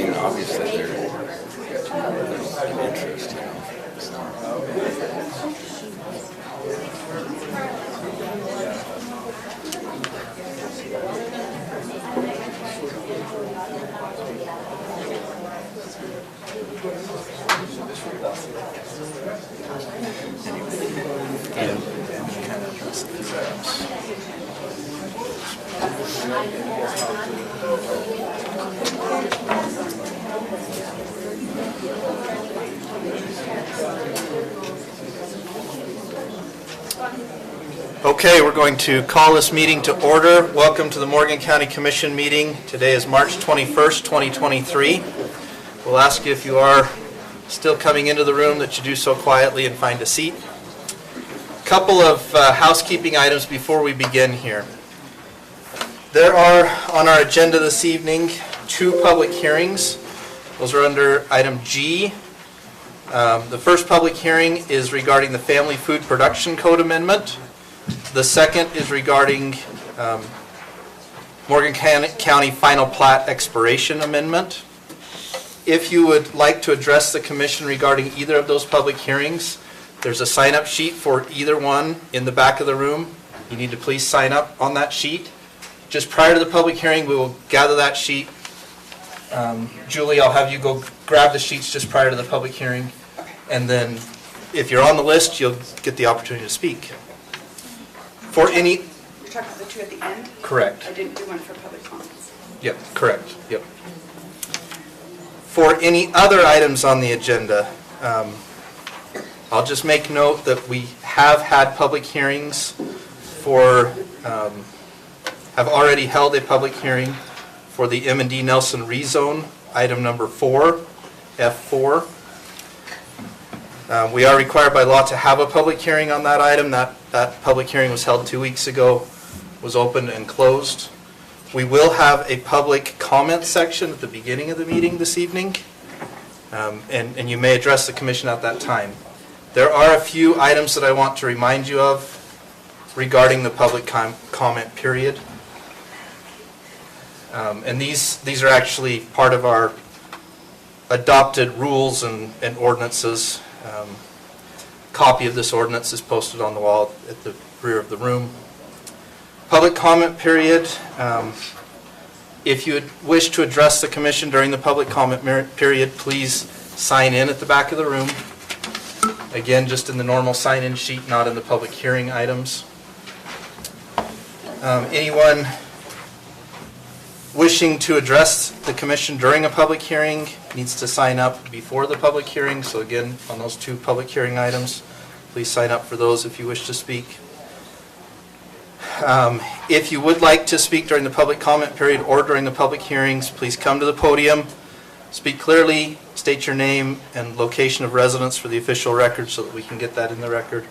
mean, obviously there's an interest, you know. Okay, we're going to call this meeting to order. Welcome to the Morgan County Commission meeting. Today is March 21st, 2023. We'll ask you if you are still coming into the room that you do so quietly and find a seat. A couple of housekeeping items before we begin here. There are on our agenda this evening 2 public hearings. Those are under item G. The first public hearing is regarding the Family Food Production Code Amendment. The second is regarding Morgan County Final Plat Expiration Amendment. If you would like to address the Commission regarding either of those public hearings, there's a sign-up sheet for either one in the back of the room. You need to please sign up on that sheet. Just prior to the public hearing, we will gather that sheet. Julie, I'll have you go grab the sheets just prior to the public hearing. And then if you're on the list, you'll get the opportunity to speak. For any... You're talking about the 2 at the end? Correct. I didn't do one for public comments. Yep, correct. Yep. For any other items on the agenda, I'll just make note that we have had public hearings for, have already held a public hearing for the M&D Nelson rezone, item number 4, F4. We are required by law to have a public hearing on that item. That public hearing was held 2 weeks ago, was opened and closed. We will have a public comment section at the beginning of the meeting this evening, and you may address the Commission at that time. There are a few items that I want to remind you of regarding the public comment period. And these are actually part of our adopted rules and ordinances. Copy of this ordinance is posted on the wall at the rear of the room. Public comment period. If you would wish to address the Commission during the public comment period, please sign in at the back of the room. Again, just in the normal sign-in sheet, not in the public hearing items. Anyone wishing to address the Commission during a public hearing needs to sign up before the public hearing. So again, on those 2 public hearing items, please sign up for those if you wish to speak. If you would like to speak during the public comment period or during the public hearings, please come to the podium, speak clearly, state your name and location of residence for the official record so that we can get that in the record.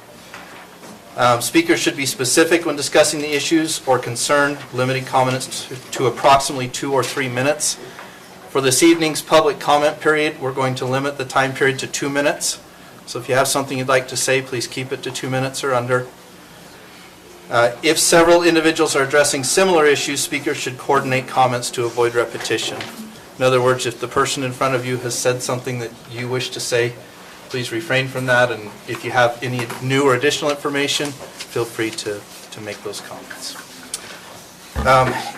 Speakers should be specific when discussing the issues or concern, limiting comments to approximately 2 or 3 minutes. For this evening's public comment period, we're going to limit the time period to 2 minutes. So if you have something you'd like to say, please keep it to 2 minutes or under. If several individuals are addressing similar issues, speakers should coordinate comments to avoid repetition. In other words, if the person in front of you has said something that you wish to say, please refrain from that, and if you have any new or additional information, feel free to make those comments.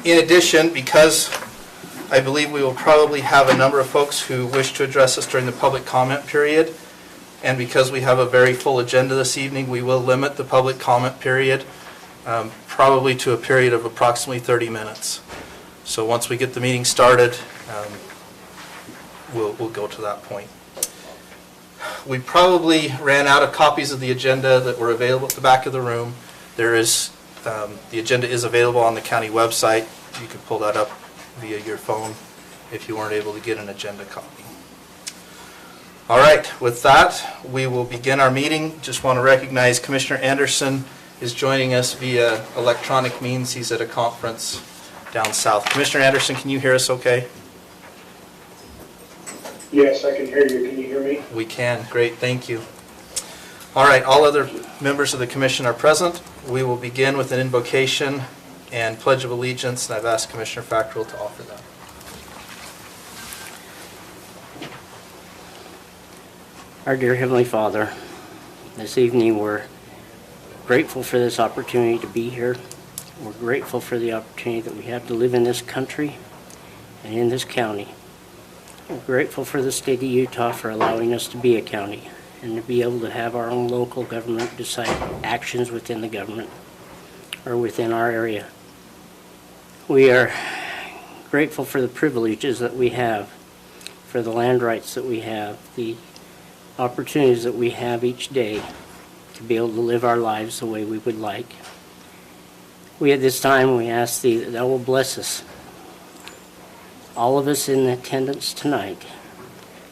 In addition, because I believe we will probably have a number of folks who wish to address us during the public comment period, and because we have a very full agenda this evening, we will limit the public comment period probably to a period of approximately 30 minutes. So once we get the meeting started, we'll go to that point. We probably ran out of copies of the agenda that were available at the back of the room. There is, the agenda is available on the county website. You can pull that up via your phone if you weren't able to get an agenda copy. All right, with that, we will begin our meeting. Just want to recognize Commissioner Anderson is joining us via electronic means. He's at a conference down south. Commissioner Anderson, can you hear us okay? Yes, I can hear you. Can you hear me? We can. Great. Thank you. All right. All other members of the commission are present. We will begin with an invocation and Pledge of Allegiance, and I've asked Commissioner Fackrell to offer that. Our dear Heavenly Father, this evening we're grateful for this opportunity to be here. We're grateful for the opportunity that we have to live in this country and in this county. We're grateful for the state of Utah for allowing us to be a county and to be able to have our own local government decide actions within the government or within our area. We are grateful for the privileges that we have, for the land rights that we have, the opportunities that we have each day to be able to live our lives the way we would like. We at this time, we ask Thee that Thou will bless us, all of us in attendance tonight,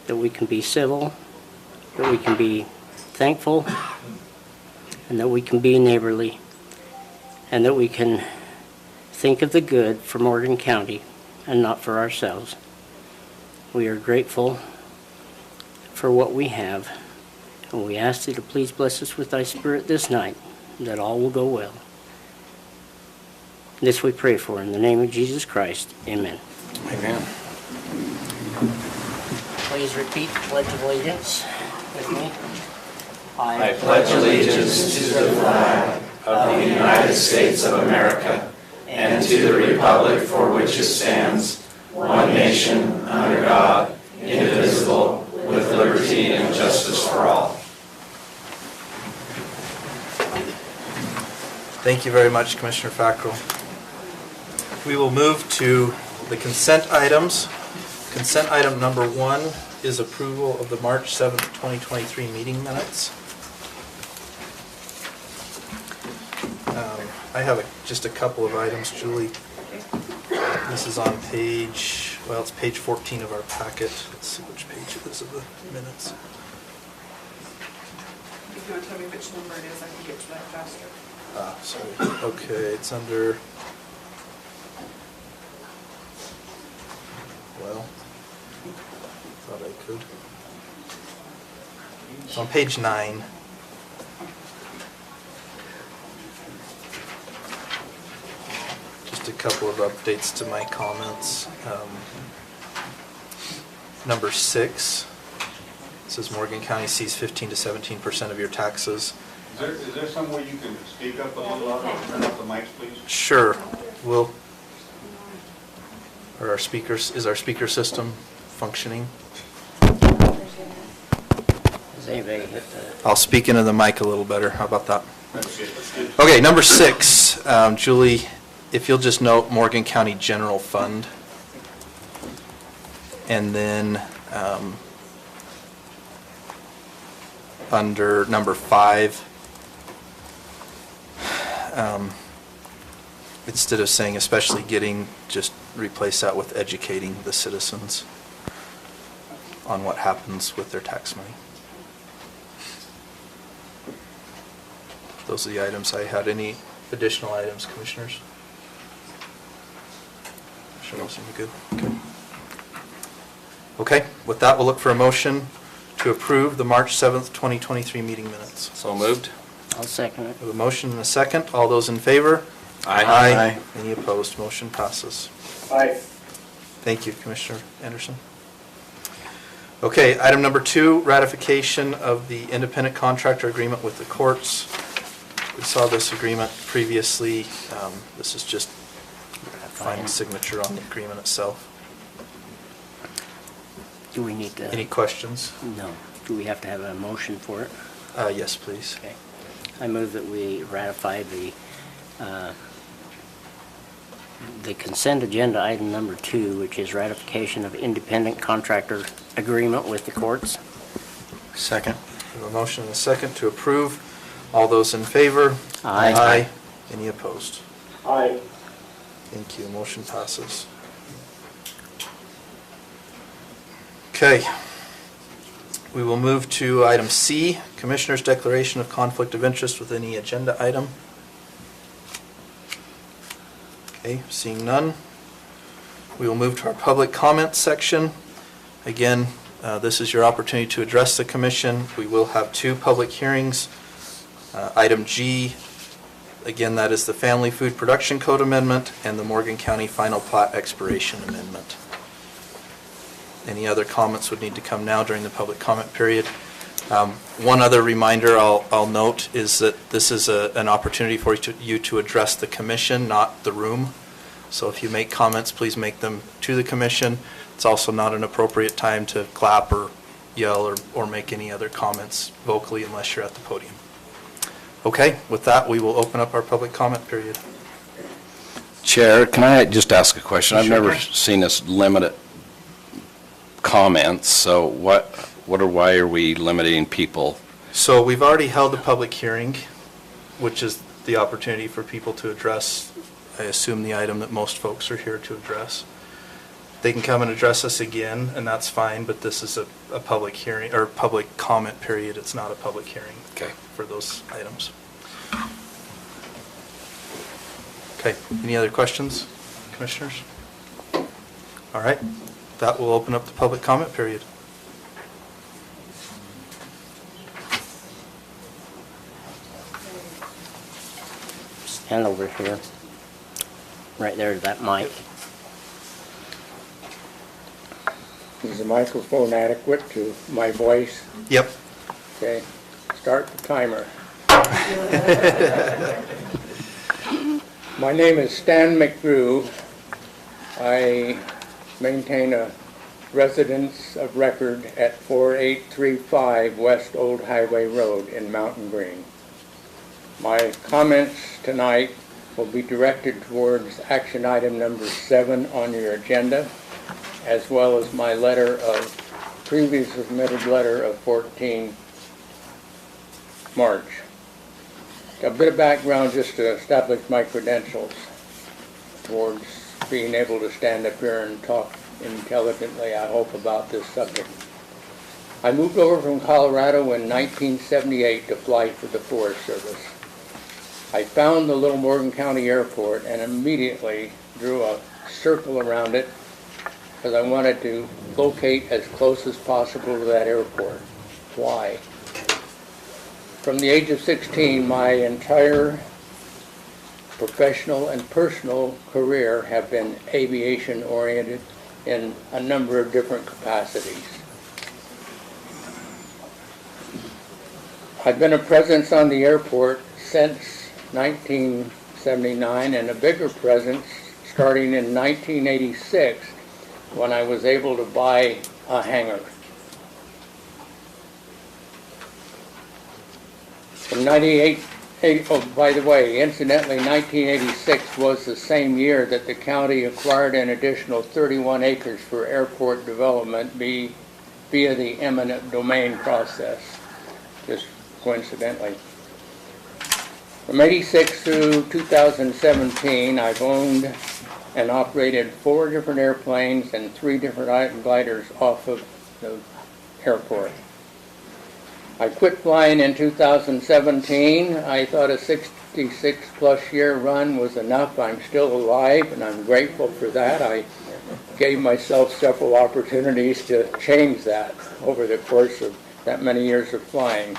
that we can be civil, that we can be thankful, and that we can be neighborly, and that we can think of the good for Morgan County and not for ourselves. We are grateful for what we have, and we ask Thee to please bless us with Thy Spirit this night, that all will go well. This we pray for in the name of Jesus Christ. Amen. Amen. Please repeat the Pledge of Allegiance with me. I pledge allegiance to the flag of the United States of America and to the republic for which it stands, one nation, under God, indivisible, with liberty and justice for all. Thank you very much, Commissioner Fackrell. We will move to the consent items. Consent item number 1 is approval of the March 7th, 2023 meeting minutes. I have just a couple of items, Julie. This is on page 14 of our packet. Let's see which page it is of the minutes. If you want to tell me which number it is, I can get to that faster. Sorry. Okay, it's under... Well, thought I could. It's on page 9. Just a couple of updates to my comments. Number 6 says Morgan County sees 15 to 17% of your taxes. Is there some way you can speak up a little louder and turn up the mics, please? Sure. Is our speaker system functioning? Does anybody hit the... I'll speak into the mic a little better. How about that? That's good. Okay, number 6, Julie, if you'll just note Morgan County General Fund. And then under number 5, instead of saying especially getting, just replace that with educating the citizens on what happens with their tax money. Those are the items I had. Any additional items, commissioners? Sure, those seem good. Okay, with that, we'll look for a motion to approve the March 7th, 2023 meeting minutes. So moved. I'll second it. We have a motion and a second. All those in favor? Aye. Any opposed? Motion passes. Aye. Thank you, Commissioner Anderson. Okay, item number 2, ratification of the independent contractor agreement with the courts. We saw this agreement previously. This is just final signature on the agreement itself. Do we need to... Any questions? No. Do we have to have a motion for it? Yes, please. Okay. I move that we ratify the consent agenda item number 2, which is ratification of independent contractor agreement with the courts. Second. We have a motion and a second to approve. All those in favor? Aye. Any opposed? Aye. Thank you. Motion passes. Okay. We will move to item C, Commissioner's Declaration of Conflict of Interest with any agenda item. Okay, seeing none. We will move to our public comment section. Again, this is your opportunity to address the commission. We will have 2 public hearings. Item G, again, that is the Family Food Production Code Amendment and the Morgan County Final Plat Expiration Amendment. Any other comments would need to come now during the public comment period. One other reminder I'll note is that this is an opportunity for you to address the commission, not the room. So if you make comments, please make them to the commission. It's also not an appropriate time to clap or yell or make any other comments vocally unless you're at the podium. Okay, with that, we will open up our public comment period. Chair, can I just ask a question? I've Sure never can. seen us limit comments, so why are we limiting people? So we've already held a public hearing, which is the opportunity for people to address, I assume, the item that most folks are here to address. They can come and address us again, and that's fine, but this is a public hearing, or public comment period. It's not a public hearing Okay. for those items. Okay, any other questions, commissioners? All right, that will open up the public comment period. Stand over here. Right there to that mic. Is the microphone adequate to my voice? Yep. Okay, start the timer. My name is Stan McGrew. I maintain a residence of record at 4835 West Old Highway Road in Mountain Green. My comments tonight will be directed towards action item number 7 on your agenda, as well as my previously submitted letter of 14 March. A bit of background just to establish my credentials towards being able to stand up here and talk intelligently, I hope, about this subject. I moved over from Colorado in 1978 to fly for the Forest Service. I found the Little Morgan County Airport and immediately drew a circle around it because I wanted to locate as close as possible to that airport. Why? From the age of 16, my entire professional and personal career have been aviation oriented in a number of different capacities. I've been a presence on the airport since 1979 and a bigger presence starting in 1986 when I was able to buy a hangar. From 1988, oh, by the way, incidentally, 1986 was the same year that the county acquired an additional 31 acres for airport development via the eminent domain process, just coincidentally. From 86 through 2017, I've owned and operated 4 different airplanes and 3 different gliders off of the airport. I quit flying in 2017. I thought a 66-plus year run was enough. I'm still alive, and I'm grateful for that. I gave myself several opportunities to change that over the course of that many years of flying.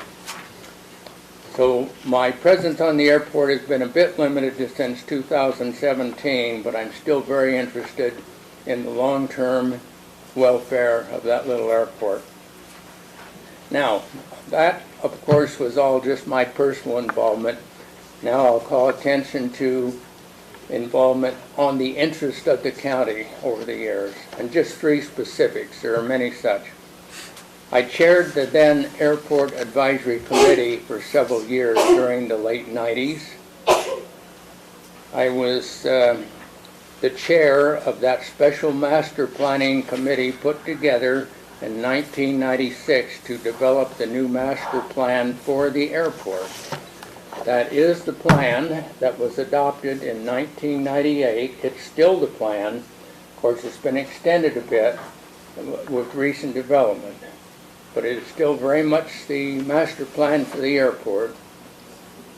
So my presence on the airport has been a bit limited since 2017, but I'm still very interested in the long-term welfare of that little airport. Now, that, of course, was all just my personal involvement. Now I'll call attention to involvement on the interest of the county over the years, and just 3 specifics. There are many such. I chaired the then Airport Advisory Committee for several years during the late 90s. I was the chair of that special master planning committee put together in 1996 to develop the new master plan for the airport. That is the plan that was adopted in 1998. It's still the plan. Of course, it's been extended a bit with recent development, but it is still very much the master plan for the airport.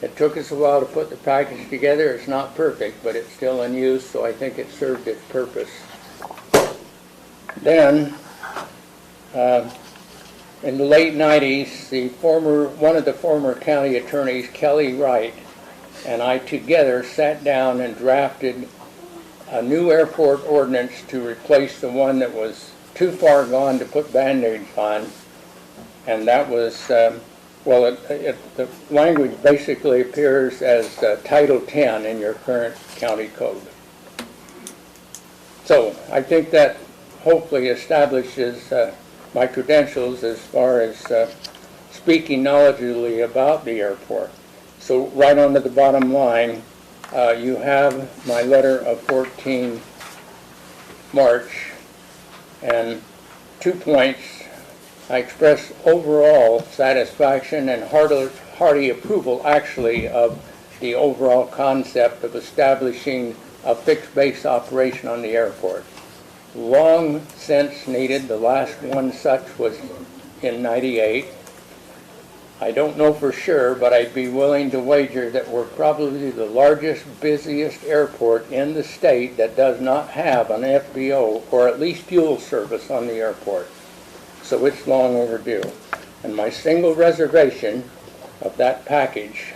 It took us a while to put the package together. It's not perfect, but it's still in use, so I think it served its purpose. Then, in the late 90s, one of the former county attorneys, Kelly Wright, and I together sat down and drafted a new airport ordinance to replace the one that was too far gone to put Band-Aids on. And that was, the language basically appears as Title 10 in your current county code. So I think that hopefully establishes my credentials as far as speaking knowledgeably about the airport. So right on to the bottom line, you have my letter of 14 March, and 2 points. I express overall satisfaction and hearty approval, actually, of the overall concept of establishing a fixed base operation on the airport. Long since needed. The last one such was in '98. I don't know for sure, but I'd be willing to wager that we're probably the largest, busiest airport in the state that does not have an FBO, or at least fuel service on the airport. So it's long overdue. And my single reservation of that package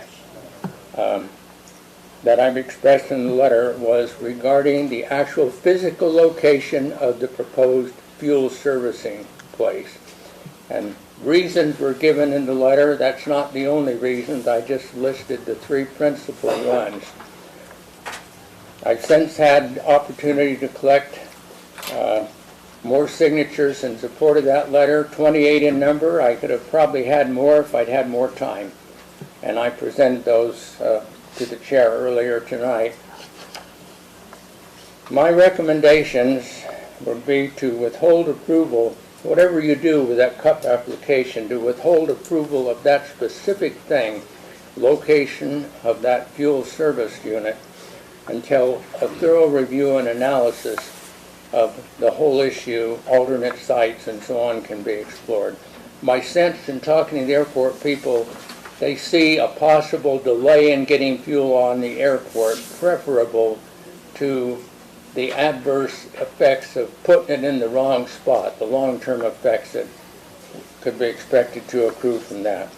that I've expressed in the letter was regarding the actual physical location of the proposed fuel servicing place. And reasons were given in the letter. That's not the only reasons. I just listed the 3 principal ones. I've since had opportunity to collect more signatures in support of that letter, 28 in number. I could have probably had more if I'd had more time. And I presented those to the chair earlier tonight. My recommendations would be to withhold approval, whatever you do with that CUP application, to withhold approval of that specific thing, location of that fuel service unit, until a thorough review and analysis of the whole issue, alternate sites and so on, can be explored. My sense in talking to the airport people, they see a possible delay in getting fuel on the airport preferable to the adverse effects of putting it in the wrong spot, the long-term effects that could be expected to accrue from that.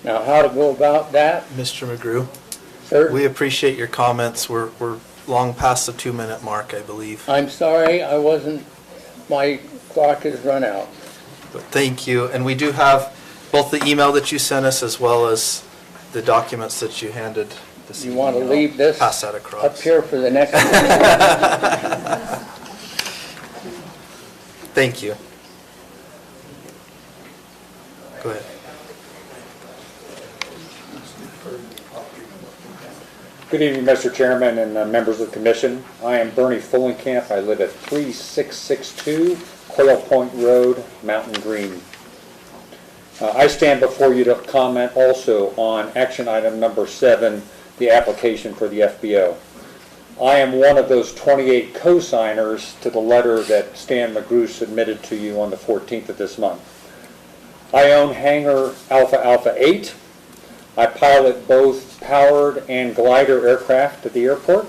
Now, how to go about that? Mr. McGrew, Sir? we appreciate your comments. We're long past the 2-minute mark, I believe. I'm sorry, my clock has run out. But thank you. And we do have both the email that you sent us as well as the documents that you handed this evening. You want to leave this Pass that across. up here for the next one? Thank you. Go ahead. Good evening, Mr. Chairman and members of the Commission. I am Bernie Fullenkamp. I live at 3662 Quail Point Road, Mountain Green. I stand before you to comment also on action item number 7, the application for the FBO. I am one of those 28 co-signers to the letter that Stan McGrew submitted to you on the 14th of this month. I own Hangar Alpha 8. I pilot both powered and glider aircraft at the airport.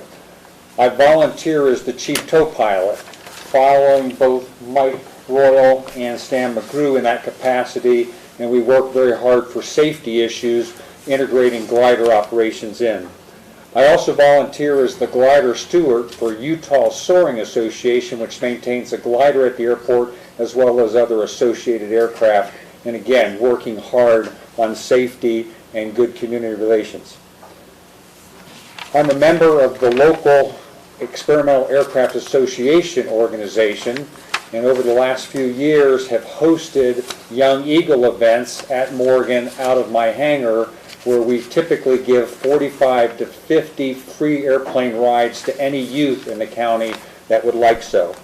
I volunteer as the chief tow pilot, following both Mike Royal and Stan McGrew in that capacity, and we work very hard for safety issues, integrating glider operations in. I also volunteer as the glider steward for Utah Soaring Association, which maintains a glider at the airport as well as other associated aircraft, and again, working hard on safety and good community relations. I'm a member of the local Experimental Aircraft Association organization, and over the last few years have hosted Young Eagle events at Morgan out of my hangar, where we typically give 45 to 50 free airplane rides to any youth in the county that would like so.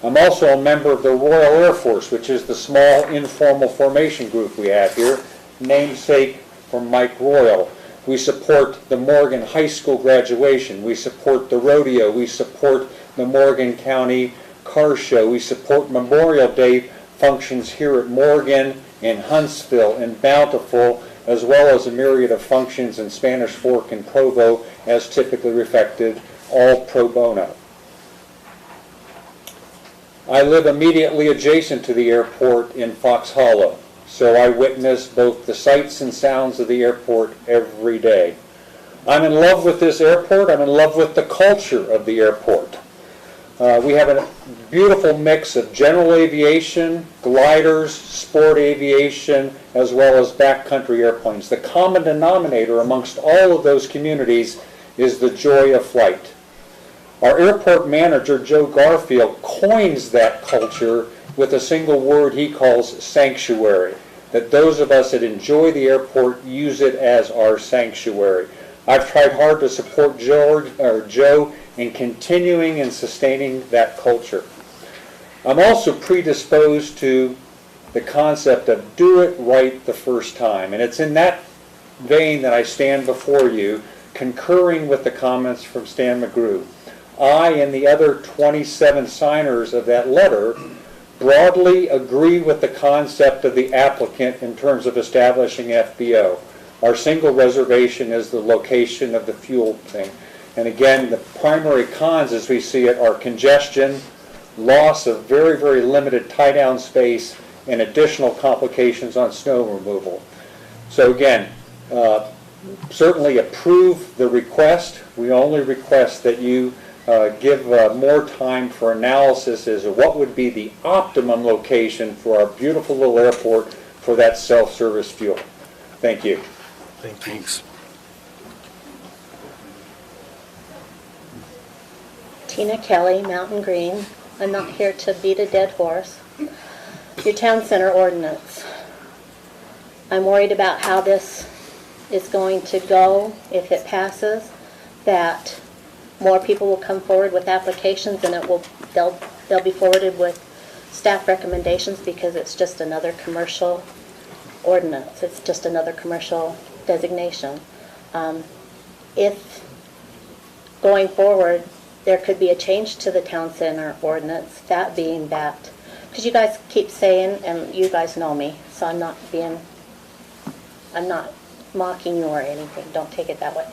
I'm also a member of the Royal Air Force, which is the small informal formation group we have here, namesake from Mike Royal. We support the Morgan High School graduation. We support the rodeo. We support the Morgan County Car Show. We support Memorial Day functions here at Morgan, in Huntsville, in Bountiful, as well as a myriad of functions in Spanish Fork and Provo, as typically reflected, all pro bono. I live immediately adjacent to the airport in Fox Hollow, so I witness both the sights and sounds of the airport every day. I'm in love with this airport. I'm in love with the culture of the airport. We have a beautiful mix of general aviation, gliders, sport aviation, as well as backcountry airplanes. The common denominator amongst all of those communities is the joy of flight. Our airport manager, Joe Garfield, coins that culture with a single word he calls sanctuary, that those of us that enjoy the airport use it as our sanctuary. I've tried hard to support Joe in continuing and sustaining that culture. I'm also predisposed to the concept of do it right the first time, and it's in that vein that I stand before you, concurring with the comments from Stan McGrew. I and the other 27 signers of that letter broadly agree with the concept of the applicant in terms of establishing FBO. Our single reservation is the location of the fuel thing. And again, the primary cons as we see it are congestion, loss of very, very limited tie-down space, and additional complications on snow removal. So again, certainly approve the request. We only request that you give more time for analysis as to what would be the optimum location for our beautiful little airport for that self-service fuel. Thank you. Thanks. Tina Kelly, Mountain Green. I'm not here to beat a dead horse. Your town center ordinance. I'm worried about how this is going to go if it passes, that more people will come forward with applications and they'll be forwarded with staff recommendations because it's just another commercial ordinance. It's just another commercial designation. If going forward there could be a change to the town center ordinance, that being that, because you guys keep saying, and you guys know me, so I'm not mocking you or anything, don't take it that way.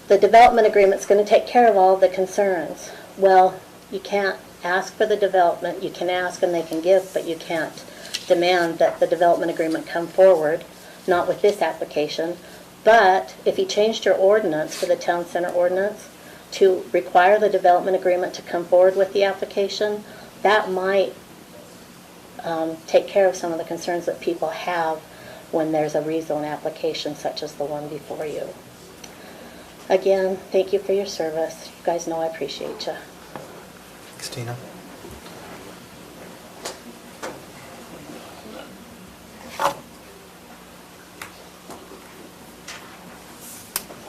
The development agreement's going to take care of all the concerns. Well, you can't ask for the development, you can ask and they can give, but you can't demand that the development agreement come forward, not with this application. But if you changed your ordinance for the town center ordinance to require the development agreement to come forward with the application, that might take care of some of the concerns that people have when there's a rezone application such as the one before you. Again, thank you for your service. You guys know I appreciate you. Thanks, Tina.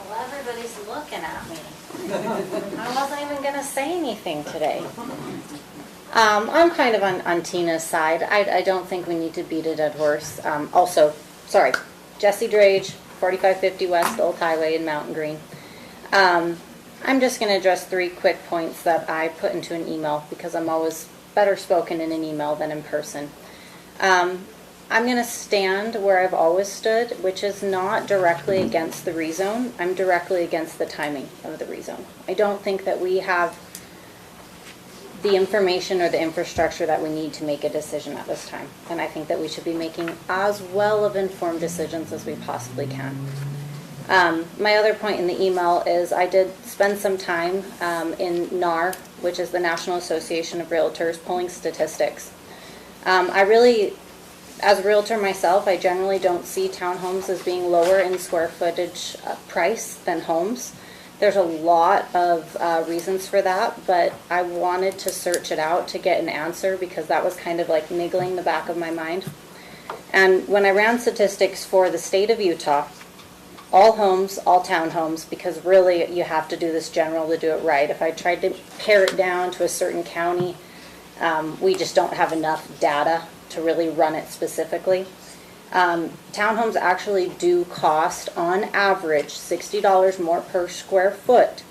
Well, everybody's looking at me. I wasn't even going to say anything today. I'm kind of on Tina's side. I don't think we need to beat a dead horse. Jesse Drage, 4550 West Old Highway in Mountain Green. I'm just going to address 3 quick points that I put into an email because I'm always better spoken in an email than in person. I'm going to stand where I've always stood, which is not directly against the rezone. I'm directly against the timing of the rezone. I don't think that we have the information or the infrastructure that we need to make a decision at this time. And I think that we should be making as well of informed decisions as we possibly can. My other point in the email is I did spend some time in NAR, which is the National Association of Realtors, pulling statistics. As a realtor myself, I generally don't see townhomes as being lower in square footage price than homes. There's a lot of reasons for that, but I wanted to search it out to get an answer because that was kind of like niggling the back of my mind. And when I ran statistics for the state of Utah, all homes, all townhomes, because really you have to do this general to do it right. If I tried to pare it down to a certain county, we just don't have enough data to really run it specifically. Townhomes actually do cost, on average, $60 more per square foot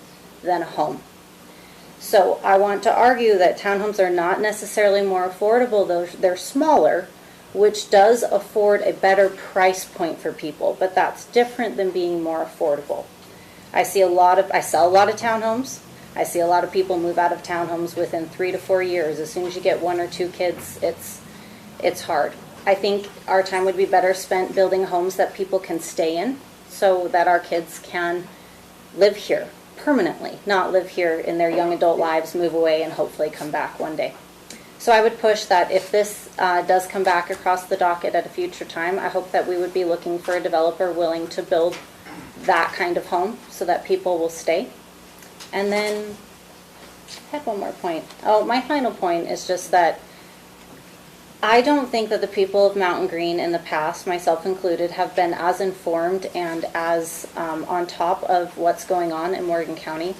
than a home. So I want to argue that townhomes are not necessarily more affordable, though they're smaller, which does afford a better price point for people, but that's different than being more affordable. I sell a lot of townhomes. I see a lot of people move out of townhomes within 3 to 4 years. As soon as you get 1 or 2 kids, it's hard. I think our time would be better spent building homes that people can stay in so that our kids can live here permanently, not live here in their young adult lives, move away, and hopefully come back one day. So I would push that if this does come back across the docket at a future time, I hope that we would be looking for a developer willing to build that kind of home so that people will stay. And then I had one more point. Oh, my final point is just that I don't think that the people of Mountain Green in the past, myself included, have been as informed and as on top of what's going on in Morgan County.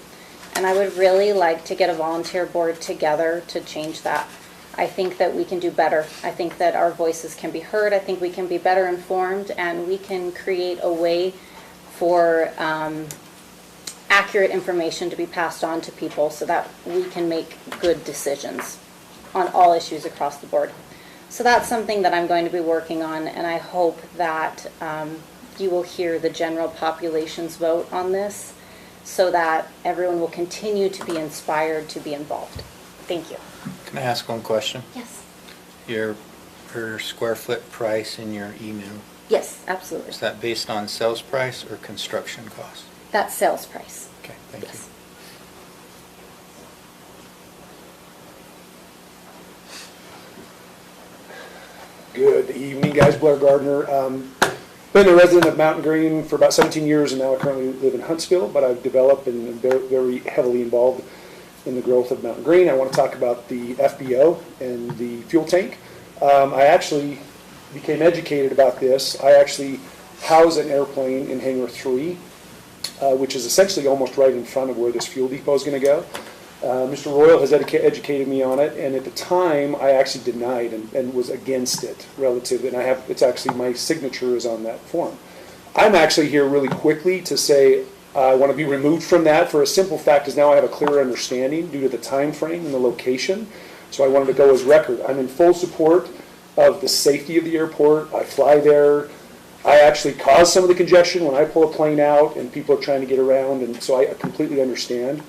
And I would really like to get a volunteer board together to change that. I think that we can do better. I think that our voices can be heard. I think we can be better informed, and we can create a way for accurate information to be passed on to people so that we can make good decisions on all issues across the board. So that's something that I'm going to be working on, and I hope that you will hear the general population's vote on this so that everyone will continue to be inspired to be involved. Thank you. Can I ask one question? Yes. Your per square foot price in your email, Yes, absolutely. is that based on sales price or construction cost? That's sales price. Okay, thank you. Yes. Good evening, guys. Blair Gardner. Been a resident of Mountain Green for about 17 years, and now I currently live in Huntsville, but I've developed and am very heavily involved in the growth of Mountain Green. I want to talk about the FBO and the fuel tank. I actually became educated about this. I actually house an airplane in Hangar 3, which is essentially almost right in front of where this fuel depot is going to go. Mr. Royal has educated me on it, and at the time I actually denied and was against it relative, and it's actually, my signature is on that form. I'm actually here really quickly to say I want to be removed from that for a simple fact is now I have a clearer understanding due to the time frame and the location, so I wanted to go as record. I'm in full support of the safety of the airport. I fly there. I actually cause some of the congestion when I pull a plane out and people are trying to get around, and so I completely understand.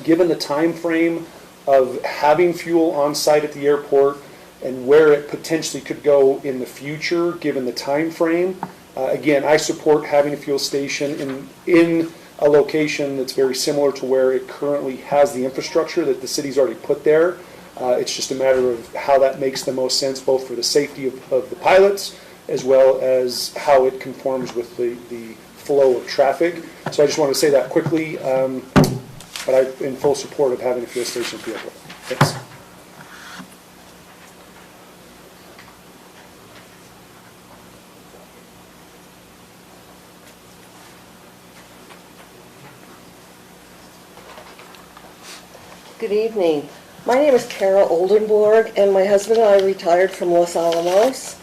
Given the time frame of having fuel on site at the airport and where it potentially could go in the future, given the time frame, again, I support having a fuel station in a location that's very similar to where it currently has the infrastructure that the city's already put there. It's just a matter of how that makes the most sense, both for the safety of the pilots as well as how it conforms with the flow of traffic. So I just want to say that quickly. But I'm in full support of having a fuel station at the airport. Thanks. Good evening. My name is Carol Oldenborg, and my husband and I retired from Los Alamos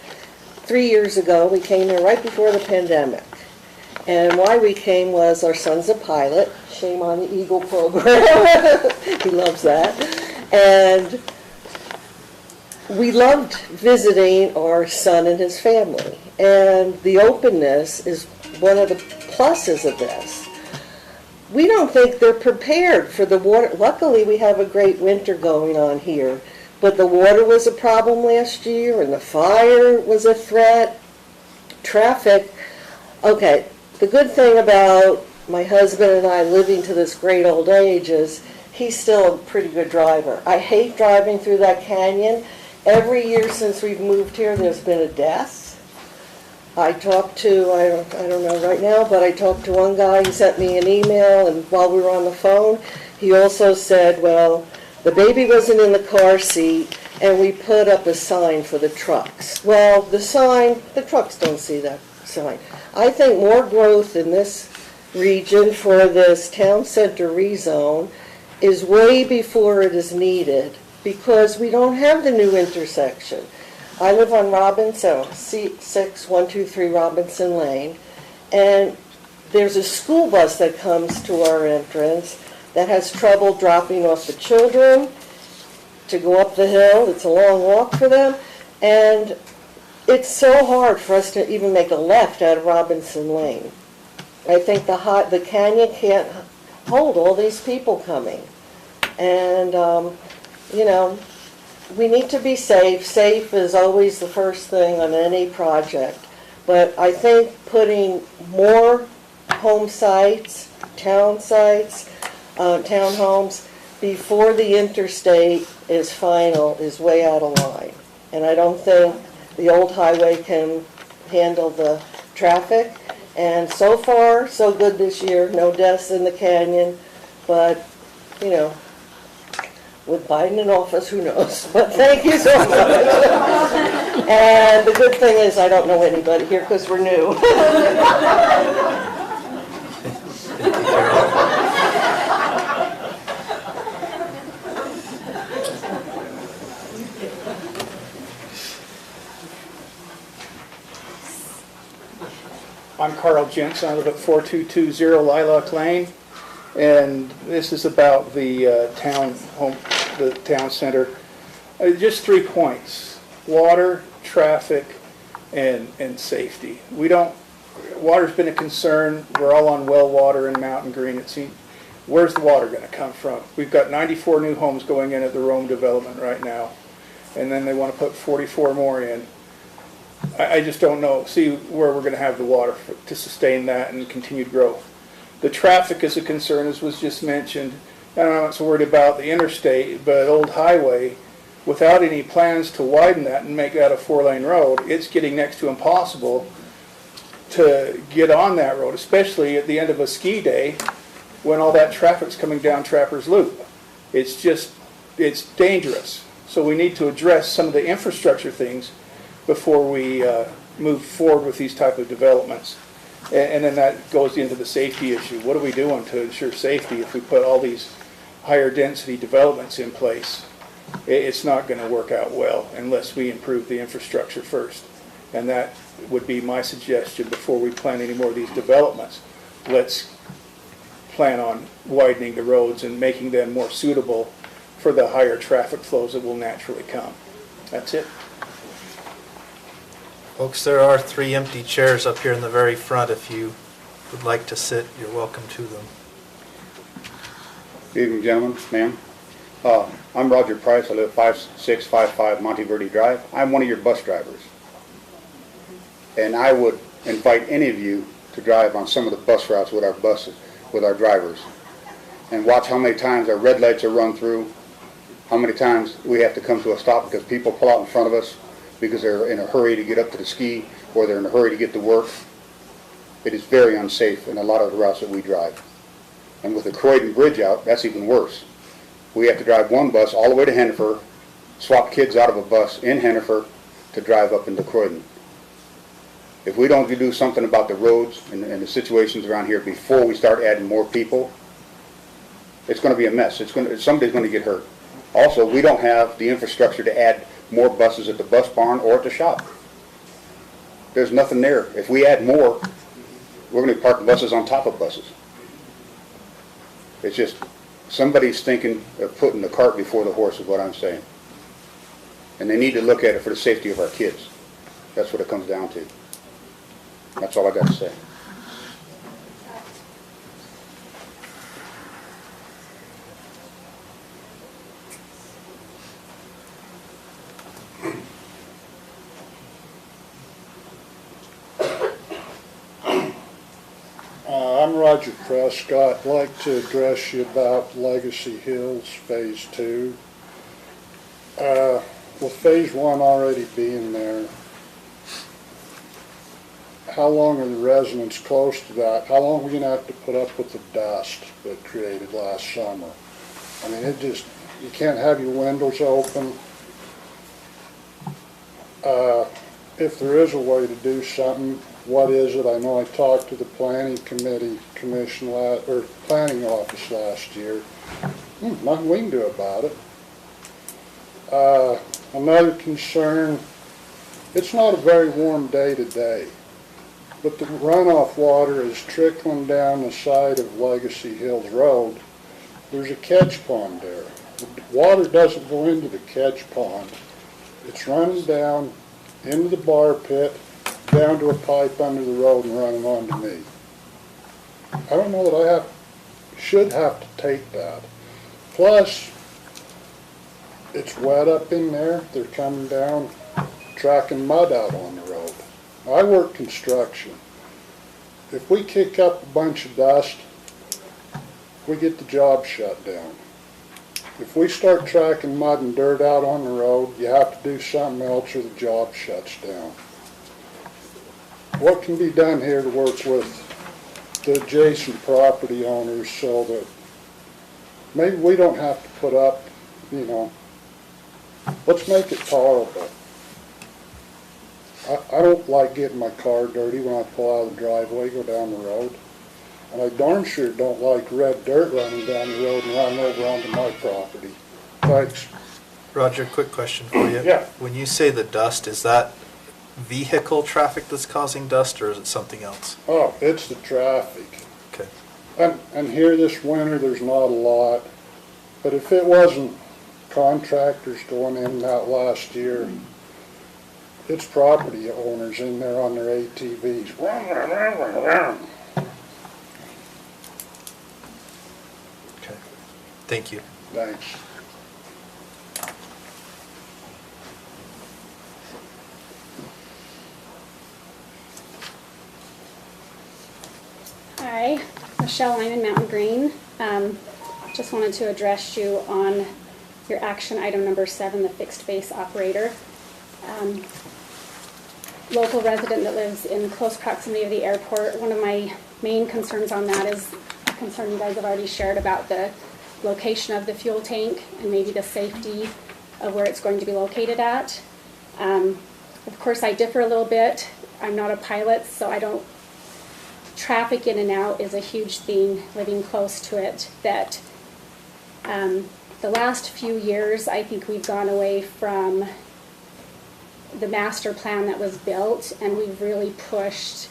3 years ago. We came here right before the pandemic. And why we came was our son's a pilot. Shame on the Eagle program. He loves that. And we loved visiting our son and his family. And the openness is one of the pluses of this. We don't think they're prepared for the water. Luckily, we have a great winter going on here. But the water was a problem last year, and the fire was a threat. Traffic. Okay. The good thing about my husband and I living to this great old age is he's still a pretty good driver. I hate driving through that canyon. Every year since we've moved here, there's been a death. I talked to, I don't know right now, but I talked to one guy, he sent me an email, and while we were on the phone, he also said, well, the baby wasn't in the car seat, and we put up a sign for the trucks. Well, the sign, the trucks don't see that sign. I think more growth in this region for this town center rezone is way before it is needed because we don't have the new intersection. I live on Robinson, C6123 Robinson Lane, and there's a school bus that comes to our entrance that has trouble dropping off the children to go up the hill. It's a long walk for them, and it's so hard for us to even make a left out of Robinson Lane. I think the canyon can't hold all these people coming. And, you know, we need to be safe. Safe is always the first thing on any project. But I think putting more home sites, town sites, townhomes before the interstate is final is way out of line. And I don't think the old highway can handle the traffic. And so far, so good this year, no deaths in the canyon, but, you know, with Biden in office, who knows? But thank you so much. And the good thing is I don't know anybody here because we're new. I'm Carl Jensen. I live at 4220 Lilac Lane, and this is about the town center. Just 3 points: water, traffic, and safety. Water's been a concern. We're all on well water in Mountain Green. It seems, where's the water going to come from? We've got 94 new homes going in at the Rome development right now, and then they want to put 44 more in. I just don't see where we're going to have the water to sustain that and continued growth. The traffic is a concern, as was just mentioned. And I'm not so worried about the interstate, but Old Highway, without any plans to widen that and make that a 4-lane road, it's getting next to impossible to get on that road, especially at the end of a ski day when all that traffic's coming down Trappers Loop. It's dangerous. So we need to address some of the infrastructure things before we move forward with these type of developments. And then that goes into the safety issue. What are we doing to ensure safety if we put all these higher density developments in place? It's not going to work out well unless we improve the infrastructure first. And that would be my suggestion before we plan any more of these developments. Let's plan on widening the roads and making them more suitable for the higher traffic flows that will naturally come. That's it. Folks, there are 3 empty chairs up here in the very front. If you would like to sit, you're welcome to them. Good evening, gentlemen, ma'am. I'm Roger Price. I live at 5655 Monteverde Drive. I'm one of your bus drivers. And I would invite any of you to drive on some of the bus routes with our buses, with our drivers, and watch how many times our red lights are run through, how many times we have to come to a stop because people pull out in front of us because they're in a hurry to get up to the ski or they're in a hurry to get to work. It is very unsafe in a lot of the routes that we drive. And with the Croydon Bridge out, that's even worse. We have to drive one bus all the way to Hennifer, swap kids out of a bus in Hennifer to drive up into Croydon. If we don't do something about the roads and the situations around here before we start adding more people, it's going to be a mess. Somebody's going to get hurt. Also, we don't have the infrastructure to add more buses at the bus barn or at the shop. There's nothing there. If we add more, we're going to be parking buses on top of buses. It's just somebody's thinking of putting the cart before the horse is what I'm saying. And they need to look at it for the safety of our kids. That's what it comes down to. That's all I got to say. I'm Roger Prescott. I'd like to address you about Legacy Hills Phase 2. With Phase 1 already being there, how long are the residents close to that? How long are we going to have to put up with the dust that created last summer? I mean, you can't have your windows open. If there is a way to do something, what is it? I know I talked to the planning planning office last year. Nothing we can do about it. Another concern, it's not a very warm day today, but the runoff water is trickling down the side of Legacy Hills Road. There's a catch pond there. The water doesn't go into the catch pond. It's running down into the bar pit, down to a pipe under the road and running onto me. I don't know that I should have to take that. Plus, it's wet up in there. They're coming down, tracking mud out on the road. I work construction. If we kick up a bunch of dust we get the job shut down. If we start tracking mud and dirt out on the road, you have to do something else or the job shuts down. What can be done here to work with the adjacent property owners so that maybe we don't have to put up, you know, let's make it tolerable. I don't like getting my car dirty when I pull out of the driveway, go down the road. And I darn sure don't like red dirt running down the road and running over onto my property. Thanks. Roger, quick question for you. Yeah. When you say the dust, is that vehicle traffic that's causing dust, or is it something else? Oh, it's the traffic. Okay. And here this winter, there's not a lot. But if it wasn't contractors going in and out last year, it's property owners in there on their ATVs. Okay. Thank you. Thanks. Hi, Michelle Lyman, Mountain Green. Just wanted to address you on your action item number 7, the fixed base operator. Local resident that lives in close proximity of the airport. One of my main concerns on that is a concern you guys have already shared about the location of the fuel tank and maybe the safety of where it's going to be located at. Of course, I differ a little bit. I'm not a pilot, so I don't. Traffic in and out is a huge thing living close to it. That the last few years, I think we've gone away from the master plan that was built, and we've really pushed.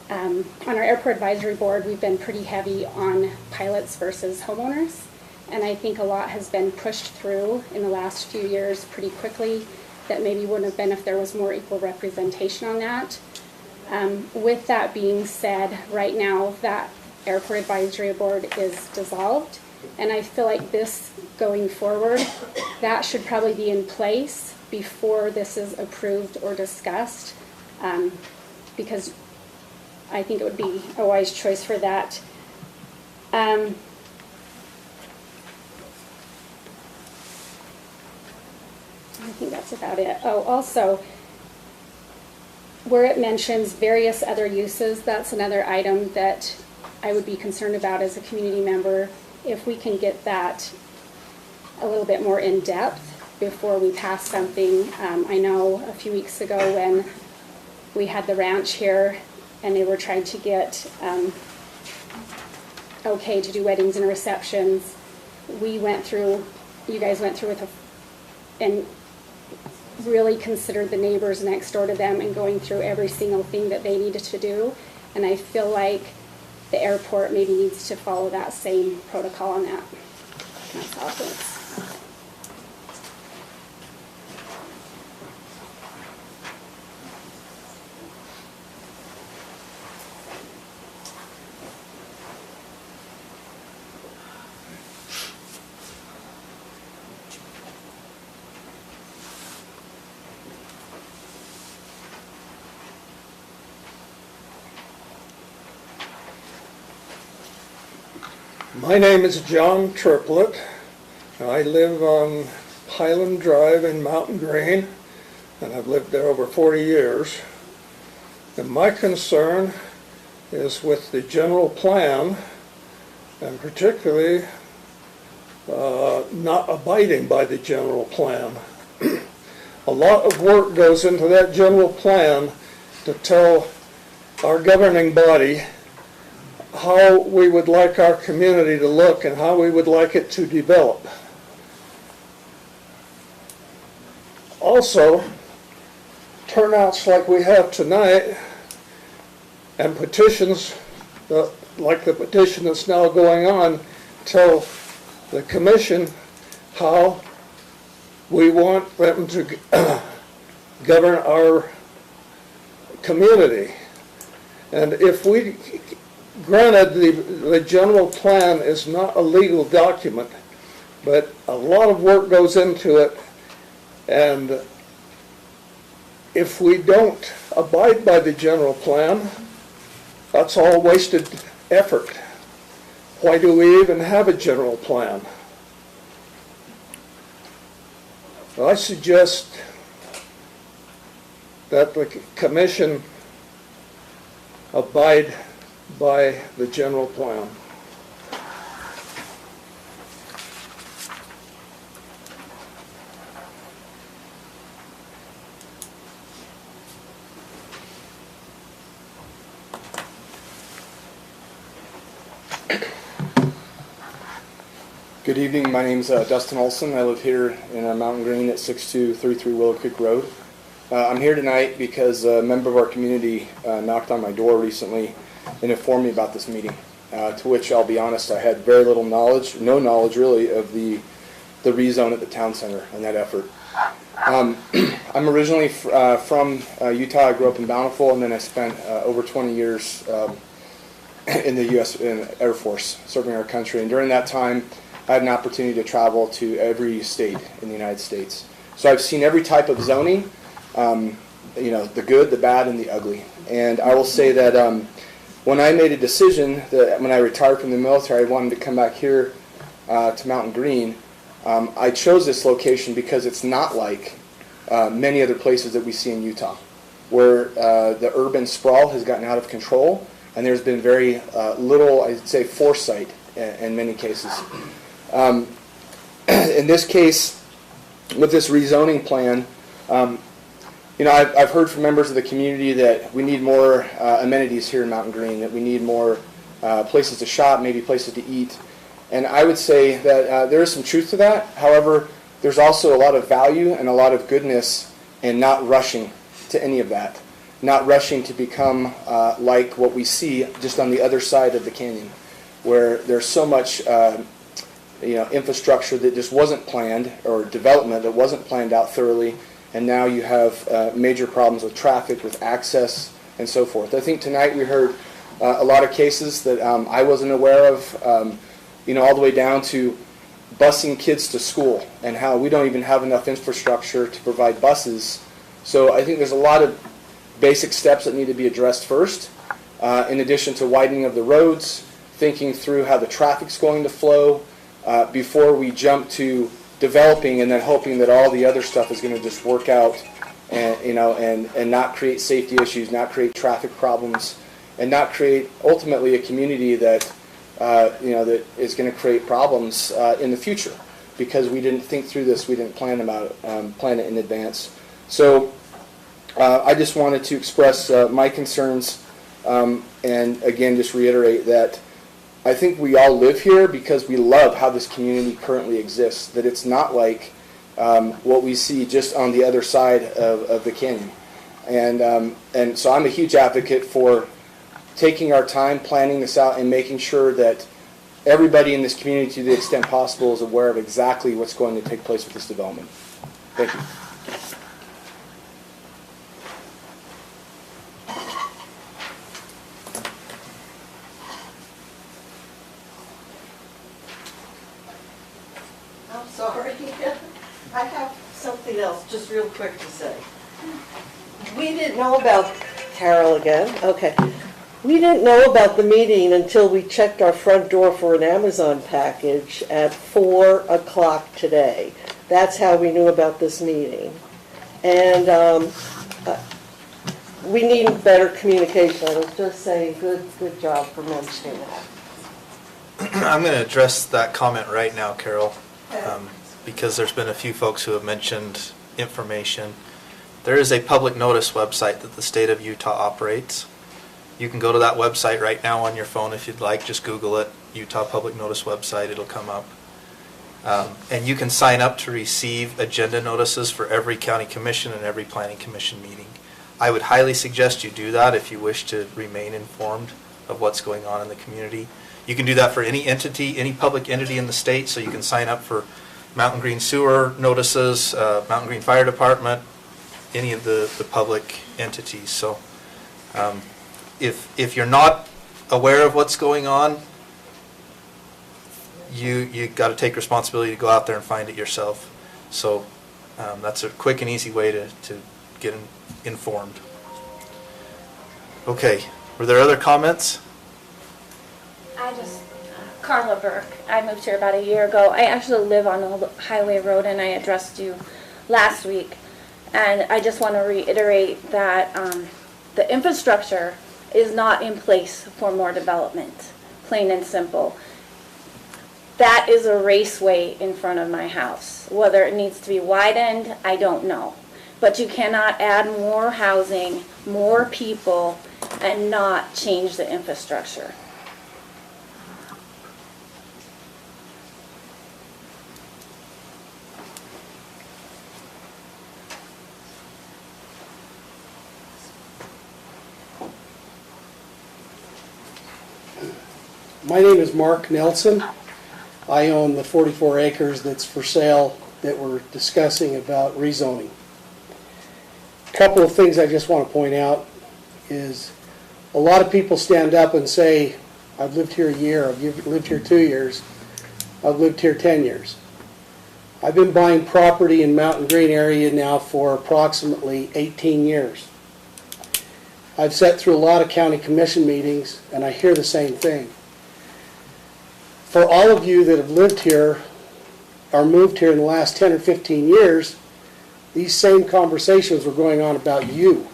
On our airport advisory board, we've been pretty heavy on pilots versus homeowners, and I think a lot has been pushed through in the last few years pretty quickly that maybe wouldn't have been if there was more equal representation on that. With that being said, right now that airport advisory board is dissolved, and I feel like this going forward, that should probably be in place before this is approved or discussed, because I think it would be a wise choice for that. I think that's about it. Oh, also, where it mentions various other uses, that's another item that I would be concerned about as a community member, if we can get that a little bit more in depth before we pass something. I know a few weeks ago when we had the ranch here and they were trying to get okay to do weddings and receptions, we went through, you guys went through with and really considered the neighbors next door to them and going through every single thing that they needed to do. And I feel like the airport maybe needs to follow that same protocol on that. That's all. Thanks. My name is John Triplett. I live on Highland Drive in Mountain Green, and I've lived there over 40 years. And my concern is with the general plan, and particularly not abiding by the general plan. A lot of work goes into that general plan to tell our governing body how we would like our community to look and how we would like it to develop. Also, turnouts like we have tonight and petitions, like the petition that's now going on, tell the commission how we want them to govern our community. And if we, granted, the general plan is not a legal document, but a lot of work goes into it, and if we don't abide by the general plan, that's all wasted effort. Why do we even have a general plan? Well, I suggest that the commission abide by the general plan. Good evening, my name is Dustin Olson. I live here in Mountain Green at 6233 Willow Creek Road. I'm here tonight because a member of our community knocked on my door recently and informed me about this meeting, to which I'll be honest, I had very little knowledge, no knowledge really, of the rezone at the town center and that effort. I'm originally from Utah. I grew up in Bountiful, and then I spent over 20 years in the U.S. Air Force serving our country, and during that time I had an opportunity to travel to every state in the United States. So I've seen every type of zoning, the good, the bad, and the ugly. And I will say that when I made a decision that when I retired from the military, I wanted to come back here to Mountain Green, I chose this location because it's not like many other places that we see in Utah, where the urban sprawl has gotten out of control, and there's been very little, I'd say, foresight in many cases. In this case, with this rezoning plan, I've heard from members of the community that we need more amenities here in Mountain Green, that we need more places to shop, maybe places to eat. And I would say that there is some truth to that. However, there's also a lot of value and a lot of goodness in not rushing to any of that, not rushing to become like what we see just on the other side of the canyon, where there's so much infrastructure that just wasn't planned, or development that wasn't planned out thoroughly, and now you have major problems with traffic, with access, and so forth. I think tonight we heard a lot of cases that I wasn't aware of, all the way down to busing kids to school, and how we don't even have enough infrastructure to provide buses. So I think there's a lot of basic steps that need to be addressed first, in addition to widening of the roads, thinking through how the traffic's going to flow, before we jump to developing and then hoping that all the other stuff is going to just work out, and not create safety issues, not create traffic problems, and not create ultimately a community that that is going to create problems in the future, because we didn't think through this, we didn't plan it in advance. So I just wanted to express my concerns, and again just reiterate that I think we all live here because we love how this community currently exists, that it's not like what we see just on the other side of the canyon. And so I'm a huge advocate for taking our time, planning this out, and making sure that everybody in this community, to the extent possible, is aware of exactly what's going to take place with this development. Thank you. I'm sorry. I have something else just real quick to say. We didn't know about, Carol again, okay. We didn't know about the meeting until we checked our front door for an Amazon package at 4 o'clock today. That's how we knew about this meeting. And we need better communication. I was just saying, good job for mentioning that. I'm going to address that comment right now, Carol, because there's been a few folks who have mentioned information. There is a public notice website that the state of Utah operates. You can go to that website right now on your phone if you'd like. Just Google it, Utah Public Notice website. It'll come up. And you can sign up to receive agenda notices for every county commission and every planning commission meeting. I would highly suggest you do that if you wish to remain informed of what's going on in the community. You can do that for any entity, any public entity in the state, so you can sign up for Mountain Green Sewer notices, Mountain Green Fire Department, any of the public entities. So if you're not aware of what's going on, you got to take responsibility to go out there and find it yourself. So that's a quick and easy way to get informed. Okay, were there other comments? Carla Burke. I moved here about a year ago. I actually live on Old Highway Road, and I addressed you last week. And I just want to reiterate that the infrastructure is not in place for more development, plain and simple. That is a raceway in front of my house. Whether it needs to be widened, I don't know. But you cannot add more housing, more people, and not change the infrastructure. My name is Mark Nelson. I own the 44 acres that's for sale that we're discussing about rezoning. A couple of things I just want to point out is a lot of people stand up and say, I've lived here a year, I've lived here 2 years, I've lived here 10 years. I've been buying property in Mountain Green area now for approximately 18 years. I've sat through a lot of county commission meetings and I hear the same thing. For all of you that have lived here or moved here in the last 10 or 15 years, these same conversations were going on about you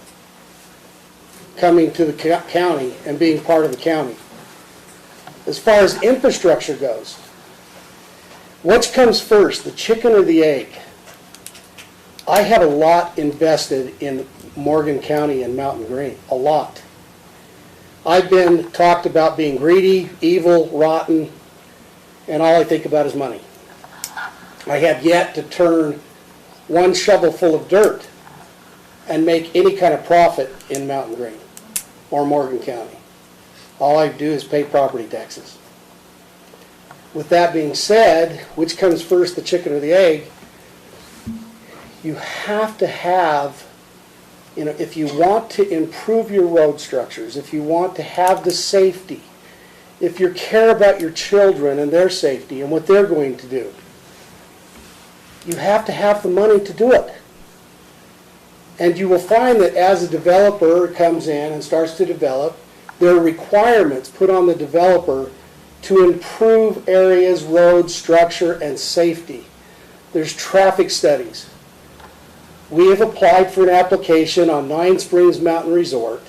coming to the county and being part of the county. As far as infrastructure goes, which comes first, the chicken or the egg? I have a lot invested in Morgan County and Mountain Green, a lot. I've been talked about being greedy, evil, rotten, and all I think about is money. I have yet to turn one shovel full of dirt and make any kind of profit in Mountain Green or Morgan County. All I do is pay property taxes. With that being said, which comes first, the chicken or the egg? You have to have, if you want to improve your road structures, if you want to have the safety, if you care about your children and their safety and what they're going to do, you have to have the money to do it. And you will find that as a developer comes in and starts to develop, there are requirements put on the developer to improve areas, roads, structure, and safety. There's traffic studies. We have applied for an application on Nine Springs Mountain Resort.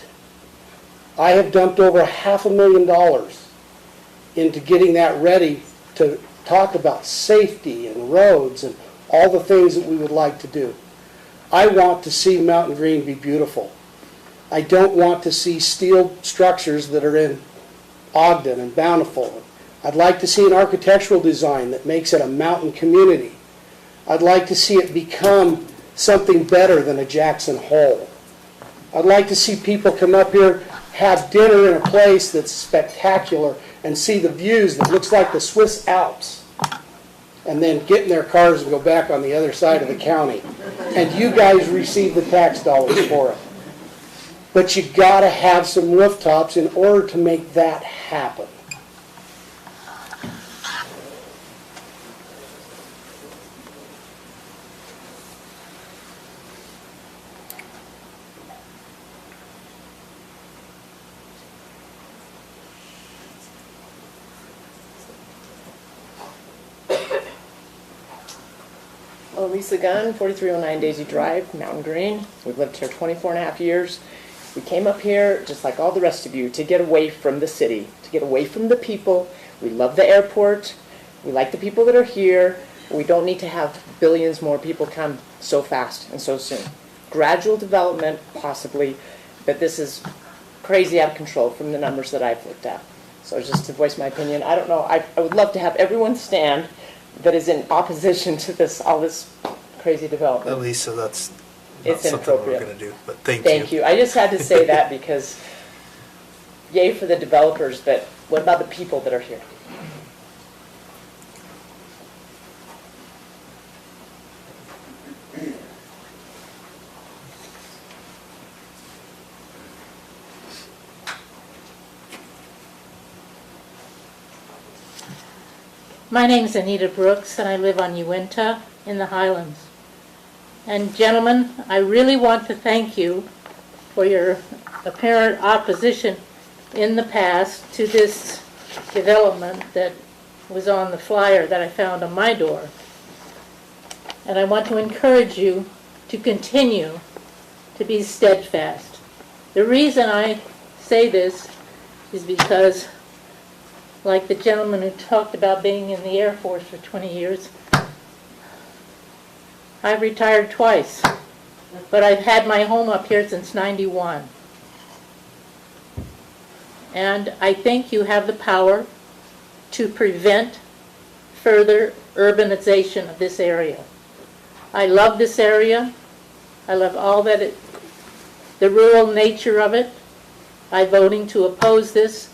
I have dumped over $500,000 into getting that ready to talk about safety and roads and all the things that we would like to do. I want to see Mountain Green be beautiful. I don't want to see steel structures that are in Ogden and Bountiful. I'd like to see an architectural design that makes it a mountain community. I'd like to see it become something better than a Jackson Hole. I'd like to see people come up here, have dinner in a place that's spectacular, and see the views that looks like the Swiss Alps, and then get in their cars and go back on the other side of the county. And you guys receive the tax dollars for it. But you got to have some rooftops in order to make that happen. Lisa Gunn, 4309 Daisy Drive, Mountain Green. We've lived here 24 and a half years. We came up here, just like all the rest of you, to get away from the city, to get away from the people. We love the airport. We like the people that are here. We don't need to have billions more people come so fast and so soon. Gradual development, possibly, but this is crazy out of control from the numbers that I've looked at. So just to voice my opinion, I don't know. I would love to have everyone stand that is in opposition to all this crazy development. Lisa, that's not it's something we're inappropriate. going to do, but thank you. Thank you. I just had to say that because yay for the developers, but what about the people that are here? My name's Anita Brooks, and I live on Uinta in the Highlands. And gentlemen, I really want to thank you for your apparent opposition in the past to this development that was on the flyer that I found on my door. And I want to encourage you to continue to be steadfast. The reason I say this is because, like the gentleman who talked about being in the Air Force for 20 years, I've retired twice, but I've had my home up here since '91. And I think you have the power to prevent further urbanization of this area. I love this area. I love all that the rural nature of it. By voting to oppose this,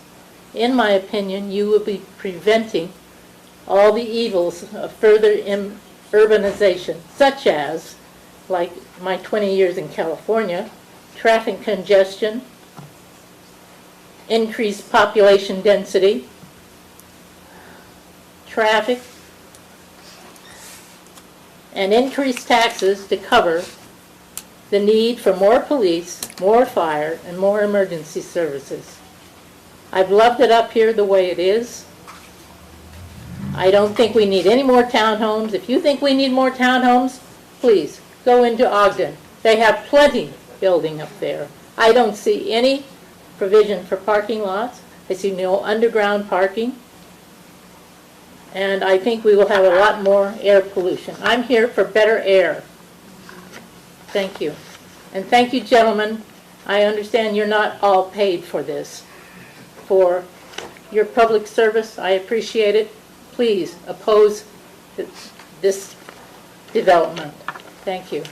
in my opinion, you will be preventing all the evils of further urbanization, such as, like my 20 years in California, traffic congestion, increased population density, traffic, and increased taxes to cover the need for more police, more fire, and more emergency services. I've loved it up here the way it is. I don't think we need any more townhomes. If you think we need more townhomes, please go into Ogden. They have plenty building up there. I don't see any provision for parking lots. I see no underground parking. And I think we will have a lot more air pollution. I'm here for better air. Thank you. And thank you, gentlemen. I understand you're not all paid for this. For your public service, I appreciate it. Please oppose this development. Thank you.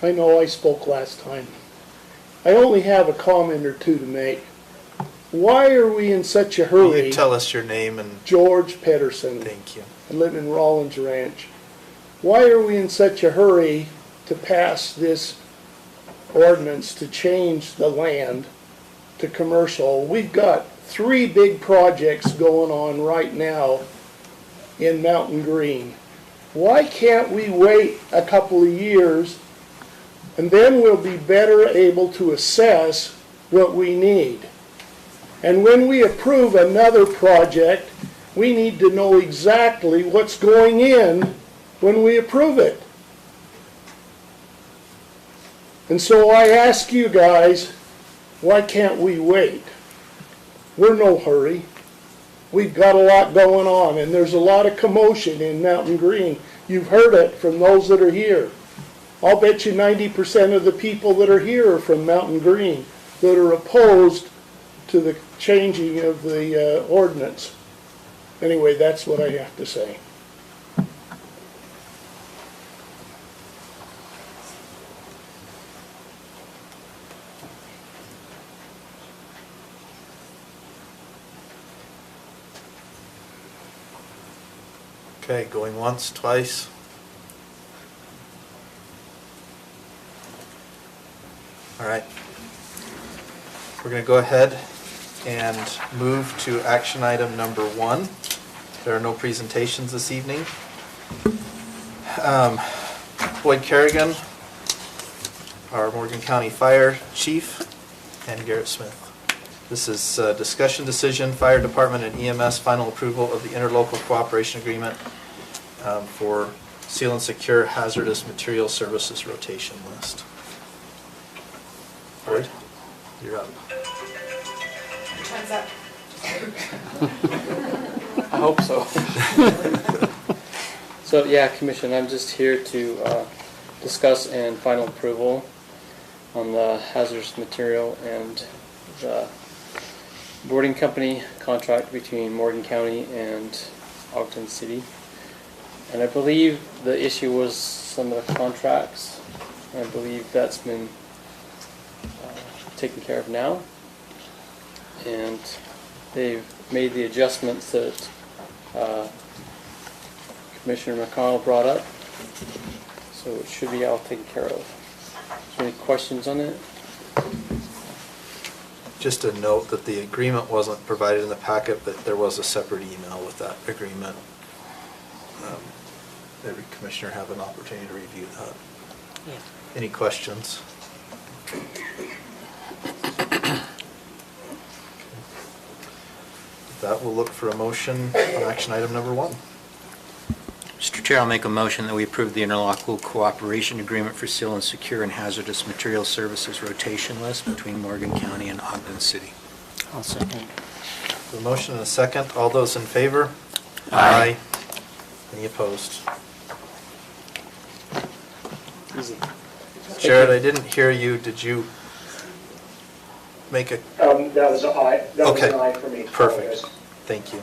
I know I spoke last time. I only have a comment or two to make. Why are we in such a Will hurry? you tell us your name and... George Pedersen. Thank you. I live in Rollins Ranch. Why are we in such a hurry to pass this ordinance to change the land to commercial? We've got 3 big projects going on right now in Mountain Green. Why can't we wait a couple of years and then we'll be better able to assess what we need? And when we approve another project, we need to know exactly what's going in when we approve it. And so I ask you guys, why can't we wait? We're no hurry. We've got a lot going on, and there's a lot of commotion in Mountain Green. You've heard it from those that are here. I'll bet you 90% of the people that are here are from Mountain Green that are opposed to the changing of the ordinance. Anyway, that's what I have to say. Okay, going once, twice. All right. We're going to go ahead and move to action item number 1. There are no presentations this evening. Boyd Kerrigan, our Morgan County Fire Chief, and Garrett Smith. This is a discussion decision, Fire Department and EMS final approval of the interlocal cooperation agreement for Seal and Secure Hazardous Material Services rotation list. Boyd, you're up. Time's up. I hope so. So yeah, Commission, I'm just here to discuss and final approval on the hazardous material and the boarding company contract between Morgan County and Ogden City. And I believe the issue was some of the contracts. I believe that's been taken care of now. And they've made the adjustments that Commissioner McConnell brought up. So it should be all taken care of. Is there any questions on it? Just a note that the agreement wasn't provided in the packet, but there was a separate email with that agreement every commissioner have an opportunity to review that. Yeah. Any questions? With that, we'll look for a motion on action item number 1. Mr. Chair, I'll make a motion that we approve the interlocal cooperation agreement for seal and secure and hazardous material services rotation list between Morgan County and Ogden City. I'll second. A motion and a second. All those in favor? Aye. Any opposed? Jared, I didn't hear you. Did you make a... That was an aye. That was Okay. an aye for me. Perfect. Thank you.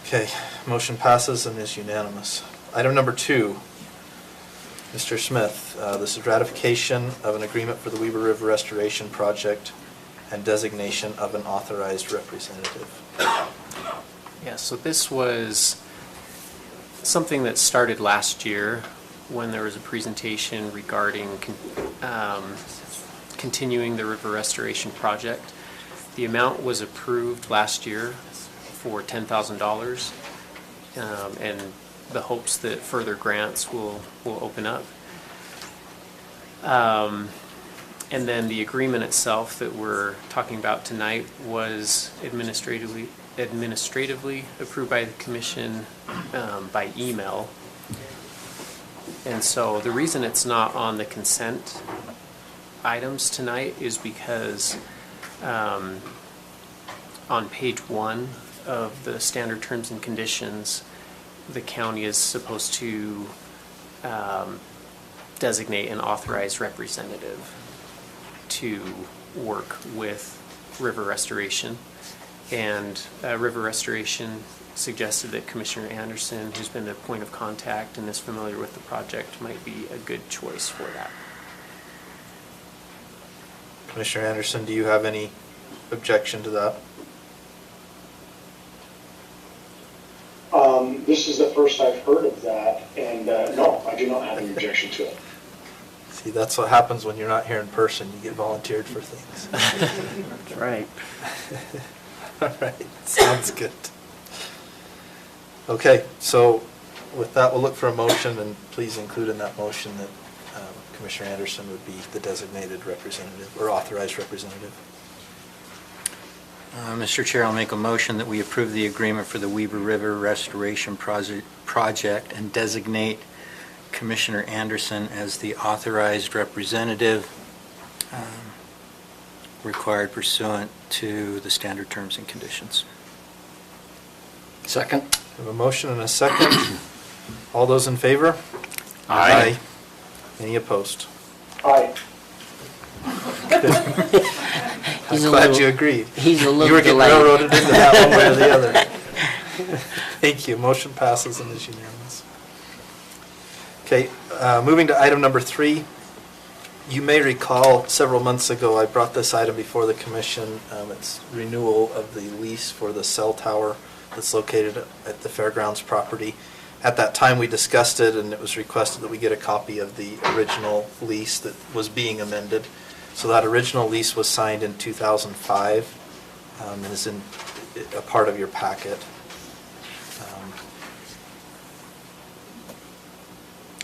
Okay, motion passes and is unanimous. Item number 2, Mr. Smith, this is ratification of an agreement for the Weber River Restoration Project and designation of an authorized representative. Yeah, so this was something that started last year when there was a presentation regarding continuing the river restoration project. The amount was approved last year for $10,000, and the hopes that further grants will open up. And then the agreement itself that we're talking about tonight was administratively approved by the commission by email. And so the reason it's not on the consent items tonight is because on page 1 of the standard terms and conditions, the county is supposed to designate an authorized representative to work with River Restoration. And River Restoration suggested that Commissioner Anderson, who's been the point of contact and is familiar with the project, might be a good choice for that. Commissioner Anderson, do you have any objection to that? This is the first I've heard of that, and no, I do not have any objection to it. See, that's what happens when you're not here in person. You get volunteered for things. That's right. All right, sounds good. Okay, so with that, we'll look for a motion, and please include in that motion that Commissioner Anderson would be the designated representative or authorized representative. Mr. Chair, I'll make a motion that we approve the agreement for the Weber River Restoration Project and designate Commissioner Anderson as the authorized representative required pursuant to the standard terms and conditions. Second. We have a motion and a second. All those in favor? Aye. Any opposed? Aye. I'm glad you agreed. He's a little You were getting delayed. railroaded into that one way or the other. Thank you. Motion passes and is unanimous. Okay, moving to item number 3. You may recall several months ago I brought this item before the commission. It's renewal of the lease for the cell tower that's located at the fairgrounds property. At that time we discussed it, and it was requested that we get a copy of the original lease that was being amended. So that original lease was signed in 2005 and is in a part of your packet.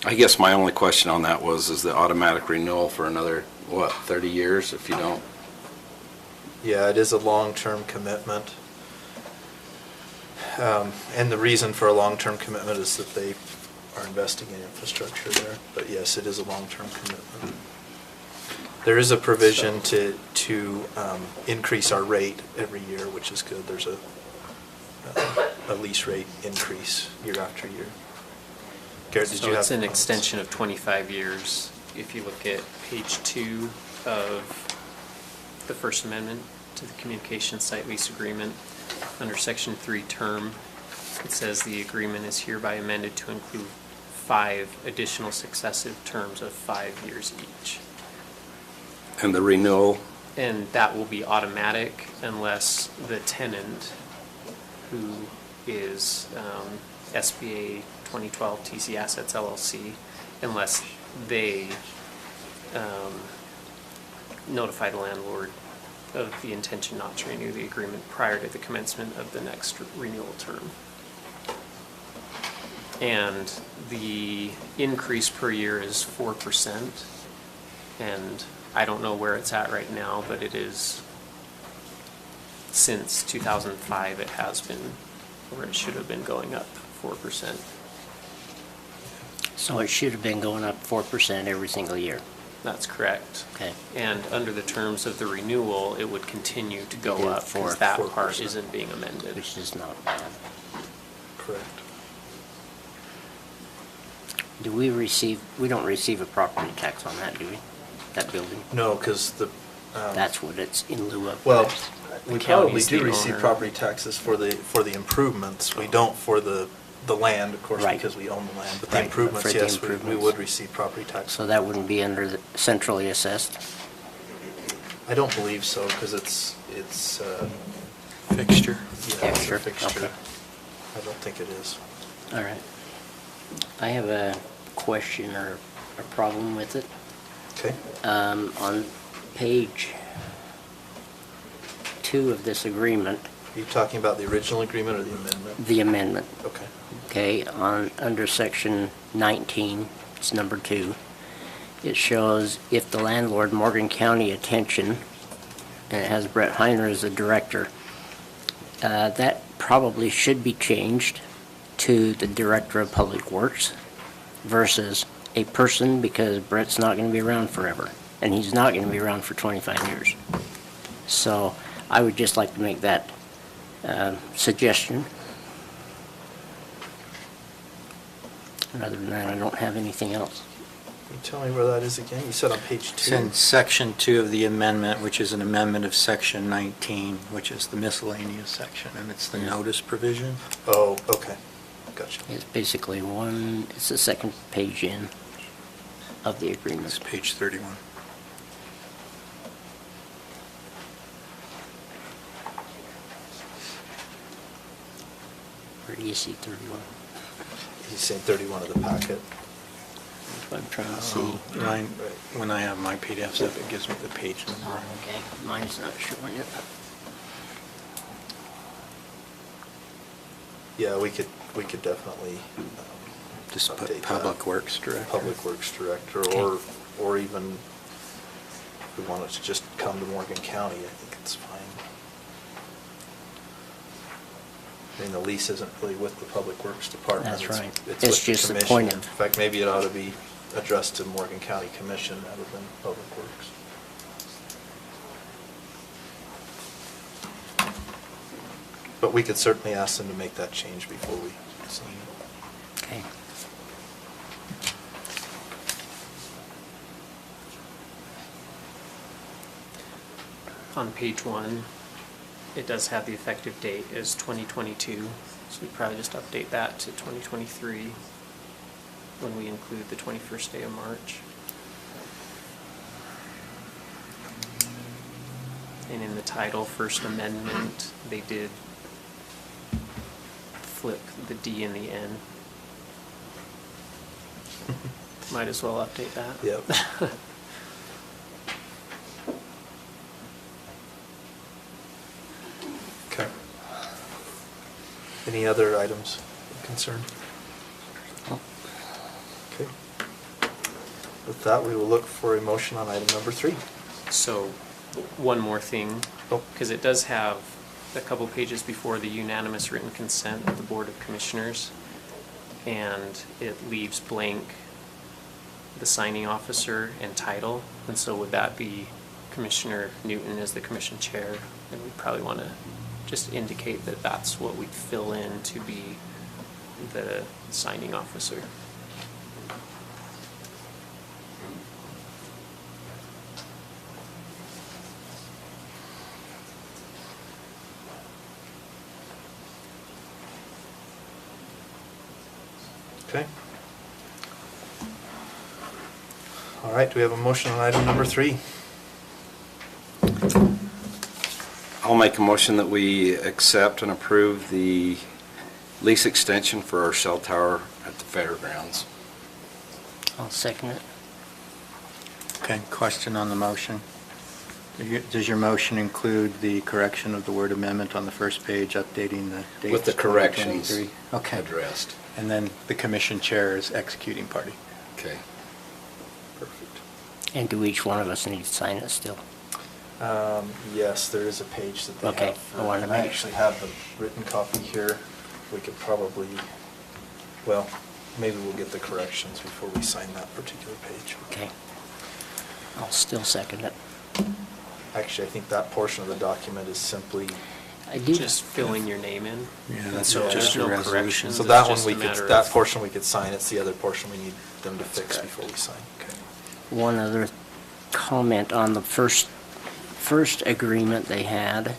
I guess my only question on that is the automatic renewal for another, 30 years if you don't? Yeah, it is a long-term commitment. And the reason for a long-term commitment is that they are investing in infrastructure there. But yes, it is a long-term commitment. There is a provision to increase our rate every year, which is good. There's a lease rate increase year after year. Garrett, did So you have it's an comments? extension of 25 years. If you look at page 2 of the First Amendment to the Communication Site Lease Agreement, under Section 3 term, it says the agreement is hereby amended to include 5 additional successive terms of 5 years each. And the renewal? And that will be automatic unless the tenant, who is SBA 2012 TC Assets LLC, unless they notify the landlord of the intention not to renew the agreement prior to the commencement of the next renewal term. And the increase per year is 4%. And I don't know where it's at right now, but it is, since 2005, it has been, or it should have been going up 4%. So it should have been going up 4% every single year. That's correct. Okay. And under the terms of the renewal, it would continue to go up because that part isn't being amended. Which is not bad. Correct. Do we don't receive a property tax on that, do we? That building? No, because the... That's what it's in lieu of. Well, we The probably county's do the receive owner. property taxes for the improvements. We don't for the land, of course, Right. because we own the land. But the Right, improvements, for the yes, we improvements. would receive property tax. So that wouldn't be under the centrally assessed? I don't believe so, because it's Fixture. yeah, it's a Fixture, fixture. okay. I don't think it is. All right. I have a question or a problem with it. Okay. On page 2 of this agreement, Are you talking about the original agreement or the amendment? the amendment, Okay. okay, under section 19, it's number 2, it shows if the landlord, Morgan County Attention, and it has Brett Heiner as the director, that probably should be changed to the Director of Public Works versus a person, because Brett's not going to be around forever, and he's not going to be around for 25 years. So I would just like to make that suggestion. And other than that, I don't have anything else. Can you tell me where that is again? You said on page It's 2. in section 2 of the amendment, which is an amendment of section 19, which is the miscellaneous section, and it's the notice provision. Oh, okay. Gotcha. It's basically it's the second page in of the agreement. It's page 31. Where do you see 31? He's saying 31 of the packet. That's what I'm trying to see. When I have my PDFs up, it gives me the page number. Oh, okay. Mine's not showing it. Yeah, we could definitely Just put update Public that. Works Director. Public Works Director, Okay. or even if we want it to just come to Morgan County, I think it's fine. I mean, the lease isn't really with the Public Works Department. That's It's- right. It's It's with just the commission. appointed. In fact, maybe it ought to be addressed to Morgan County Commission rather than Public Works. But we could certainly ask them to make that change before we sign it. Okay. On page 1, it does have the effective date as 2022, so we'd probably just update that to 2023 when we include the 21st day of March. And in the title, First Amendment, they did flip the D in the N. Might as well update that. Yep. Okay. Any other items of concern? Okay. With that, we will look for a motion on item number 3. So, one more thing, because it does have a couple pages before the unanimous written consent of the Board of Commissioners, and it leaves blank the signing officer and title, and so would that be Commissioner Newton as the commission chair? And we'd probably want to just indicate that that's what we'd fill in to be the signing officer. Okay. All right, do we have a motion on item number 3? I'll make a motion that we accept and approve the lease extension for our cell tower at the fairgrounds. I'll second it. Okay, question on the motion. Does your motion include the correction of the word amendment on the first page, updating the date? With the corrections 2023? Okay. addressed. and then the commission chair is executing party. Okay. And do each one of us need to sign it still? Yes, there is a page that they Okay, have. I wanted to And I make- actually have the written copy here. We could probably, well, maybe we'll get the corrections before we sign that particular page. Okay. I'll still second it. Actually, I think that portion of the document is simply. Just filling your name in. Yeah, that's So just there's a no resolution. corrections. So it's that one just we a could, matter that of- portion we could sign. It's the other portion we need them to fix before we sign. Okay. One other comment on the first agreement they had,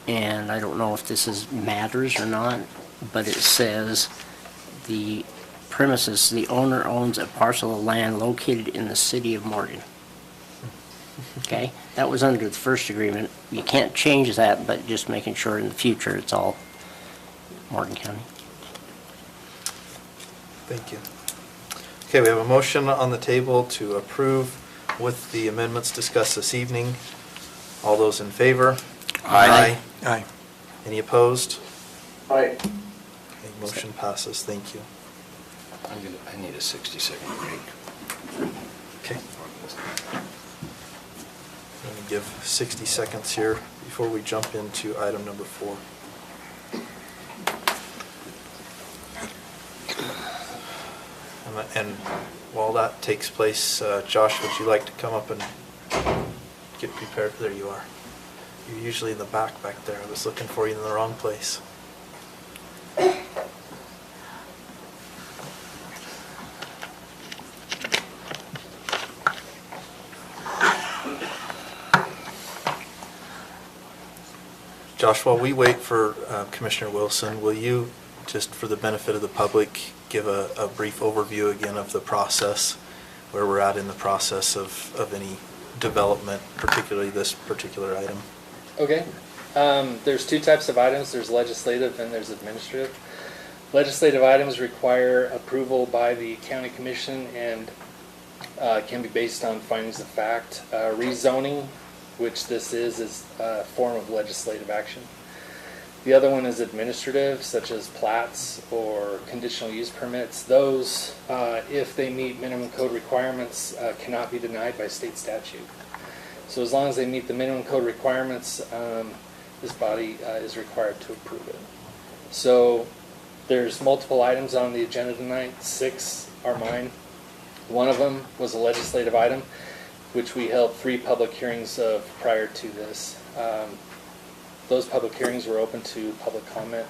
and I don't know if this matters or not, but it says the premises, the owner owns a parcel of land located in the city of Morgan. Okay? That was under the first agreement. You can't change that, but just making sure in the future it's all Morgan County. Thank you. Okay, we have a motion on the table to approve with the amendments discussed this evening. All those in favor? Aye. Aye. Any opposed? Aye. Okay, motion passes. Thank you. I need a 60-second break. Okay. Let me give 60 seconds here before we jump into item number 4. And while that takes place, Josh, would you like to come up and get prepared? There you are. You're usually in the back there. I was looking for you in the wrong place. Josh, while we wait for Commissioner Wilson, will you, just for the benefit of the public, give a brief overview again of the process, where we're at in the process of any development, particularly this particular item? Okay. There's two types of items. There's legislative and there's administrative. Legislative items require approval by the county commission and can be based on findings of fact. Rezoning, which this is a form of legislative action. The other one is administrative, such as plats or conditional use permits. Those, if they meet minimum code requirements, cannot be denied by state statute. So as long as they meet the minimum code requirements, this body is required to approve it. So there's multiple items on the agenda tonight. 6 are mine. One of them was a legislative item, which we held 3 public hearings of prior to this. Those public hearings were open to public comment.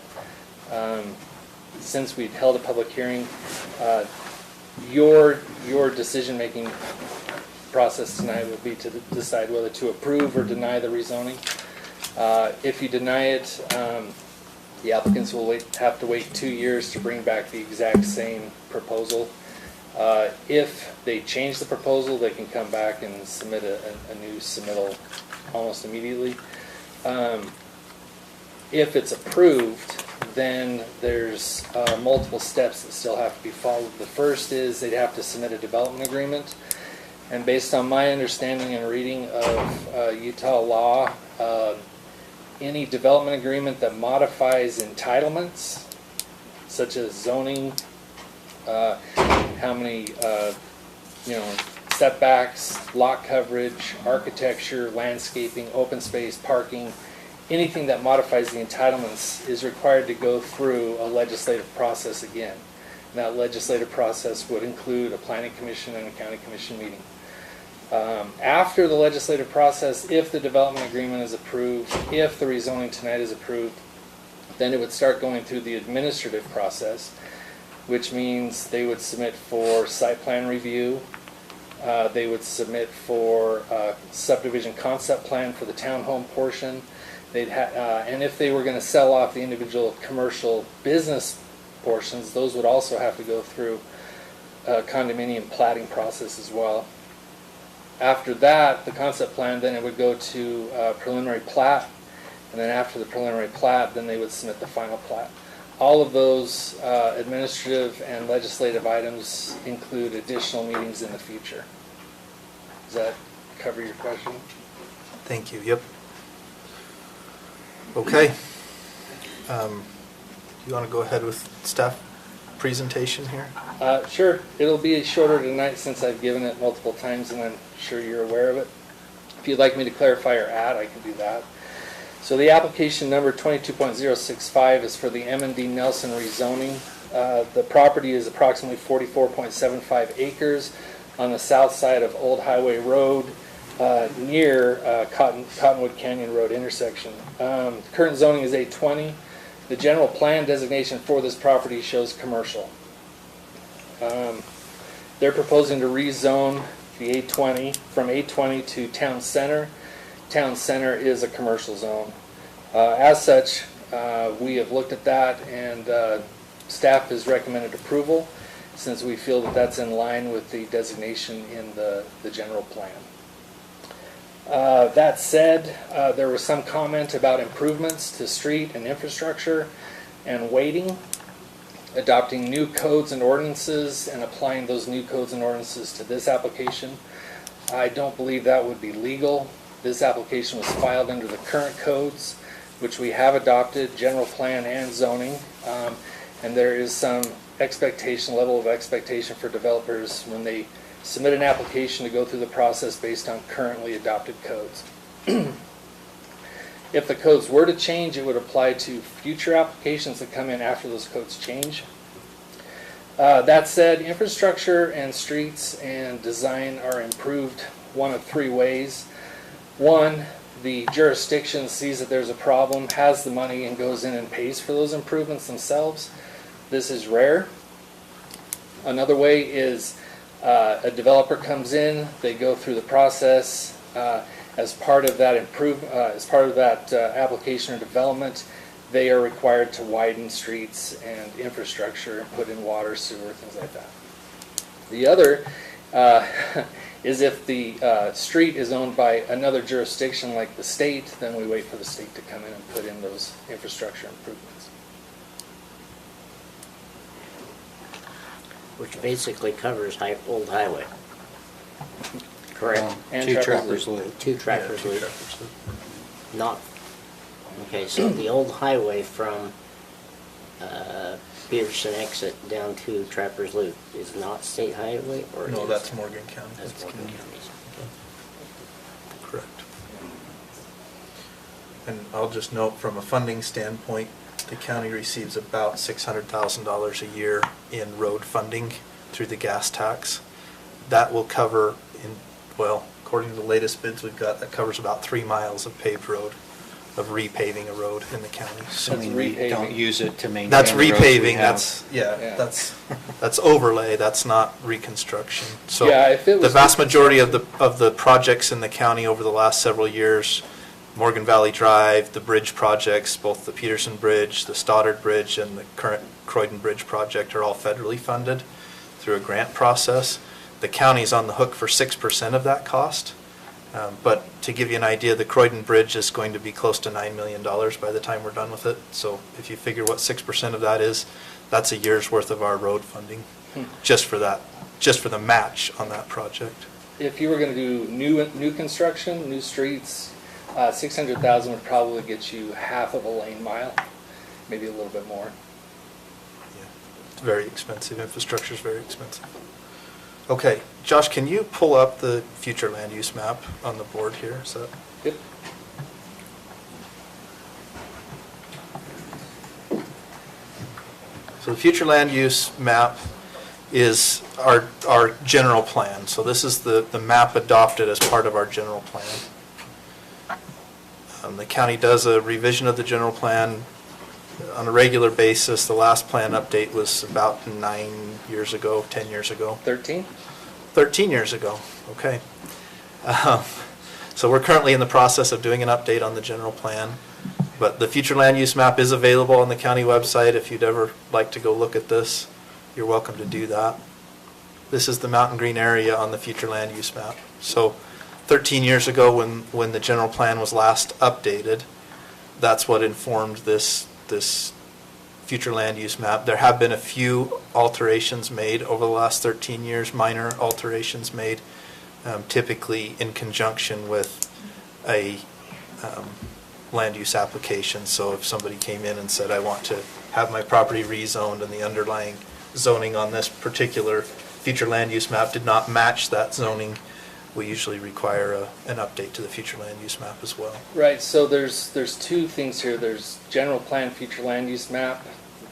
Since we'd held a public hearing, your decision-making process tonight would be to decide whether to approve or deny the rezoning. If you deny it, the applicants will have to wait 2 years to bring back the exact same proposal. If they change the proposal, they can come back and submit a new submittal almost immediately. If it's approved, then there's multiple steps that still have to be followed. The first is they'd have to submit a development agreement. And based on my understanding and reading of Utah law, any development agreement that modifies entitlements, such as zoning, how many setbacks, lot coverage, architecture, landscaping, open space, parking, anything that modifies the entitlements is required to go through a legislative process again. And that legislative process would include a planning commission and a county commission meeting. After the legislative process, if the development agreement is approved, if the rezoning tonight is approved, then it would start going through the administrative process, which means they would submit for site plan review, they would submit for subdivision concept plan for the townhome portion, and if they were going to sell off the individual commercial business portions, those would also have to go through a condominium platting process as well. After that, the concept plan, then it would go to preliminary plat, and then after the preliminary plat, then they would submit the final plat. All of those administrative and legislative items include additional meetings in the future. Does that cover your question? Thank you. Yep. Okay. You want to go ahead with staff? presentation here? Sure. It'll be shorter tonight since I've given it multiple times and I'm sure you're aware of it. If you'd like me to clarify or add, I can do that. So the application number 22.065 is for the M&D Nelson rezoning. The property is approximately 44.75 acres on the south side of Old Highway Road near Cottonwood Canyon Road intersection. Current zoning is A20. The general plan designation for this property shows commercial. They're proposing to rezone the A20 from A20 to Town Center. Town Center is a commercial zone. As such, we have looked at that and staff has recommended approval since we feel that that's in line with the designation in the general plan. That said, there was some comment about improvements to street and infrastructure and weighting, adopting new codes and ordinances and applying those new codes and ordinances to this application. I don't believe that would be legal. This application was filed under the current codes, which we have adopted, general plan and zoning, and there is some level of expectation for developers when they submit an application to go through the process based on currently adopted codes. If the codes were to change, it would apply to future applications that come in after those codes change. That said, infrastructure and streets and design are improved one of three ways. One, the jurisdiction sees that there's a problem, has the money, and goes in and pays for those improvements themselves. This is rare. Another way is a developer comes in, they go through the process. As part of that application or development, they are required to widen streets and infrastructure and put in water, sewer, things like that. The other is if the street is owned by another jurisdiction like the state, then we wait for the state to come in and put in those infrastructure improvements. Which basically covers Old Highway. Correct. And Two Trappers Loop. Two Trappers Loop. Not, okay, so the Old Highway from Peterson exit down to Trappers Loop is not state highway, or No, is- that's Morgan County. That's Morgan County. Correct. And I'll just note from a funding standpoint, the county receives about $600,000 a year in road funding through the gas tax. That will cover, according to the latest bids we've got, that covers about 3 miles of paved road, of repaving a road in the county. Assuming we don't use it to maintain That's the roads we repaving, have. that's overlay, that's not reconstruction. So Yeah, if it was the vast majority of the projects in the county over the last several years, Morgan Valley Drive, the bridge projects, both the Peterson Bridge, the Stoddard Bridge, and the current Croydon Bridge project are all federally funded through a grant process. The county's on the hook for 6% of that cost. But to give you an idea, the Croydon Bridge is going to be close to $9 million by the time we're done with it. So if you figure what 6% of that is, that's a year's worth of our road funding, just for the match on that project. If you were going to do new construction, new streets, $600,000 would probably get you half of a lane mile, maybe a little bit more. Yeah, it's very expensive. Infrastructure is very expensive. Okay, Josh, can you pull up the future land use map on the board here? Is that? Yep. So the future land use map is our general plan. So this is the map adopted as part of our general plan. The county does a revision of the general plan on a regular basis. The last plan update was about 10 years ago. 13? 13 years ago, okay. So we're currently in the process of doing an update on the general plan. But the future land use map is available on the county website. If you'd ever like to go look at this, you're welcome to do that. This is the Mountain Green area on the future land use map. So 13 years ago when the general plan was last updated, that's what informed this future land use map. There have been a few alterations made over the last 13 years, minor alterations made, typically in conjunction with a land use application. So if somebody came in and said, I want to have my property rezoned and the underlying zoning on this particular future land use map did not match that zoning, we usually require an update to the future land use map as well. Right, so there's two things here. There's general plan future land use map,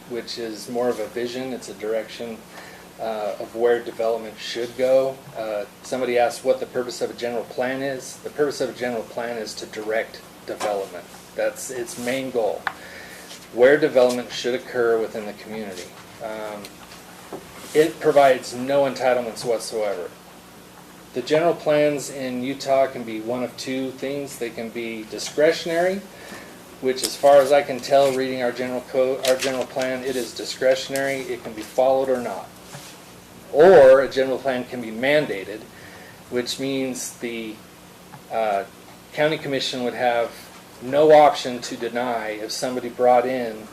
which is more of a vision, it's a direction of where development should go. Somebody asked what the purpose of a general plan is. The purpose of a general plan is to direct development. That's its main goal. Where development should occur within the community. It provides no entitlements whatsoever. The general plans in Utah can be one of two things. They can be discretionary, which as far as I can tell reading our general code, our general plan, it is discretionary. It can be followed or not. Or a general plan can be mandated, which means the county commission would have no option to deny if somebody brought in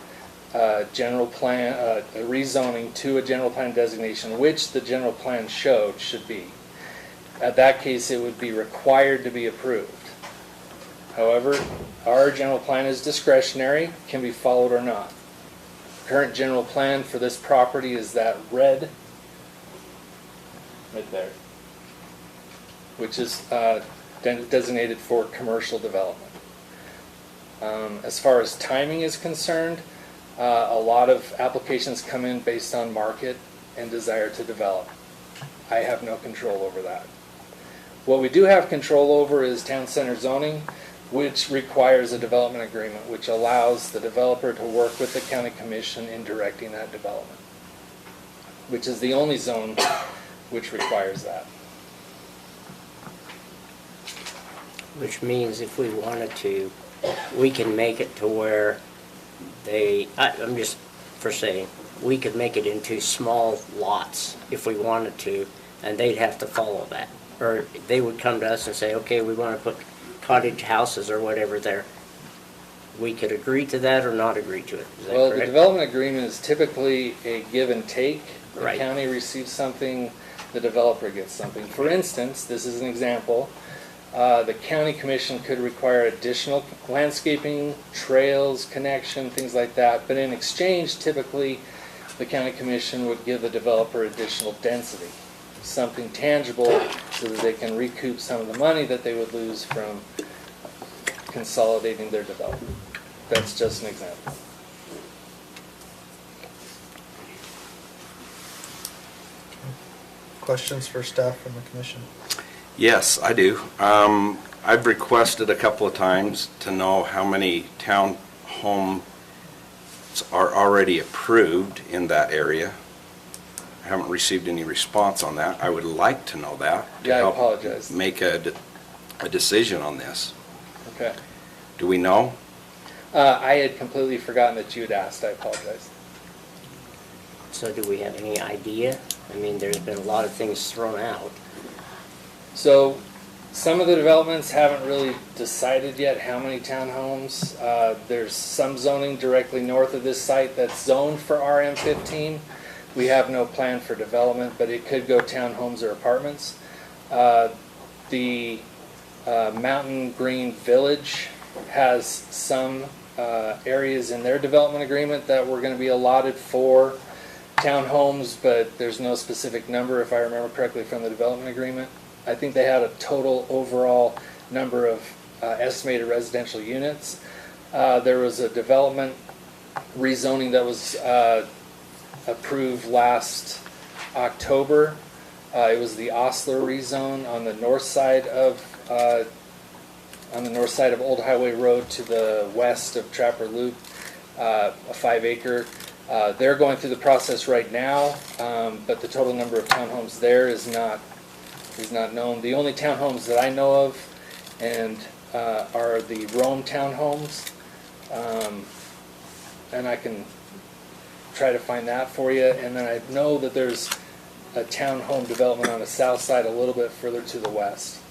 a general plan, a rezoning to a general plan designation, which the general plan showed should be. At that case, it would be required to be approved. However, our general plan is discretionary, can be followed or not. Current general plan for this property is that red, right there, which is designated for commercial development. As far as timing is concerned, a lot of applications come in based on market and desire to develop. I have no control over that. What we do have control over is town center zoning, which requires a development agreement, which allows the developer to work with the county commission in directing that development, which is the only zone which requires that. Which means if we wanted to, we can make it to where I'm just for saying, we could make it into small lots if we wanted to, and they'd have to follow that. Or they would come to us and say, okay, we want to put cottage houses or whatever there. We could agree to that or not agree to it. Is that well, correct? The development agreement is typically a give and take. The Right. county receives something, the developer gets something. For instance, this is an example. The county commission could require additional landscaping, trails, connection, things like that. But in exchange, typically, the county commission would give the developer additional density, something tangible, so that they can recoup some of the money that they would lose from consolidating their development. That's just an example. Questions for staff from the commission? Yes, I do. I've requested a couple of times to know how many town homes are already approved in that area. I haven't received any response on that. I would like to know that. Yeah, I help apologize. Make a decision on this. Okay. Do we know? I had completely forgotten that you had asked. I apologize. So do we have any idea? I mean, there's been a lot of things thrown out. So some of the developments haven't really decided yet how many townhomes. There's some zoning directly north of this site that's zoned for RM15. We have no plan for development, but it could go townhomes or apartments. The Mountain Green Village has some areas in their development agreement that were going to be allotted for townhomes, but there's no specific number, if I remember correctly, from the development agreement. I think they had a total overall number of estimated residential units. There was a development rezoning that was approved last October. It was the Osler rezone on the north side of Old Highway Road to the west of Trapper Loop, a 5-acre. They're going through the process right now, but the total number of townhomes there is not known. The only townhomes that I know of are the Rome townhomes, and I can try to find that for you. And then I know that there's a townhome development on the south side a little bit further to the west,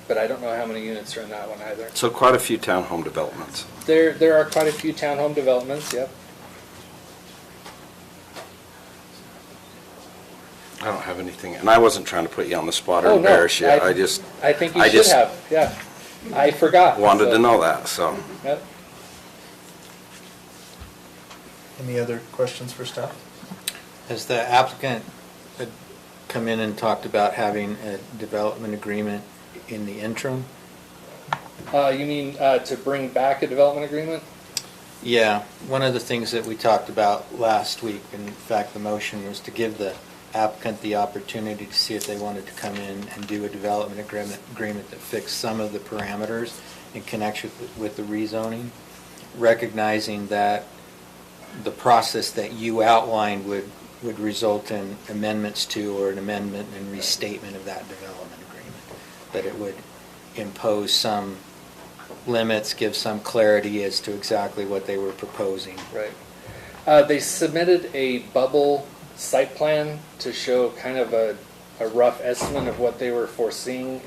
but I don't know how many units are in that one either. So quite a few townhome developments. There are quite a few townhome developments, yep. I don't have anything, and I wasn't trying to put you on the spot or Oh, no, embarrass you. I think you should have, yeah. I forgot. Wanted to know that, so. Yep. Any other questions for staff? Has the applicant come in and talked about having a development agreement in the interim? You mean to bring back a development agreement? Yeah, one of the things that we talked about last week, in fact, the motion was to give the applicant the opportunity to see if they wanted to come in and do a development agreement that fixed some of the parameters in connection with the rezoning, recognizing that the process that you outlined would result in amendments to, or an amendment and restatement of that development agreement, that it would impose some limits, give some clarity as to exactly what they were proposing. Right. They submitted a bubble site plan to show kind of a rough estimate of what they were foreseeing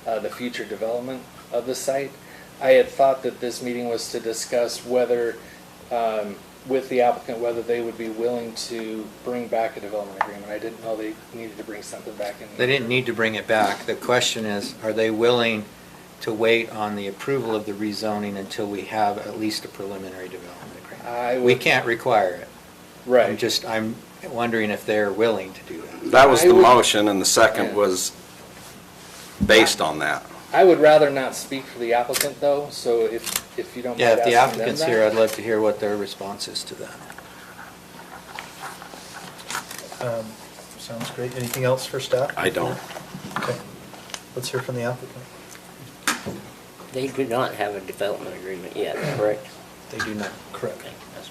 the future development of the site. I had thought that this meeting was to discuss whether, with the applicant, whether they would be willing to bring back a development agreement. I didn't know they needed to bring something back in. They didn't need to bring it back. The question is, are they willing to wait on the approval of the rezoning until we have at least a preliminary development agreement? We can't require it. Right. I'm wondering if they're willing to do that. That was the motion, and the second was based on that. I would rather not speak for the applicant, though, so if you don't mind Yeah, if the asking applicant's them here, that. I'd love to hear what their response is to that. Sounds great. Anything else for staff? I don't. Okay. Let's hear from the applicant. They do not have a development agreement yet, correct? They do not. Correct. Okay, that's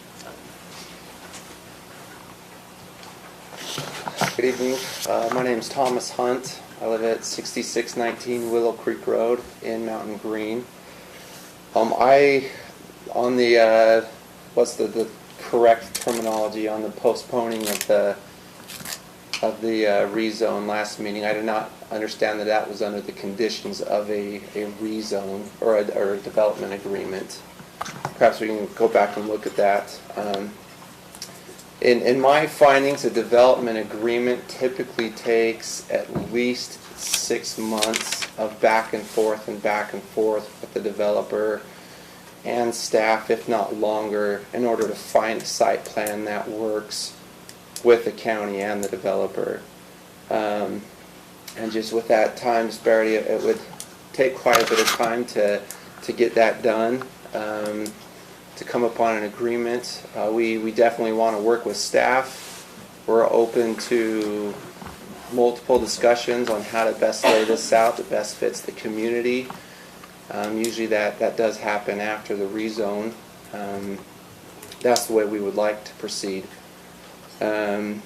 fine. Good evening. My name is Thomas Hunt. I live at 6619 Willow Creek Road in Mountain Green. On the what's the correct terminology on the postponing of the rezone last meeting? I did not understand that that was under the conditions of a rezone or a development agreement. Perhaps we can go back and look at that. In my findings, a development agreement typically takes at least 6 months of back and forth with the developer and staff, if not longer, in order to find a site plan that works with the county and the developer. And just with that time disparity, it would take quite a bit of time to get that done. To come upon an agreement. We definitely want to work with staff. We're open to multiple discussions on how to best lay this out that best fits the community. Usually that does happen after the rezone. That's the way we would like to proceed. I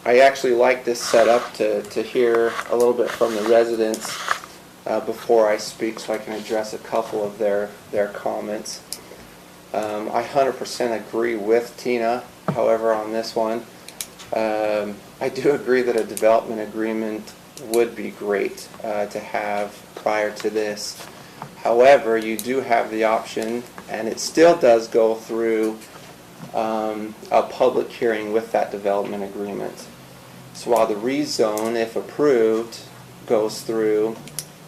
actually like this setup to hear a little bit from the residents before I speak, so I can address a couple of their comments. I 100% agree with Tina, however, on this one. I do agree that a development agreement would be great to have prior to this. However, you do have the option, and it still does go through a public hearing with that development agreement. So while the rezone, if approved, goes through,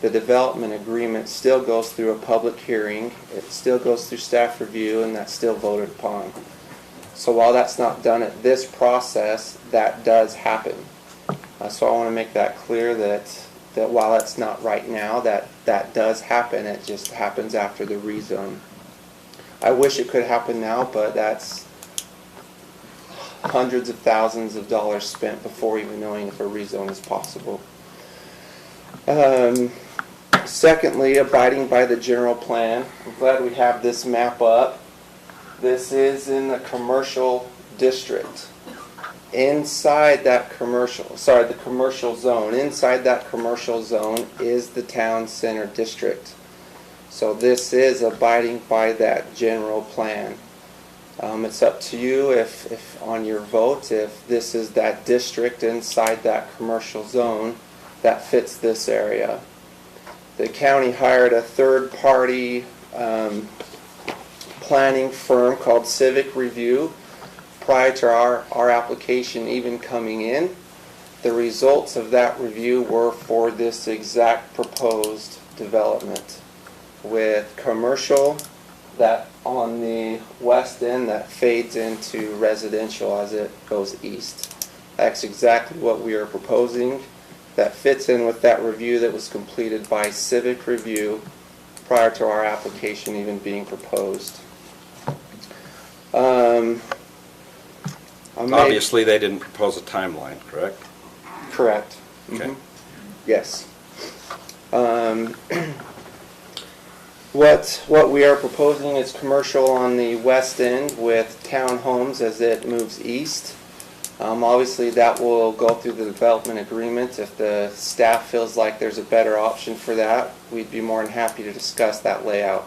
the development agreement still goes through a public hearing, it still goes through staff review, and that's still voted upon. So while that's not done at this process, that does happen. So I want to make that clear that while that's not right now, that does happen. It just happens after the rezone. I wish it could happen now, but that's hundreds of thousands of dollars spent before even knowing if a rezone is possible. Secondly, abiding by the general plan. I'm glad we have this map up. This is in the commercial district. Inside that the commercial zone, inside that commercial zone is the town center district. So this is abiding by that general plan. It's up to you if on your vote, if this is that district inside that commercial zone that fits this area. The county hired a third-party planning firm called Civic Review prior to our application even coming in. The results of that review were for this exact proposed development with commercial that on the west end that fades into residential as it goes east. That's exactly what we are proposing. That fits in with that review that was completed by Civic Review prior to our application even being proposed. Obviously, they didn't propose a timeline, correct? Correct. Okay. Mhm. Yes. What we are proposing is commercial on the west end with townhomes as it moves east. Obviously, that will go through the development agreement. If the staff feels like there's a better option for that, we'd be more than happy to discuss that layout.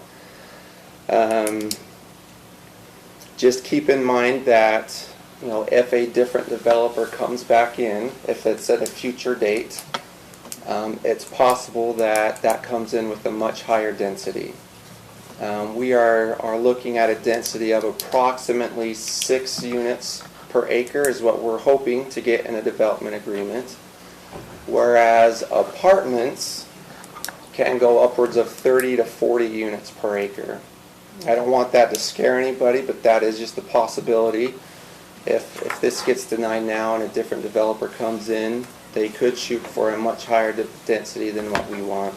Just keep in mind that, you know, if a different developer comes back in, if it's at a future date, it's possible that that comes in with a much higher density. We are looking at a density of approximately 6 units per acre is what we're hoping to get in a development agreement, whereas apartments can go upwards of 30 to 40 units per acre. I don't want that to scare anybody, but that is just a possibility. If this gets denied now and a different developer comes in, they could shoot for a much higher density than what we want.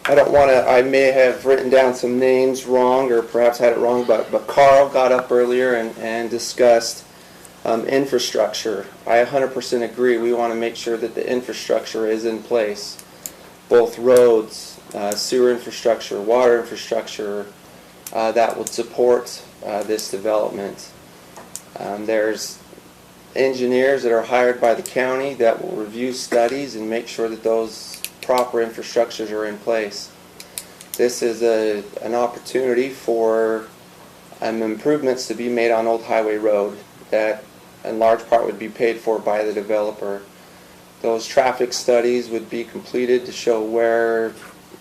I don't want to, I may have written down some names wrong or perhaps had it wrong, but Carl got up earlier and discussed infrastructure. I 100% agree. We want to make sure that the infrastructure is in place. Both roads, sewer infrastructure, water infrastructure, that would support this development. There's engineers that are hired by the county that will review studies and make sure that those proper infrastructures are in place. This is an opportunity for improvements to be made on Old Highway Road that in large part would be paid for by the developer. Those traffic studies would be completed to show where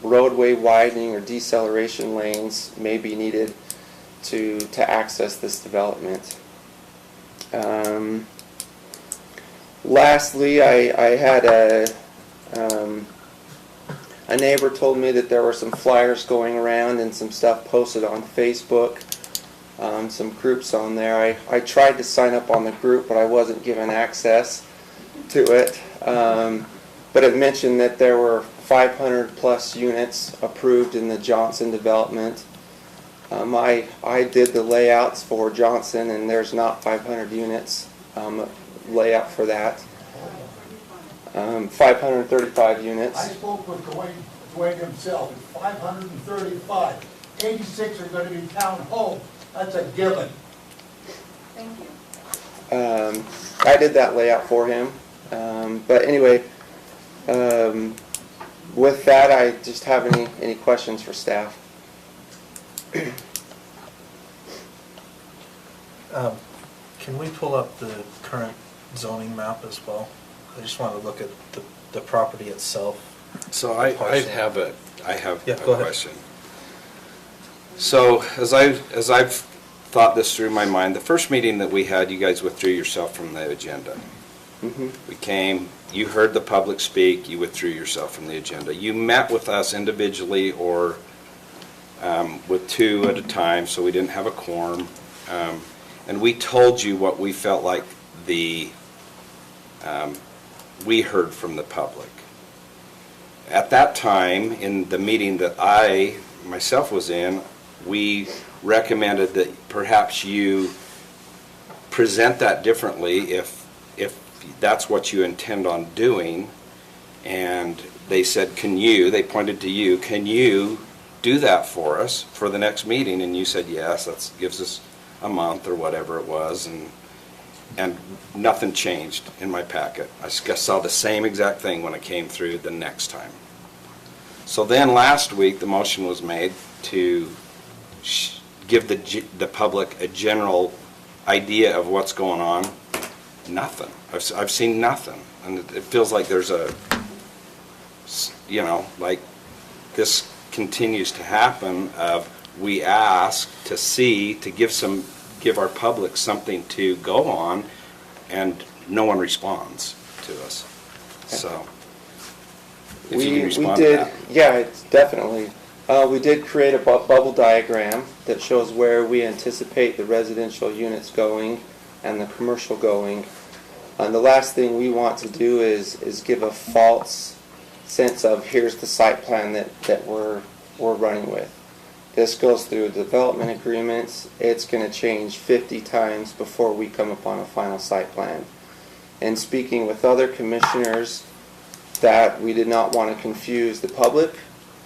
roadway widening or deceleration lanes may be needed to access this development. Lastly, I had a neighbor told me that there were some flyers going around and some stuff posted on Facebook, some groups on there. I tried to sign up on the group, but I wasn't given access to it. But it mentioned that there were 500 plus units approved in the Johnson development. I did the layouts for Johnson, and there's not 500 units layout for that. 535 units. I spoke with Dwayne himself. It's 535. 86 are going to be townhomes. That's a given. Thank you. I did that layout for him. But anyway, with that, I just have any questions for staff. Can we pull up the current zoning map as well? I just want to look at the property itself. So I have a go ahead. question. So as I've thought this through my mind, the first meeting that we had, you guys withdrew yourself from the agenda. Mm-hmm. We came, you heard the public speak, you withdrew yourself from the agenda. You met with us individually or with 2 at a time, so we didn't have a quorum. And we told you what we felt like we heard from the public. At that time, in the meeting that I myself was in, we recommended that perhaps you present that differently if that's what you intend on doing. And they said, they pointed to you, can you do that for us for the next meeting? And you said, yes, that gives us a month or whatever it was. And nothing changed in my packet. I saw the same exact thing when it came through the next time. So then last week the motion was made to give the public a general idea of what's going on. Nothing. I've seen nothing. And it feels like there's like this continues to happen of we ask to see, to give our public something to go on, and no one responds to us. So, if you can respond to that. Yeah, it's definitely. We did create a bubble diagram that shows where we anticipate the residential units going and the commercial going. And the last thing we want to do is give a false sense of here's the site plan that we're running with. This goes through development agreements. It's going to change 50 times before we come upon a final site plan. And speaking with other commissioners, that we did not want to confuse the public.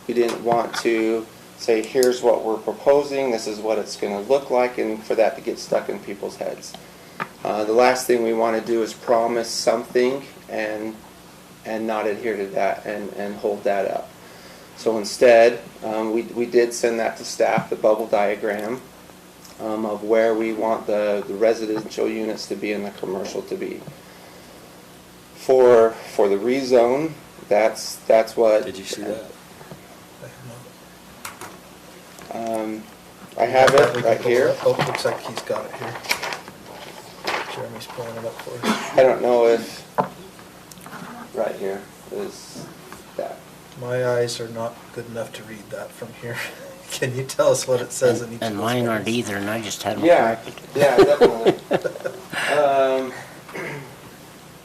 We didn't want to say, here's what we're proposing, this is what it's going to look like, and for that to get stuck in people's heads. The last thing we want to do is promise something and not adhere to that and hold that up. So instead, we did send that to staff, the bubble diagram of where we want the residential units to be and the commercial to be. For the rezone, that's what. Did you see that? I have it right here. Oh, looks like he's got it here. Jeremy's pulling it up for us. I don't know if right here is that. My eyes are not good enough to read that from here. Can you tell us what it says in each And of those mine aren't areas? either, and I just had them Yeah, corrected. yeah, definitely.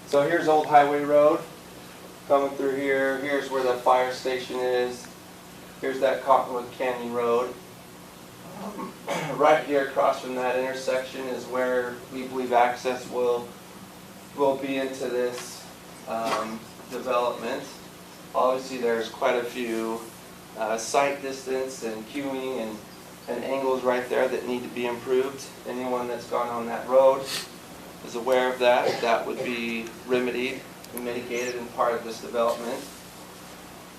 So here's Old Highway Road, coming through here. Here's where the fire station is. Here's that Cottonwood Canyon Road. Right here across from that intersection is where we believe access will be into this development. Obviously there's quite a few sight distance and queuing and angles right there that need to be improved. Anyone that's gone on that road is aware of that. That would be remedied and mitigated in part of this development.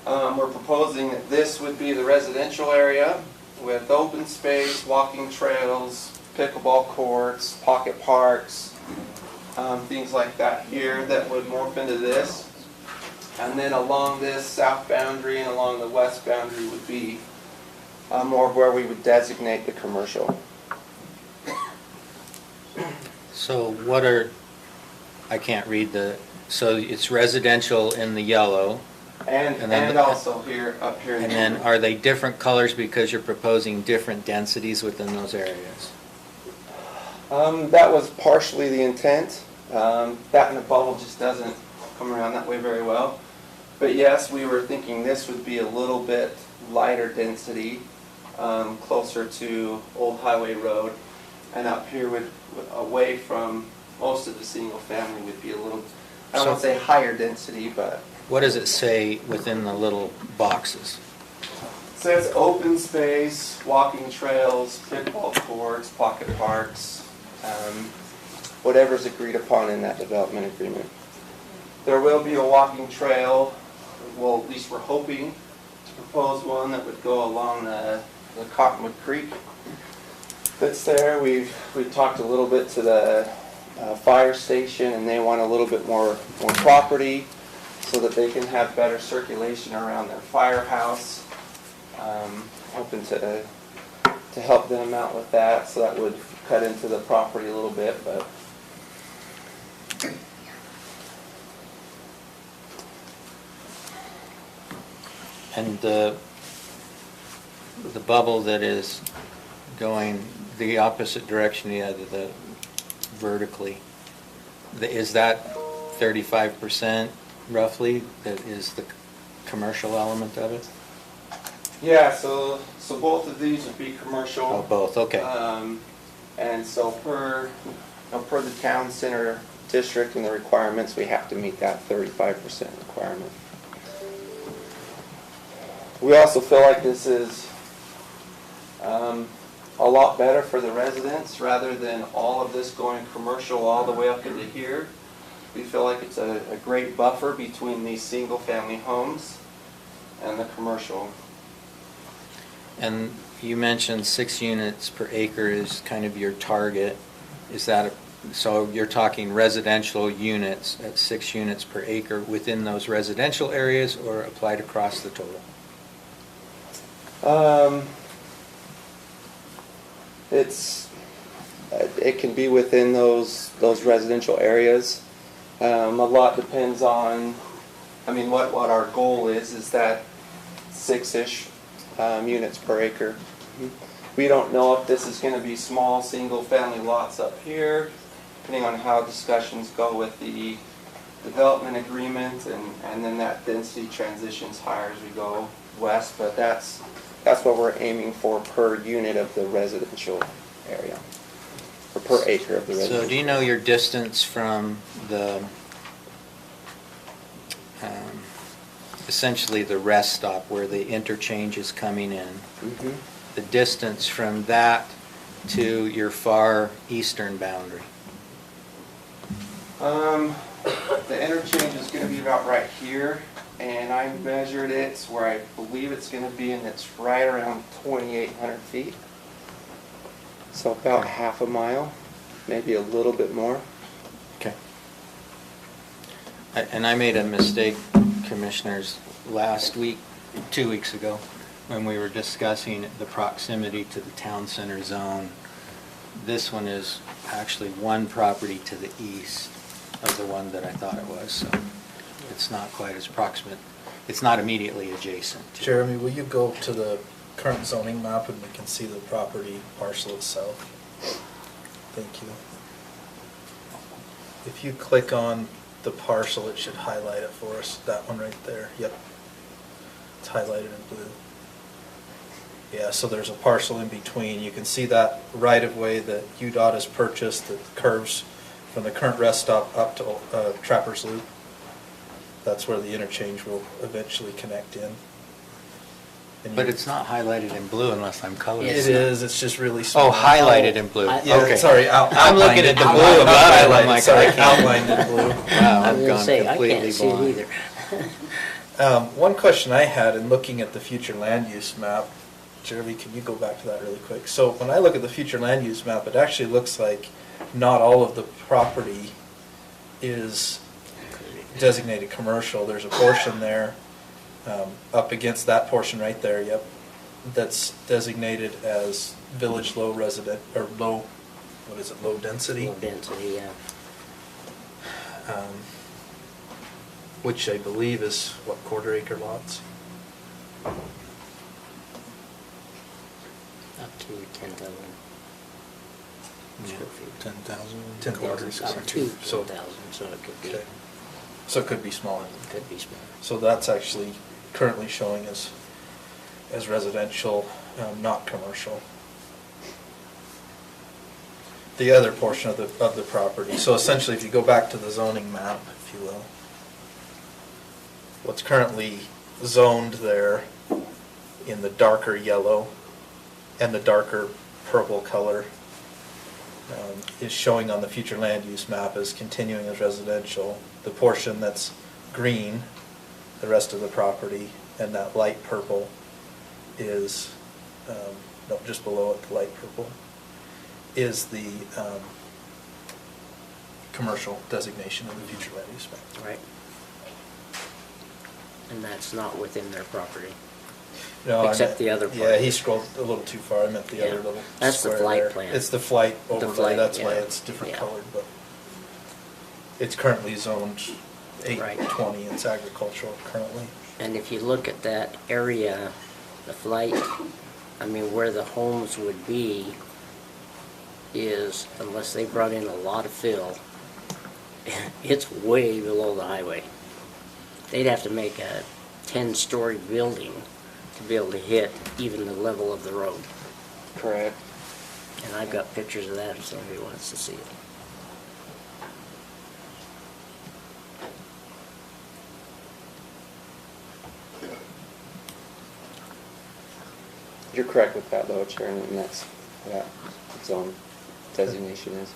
We're proposing that this would be the residential area with open space, walking trails, pickleball courts, pocket parks, things like that here that would morph into this. And then along this south boundary and along the west boundary would be more where we would designate the commercial. So what are, I can't read so it's residential in the yellow. And also here, up here. And then are they different colors because you're proposing different densities within those areas? That was partially the intent. That in the bubble just doesn't come around that way very well. But yes, we were thinking this would be a little bit lighter density, closer to Old Highway Road. And up here away from most of the single family would be a little, I don't want to say higher density, but. What does it say within the little boxes? It says open space, walking trails, pickleball courts, pocket parks, whatever's agreed upon in that development agreement. There will be a walking trail, well, at least we're hoping to propose one that would go along the Cottonwood Creek that's there. We've talked a little bit to the fire station, and they want a little bit more property so that they can have better circulation around their firehouse. Hoping to help them out with that, so that would cut into the property a little bit, but. And the bubble that is going the opposite direction, the vertically, is that 35% roughly that is the commercial element of it? Yeah, so both of these would be commercial. Oh, both, okay. And so per the town center district and the requirements, we have to meet that 35% requirement. We also feel like this is a lot better for the residents rather than all of this going commercial all the way up into here. We feel like it's a great buffer between these single-family homes and the commercial. And you mentioned 6 units per acre is kind of your target. Is that so you're talking residential units at 6 units per acre within those residential areas, or applied across the total? It can be within those residential areas. A lot depends on, what our goal is that 6-ish units per acre. We don't know if this is going to be small single-family lots up here, depending on how discussions go with the development agreement, and then that density transitions higher as we go west. But that's what we're aiming for per unit of the residential area, or per acre of the residential. So do you know your distance from the, essentially the rest stop where the interchange is coming in? Mm-hmm. The distance from that to your far eastern boundary? The interchange is going to be about right here, and I measured it where I believe it's going to be, and it's right around 2,800 feet. So about half a mile, maybe a little bit more. Okay. And I made a mistake, Commissioners, last week, 2 weeks ago, when we were discussing the proximity to the town center zone. This one is actually one property to the east of the one that I thought it was, so it's not quite as proximate. It's not immediately adjacent. Jeremy, will you go to the current zoning map and we can see the property parcel itself? Thank you. If you click on the parcel, it should highlight it for us. That one right there. Yep. It's highlighted in blue. Yeah, so there's a parcel in between. You can see that right-of-way that UDOT has purchased that curves from the current rest stop up to Trappers Loop. That's where the interchange will eventually connect in. And But you- it's not highlighted in blue unless I'm colorblind. It is, it's just really small. Oh, highlighted in blue. Yeah, Okay. sorry, I'm looking at the outlined blue in- above not it, and I'm highlighted, like, sorry, I can't. outlined in blue. Wow, I I've was gone gonna say, I completely can't see it blind. either. One question I had in looking at the future land use map, Jeremy, can you go back to that really quick? So when I look at the future land use map, it actually looks like not all of the property is designated commercial. There's a portion there, up against that portion right there, yep, that's designated as village low resident, or low, what is it, low density? Low density, yeah. Which I believe is, what, quarter acre lots? Up to 10,000 square feet. 10,000. 10,000 Up to So- 10,000, so it could be, Okay. So it could be smaller. could be smaller. So that's actually currently showing as residential, not commercial. The other portion of the property, so essentially if you go back to the zoning map, if you will, what's currently zoned there in the darker yellow and the darker purple color is showing on the future land use map as continuing as residential. The portion that's green, the rest of the property, and that light purple is, no, just below it, the light purple, is the commercial designation of the future land use map. Right. And that's not within their property. No, I Except meant- the other part. Yeah, he scrolled a little too far. I meant the Yeah. other little That's the square flight there. plan. It's the flight The overlay. flight, That's why yeah. it's different Yeah. colored, but it's currently zoned 820. It's agricultural currently. And if you look at that area, the flight, I mean, where the homes would be is, unless they brought in a lot of fill, it's way below the highway. They'd have to make a 10-story building to be able to hit even the level of the road. Correct. And I've got pictures of that if somebody wants to see it. You're correct with that though, Chair, and that's what that zone designation is.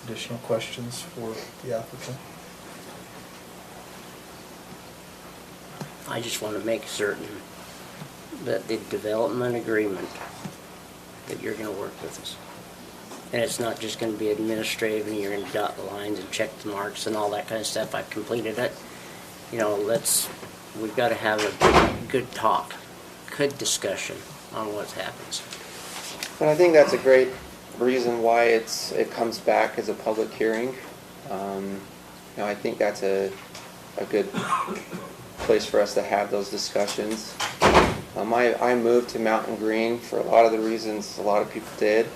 Additional questions for the applicant? I just want to make certain that the development agreement, that you're going to work with us. And it's not just going to be administrative and you're going to dot the lines and check the marks and all that kind of stuff. I've completed it. You know, we've got to have a good talk, good discussion on what happens. And I think that's a great reason why it comes back as a public hearing. I think that's a good place for us to have those discussions. I moved to Mountain Green for a lot of the reasons a lot of people did.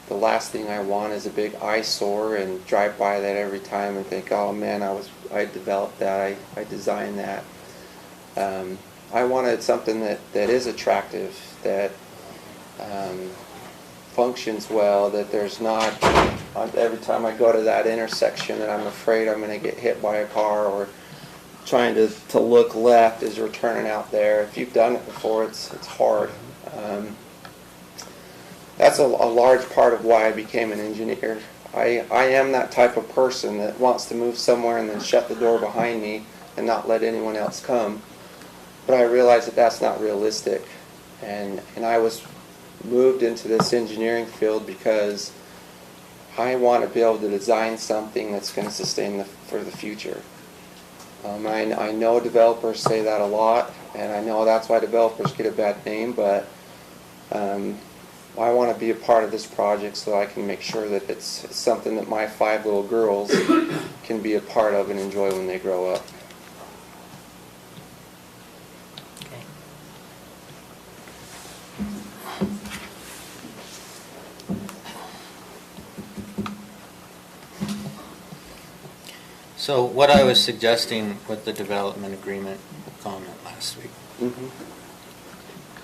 The last thing I want is a big eyesore and drive by that every time and think, oh man, I developed that, I designed that. I wanted something that is attractive, that functions well, that there's not, every time I go to that intersection that I'm afraid I'm going to get hit by a car, or trying to look left as we're turning out there. If you've done it before, it's hard. That's a large part of why I became an engineer. I am that type of person that wants to move somewhere and then shut the door behind me and not let anyone else come. But I realized that that's not realistic. And I was moved into this engineering field because I want to be able to design something that's going to sustain for the future. I know developers say that a lot, and I know that's why developers get a bad name, but I want to be a part of this project so I can make sure that it's something that my 5 little girls can be a part of and enjoy when they grow up. So what I was suggesting with the development agreement comment last week,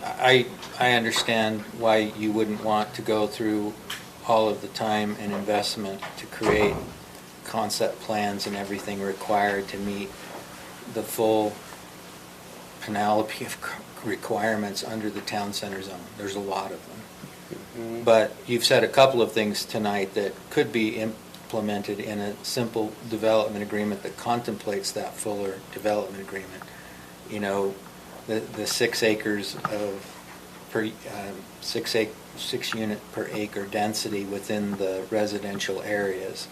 I understand why you wouldn't want to go through all of the time and investment to create concept plans and everything required to meet the full panoply of requirements under the town center zone. There's a lot of them. But you've said a couple of things tonight that could be implemented in a simple development agreement that contemplates that fuller development agreement. You know, the 6 acres of per 6 unit per acre density within the residential areas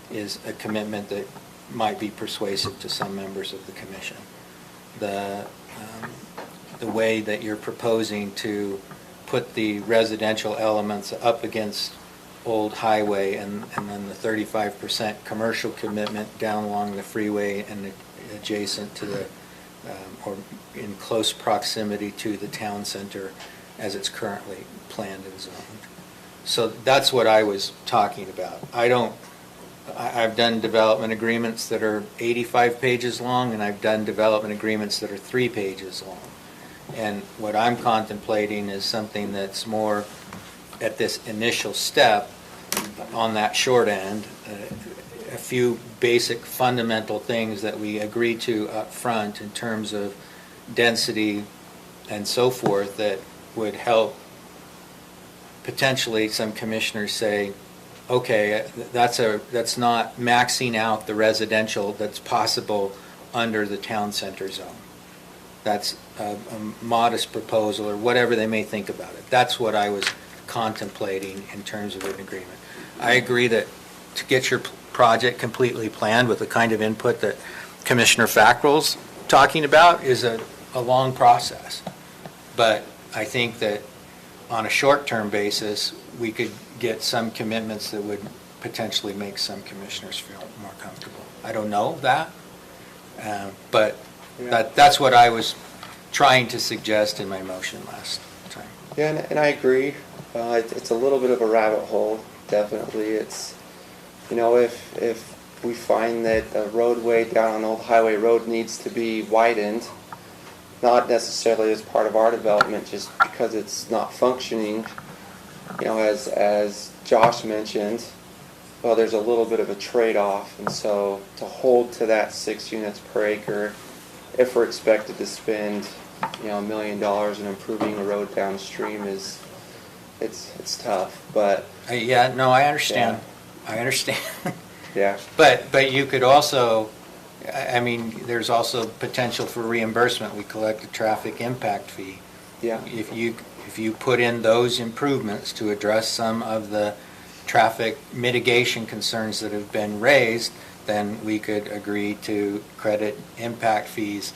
is a commitment that might be persuasive to some members of the commission. The way that you're proposing to put the residential elements up against Old Highway and then the 35% commercial commitment down along the freeway and adjacent to the or in close proximity to the town center as it's currently planned and zoned. So that's what I was talking about. I've done development agreements that are 85 pages long, and I've done development agreements that are 3 pages long. And what I'm contemplating is something that's more at this initial step on that short end, a few basic fundamental things that we agree to up front in terms of density and so forth that would help potentially some commissioners say, okay, that's not maxing out the residential that's possible under the town center zone. That's a modest proposal or whatever they may think about it. That's what I was contemplating in terms of an agreement. I agree that to get your project completely planned with the kind of input that Commissioner Fackrell's talking about is a long process. But I think that on a short-term basis, we could get some commitments that would potentially make some commissioners feel more comfortable. I don't know that, but that's what I was trying to suggest in my motion last time. Yeah, and I agree. It's a little bit of a rabbit hole, definitely. It's, you know, if we find that a roadway down on Old Highway Road needs to be widened, not necessarily as part of our development, just because it's not functioning, you know, as Josh mentioned, well, there's a little bit of a trade-off, and so to hold to that 6 units per acre, if we're expected to spend, you know, $1 million in improving a road downstream it's tough, but yeah, no, I understand. Yeah. I understand. Yeah. But you could also, I mean, there's also potential for reimbursement. We collect a traffic impact fee. Yeah. If you put in those improvements to address some of the traffic mitigation concerns that have been raised, then we could agree to credit impact fees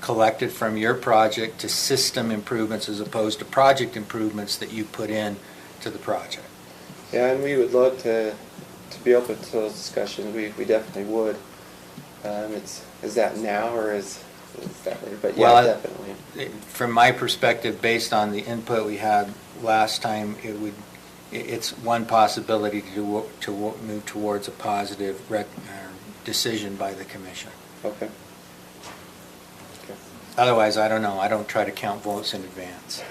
collected from your project to system improvements as opposed to project improvements that you put in to the project. Yeah, and we would love to be open to those discussions. We definitely would. Is that now or is definitely, but Well, yeah, definitely. From my perspective, based on the input we had last time, it's one possibility to move towards a positive decision by the commission. Okay. Otherwise, I don't know. I don't try to count votes in advance.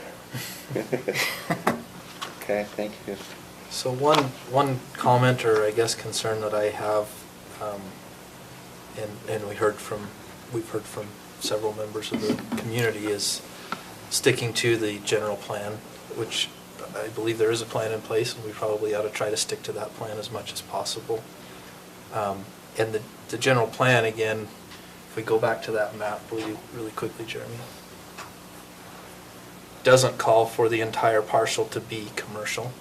Okay, thank you. So one comment, or I guess concern that I have, and we've heard from several members of the community, is sticking to the general plan, which I believe there is a plan in place, and we probably ought to try to stick to that plan as much as possible. And the general plan, again, if we go back to that map really quickly, Jeremy, doesn't call for the entire parcel to be commercial.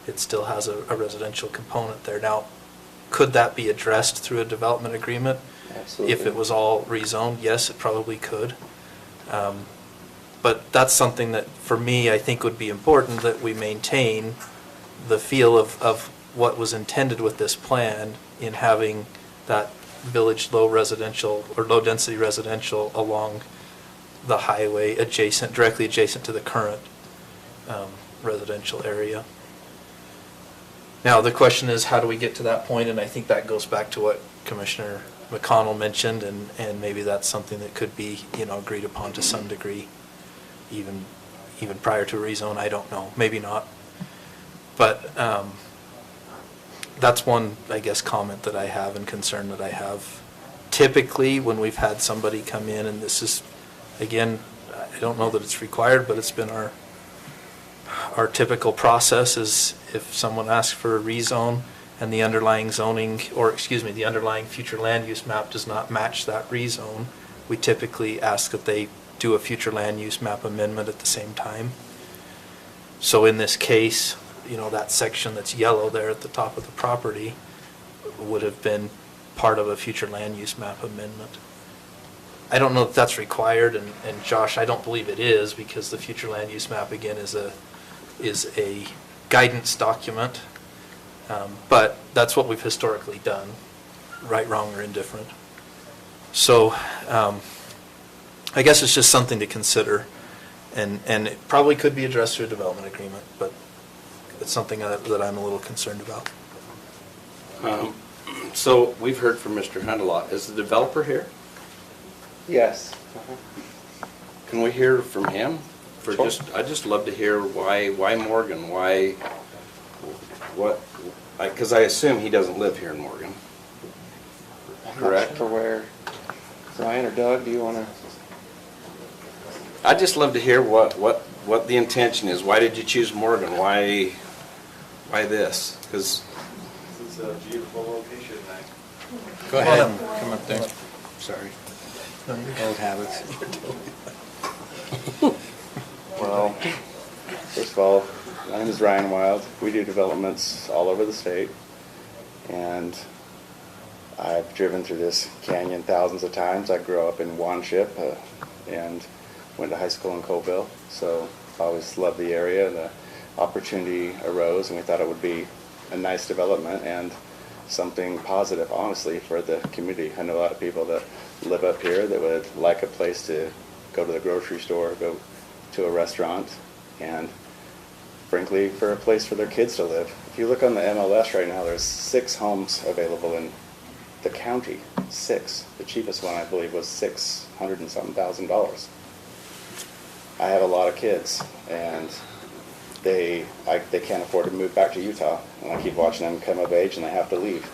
It still has a residential component there. Now, could that be addressed through a development agreement? Absolutely. If it was all rezoned, yes, it probably could. But that's something that, for me, I think would be important, that we maintain the feel of what was intended with this plan in having that village low residential or low density residential along the highway directly adjacent to the current residential area. Now, the question is, how do we get to that point? And I think that goes back to what Commissioner McConnell mentioned, and maybe that's something that could be, agreed upon to some degree, even prior to rezone. I don't know, maybe not. But that's one, I guess, comment that I have and concern that I have. Typically, when we've had somebody come in, and this is, again, I don't know that it's required, but it's been our typical process, is if someone asks for a rezone and the underlying zoning, or excuse me, the underlying future land use map does not match that rezone, we typically ask that they do a future land use map amendment at the same time. So in this case, that section that's yellow there at the top of the property would have been part of a future land use map amendment. I don't know if that's required, and Josh, I don't believe it is, because the future land use map, again, is a guidance document, but that's what we've historically done, right, wrong, or indifferent. So I guess it's just something to consider, and it probably could be addressed through a development agreement, but it's something that I'm a little concerned about. So we've heard from Mr. Hunt a lot. Is the developer here? Yes. Can we hear from him? Sure. I'd just love to hear why Morgan, because I assume he doesn't live here in Morgan. Correct? For where, Ryan or Doug, do you want to? I'd just love to hear what the intention is. Why did you choose Morgan? Why this? Because this is a beautiful location. Go ahead. Come up there. Sorry. Old habits. Well, first of all, my name is Ryan Wild. We do developments all over the state, and I've driven through this canyon thousands of times. I grew up in Wanship and went to high school in Colville, so I always loved the area. The opportunity arose, and we thought it would be a nice development and something positive, honestly, for the community. I know a lot of people that live up here that would like a place to go to the grocery store, go to a restaurant, and frankly, for a place for their kids to live. If you look on the MLS right now, there's 6 homes available in the county. 6. The cheapest one, I believe, was $600 and something thousand. I have a lot of kids, and they can't afford to move back to Utah, and I keep watching them come of age, and they have to leave.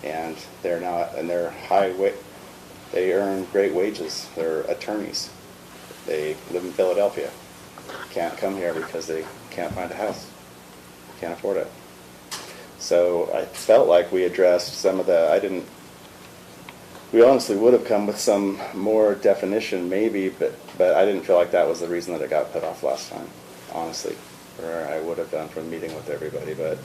And they're not, and they're they earn great wages. They're attorneys. They live in Philadelphia. Can't come here because they can't find a house. Can't afford it. So I felt like we addressed some of the, we honestly would have come with some more definition maybe, but I didn't feel like that was the reason that it got put off last time, honestly, or I would have done from meeting with everybody. But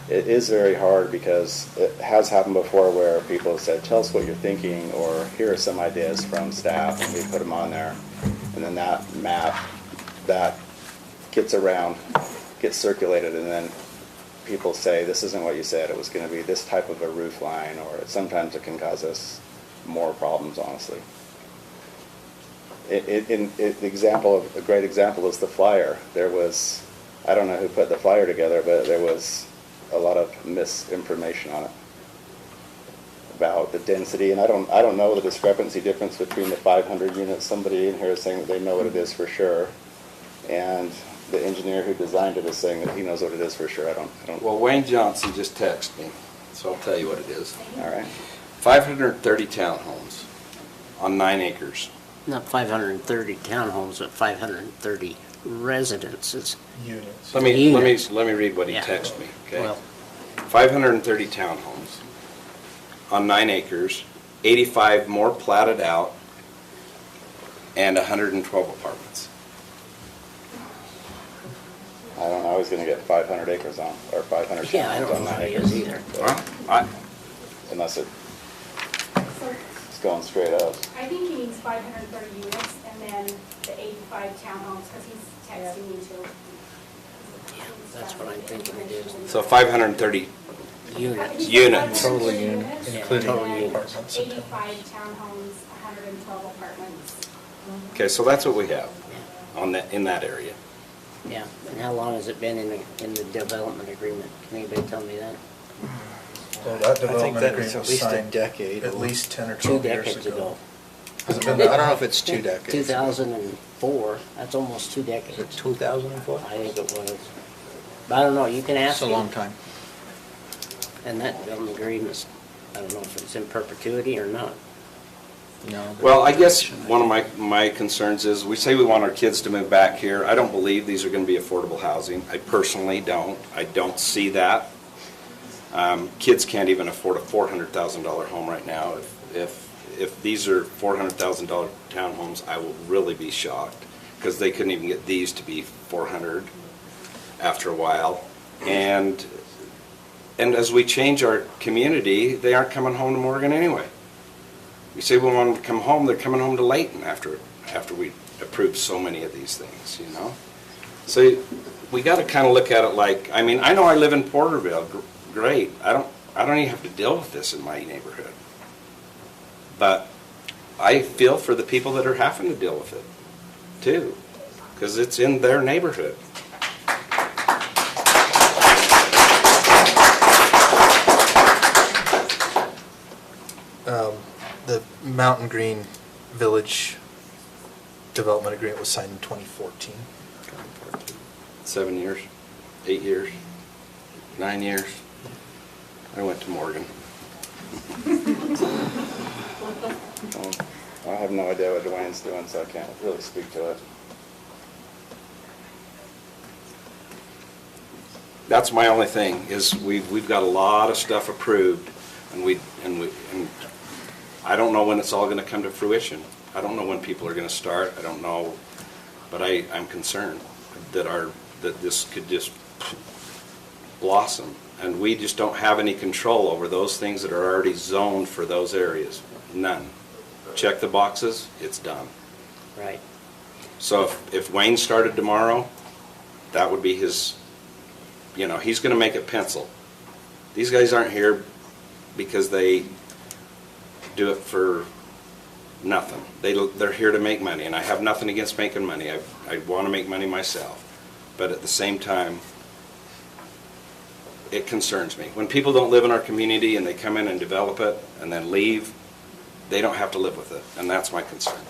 it is very hard because it has happened before where people have said, tell us what you're thinking, or here are some ideas from staff, and we put them on there. And then that map, that gets around, gets circulated, and then people say, this isn't what you said, it was going to be this type of a roof line, or sometimes it can cause us more problems, honestly. The example of, a great example is the flyer. There was, I don't know who put the flyer together, but there was a lot of misinformation on it about the density, and I don't know the discrepancy difference between the 500 units. Somebody in here is saying that they know what it is for sure, and the engineer who designed it is saying that he knows what it is for sure. I don't. Well, Wayne Johnson just texted me, so I'll tell you what it is. All right. 530 townhomes on 9 acres. Not 530 townhomes, but 530 residences. Units. Let me Units. read what he Yeah. texted me, okay? Well, 530 townhomes on 9 acres, 85 more platted out, and 112 apartments. I don't know. I was going to get 500 acres on, or 500 Yeah, I don't townhomes on know 9 what it acres. is either. Well, Unless So it's going straight up. I think he means 530 units and then the 85 townhomes, because he's texting me too. Yeah, that's what I'm thinking it is. So 530 Units. units. Total unit. Including Total And units. apartments. 85 townhomes, 112 apartments. Okay, so that's what we have on that, in that area. Yeah, and how long has it been in the development agreement? Can anybody tell me that? Well, that I think development that agreement was at was least a signed decade. at least 10 or 2 12 years decades ago. ago. Has it I been don't that know long? if it's 2 decades. 2004, that's almost 2 decades. Is it 2004? I think it was. But I don't know, you can ask It's a him. long time. And that development agreement's, I don't know if it's in perpetuity or not. No. but- Well, I guess one of my concerns is, we say we want our kids to move back here. I don't believe these are going to be affordable housing. I personally don't. I don't see that. Kids can't even afford a $400,000 home right now. If these are $400,000 townhomes, I will really be shocked, because they couldn't even get these to be 400 after a while. And as we change our community, they aren't coming home to Morgan anyway. We say we want them to come home, they're coming home to Layton after we approve so many of these things, you know? So we got to kind of look at it like, I mean, I know I live in Porterville, great. I don't even have to deal with this in my neighborhood. But I feel for the people that are having to deal with it, too, because it's in their neighborhood. The Mountain Green Village development agreement was signed in 2014. 7 years, 8 years, 9 years. I went to Morgan. Well, I have no idea what Dwayne's doing, so I can't really speak to it. That's my only thing, is we've got a lot of stuff approved, and I don't know when it's all gonna come to fruition. I don't know when people are gonna start, I don't know, but I'm concerned that this could just blossom, and we just don't have any control over those things that are already zoned for those areas. None. Check the boxes, it's done. Right. So if Wayne started tomorrow, that would be his, he's gonna make it pencil. These guys aren't here because they do it for nothing. They're here to make money, and I have nothing against making money. I want to make money myself. But at the same time, it concerns me. When people don't live in our community and they come in and develop it and then leave, they don't have to live with it, and that's my concern.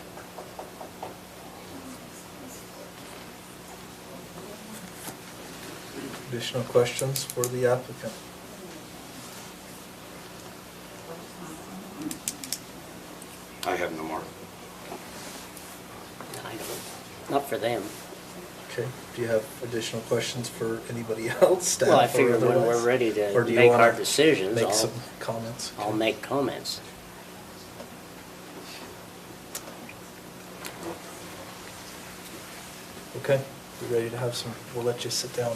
Additional questions for the applicant? I have no more. I don't, not for them. Okay, do you have additional questions for anybody else, staff Well, I or figure when otherwise? we're ready Or to do you make wanna our decisions, Make some comments? I'll make comments. Okay, you ready to have some, we'll let you sit down.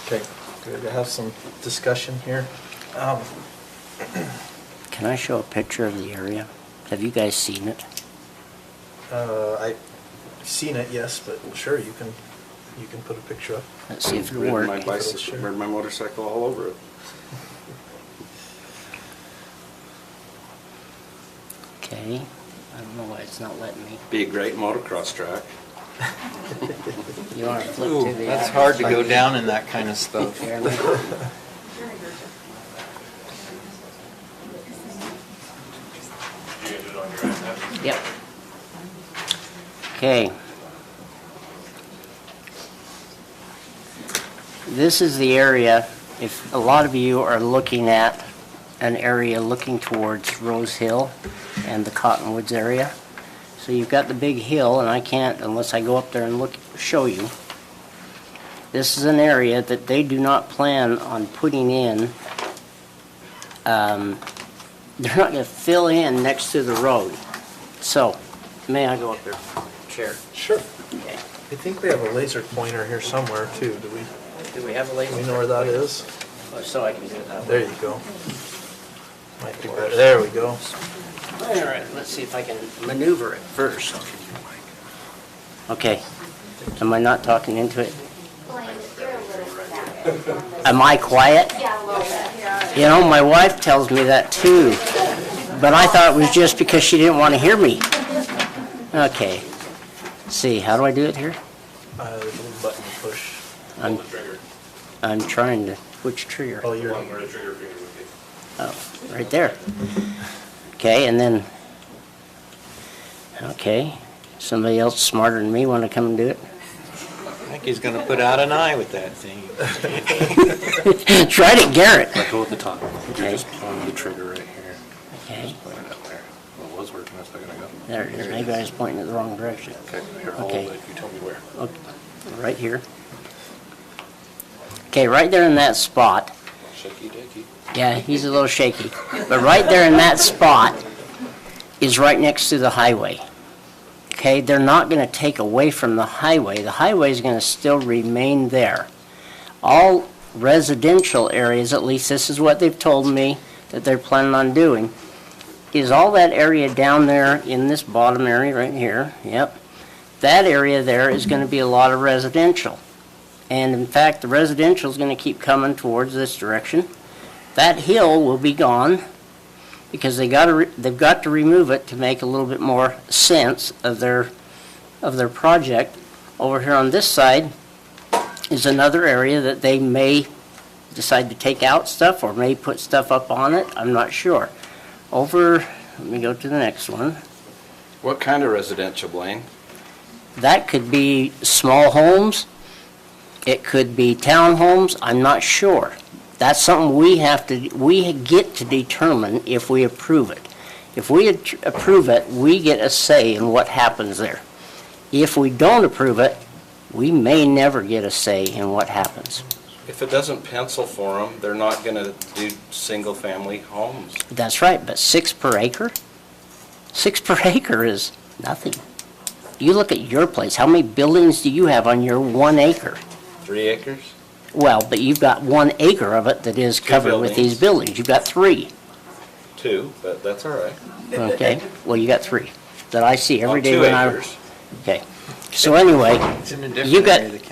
Okay, good to have some discussion here. Can I show a picture of the area? Have you guys seen it? I've seen it, yes, but sure, you can put a picture up. Let's see if it'll Ridden work. my bicycle, ridden my motorcycle all over it. Okay. I don't know why it's not letting me. Be a great motocross track. You want to flip Ooh, to the... that's hard to go down in that kind of stuff. Yep. Okay. This is the area, if a lot of you are looking at an area looking towards Rose Hill and the Cottonwoods area. So you've got the big hill, and I can't, unless I go up there and show you. This is an area that they do not plan on putting in. They're not going to fill in next to the road. So, may I go up there? Chair. Sure. Okay. I think we have a laser pointer here somewhere too, do we? Do we have a laser? Do we know where that is? Oh, so I can do it that way. There you go. Might be better. There we go. All right, let's see if I can maneuver it first. Okay. Am I not talking into it? Am I quiet? Yeah, a little bit. You know, my wife tells me that too, but I thought it was just because she didn't want to hear me. Okay. Let's see, how do I do it here? There's a little button to push. I'm trying to, which trigger? Oh, you're Where the trigger finger would be. Oh, right there. Okay, and then, okay, somebody else smarter than me want to come and do it? I think he's going to put out an eye with that thing. Tried it, Garrett. Let go at the top. Okay. You're just on the trigger right here. Okay. Just put it out there. Well, it was working a second ago. There, maybe I was pointing in the wrong direction. Okay, here, hold Okay. it. You tell me where. Okay, right here. Okay, right there in that spot. Shaky dakey. Yeah, he's a little shaky. But right there in that spot is right next to the highway. Okay, they're not going to take away from the highway. The highway is going to still remain there. All residential areas, at least this is what they've told me that they're planning on doing, is all that area down there in this bottom area right here. Yep. That area there is going to be a lot of residential. And in fact, the residential is going to keep coming towards this direction. That hill will be gone because they've got to remove it to make a little bit more sense of their project. Over here on this side is another area that they may decide to take out stuff or may put stuff up on it. I'm not sure. Over, let me go to the next one. What kind of residential, Blaine? That could be small homes. It could be townhomes. I'm not sure. That's something we get to determine if we approve it. If we approve it, we get a say in what happens there. If we don't approve it, we may never get a say in what happens. If it doesn't pencil for them, they're not going to do single-family homes. That's right, but 6 per acre? 6 per acre is nothing. You look at your place, how many buildings do you have on your 1 acre? 3 acres? Well, but you've got 1 acre of it that is covered with these buildings. You've got 3. 2, but that's all right. Okay, well, you got 3 that I see every On day 2 when acres. Okay, so anyway, It's in a different you got, area of the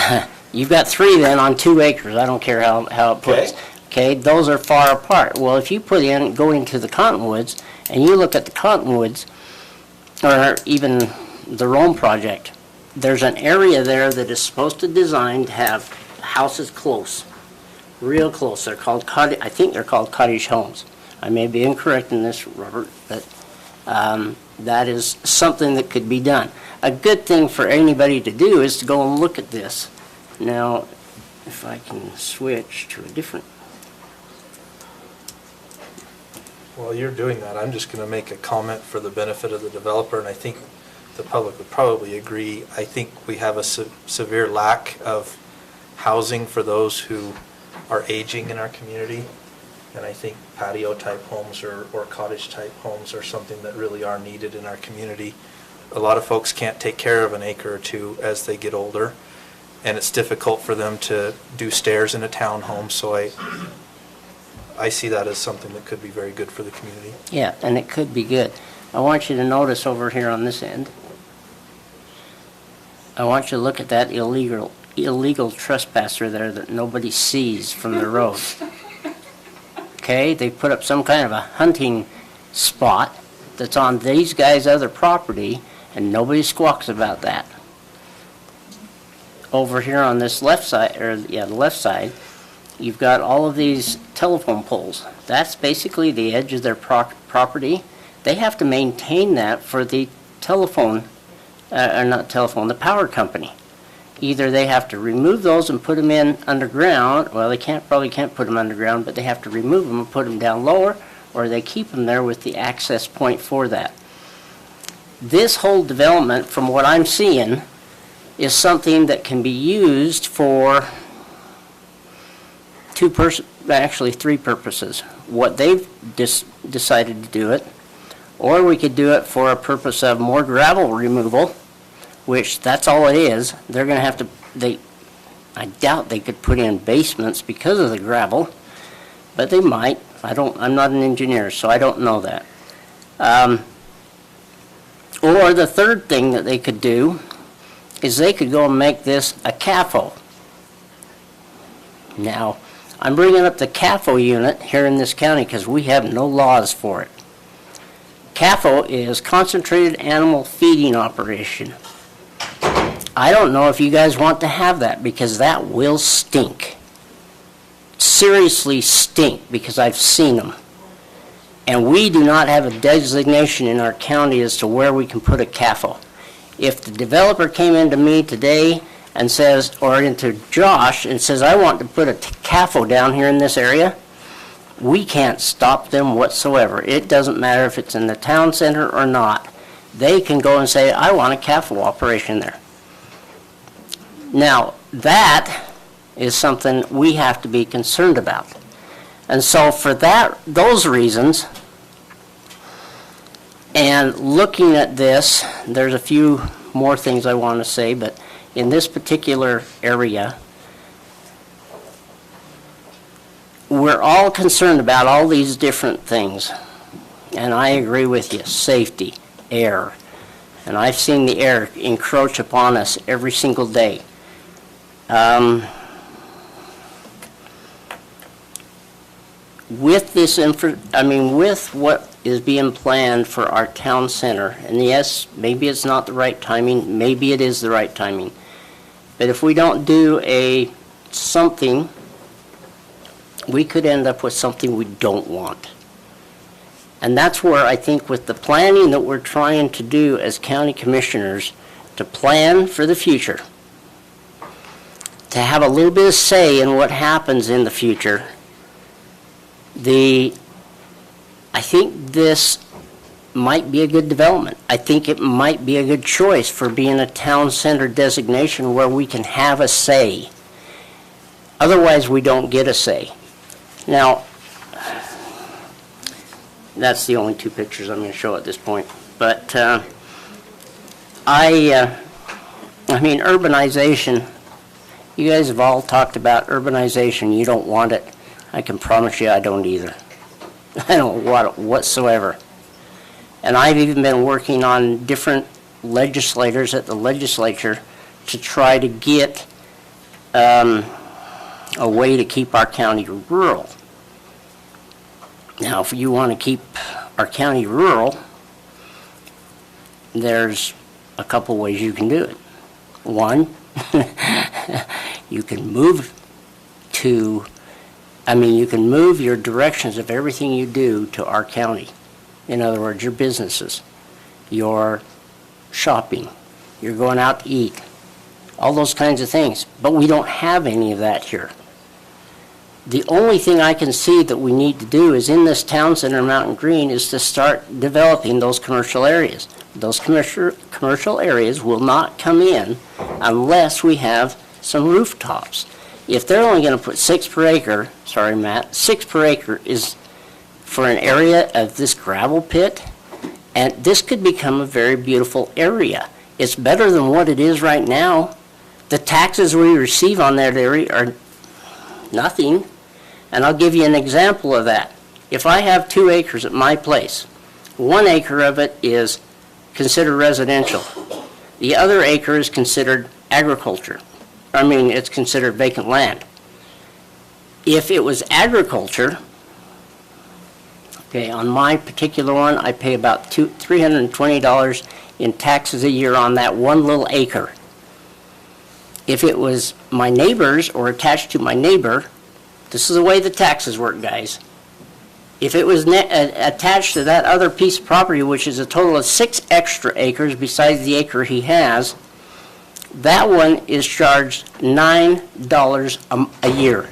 county. you've got 3 then on 2 acres. I don't care how it puts. Okay, those are far apart. Well, if you go into the Cottonwoods and you look at the Cottonwoods, or even the Rome project, there's an area there that is supposed to design to have houses close, real close. They're called I think they're called cottage homes. I may be incorrect in this, Robert, but that is something that could be done. A good thing for anybody to do is to go and look at this. Now, if I can switch to a different. While you're doing that, I'm just going to make a comment for the benefit of the developer, and I think the public would probably agree. I think we have a severe lack of housing for those who are aging in our community, and I think patio-type homes or cottage-type homes are something that really are needed in our community. A lot of folks can't take care of an acre or 2 as they get older, and it's difficult for them to do stairs in a townhome, so I see that as something that could be very good for the community. Yeah, and it could be good. I want you to notice over here on this end, I want you to look at that illegal trespasser there that nobody sees from the road. Okay, they put up some kind of a hunting spot that's on these guys' other property, and nobody squawks about that. Over here on this left side, or yeah, the left side, you've got all of these telephone poles. That's basically the edge of their property. They have to maintain that for the telephone, or not telephone, the power company. Either they have to remove those and put them in underground. Well, they probably can't put them underground, but they have to remove them and put them down lower, or they keep them there with the access point for that. This whole development, from what I'm seeing, is something that can be used for actually three purposes. What they've decided to do it, or we could do it for a purpose of more gravel removal, which that's all it is. They're going to have to, I doubt they could put in basements because of the gravel, but they might. I'm not an engineer, so I don't know that. Or the third thing that they could do is they could go and make this a CAFO. Now, I'm bringing up the CAFO unit here in this county because we have no laws for it. CAFO is Concentrated Animal Feeding Operation. I don't know if you guys want to have that, because that will stink. Seriously stink, because I've seen them. And we do not have a designation in our county as to where we can put a CAFO. If the developer came into me today and says, or into Josh and says, I want to put a CAFO down here in this area, we can't stop them whatsoever. It doesn't matter if it's in the town center or not. They can go and say, I want a CAFO operation there. Now, that is something we have to be concerned about. And so for those reasons, and looking at this, there's a few more things I want to say, but in this particular area, we're all concerned about all these different things. And I agree with you, safety, air. And I've seen the air encroach upon us every single day. With this with what is being planned for our town center, and yes, maybe it's not the right timing, maybe it is the right timing, but if we don't do something, we could end up with something we don't want. And that's where I think with the planning that we're trying to do as county commissioners, to plan for the future, to have a little bit of say in what happens in the future, I think this might be a good development. I think it might be a good choice for being a town center designation where we can have a say. Otherwise, we don't get a say. Now, that's the only two pictures I'm going to show at this point. But urbanization, you guys have all talked about urbanization. You don't want it. I can promise you I don't either. I don't want it whatsoever. And I've even been working on different legislators at the legislature to try to get a way to keep our county rural. Now, if you want to keep our county rural, there's a couple ways you can do it. One, you can move your directions of everything you do to our county. In other words, your businesses, your shopping, you're going out to eat, all those kinds of things. But we don't have any of that here. The only thing I can see that we need to do is in this town center, Mountain Green, is to start developing those commercial areas. Those commercial areas will not come in unless we have some rooftops. If they're only going to put 6 per acre, sorry Matt, 6 per acre is for an area of this gravel pit, and this could become a very beautiful area. It's better than what it is right now. The taxes we receive on that area are nothing. And I'll give you an example of that. If I have 2 acres at my place, 1 acre of it is considered residential. The other acre is considered agriculture. It's considered vacant land. If it was agriculture, Okay, on my particular one, I pay about $320 in taxes a year on that one little acre. If it was my neighbor's or attached to my neighbor, this is the way the taxes work, guys. If it was attached to that other piece of property, which is a total of 6 extra acres besides the acre he has, that one is charged $9 a year.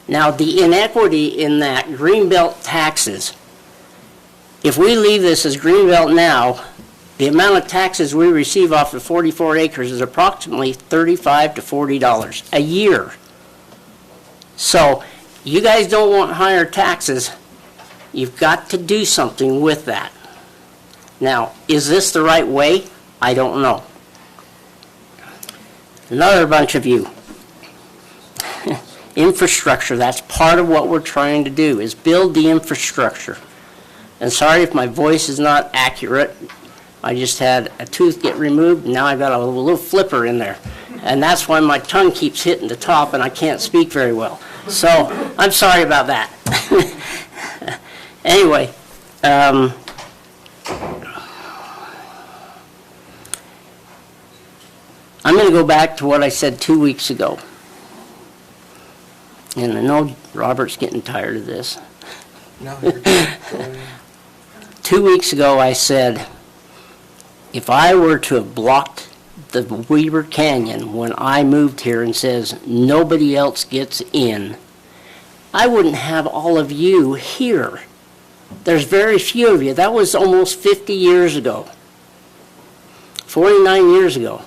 Now, the inequity in that Greenbelt taxes, if we leave this as Greenbelt now, the amount of taxes we receive off the 44 acres is approximately $35 to $40 a year. So, you guys don't want higher taxes. You've got to do something with that. Now, is this the right way? I don't know. Another bunch of you. Infrastructure, that's part of what we're trying to do, is build the infrastructure. And sorry if my voice is not accurate. I just had a tooth get removed, and now I've got a little flipper in there. And that's why my tongue keeps hitting the top and I can't speak very well. So, I'm sorry about that. Anyway, I'm going to go back to what I said 2 weeks ago. And I know Robert's getting tired of this. No, you're good. 2 weeks ago I said, if I were to have blocked the Weber Canyon when I moved here and says nobody else gets in, I wouldn't have all of you here. There's very few of you. That was almost 50 years ago. 49 years ago.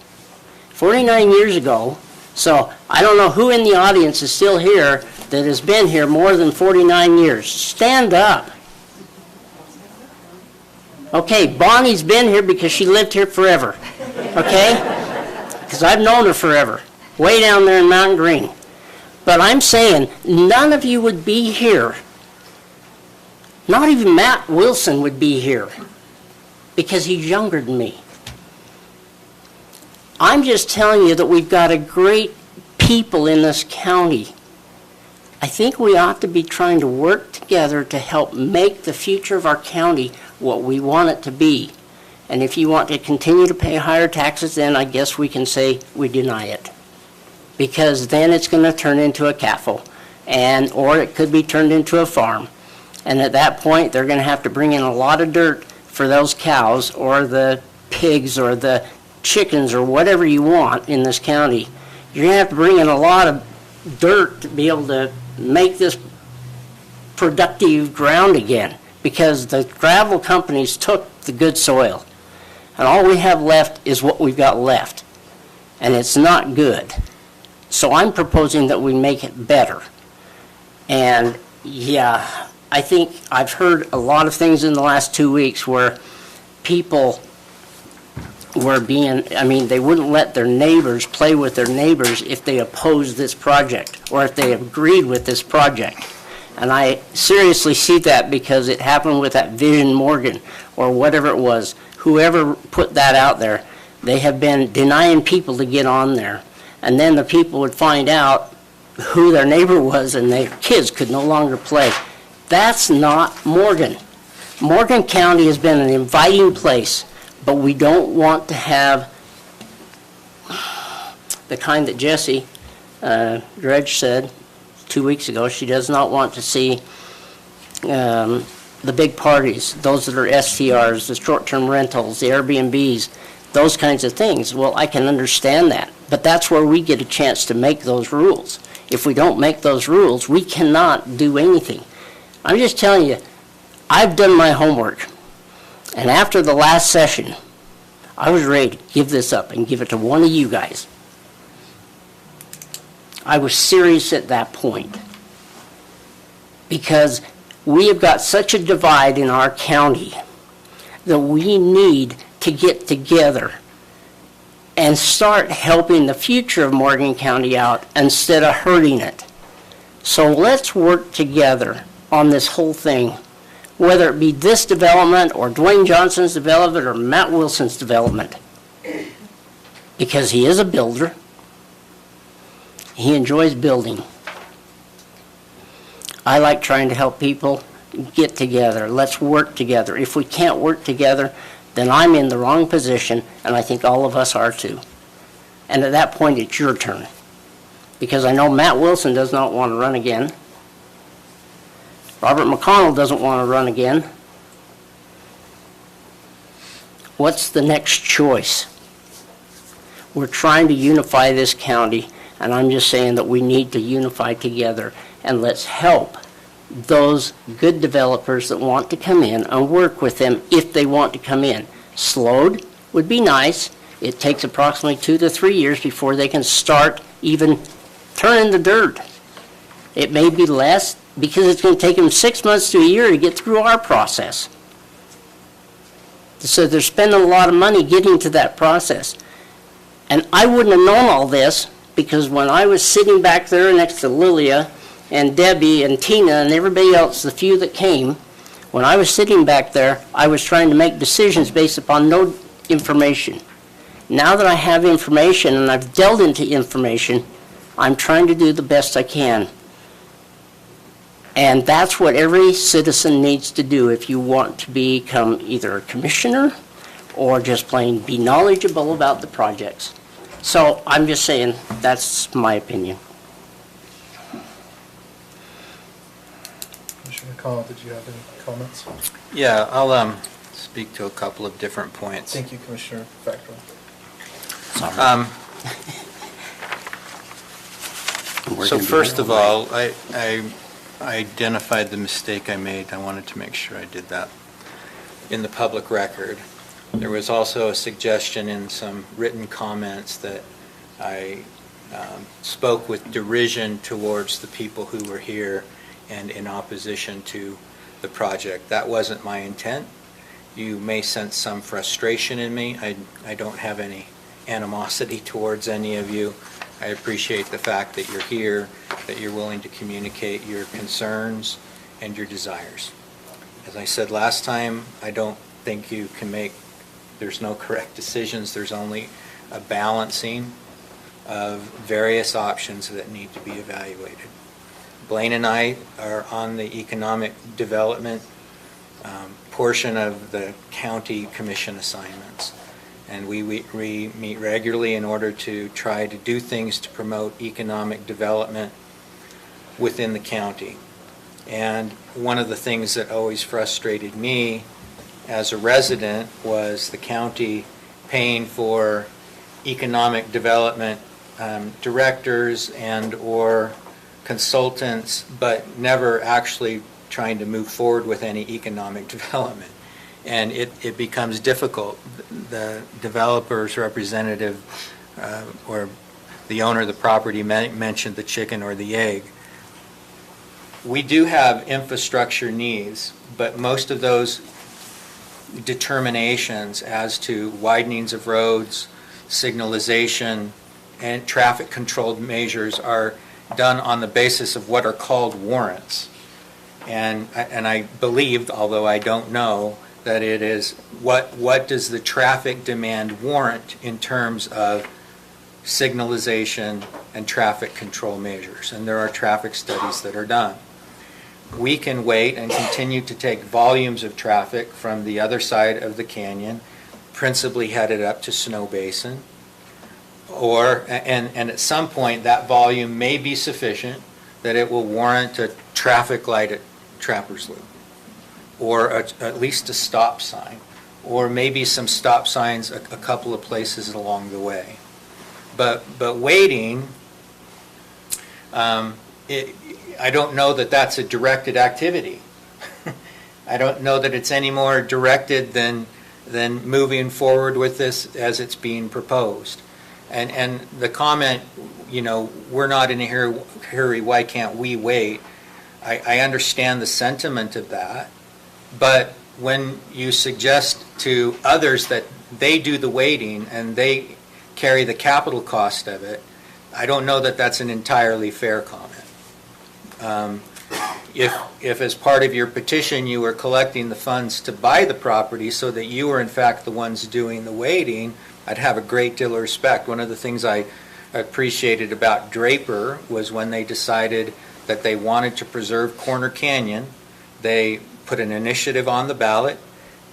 49 years ago. So I don't know who in the audience is still here that has been here more than 49 years. Stand up. Okay, Bonnie's been here because she lived here forever. Okay? Because I've known her forever. Way down there in Mountain Green. But I'm saying none of you would be here. Not even Matt Wilson would be here. Because he's younger than me. I'm just telling you that we've got a great people in this county. I think we ought to be trying to work together to help make the future of our county what we want it to be. And if you want to continue to pay higher taxes, then I guess we can say we deny it. Because then it's going to turn into a catful, or it could be turned into a farm. And at that point, they're going to have to bring in a lot of dirt for those cows or the pigs or the chickens or whatever you want in this county. You're going to have to bring in a lot of dirt to be able to make this productive ground again, because the gravel companies took the good soil. And all we have left is what we've got left. And it's not good. So I'm proposing that we make it better. And yeah, I think I've heard a lot of things in the last 2 weeks where people were they wouldn't let their neighbors play with their neighbors if they opposed this project or if they agreed with this project. And I seriously see that because it happened with that Vision Morgan or whatever it was. Whoever put that out there, they have been denying people to get on there. And then the people would find out who their neighbor was and their kids could no longer play. That's not Morgan. Morgan County has been an inviting place, but we don't want to have the kind that Jessie Dredge said 2 weeks ago. She does not want to see the big parties, those that are STRs, the short-term rentals, the Airbnbs, those kinds of things. Well, I can understand that, but that's where we get a chance to make those rules. If we don't make those rules, we cannot do anything. I'm just telling you, I've done my homework, and after the last session, I was ready to give this up and give it to one of you guys. I was serious at that point, because we have got such a divide in our county that we need to get together and start helping the future of Morgan County out instead of hurting it. So let's work together on this whole thing, whether it be this development or Dwayne Johnson's development or Matt Wilson's development, because he is a builder. He enjoys building. I like trying to help people. get together. Let's work together. If we can't work together, then I'm in the wrong position, and I think all of us are too. And at that point, it's your turn. Because I know Matt Wilson does not want to run again. Robert McConnell doesn't want to run again. What's the next choice? We're trying to unify this county, and I'm just saying that we need to unify together, and let's help those good developers that want to come in and work with them if they want to come in. Slowed would be nice. It takes approximately 2 to 3 years before they can start even turning the dirt. It may be less because it's going to take them 6 months to a year to get through our process. So they're spending a lot of money getting to that process. And I wouldn't have known all this because when I was sitting back there next to Lilia and Debbie and Tina and everybody else, the few that came, when I was sitting back there, I was trying to make decisions based upon no information. Now that I have information and I've delved into information, I'm trying to do the best I can. And that's what every citizen needs to do if you want to become either a commissioner or just plain be knowledgeable about the projects. So I'm just saying, that's my opinion. Commissioner McConnell, did you have any comments? Yeah, I'll speak to a couple of different points. Thank you, Commissioner Factor. So first of all, I identified the mistake I made. I wanted to make sure I did that in the public record. There was also a suggestion in some written comments that I spoke with derision towards the people who were here and in opposition to the project. That wasn't my intent. You may sense some frustration in me. I don't have any animosity towards any of you. I appreciate the fact that you're here, that you're willing to communicate your concerns and your desires. As I said last time, I don't think you can make, there's no correct decisions, there's only a balancing of various options that need to be evaluated. Blaine and I are on the economic development portion of the county commission assignments. And we meet regularly in order to try to do things to promote economic development within the county. And one of the things that always frustrated me as a resident was the county paying for economic development directors and or consultants, but never actually trying to move forward with any economic development. And it becomes difficult. The developer's representative or the owner of the property mentioned the chicken or the egg. We do have infrastructure needs, but most of those determinations as to widenings of roads, signalization, and traffic controlled measures are done on the basis of what are called warrants. And I believe, although I don't know, that it is what does the traffic demand warrant in terms of signalization and traffic control measures. And there are traffic studies that are done. We can wait and continue to take volumes of traffic from the other side of the canyon, principally headed up to Snow Basin, and at some point that volume may be sufficient that it will warrant a traffic light at Trappers Loop, or at least a stop sign, or maybe some stop signs a couple of places along the way. But waiting, I don't know that that's a directed activity. I don't know that it's any more directed than moving forward with this as it's being proposed. And the comment, we're not in a hurry, why can't we wait? I understand the sentiment of that. But when you suggest to others that they do the waiting and they carry the capital cost of it, I don't know that that's an entirely fair comment. If as part of your petition you were collecting the funds to buy the property so that you were in fact the ones doing the waiting, I'd have a great deal of respect. One of the things I appreciated about Draper was when they decided that they wanted to preserve Corner Canyon, they put an initiative on the ballot,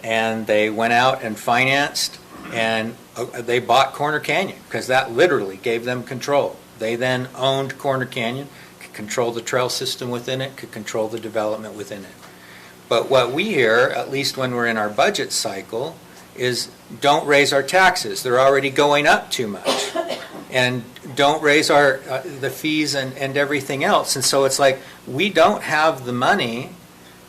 and they went out and financed, and they bought Corner Canyon, because that literally gave them control. They then owned Corner Canyon, could control the trail system within it, could control the development within it. But what we hear, at least when we're in our budget cycle, is don't raise our taxes. They're already going up too much. And don't raise our the fees and everything else. And so it's like we don't have the money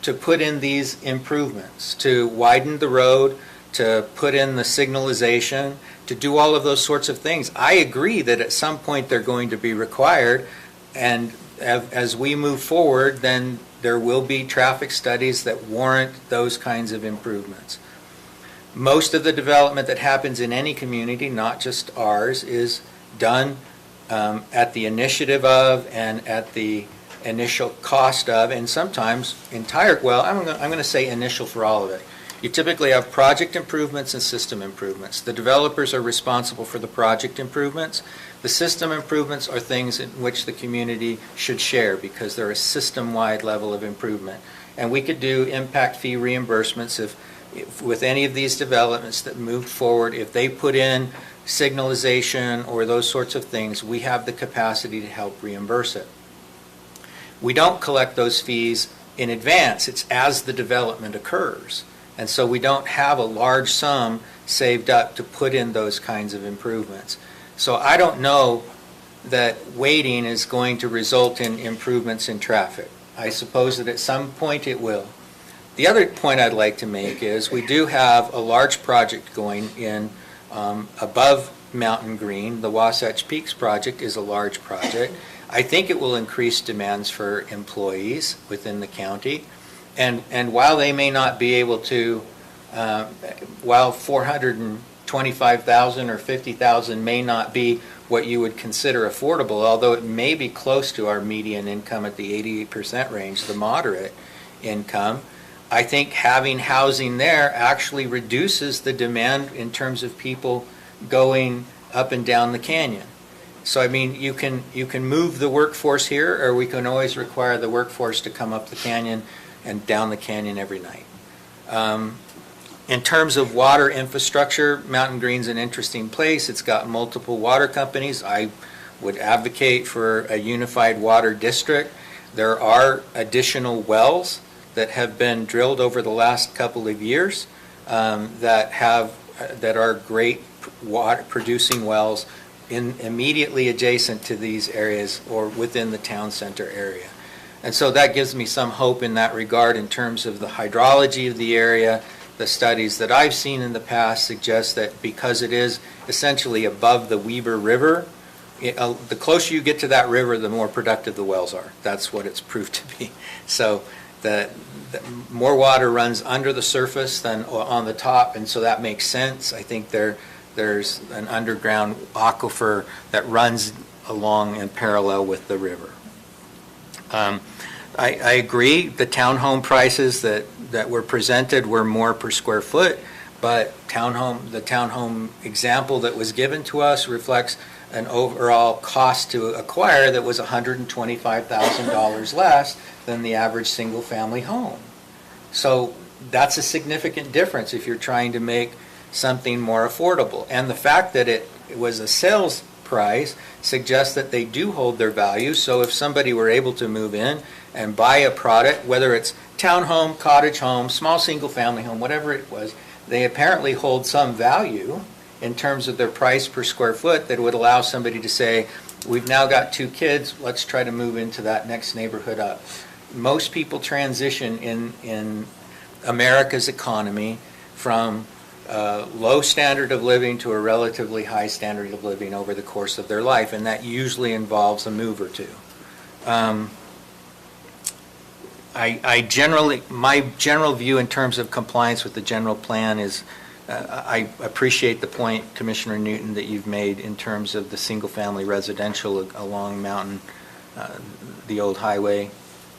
to put in these improvements, to widen the road, to put in the signalization, to do all of those sorts of things. I agree that at some point they're going to be required, and as we move forward, then there will be traffic studies that warrant those kinds of improvements. Most of the development that happens in any community, not just ours, is done at the initiative of and at the initial cost of, and sometimes entire, well, I'm going to say initial for all of it. You typically have project improvements and system improvements. The developers are responsible for the project improvements. The system improvements are things in which the community should share because they're a system-wide level of improvement. And we could do impact fee reimbursements if with any of these developments that moved forward, if they put in signalization or those sorts of things, we have the capacity to help reimburse it. We don't collect those fees in advance. It's as the development occurs. And so we don't have a large sum saved up to put in those kinds of improvements. So I don't know that waiting is going to result in improvements in traffic. I suppose that at some point it will. The other point I'd like to make is we do have a large project going in above Mountain Green. The Wasatch Peaks project is a large project. I think it will increase demands for employees within the county. And while they may not be able to, while $425,000 or $50,000 may not be what you would consider affordable, although it may be close to our median income at the 88% range, the moderate income, I think having housing there actually reduces the demand in terms of people going up and down the canyon. So I mean, you can move the workforce here, or we can always require the workforce to come up the canyon and down the canyon every night. In terms of water infrastructure, Mountain Green's an interesting place. It's got multiple water companies. I would advocate for a unified water district. There are additional wells that have been drilled over the last couple of years that are great water producing wells immediately adjacent to these areas or within the town center area. And so that gives me some hope in that regard in terms of the hydrology of the area. The studies that I've seen in the past suggest that because it is essentially above the Weber River, the closer you get to that river, the more productive the wells are. That's what it's proved to be. So the more water runs under the surface than on the top, and so that makes sense. I think there's an underground aquifer that runs along in parallel with the river. I agree the townhome prices that were presented were more per square foot, but the townhome example that was given to us reflects an overall cost to acquire that was $125,000 less than the average single-family home. So that's a significant difference if you're trying to make something more affordable. And the fact that it was a sales price suggests that they do hold their value. So if somebody were able to move in and buy a product, whether it's townhome, cottage home, small single-family home, whatever it was, they apparently hold some value in terms of their price per square foot that would allow somebody to say, we've now got 2 kids, let's try to move into that next neighborhood up. Most people transition in America's economy from low standard of living to a relatively high standard of living over the course of their life, and that usually involves a move or two. My general view in terms of compliance with the general plan is I appreciate the point, Commissioner Newton, that you've made in terms of the single-family residential along Mountain, the old highway.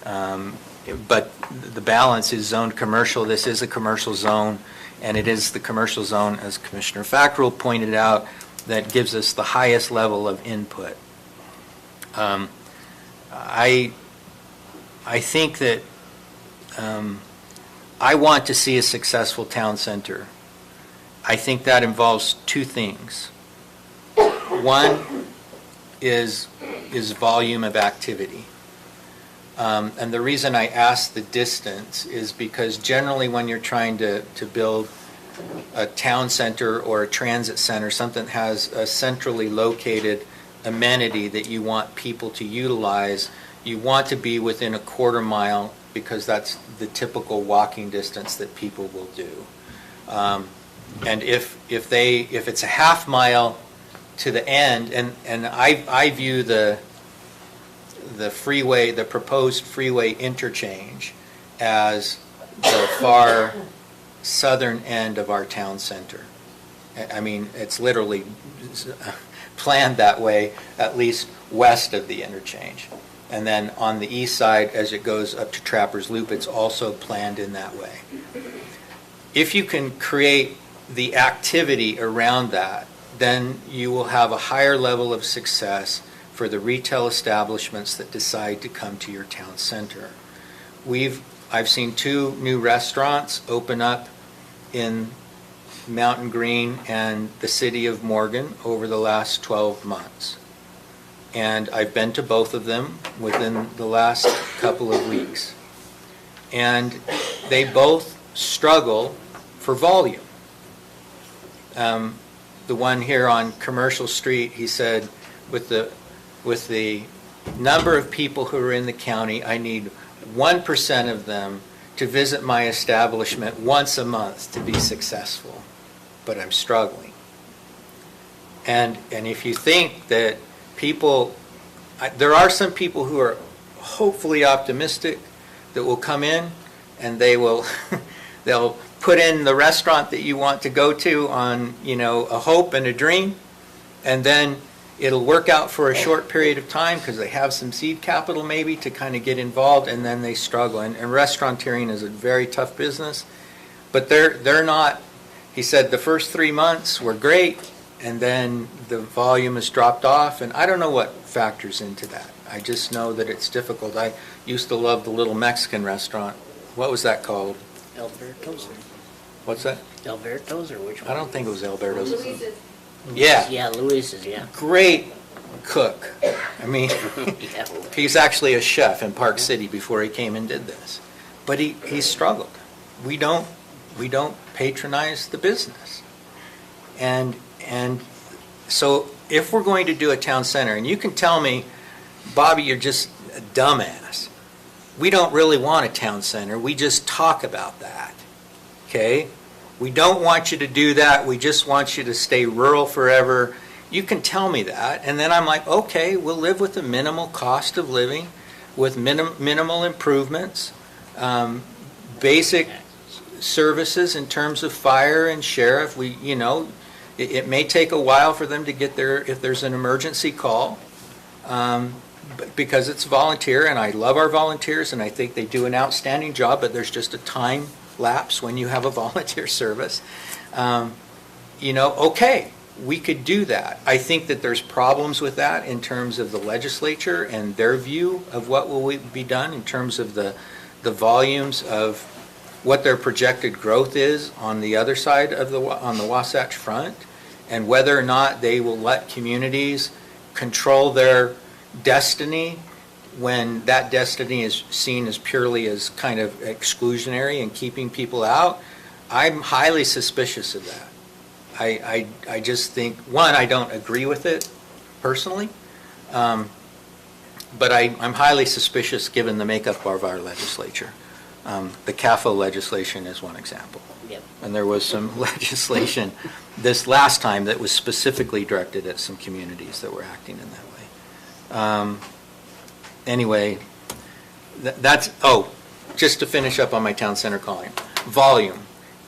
But the balance is zoned commercial. This is a commercial zone, and it is the commercial zone, as Commissioner Fackrell pointed out, that gives us the highest level of input. I think that I want to see a successful town center. I think that involves two things. One is volume of activity. And the reason I ask the distance is because generally when you're trying to build a town center or a transit center, something that has a centrally located amenity that you want people to utilize, you want to be within a quarter mile because that's the typical walking distance that people will do. And if it's a half mile to the end, and I view the freeway, the proposed freeway interchange as the far southern end of our town center. I mean, it's literally planned that way, at least west of the interchange. And then on the east side, as it goes up to Trappers Loop, it's also planned in that way. If you can create the activity around that, then you will have a higher level of success for the retail establishments that decide to come to your town center. I've seen 2 new restaurants open up in Mountain Green and the city of Morgan over the last 12 months. And I've been to both of them within the last couple of weeks. And they both struggle for volume. The one here on Commercial Street, he said, with the number of people who are in the county, I need 1% of them to visit my establishment once a month to be successful, but I'm struggling. And if you think that people, there are some people who are hopefully optimistic that will come in and they'll put in the restaurant that you want to go to on, a hope and a dream, and then it'll work out for a short period of time because they have some seed capital maybe to kind of get involved, and then they struggle. And restaurateuring is a very tough business, but they're not. He said the first 3 months were great, and then the volume has dropped off, and I don't know what factors into that. I just know that it's difficult. I used to love the little Mexican restaurant. What was that called? Alberto's. What's that? Alberto's, or which one? I don't think it was Alberto's. Louise's. Yeah. Yeah, Louise's, yeah. Great cook. I mean, Yeah. he's actually a chef in Park City before he came and did this. But he struggled. We don't patronize the business. And so if we're going to do a town center, and you can tell me, Bobby, you're just a dumbass. We don't really want a town center. We just talk about that. Okay? We don't want you to do that. We just want you to stay rural forever. You can tell me that. And then I'm like, okay, we'll live with the minimal cost of living, with minimal improvements, basic services in terms of fire and sheriff. It may take a while for them to get there if there's an emergency call, because it's volunteer, and I love our volunteers, and I think they do an outstanding job, but there's just a time lapse when you have a volunteer service. Okay, we could do that. I think that there's problems with that in terms of the legislature and their view of what will be done in terms of the volumes of what their projected growth is on the other side of on the Wasatch Front, and whether or not they will let communities control their destiny when that destiny is seen as purely as kind of exclusionary and keeping people out. I'm highly suspicious of that. I just think, one, I don't agree with it personally, but I'm highly suspicious given the makeup of our legislature. The CAFO legislation is one example. Yep. And there was some legislation this last time that was specifically directed at some communities that were acting in that way. Anyway, just to finish up on my town center calling, volume.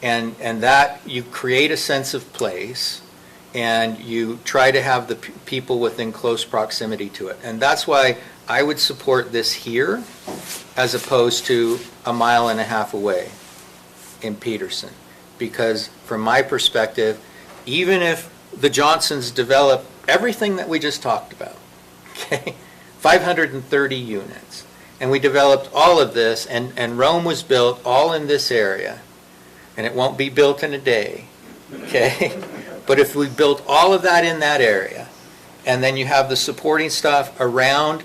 And that you create a sense of place, and you try to have the people within close proximity to it. And that's why I would support this here as opposed to 1.5 miles away in Peterson. Because from my perspective, even if the Johnsons develop everything that we just talked about, okay, 530 units, and we developed all of this, and Rome was built all in this area, and it won't be built in a day, okay? But if we built all of that in that area, and then you have the supporting stuff around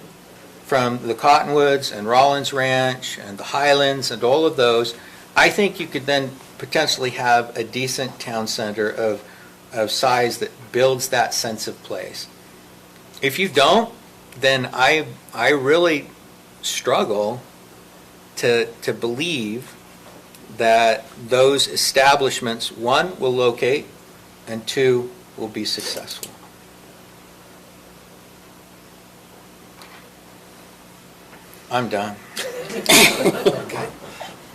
from the Cottonwoods and Rollins Ranch and the Highlands and all of those, I think you could then potentially have a decent town center of size that builds that sense of place. If you don't, then I really struggle to believe that those establishments, one, will locate, and two, will be successful. I'm done. Okay.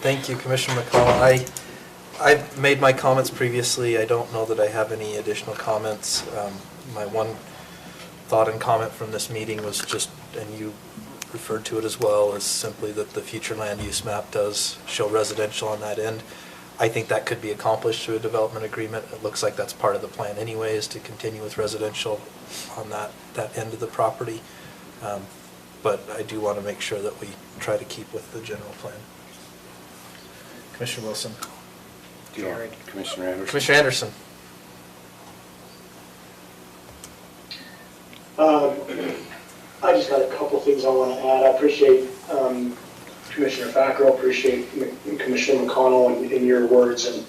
Thank you, Commissioner McConnell. I've made my comments previously. I don't know that I have any additional comments. My one thought and comment from this meeting was just, and you referred to it as well, is simply that the future land use map does show residential on that end. I think that could be accomplished through a development agreement. It looks like that's part of the plan anyway, is to continue with residential on that end of the property. But I do want to make sure that we try to keep with the general plan. Commissioner Wilson. Commissioner Anderson. Commissioner Anderson. I just got a couple things I want to add. I appreciate Commissioner Fackrell, appreciate Commissioner McConnell in your words. And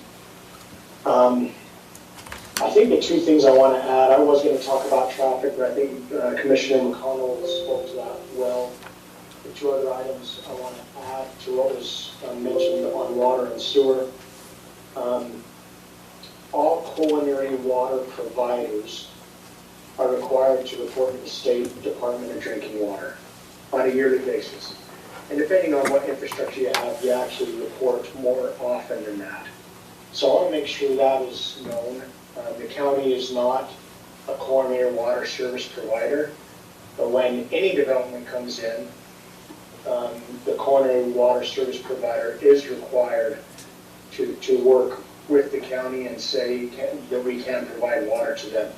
I think the two things I want to add, I was going to talk about traffic, but I think Commissioner McConnell spoke to that well. The two other items I want to add to what was mentioned on water and sewer. All culinary water providers are required to report to the State Department of Drinking Water on a yearly basis. And depending on what infrastructure you have, you actually report more often than that. So I want to make sure that is known. The county is not a culinary water service provider, but when any development comes in, the culinary water service provider is required to work with the county and say that we can provide water to them.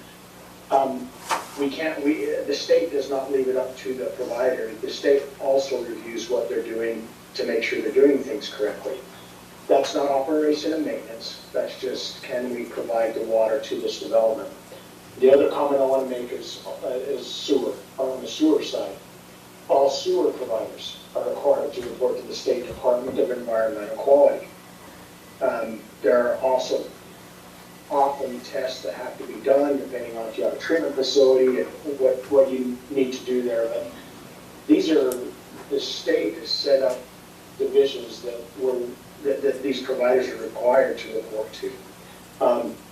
The state does not leave it up to the provider. The state also reviews what they're doing to make sure they're doing things correctly. That's not operation and maintenance. That's just, can we provide the water to this development? The other comment I want to make is sewer. On the sewer side, all sewer providers are required to report to the State Department of Environmental Quality. There are also often tests that have to be done depending on if you have a treatment facility and what you need to do there. But these are, the state has set up divisions that these providers are required to report to.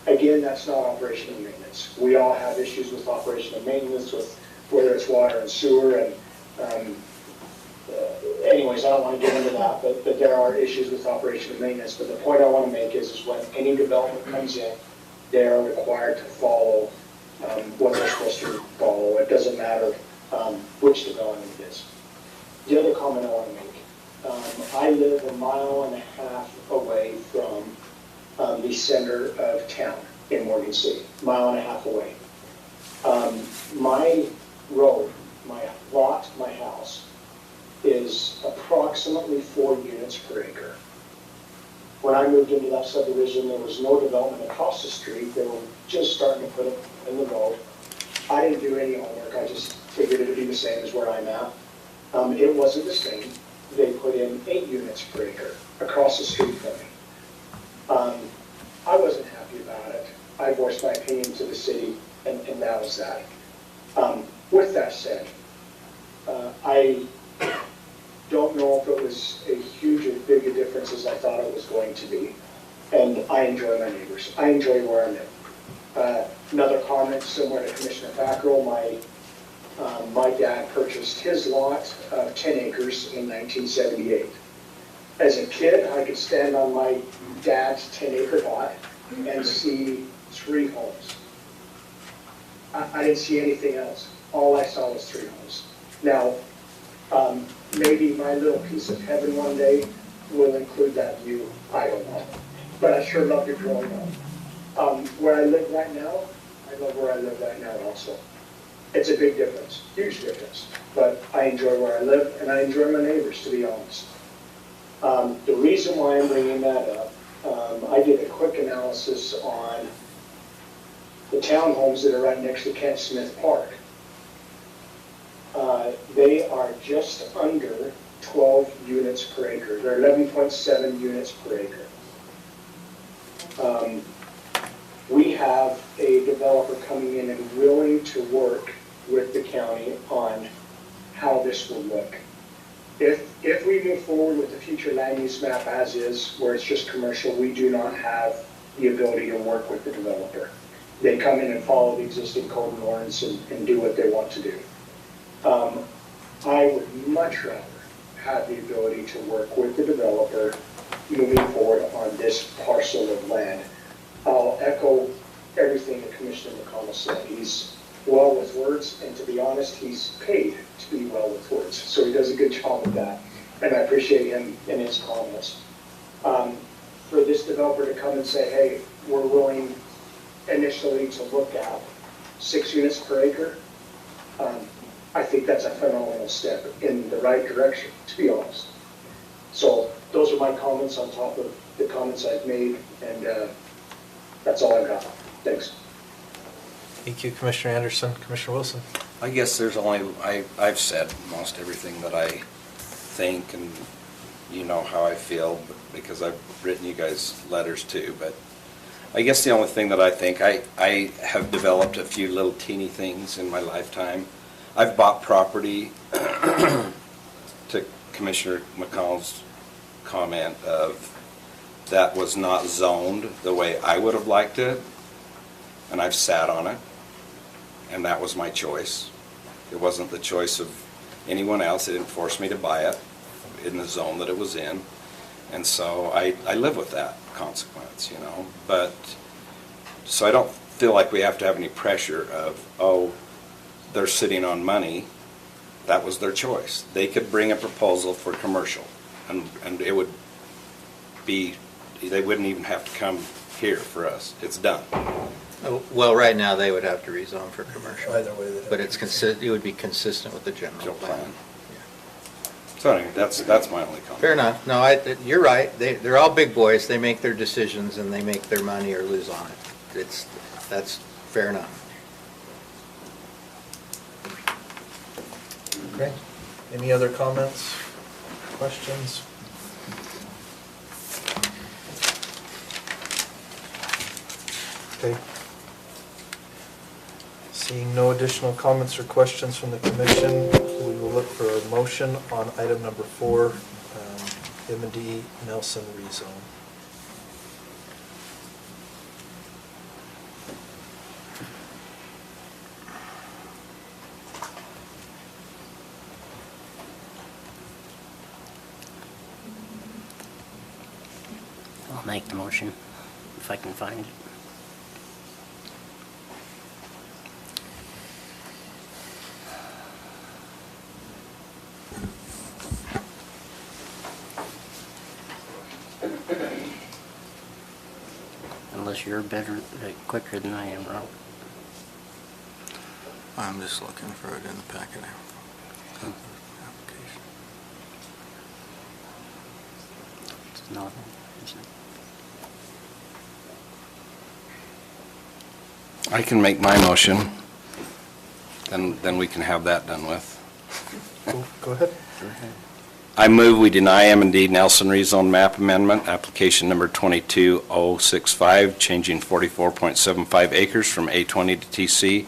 Again, that's not operation and maintenance. We all have issues with operation and maintenance, with whether it's water and sewer, and anyways, I don't want to get into that, but there are issues with operation and maintenance. But the point I want to make is when any development comes in, they are required to follow what they're supposed to follow. It doesn't matter which development it is. The other comment I want to make, I live 1.5 miles away from the center of town in Morgan City, 1.5 miles away. My road, my lot, my house, is approximately 4 units per acre. When I moved into that subdivision, there was no development across the street. They were just starting to put it in the road. I didn't do any homework. I just figured it would be the same as where I'm at. It wasn't the same. They put in 8 units per acre across the street from me. I wasn't happy about it. I voiced my opinion to the city, and that was that. With that said, I don't know if it was a huge or big a difference as I thought it was going to be. And I enjoy my neighbors. I enjoy where I live. Another comment similar to Commissioner Fackrell, my dad purchased his lot of 10 acres in 1978. As a kid, I could stand on my dad's 10-acre lot and see 3 homes. I didn't see anything else. All I saw was 3 homes. Now, maybe my little piece of heaven one day will include that view. I don't know. But I sure loved it growing up. Where I live right now, I love where I live right now also. It's a big difference, huge difference. But I enjoy where I live, and I enjoy my neighbors, to be honest. The reason why I'm bringing that up, I did a quick analysis on the townhomes that are right next to Kent Smith Park. They are just under 12 units per acre. They're 11.7 units per acre. We have a developer coming in and willing to work with the county on how this will look. If we move forward with the future land use map as is, where it's just commercial, we do not have the ability to work with the developer. They come in and follow the existing code and ordinance and do what they want to do. I would much rather have the ability to work with the developer moving forward on this parcel of land. I'll echo everything that Commissioner McConnell said. He's well with words, and to be honest, he's paid to be well with words. So he does a good job of that, and I appreciate him in his comments. For this developer to come and say, hey, we're willing initially to look at 6 units per acre, I think that's a phenomenal step in the right direction, to be honest. So those are my comments on top of the comments I've made, and that's all I've got. Thanks. Thank you, Commissioner Anderson. Commissioner Wilson? I guess there's only, I've said most everything that I think, and you know how I feel, because I've written you guys letters too, but I guess the only thing that I think, I have developed a few little teeny things in my lifetime. I've bought property, to Commissioner McConnell's comment of, that was not zoned the way I would have liked it, and I've sat on it, and that was my choice. It wasn't the choice of anyone else. They didn't force me to buy it in the zone that it was in, and so I live with that consequence, you know. But so I don't feel like we have to have any pressure of, oh, they're sitting on money. That was their choice. They could bring a proposal for commercial, and it would be, they wouldn't even have to come here for us. It's done. Oh, well, right now, they would have to rezone for commercial. Either way, but it would be consistent with the general plan. So anyway, that's my only comment. Fair enough. No, you're right. They're all big boys. They make their decisions, and they make their money or lose on it. That's fair enough. Okay. Any other comments, questions? Okay. Seeing no additional comments or questions from the commission, we will look for a motion on item number 4, M&D Nelson rezone. I'll make the motion if I can find it. Unless you're better, quicker than I am, Rob. I'm just looking for it in the packet now. It's not, is it? I can make my motion, then we can have that done with. Go ahead. I move we deny M&D Nelson rezone map amendment, application number 22065, changing 44.75 acres from A20 to TC.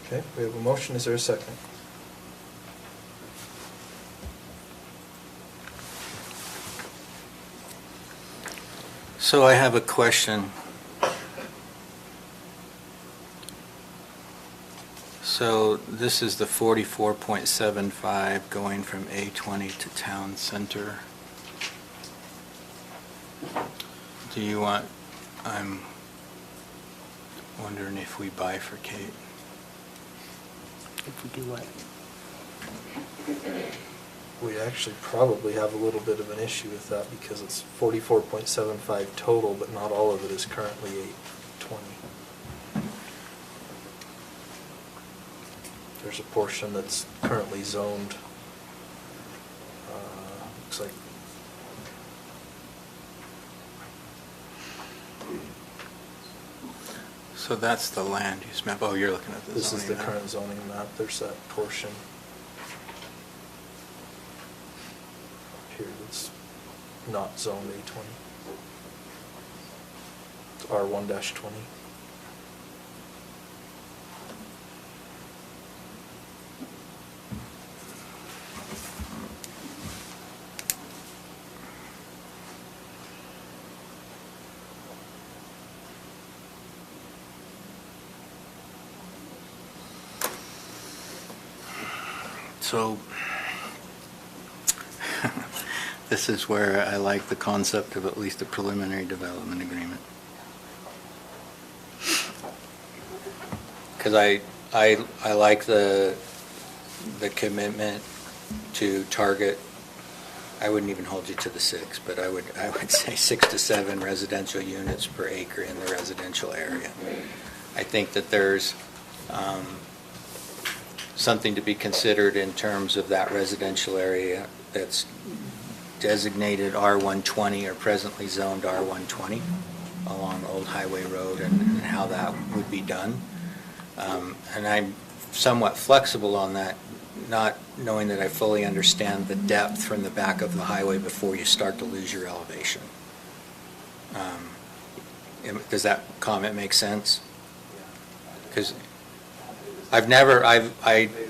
Okay, we have a motion. Is there a second? So I have a question. So this is the 44.75 going from A20 to town center. Do you want, I'm wondering if we bifurcate. If we do what? We actually probably have a little bit of an issue with that because it's 44.75 total, but not all of it is currently There's a portion that's currently zoned, looks like, So that's the land use map. Oh, you're looking at the this zoning is the map. current zoning map. There's that portion here that's not zoned A20. It's R1-20. So this is where I like the concept of at least a preliminary development agreement. Because I like the commitment to target, I wouldn't even hold you to the 6, but I would say 6 to 7 residential units per acre in the residential area. I think that there's something to be considered in terms of that residential area that's designated R120 or presently zoned R120 along Old Highway Road and how that would be done. And I'm somewhat flexible on that, not knowing that I fully understand the depth from the back of the highway before you start to lose your elevation. Does that comment make sense? Because I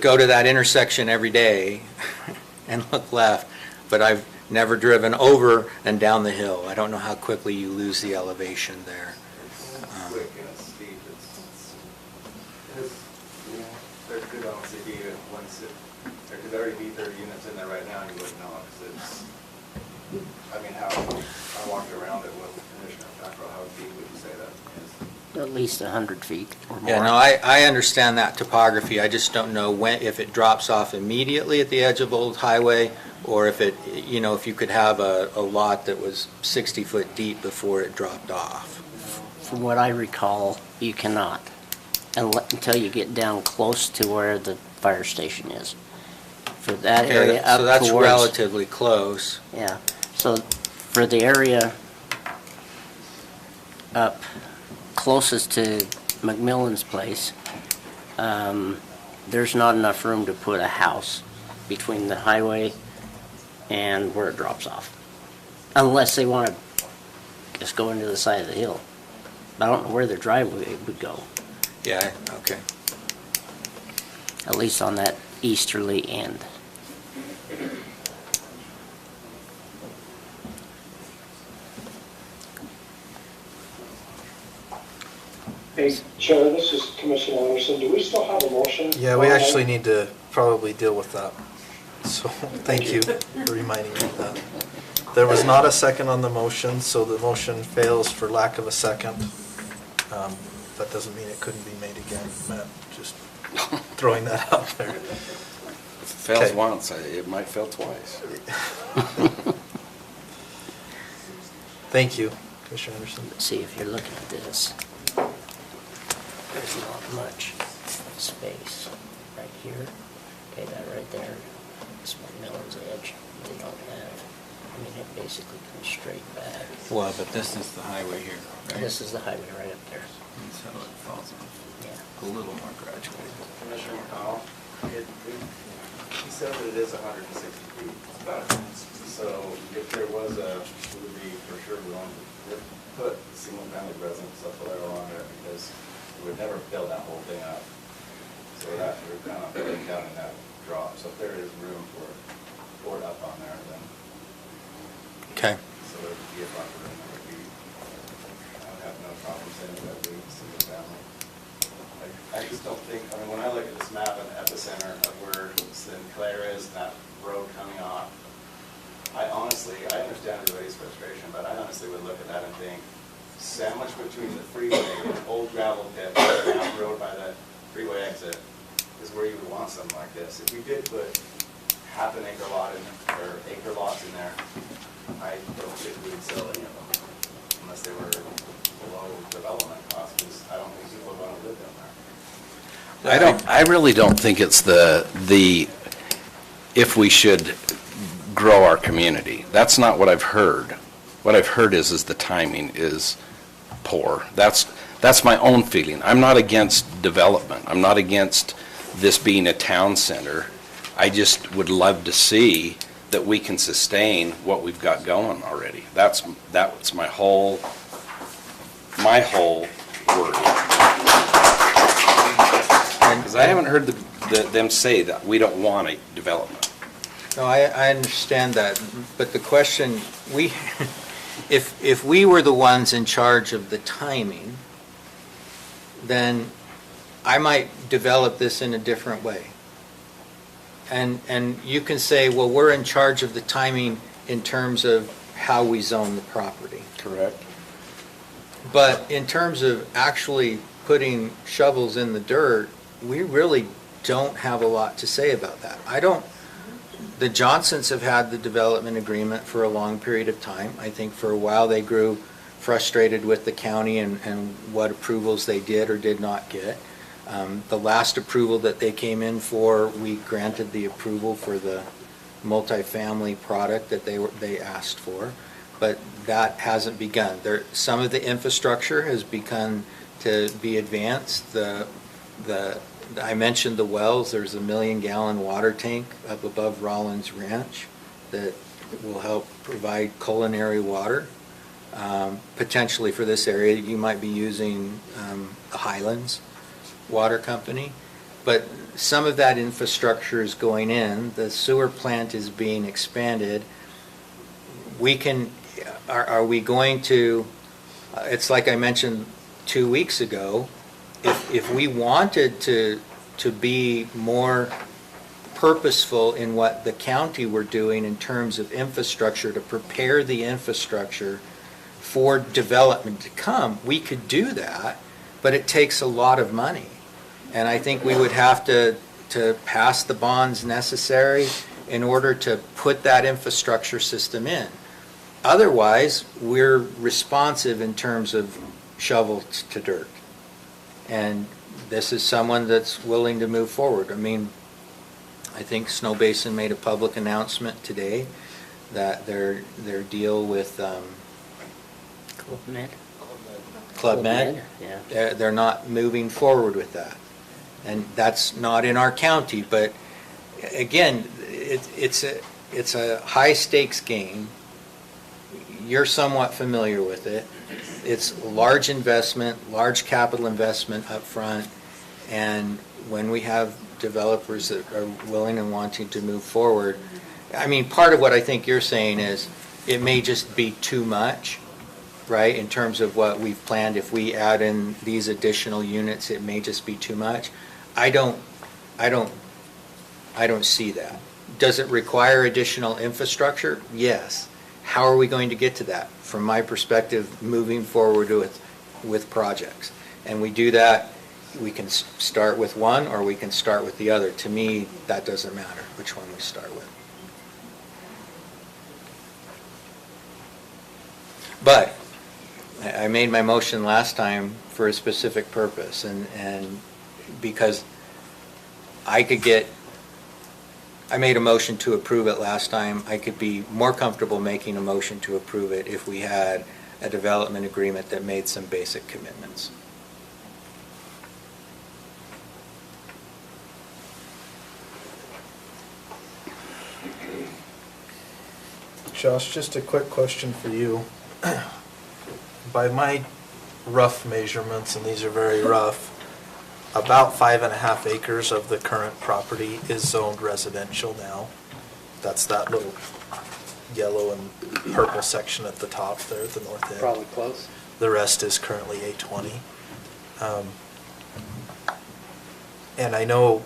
go to that intersection every day and look left, but I've never driven over and down the hill. I don't know how quickly you lose the elevation there. It's quick and it's steep. There could honestly be there could already be 30 units in there right now and you wouldn't know because it's, I mean, I walked around it with Commissioner Fackrell. How deep would you say that is? At least 100 feet or more. Yeah, no, I understand that topography. I just don't know if it drops off immediately at the edge of Old Highway, or if it, if you could have a lot that was 60 foot deep before it dropped off. From what I recall, you cannot, until you get down close to where the fire station is. For that area up so that's towards, relatively close. Yeah, so for the area up closest to McMillan's place, there's not enough room to put a house between the highway and where it drops off, unless they want to just go into the side of the hill. I don't know where their driveway would go. Yeah, okay. At least on that easterly end. Hey, Chair, this is Commissioner Anderson. Do we still have a motion? Yeah, we actually need to probably deal with that. So thank you for reminding me of that. There was not a second on the motion, so the motion fails for lack of a second. That doesn't mean it couldn't be made again, Matt, just throwing that out there. If it fails Okay. once, it might fail twice. Thank you, Commissioner Anderson. See, if you're looking at this, there's not much space right here. Okay, that right there is McMillan's edge. They don't have, it basically comes straight back. Well, but this is the highway here, right? This is the highway right up there. And so it falls off Yeah. a little more graduated. Commissioner McConnell, he said that it is 160 feet. So if there was we would be for sure willing to put single-family residence up there along there because we would never build that whole thing up. So that we're kind of putting down in that drop. So if there is room for it up on there, then Okay. so there would be a buffer and there would be, I would have no problem saying that we single family. I just don't think, when I look at this map and the epicenter of where Sinclair is, and that road coming off, I understand everybody's frustration, but I honestly would look at that and think, sandwiched between the freeway and the old gravel pit, down the road by the freeway exit, is where you would want something like this. If we did put half an acre lot in, or acre lots in there, I don't think we would sell any of them, unless they were below development costs, because I don't think people would want to live down there. I really don't think it's if we should grow our community. That's not what I've heard. What I've heard is the timing is poor. That's my own feeling. I'm not against development. I'm not against this being a town center. I just would love to see that we can sustain what we've got going already. That's my whole worry. Because I haven't heard them say that we don't want a development. No, I understand that, but the question, if we were the ones in charge of the timing, then I might develop this in a different way. And you can say, well, we're in charge of the timing in terms of how we zone the property. Correct. But in terms of actually putting shovels in the dirt, we really don't have a lot to say about that. The Johnsons have had the development agreement for a long period of time. I think for a while they grew frustrated with the county and what approvals they did or did not get. The last approval that they came in for, we granted the approval for the multifamily product that they asked for, but that hasn't begun. Some of the infrastructure has begun to be advanced. I mentioned the wells. There's a 1 million-gallon water tank up above Rollins Ranch that will help provide culinary water. Potentially for this area, you might be using the Highlands Water Company, but some of that infrastructure is going in. The sewer plant is being expanded. Are we going to, it's like I mentioned 2 weeks ago, if we wanted to be more purposeful in what the county were doing in terms of infrastructure, to prepare the infrastructure for development to come, we could do that, but it takes a lot of money. And I think we would have to pass the bonds necessary in order to put that infrastructure system in. Otherwise, we're responsive in terms of shovel to dirt. And this is someone that's willing to move forward. I mean, I think Snow Basin made a public announcement today that their deal with Club Med, yeah. they're not moving forward with that. And that's not in our county, but again, it's a high stakes game. You're somewhat familiar with it. It's large investment, large capital investment up front, and when we have developers that are willing and wanting to move forward, I mean, part of what I think you're saying is it may just be too much, right, in terms of what we've planned. If we add in these additional units, it may just be too much. I don't see that. Does it require additional infrastructure? Yes. How are we going to get to that? From my perspective, moving forward with projects. And we do that, we can start with one or we can start with the other. To me, that doesn't matter which one we start with. But I made my motion last time for a specific purpose, and because I made a motion to approve it last time. I could be more comfortable making a motion to approve it if we had a development agreement that made some basic commitments. Josh, just a quick question for you. By my rough measurements, and these are very rough, about 5.5 acres of the current property is zoned residential now. That's that little yellow and purple section at the top there at the north end. Probably close. The rest is currently A20. And I know,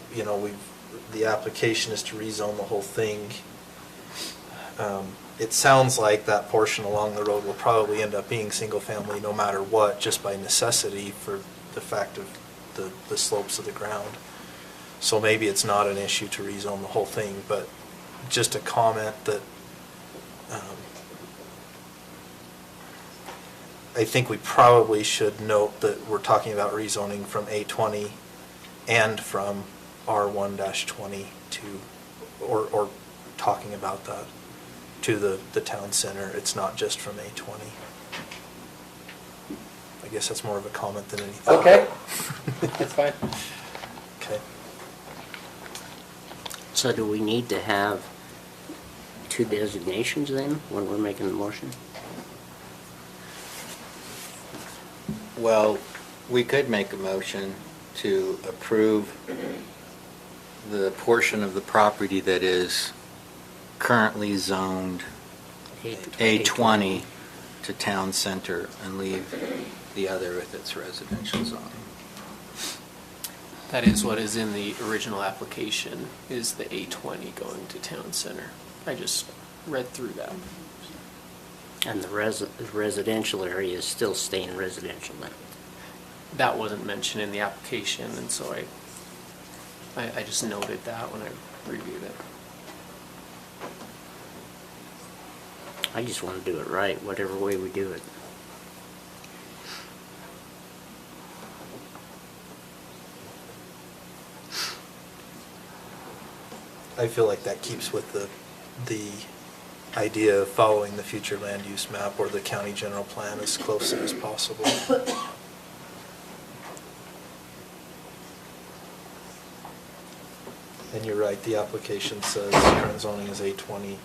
the application is to rezone the whole thing. It sounds like that portion along the road will probably end up being single family no matter what, just by necessity for the fact of the slopes of the ground. So maybe it's not an issue to rezone the whole thing, but just a comment that I think we probably should note that we're talking about rezoning from A20 and from R1-20 to, or talking about that, to the town center. It's not just from A20. I guess that's more of a comment than anything. Okay, that's fine. Okay. So do we need to have two designations then, when we're making the motion? Well, we could make a motion to approve the portion of the property that is currently zoned A20 to town center and leave the other with its residential zoning. That is what is in the original application, is the A20 going to town center. I just read through that. And the residential area is still staying residential then? That wasn't mentioned in the application, and so I just noted that when I reviewed it. I just want to do it right, whatever way we do it. I feel like that keeps with the idea of following the future land use map or the county general plan as closely as possible. And you're right, the application says current zoning is A20.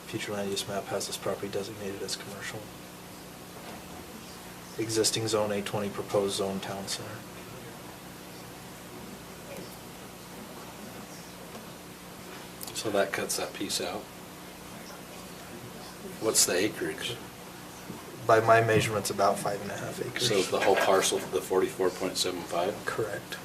Future land use map has this property designated as commercial. Existing zone A20, proposed zone town center. So that cuts that piece out. What's the acreage? By my measurements, about 5.5 acres. So the whole parcel, the 44.75? Correct.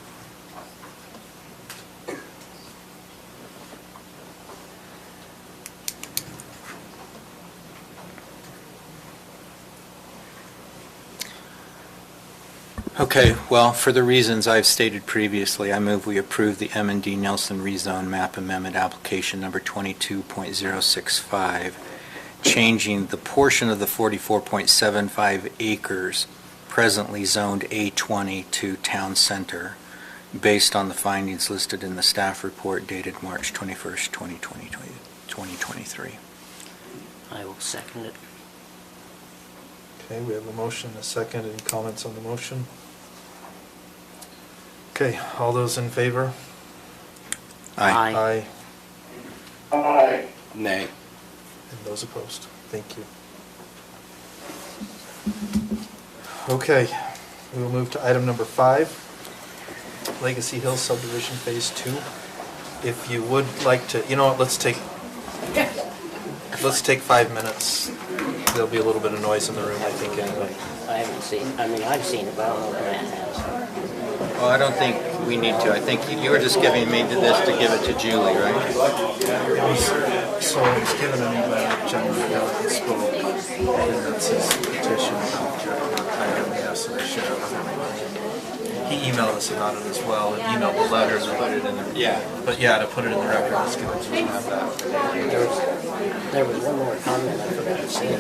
Okay, well, for the reasons I've stated previously, I move we approve the M&D Nelson rezone map amendment application number 22.065, changing the portion of the 44.75 acres presently zoned A20 to town center, based on the findings listed in the staff report dated March 21st, 2023. I will second it. Okay, we have a motion, a second. Any comments on the motion? Okay, all those in favor? Aye. Aye. Aye. Nay. And those opposed? Thank you. Okay, we will move to item number 5, Legacy Hills subdivision phase 2. If you would like to, you know what, let's take 5 minutes. There'll be a little bit of noise in the room, I think, anyway. I haven't seen, I've seen it, but I don't know what Matt has. Well, I don't think we need to. I think you were just giving me this to give it to Julie, right? So it's given an email to John Gallagher spoke, and that's his petition about I asked him to share it with everybody. He emailed us about it as well, and emailed the letter and put it in the, but yeah, to put it in the record, let's give it to him, have that. There was one more comment I forgot to say.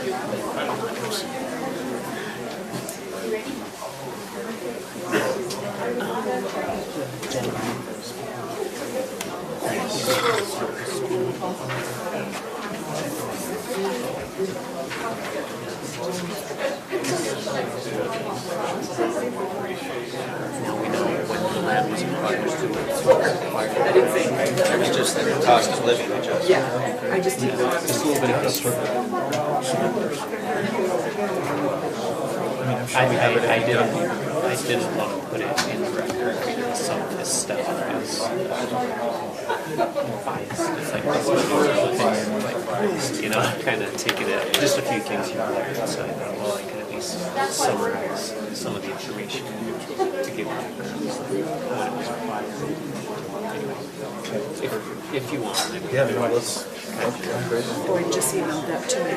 Now we know when the land was acquired. It's just the cost of living adjustment. Yeah, I just did that. Just a little bit of history. I didn't want to put it in the record because some of this stuff is biased. It's like this biased, you know, kind of taking it, just a few things here and there. So I thought, well, I could at least summarize some of the information to give you what it was required. If you want. Yeah, no, let's. Or just emailed that to me.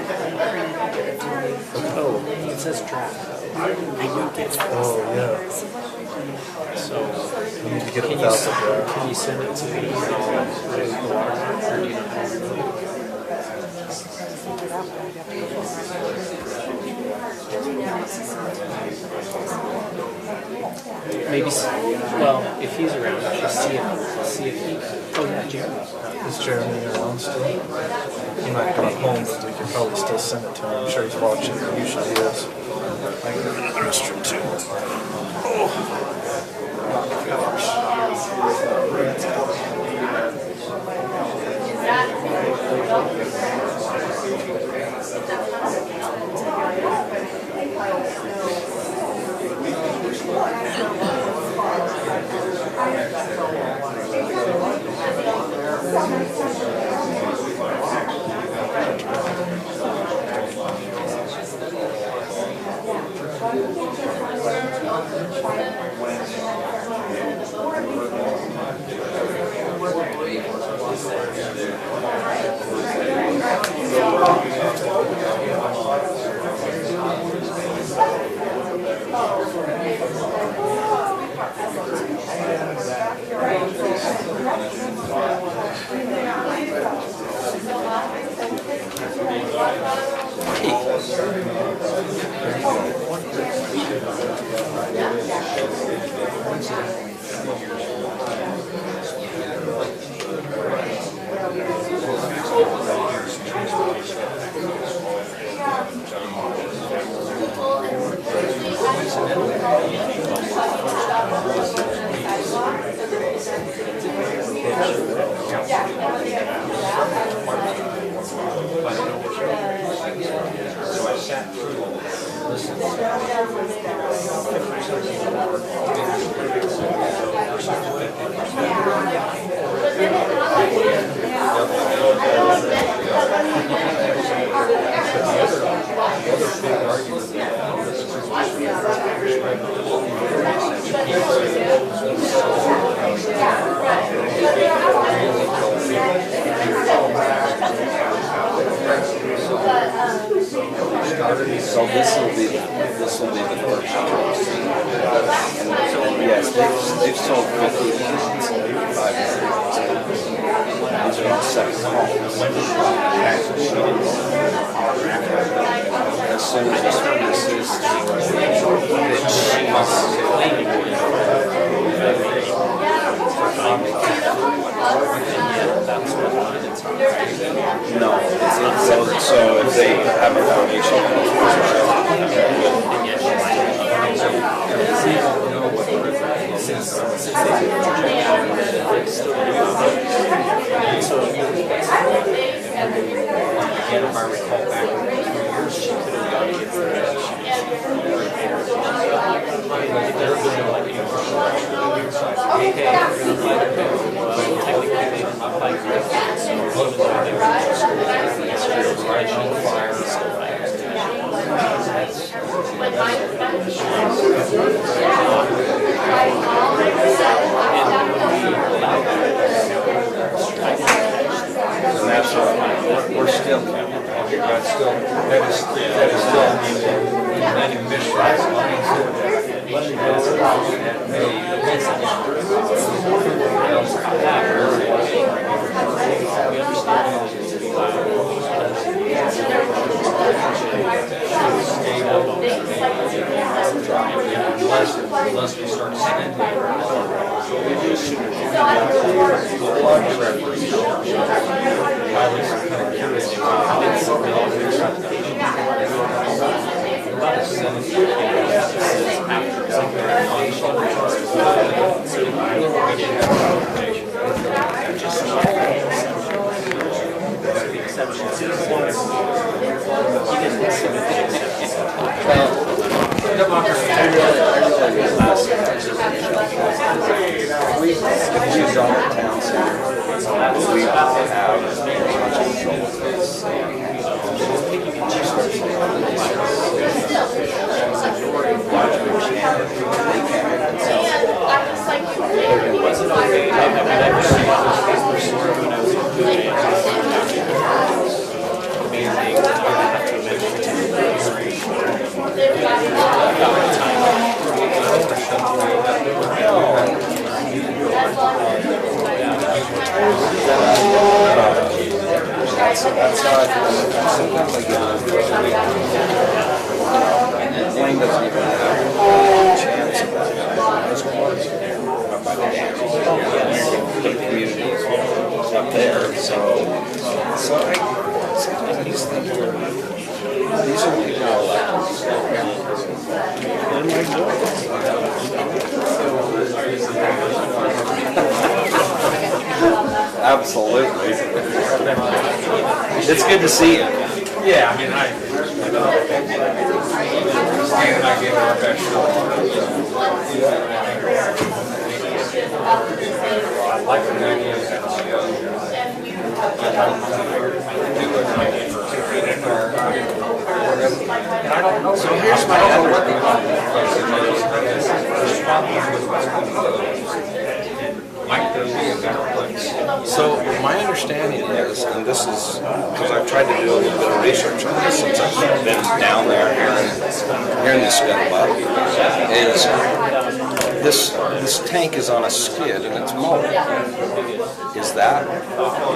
Oh, it says draft. I know that's. Oh, yeah. So, We need to get it without the draft. can you send it to me? Or do you know how to do it? Maybe, well, if he's around, I should see if he, oh yeah, Jeremy. Is Jeremy around still? He might be home, but we can probably still send it to him. I'm sure he's watching, he usually is. I can go to the restroom too. Oh. So this will be the first choice. Yes, they've sold 50 units. These are the second homes. As soon as this one is she no, so if they have a foundation, Again, if I recall back 3 years, she could have gone against the they're going to like, hey, we're going to apply the code. Technically, they didn't apply the code. So even though they were just original fire, still and that's what we're still that's still that is still any unless we start sending we use all the town center. We that's how I feel. Sometimes I get Blaine doesn't even have a chance of that. Up by the dam. The communities up there, so these things are, these are the people Absolutely. It's good to see you. Yeah, I mean, I gave it our best shot. I like the idea of So here's my other So my understanding is, and this is because I've tried to do a little bit of research on this since I've been down there hearing this scuttlebutt, is this tank is on a skid and it's mobile. Is that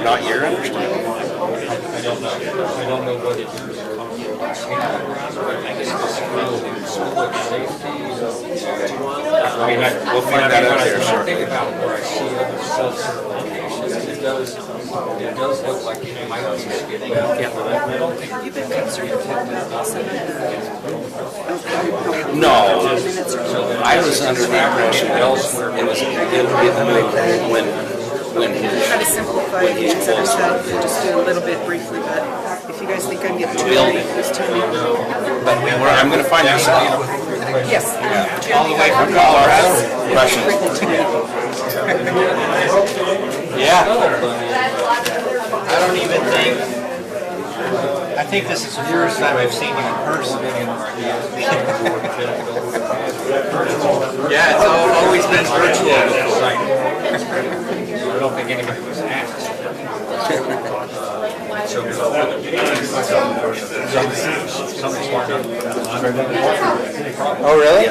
not your understanding? I don't know. I don't know what it is. We'll find that out there shortly. Think about where I see other self-certifications, it does look like it might be skidding. I don't think you've been concerned No, I was under the impression it was when Try to simplify things other stuff and just do a little bit briefly, but if you guys think I'm getting too late, just tell me. But I'm going to find this out. Yes. All the way from Colorado. Russian. Yeah. I don't even think, I think this is the first time I've seen you in person. Yeah, it's always been virtual. I don't think anybody was asked. Oh, really?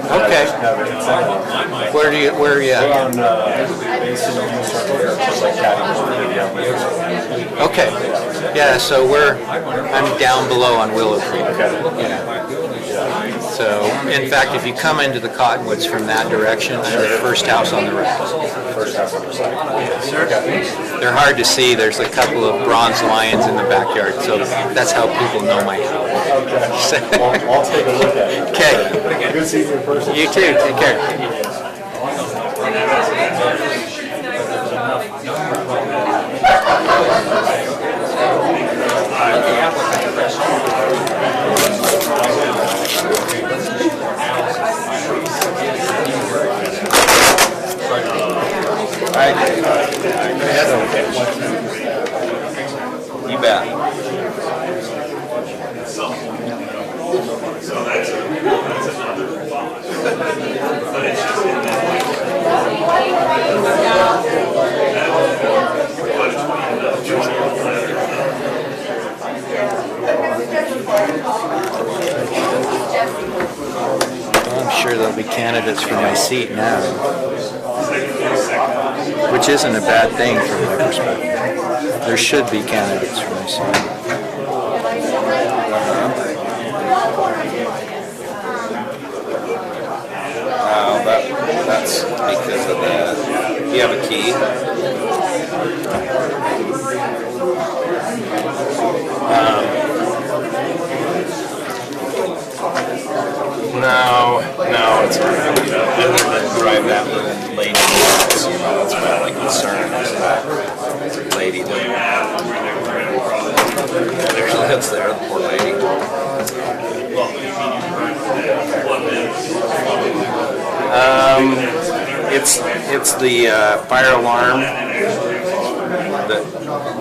Okay. Where are you at? Okay. Yeah, so I'm down below on Willow Creek. Yeah. So, in fact, if you come into the Cottonwoods from that direction, I'm the first house on the right. First house on the side. They're hard to see. There's a couple of bronze lions in the backyard, so that's how people know my house. I'll take a look at it. Okay. Good seeing you in person. You too. Take care. You bet. I'm sure there'll be candidates for my seat now, which isn't a bad thing from my perspective. There should be candidates for my seat. That's because of that. You have a key? No, it's other than drive that little lady. That's my only concern is that lady that lives there, the poor lady. It's the fire alarm that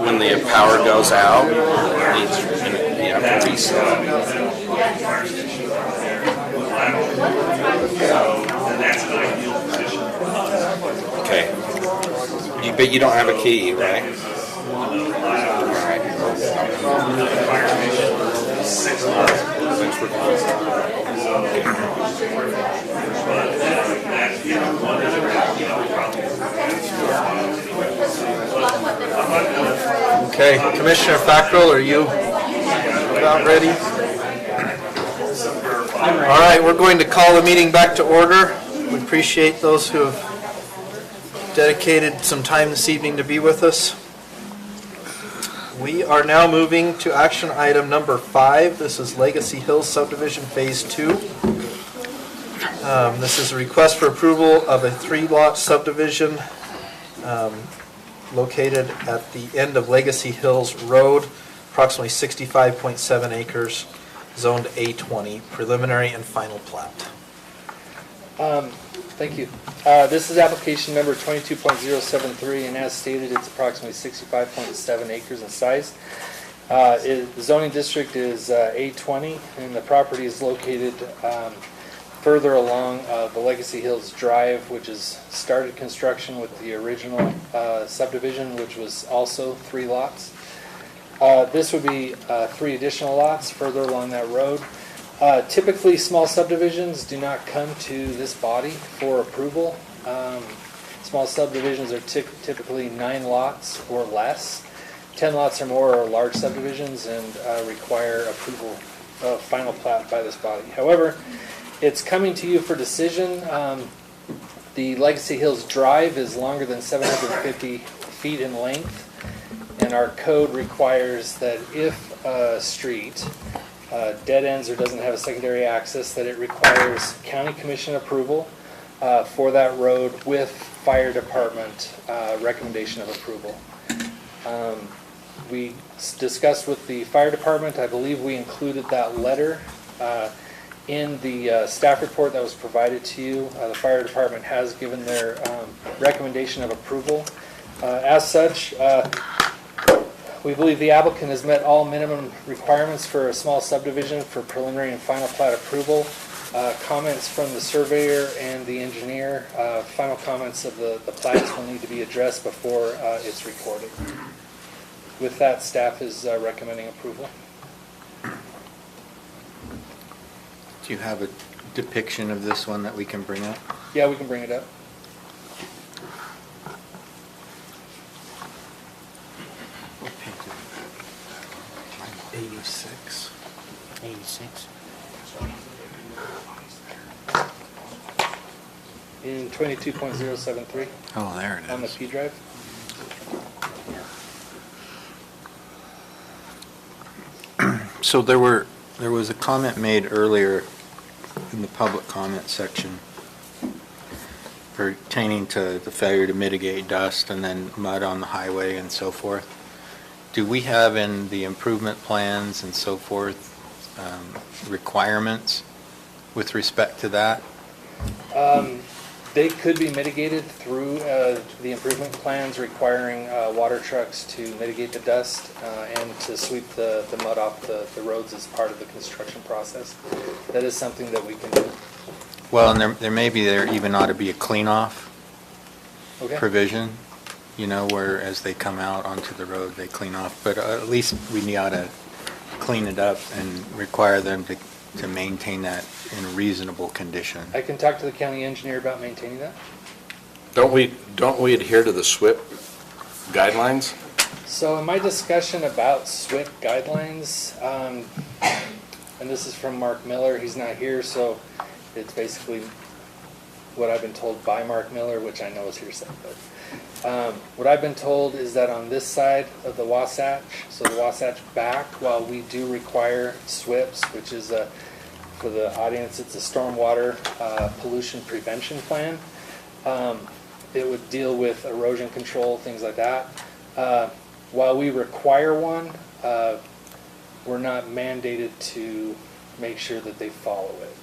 when the power goes out, you have to reset. Okay. But you don't have a key, right? All right. Thanks for calling. Okay, Commissioner Fackrell, are you about ready? All right, we're going to call the meeting back to order. We appreciate those who have dedicated some time this evening to be with us. We are now moving to action item number 5. This is Legacy Hills Subdivision Phase 2. This is a request for approval of a 3-lot subdivision located at the end of Legacy Hills Road, approximately 65.7 acres, zoned A20, preliminary and final plat. Thank you. This is application number 22.073, and as stated, it's approximately 65.7 acres in size. The zoning district is A20, and the property is located further along the Legacy Hills Drive, which has started construction with the original subdivision, which was also 3 lots. This would be 3 additional lots further along that road. Typically, small subdivisions do not come to this body for approval. Small subdivisions are typically 9 lots or less. 10 lots or more are large subdivisions and require approval of final plat by this body. However, it's coming to you for decision. The Legacy Hills Drive is longer than 750 feet in length, and our code requires that if a street dead ends or doesn't have a secondary access, that it requires county commission approval for that road with fire department recommendation of approval. We discussed with the fire department. I believe we included that letter in the staff report that was provided to you. The fire department has given their recommendation of approval. As such, we believe the applicant has met all minimum requirements for a small subdivision for preliminary and final plat approval. Comments from the surveyor and the engineer, final comments of the plats will need to be addressed before it's recorded. With that, staff is recommending approval. Do you have a depiction of this one that we can bring up? Yeah, we can bring it up. What page is it? 86. 86. In 22.073. Oh, there it is. On the P drive. So there was a comment made earlier in the public comment section pertaining to the failure to mitigate dust and then mud on the highway and so forth. Do we have in the improvement plans and so forth requirements with respect to that? They could be mitigated through the improvement plans requiring water trucks to mitigate the dust and to sweep the mud off the roads as part of the construction process. That is something that we can do. Well, and there even ought to be a clean-off provision, you know, where as they come out onto the road, they clean off. But at least we ought to clean it up and require them to maintain that in reasonable condition. I can talk to the county engineer about maintaining that. Don't we adhere to the SWIP guidelines? So in my discussion about SWIP guidelines, and this is from Mark Miller, he's not here, so it's basically what I've been told by Mark Miller, which I know is hearsay. But what I've been told is that on this side of the Wasatch, so the Wasatch back, while we do require SWIPs, which is for the audience, it's a stormwater pollution prevention plan. It would deal with erosion control, things like that. While we require one, we're not mandated to make sure that they follow it.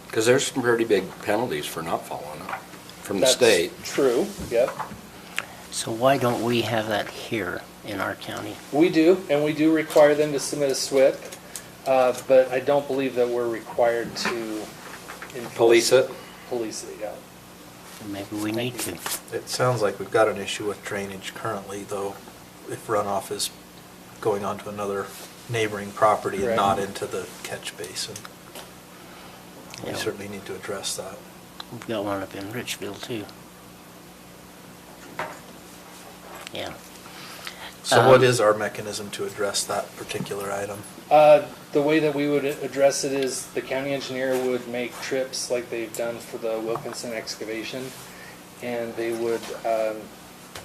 Because there's some pretty big penalties for not following it from the state. True, yep. So why don't we have that here in our county? We do, and we do require them to submit a SWIP, but I don't believe that we're required to Police it? Police it, yeah. Maybe we need to. It sounds like we've got an issue with drainage currently, though, if runoff is going onto another neighboring property and Right. not into the catch basin. We Yeah. certainly need to address that. We've got one up in Richville too. Yeah. So what is our mechanism to address that particular item? The way that we would address it is the county engineer would make trips like they've done for the Wilkinson excavation, and they would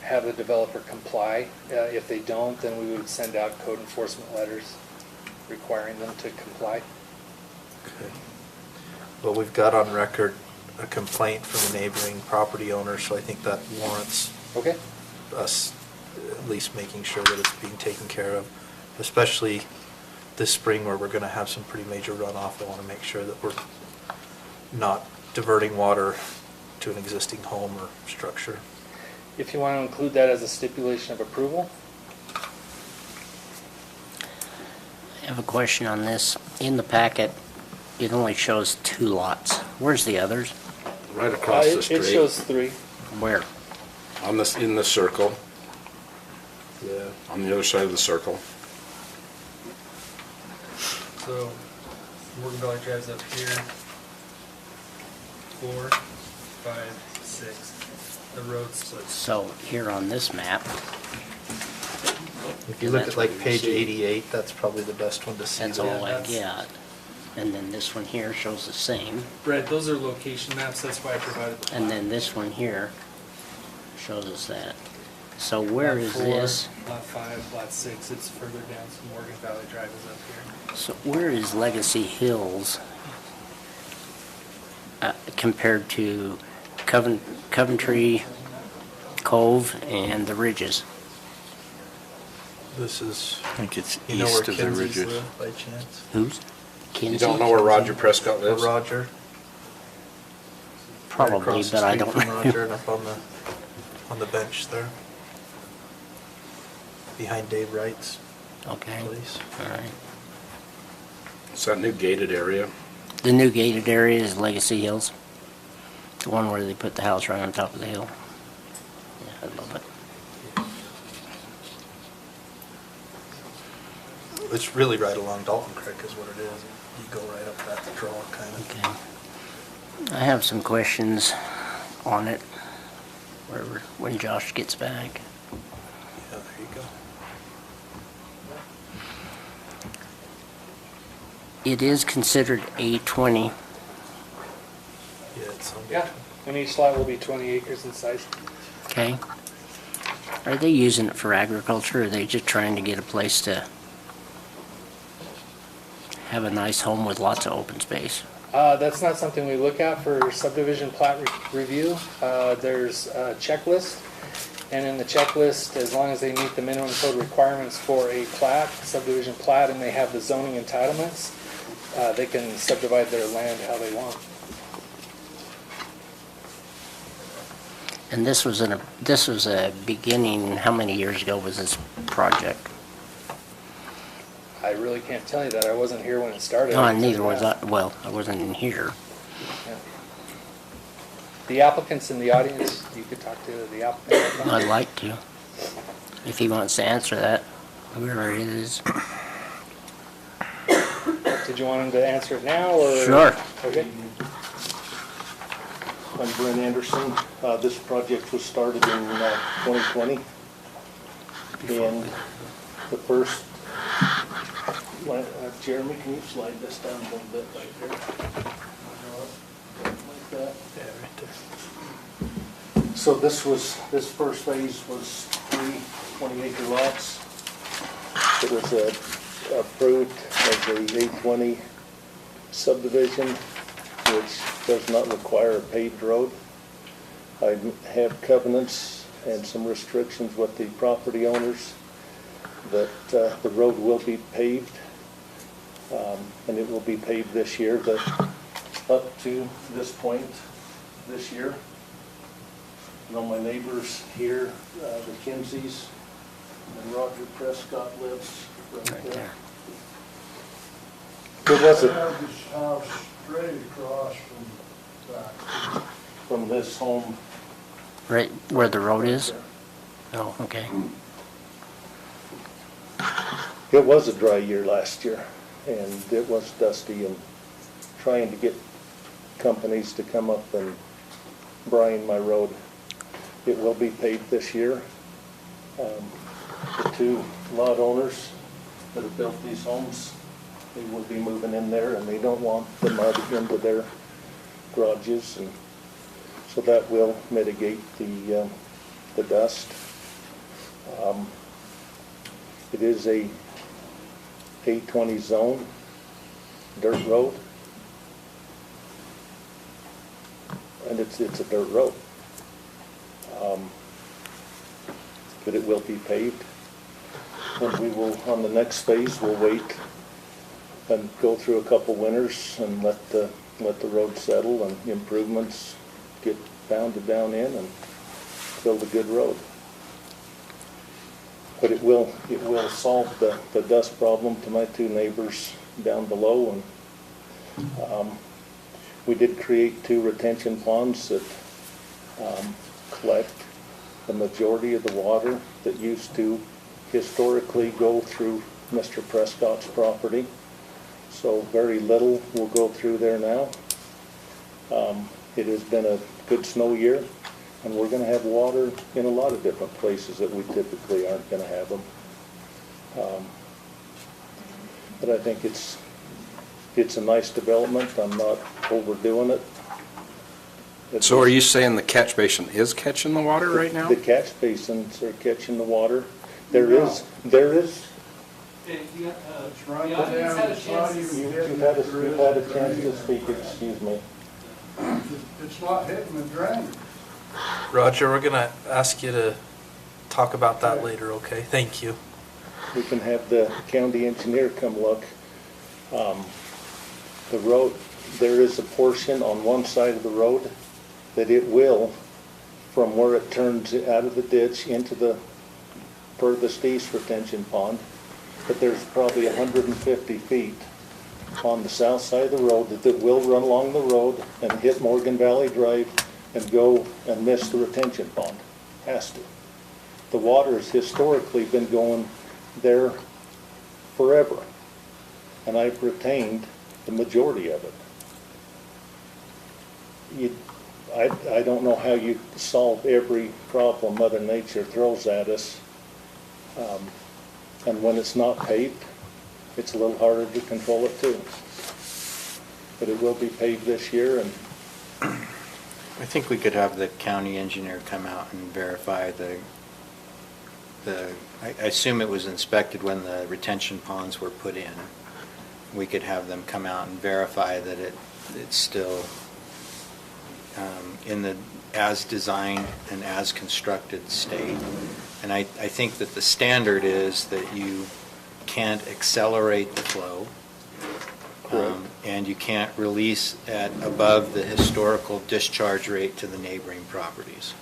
have the developer comply. If they don't, then we would send out code enforcement letters requiring them to comply. Okay. Well, we've got on record a complaint from a neighboring property owner, so I think that warrants us at least making sure that it's being taken care of, especially this spring where we're going to have some pretty major runoff. I want to make sure that we're not diverting water to an existing home or structure. If you want to include that as a stipulation of approval. I have a question on this. In the packet, it only shows 2 lots. Where's the others? Right across the street. It shows 3. Where? On this, in the circle. Yeah. On the other side of the circle. So, Morgan Valley Drive's up here. 4, 5, 6. The road splits. So here on this map. If you look at like page 88, that's probably the best one to see. That's all I got. And then this one here shows the same. Brett, those are location maps, that's why I provided the And then this one here shows us that. So where is this? Lot 5, lot 6, it's further down, so Morgan Valley Drive is up here. So where is Legacy Hills compared to Coventry Cove and the Ridges? This is. I think it's You know where east of the Kinsey's ridges. live by chance? Who's? Kinsey? You don't know where Roger Prescott Or lives? Roger? Probably, Right across the but I street don't from know. Roger and up on the bench there. Behind Dave Wright's Okay. place. All right. It's that new gated area. The new gated area is Legacy Hills. The one where they put the house right on top of the hill. Yeah, I love it. It's really right along Dalton Creek is what it is. You go right up that draw kind of. Okay. I have some questions on it when Josh gets back. Yeah, there you go. It is considered A20. Yeah, it's on. Yeah, and each lot will be 20 acres in size. Okay. Are they using it for agriculture, or are they just trying to get a place to have a nice home with lots of open space? That's not something we look at for subdivision plat review. There's a checklist, and in the checklist, as long as they meet the minimum code requirements for a plat, subdivision plat, and they have the zoning entitlements, they can subdivide their land how they want. And this was a beginning, how many years ago was this project? I really can't tell you that. I wasn't here when it started. No, neither was I. Well, I wasn't in here. Yeah. The applicant's in the audience. You could talk to the applicant. I'd like to. If he wants to answer that, whoever it is. Did you want him to answer it now, or? Sure. Okay. I'm Brent Anderson. This project was started in 2020. And the first, Jeremy, can you slide this down a little bit right there? Like that. Yeah, right there. So this first phase was 3 20-acre lots. It was approved as a A20 subdivision, which does not require a paved road. I have covenants and some restrictions with the property owners that the road will be paved, and it will be paved this year, up to this point this year. You know, my neighbors here, the Kinseys, and Roger Prescott lives right there. It wasn't. Have this house straight across from that. From this home. Right where the road is? Oh, okay. It was a dry year last year, and it was dusty, and trying to get companies to come up and brine my road. It will be paved this year. the two lot owners that have built these homes, they will be moving in there, and they don't want the mud into their garages, and so that will mitigate the dust. It is a A20 zone, dirt road, and it's a dirt road. But it will be paved. And we will, on the next phase, we'll wait and go through a couple winters and let the road settle and improvements get pounded down in and build a good road. But it will solve the dust problem to my two neighbors down below. And we did create 2 retention ponds that collect the majority of the water that used to historically go through Mr. Prescott's property. So very little will go through there now. It has been a good snow year, and we're going to have water in a lot of different places that we typically aren't going to have them. But I think it's a nice development. I'm not overdoing it. So are you saying the catch basin is catching the water right now? The catch basins are catching the water. There is. You've had a chance to speak, excuse me. It's not hitting the drain. Roger, we're going to ask you to talk about that later, okay? Thank you. We can have the county engineer come look. The road, there is a portion on one side of the road that it will, from where it turns out of the ditch into the furthest east retention pond, but there's probably 150 feet on the south side of the road that will run along the road and hit Morgan Valley Drive and go and miss the retention pond. Has to. The water has historically been going there forever, and I've retained the majority of it. I don't know how you solve every problem Mother Nature throws at us. And when it's not paved, it's a little harder to control it too. But it will be paved this year, and I think we could have the county engineer come out and verify I assume it was inspected when the retention ponds were put in. We could have them come out and verify that it's still in the as designed and as constructed state. And I think that the standard is that you can't accelerate the flow. And you can't release at above the historical discharge rate to the neighboring properties.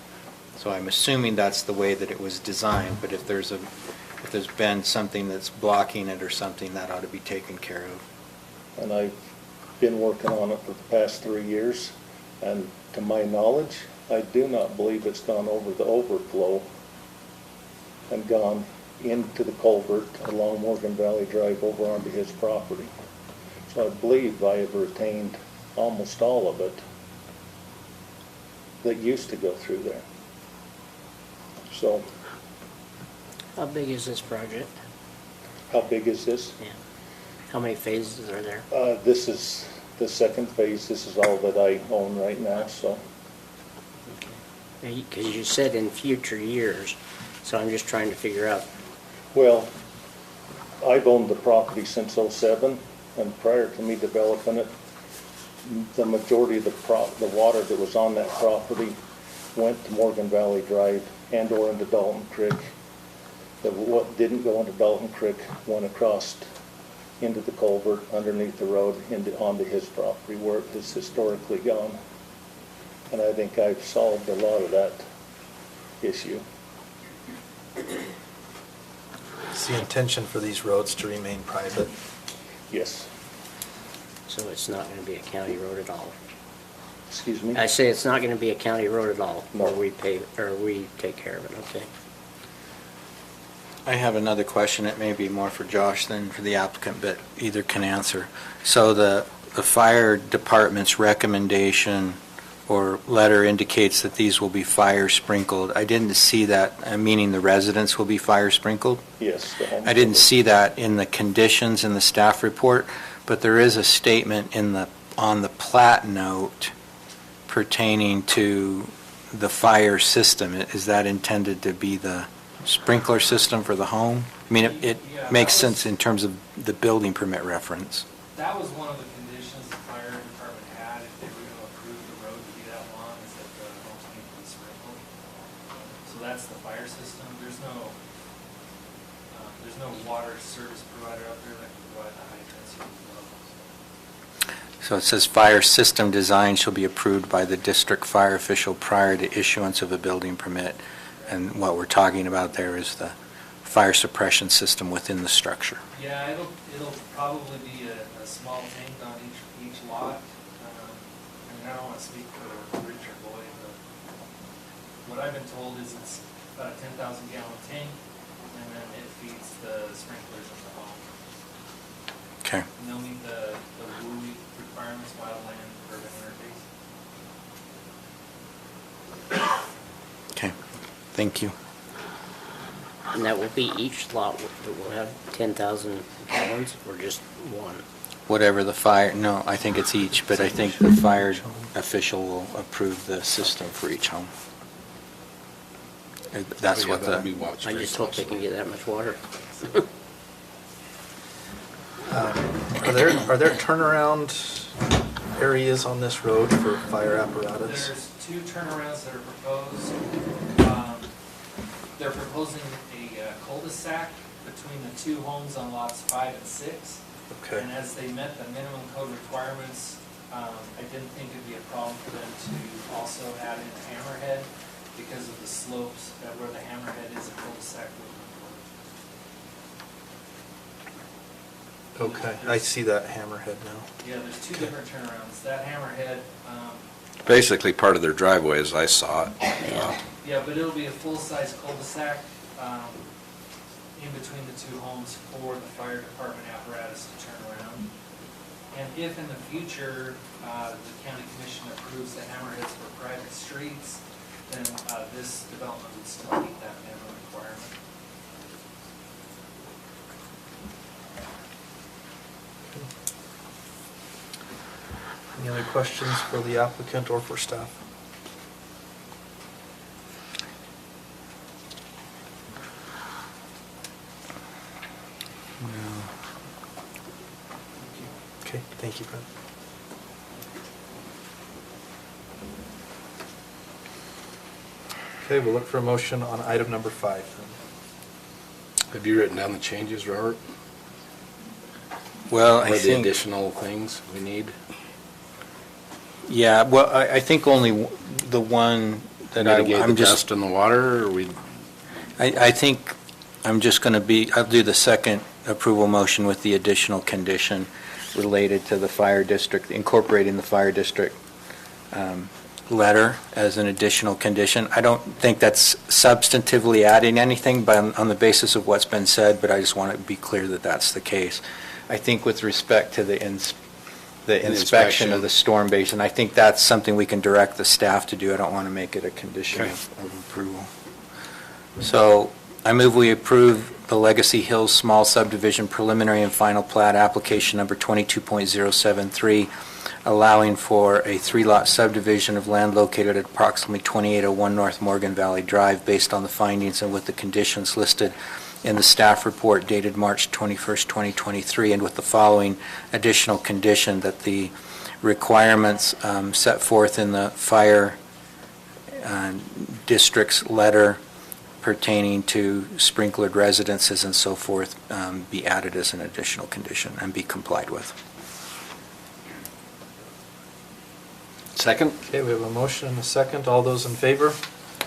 So I'm assuming that's the way that it was designed, but if there's been something that's blocking it or something, that ought to be taken care of. And I've been working on it for the past 3 years, and to my knowledge, I do not believe it's gone over the overflow and gone into the culvert along Morgan Valley Drive over onto his property. So I believe I have retained almost all of it that used to go through there. So. How big is this project? How big is this? Yeah. How many phases are there? This is the second phase. This is all that I own right now, so. Because you said in future years, so I'm just trying to figure out. Well, I've owned the property since '07, and prior to me developing it, the majority of the water that was on that property went to Morgan Valley Drive and or into Dalton Creek. What didn't go into Dalton Creek went across into the culvert underneath the road onto his property where it has historically gone. And I think I've solved a lot of that issue. It's the intention for these roads to remain private. Yes. So it's not going to be a county road at all? Excuse me? I say it's not going to be a county road at all, or we take care of it, okay? I have another question. It may be more for Josh than for the applicant, but either can answer. So the fire department's recommendation or letter indicates that these will be fire sprinkled. I didn't see that, meaning the residents will be fire sprinkled. Yes. the home I didn't see that in the conditions in the staff report, but there is a statement on the plat note pertaining to the fire system. Is that intended to be the sprinkler system for the home? I mean, it makes sense in terms of the building permit reference. That was one of the conditions the fire department had if they were going to approve the road to be that long, is that the homes need to be sprinkled. So that's the fire system. There's no water service provider out there that can provide the hydrants or the wells. So it says fire system design shall be approved by the district fire official prior to issuance of a building permit. And what we're talking about there is the fire suppression system within the structure. Yeah, it'll probably be a small tank on each lot. I mean, I don't want to speak for Rich or Boyd, but what I've been told is it's about a 10,000 gallon tank, and then it feeds the sprinklers in the home. Okay. And they'll meet the WUI requirements, wildland urban interface. Okay. Thank you. And that will be each lot that will have 10,000 gallons, or just one? Whatever the fire, no, I think it's each, but I think the fire official will approve the system for each home. That's what the... I just hope they can get that much water. Are there turnaround areas on this road for fire apparatus? There's 2 turnarounds that are proposed. They're proposing a cul-de-sac between the 2 homes on lots 5 and 6. Okay. And as they met the minimum code requirements, I didn't think it'd be a problem for them to also add in Hammerhead because of the slopes where the Hammerhead is, a cul-de-sac would Okay, I see that hammerhead now. Yeah, there's 2 different turnarounds. That Hammerhead, Basically part of their driveway as I saw it. yeah, but it'll be a full-size cul-de-sac in between the 2 homes for the fire department apparatus to turn around. And if in the future the county commission approves the hammerheads for private streets, then this development would still meet that minimum requirement. Any other questions for the applicant or for staff? Okay, thank you, Brent. Okay, we'll look for a motion on item number 5. Have you written down the changes, Robert? Well, Or I the think... additional things we need? Yeah, well, I think only the one that Mitigate I'm the just... dust in the water, or we? I think I'm just going to I'll do the second approval motion with the additional condition related to the fire district, incorporating the fire district letter as an additional condition. I don't think that's substantively adding anything but on the basis of what's been said, but I just want to be clear that that's the case. I think with respect to the inspection of the storm basin, I think that's something we can direct the staff to do. I don't want to make it a condition of approval. So I move we approve the Legacy Hills Small Subdivision Preliminary and Final Plat Application Number 22.073, allowing for a 3-lot subdivision of land located at approximately 2801 North Morgan Valley Drive based on the findings and with the conditions listed in the staff report dated March 21st, 2023, and with the following additional condition that the requirements set forth in the fire district's letter pertaining to sprinklered residences and so forth be added as an additional condition and be complied with. Second? Okay, we have a motion and a second. All those in favor?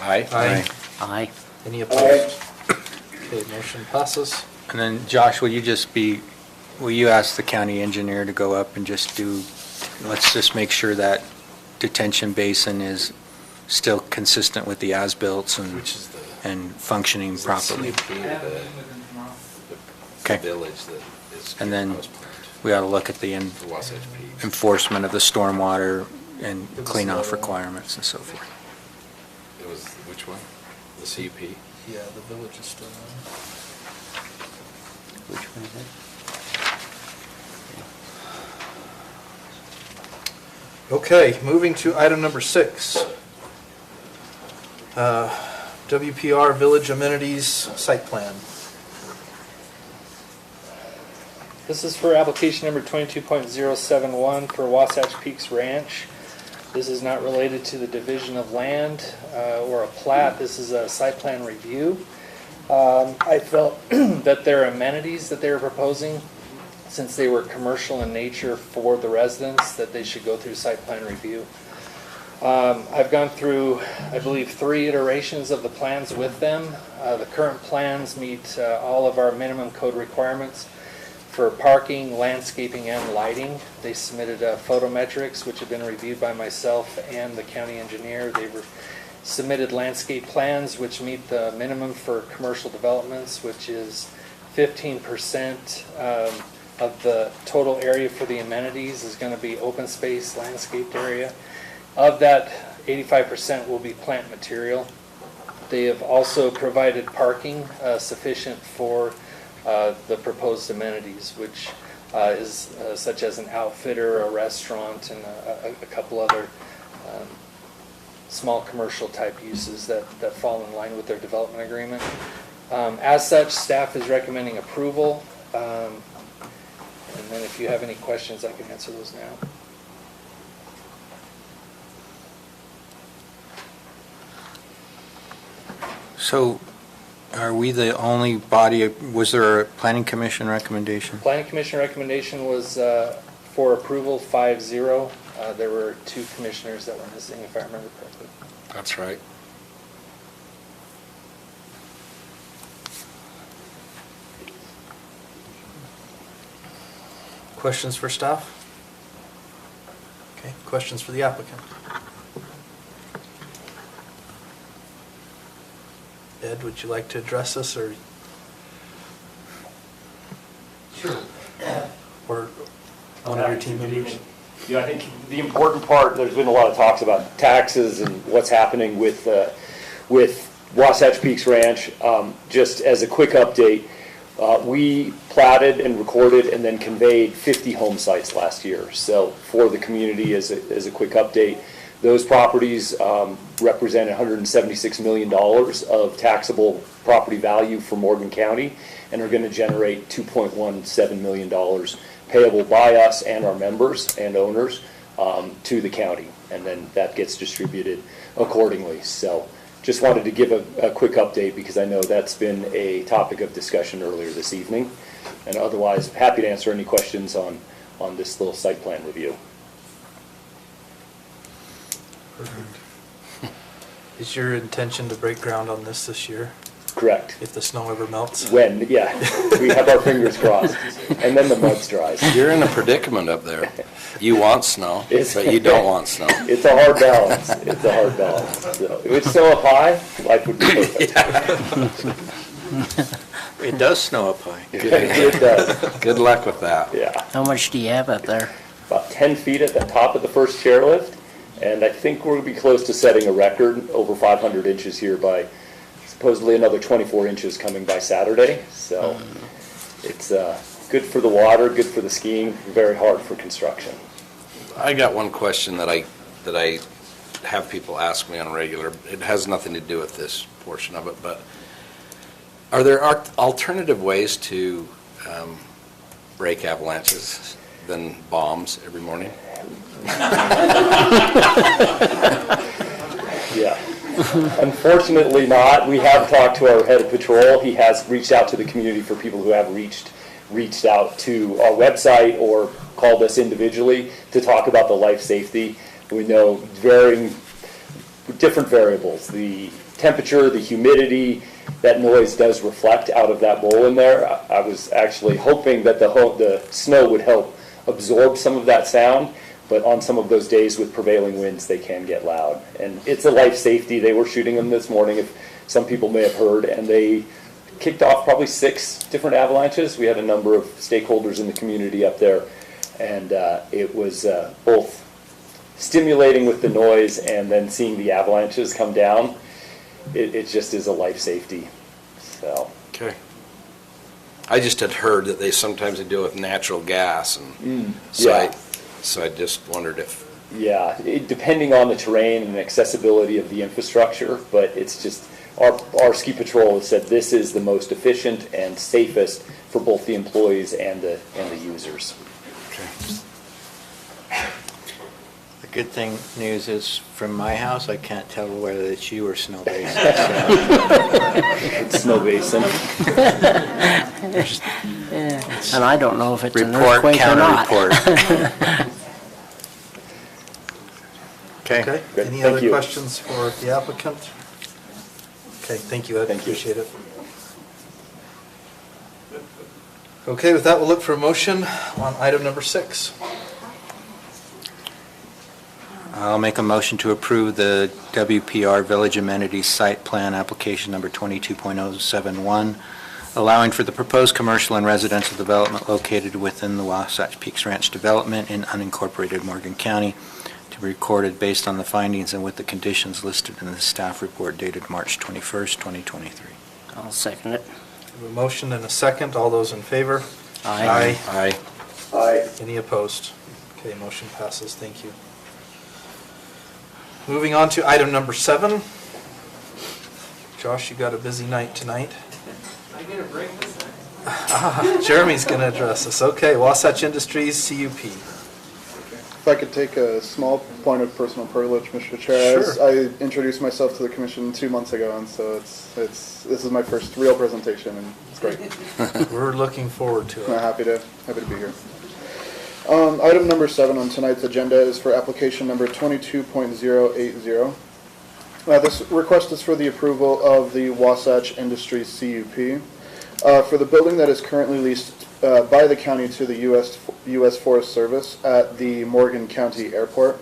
Aye. Aye. Aye. Any opposed? Okay, motion passes. And then, Josh, will you ask the county engineer to go up and just let's just make sure that detention basin is still consistent with the as-built and functioning properly. Okay. Village that is. And then we ought to look at the enforcement of the stormwater and clean off requirements and so forth. It was, which one? The CUP? Yeah, the village is still on. Which one is it? Okay, moving to item number 6. WPR Village Amenities Site Plan. This is for application number 22.071 for Wasatch Peaks Ranch. This is not related to the division of land or a plat. This is a site plan review. I felt that their amenities that they were proposing, since they were commercial in nature for the residents, that they should go through site plan review. I've gone through, I believe, 3 iterations of the plans with them. The current plans meet all of our minimum code requirements for parking, landscaping, and lighting. They submitted photometrics, which have been reviewed by myself and the county engineer. They submitted landscape plans, which meet the minimum for commercial developments, which is 15% of the total area for the amenities is going to be open space, landscaped area. Of that, 85% will be plant material. They have also provided parking sufficient for the proposed amenities, which is such as an outfitter, a restaurant, and a couple other small commercial type uses that fall in line with their development agreement. As such, staff is recommending approval. And then if you have any questions, I can answer those now. So are we the only body, was there a planning commission recommendation? Planning commission recommendation was for approval 5-0. There were 2 commissioners that were missing, if I remember correctly. That's right. Questions for staff? Okay, questions for the applicant? Ed, would you like to address this, or? Sure. Or one of your team members? I think the important part, there's been a lot of talks about taxes and what's happening with Wasatch Peaks Ranch. Just as a quick update, we platted and recorded and then conveyed 50 home sites last year. So for the community, as a quick update, those properties represent $176 million of taxable property value for Morgan County and are going to generate $2.17 million payable by us and our members and owners to the county. And then that gets distributed accordingly. So just wanted to give a quick update because I know that's been a topic of discussion earlier this evening. And otherwise, happy to answer any questions on this little site plan review. Is your intention to break ground on this year? Correct. If the snow ever melts? When, yeah. We have our fingers crossed. And then the mud dries. You're in a predicament up there. You want snow, but you don't want snow. It's a hard balance. It's a hard balance. So, if it's snow up high, life would be perfect. It does snow up high. It does. Good luck with that. Yeah. How much do you have up there? About 10 feet at the top of the first chairlift. And I think we're going to be close to setting a record, over 500 inches here by supposedly another 24 inches coming by Saturday. So it's good for the water, good for the skiing, very hard for construction. I got one question that I have people ask me on a regular. It has nothing to do with this portion of it, but are there alternative ways to break avalanches than bombs every morning? Yeah. Unfortunately not. We have talked to our head of patrol. He has reached out to the community for people who have reached out to our website or called us individually to talk about the life safety. We know varying different variables. The temperature, the humidity, that noise does reflect out of that bowl in there. I was actually hoping that the snow would help absorb some of that sound. But on some of those days with prevailing winds, they can get loud. And it's a life safety. They were shooting them this morning, if some people may have heard, and they kicked off probably 6 different avalanches. We had a number of stakeholders in the community up there, and it was both stimulating with the noise and then seeing the avalanches come down, it just is a life safety. So. Okay. I just had heard that they sometimes deal with natural gas, and yeah. So I just wondered if. Yeah, depending on the terrain and accessibility of the infrastructure, but it's just our ski patrol has said this is the most efficient and safest for both the employees and the users. Okay. The good thing news is from my house, I can't tell whether it's you or Snow Basin. It's Snow Basin. And I don't know if it's an Report, earthquake or not. counter-report. Okay. Great. Any Thank other you. questions for the applicant? Okay, thank you, Ed. Thank you. Appreciate it. Okay, with that, we'll look for a motion on item number 6. I'll make a motion to approve the WPR Village Amenities Site Plan Application Number 22.071, allowing for the proposed commercial and residential development located within the Wasatch Peaks Ranch development in unincorporated Morgan County to be recorded based on the findings and with the conditions listed in the staff report dated March 21st, 2023. I'll second it. We have a motion and a second. All those in favor? Aye. Aye. Aye. Any opposed? Okay, motion passes. Thank you. Moving on to item number 7. Josh, you got a busy night tonight. I get a break this time. Jeremy's going to address us. Okay, Wasatch Industries, CUP. If I could take a small point of personal privilege, Mr. Chair. Sure. I introduced myself to the commission 2 months ago, and so this is my first real presentation, and it's great. We're looking forward to it. I'm happy to be here. Item number 7 on tonight's agenda is for application number 22.080. This request is for the approval of the Wasatch Industries CUP for the building that is currently leased by the county to the U.S. Forest Service at the Morgan County Airport,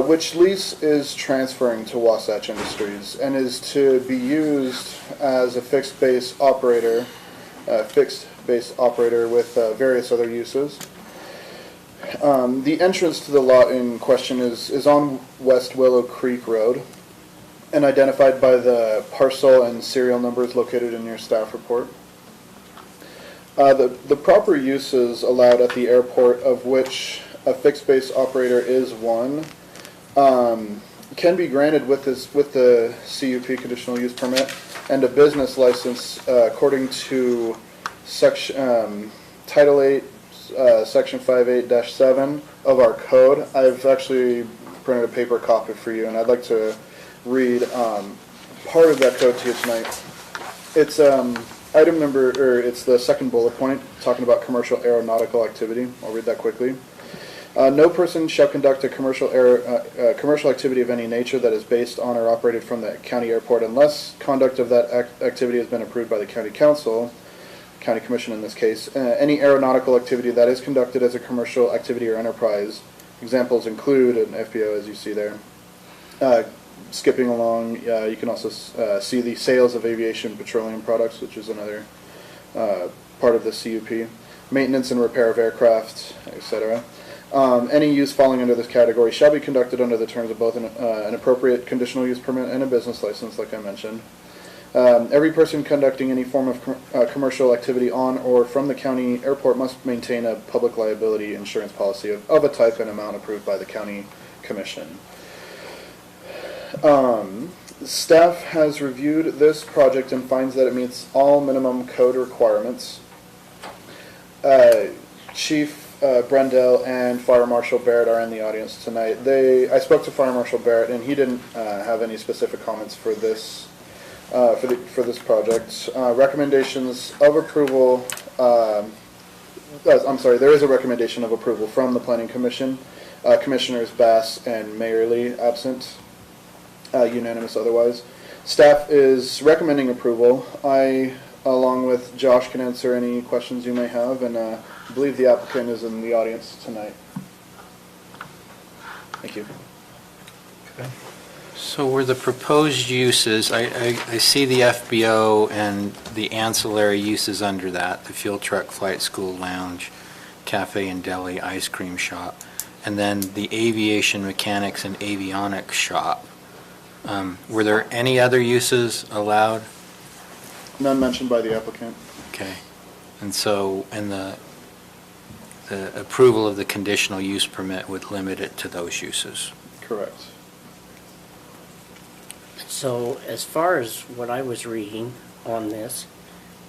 which lease is transferring to Wasatch Industries and is to be used as a fixed base operator with various other uses. The entrance to the lot in question is on West Willow Creek Road and identified by the parcel and serial numbers located in your staff report. The proper uses allowed at the airport, of which a fixed base operator is one, can be granted with the CUP conditional use permit and a business license according to Title 8, Section 58-7 of our code. I've actually printed a paper copy for you, and I'd like to read part of that code to you tonight. It's item number, or it's the second bullet point, talking about commercial aeronautical activity. I'll read that quickly. No person shall conduct a commercial activity of any nature that is based on or operated from the county airport unless conduct of that activity has been approved by the county council, county commission in this case. Any aeronautical activity that is conducted as a commercial activity or enterprise. Examples include an FBO, as you see there. Skipping along, you can also see the sales of aviation petroleum products, which is another part of the CUP. Maintenance and repair of aircraft, etc. Any use falling under this category shall be conducted under the terms of both an appropriate conditional use permit and a business license, like I mentioned. Every person conducting any form of commercial activity on or from the county airport must maintain a public liability insurance policy of a type and amount approved by the county commission. Staff has reviewed this project and finds that it meets all minimum code requirements. Chief Brendel and Fire Marshal Barrett are in the audience tonight. I spoke to Fire Marshal Barrett, and he didn't have any specific comments for this for this project. Recommendations of approval. I'm sorry. There is a recommendation of approval from the Planning Commission. Commissioners Bass and Mayerly absent. Unanimous otherwise. Staff is recommending approval. I, along with Josh, can answer any questions you may have, and I believe the applicant is in the audience tonight. Thank you. Okay. So were the proposed uses, I see the FBO and the ancillary uses under that, the fuel truck, flight school, lounge, cafe and deli, ice cream shop. and then the aviation mechanics and avionics shop. Were there any other uses allowed? None mentioned by the applicant. Okay. And so, and the approval of the conditional use permit would limit it to those uses? Correct. So as far as what I was reading on this,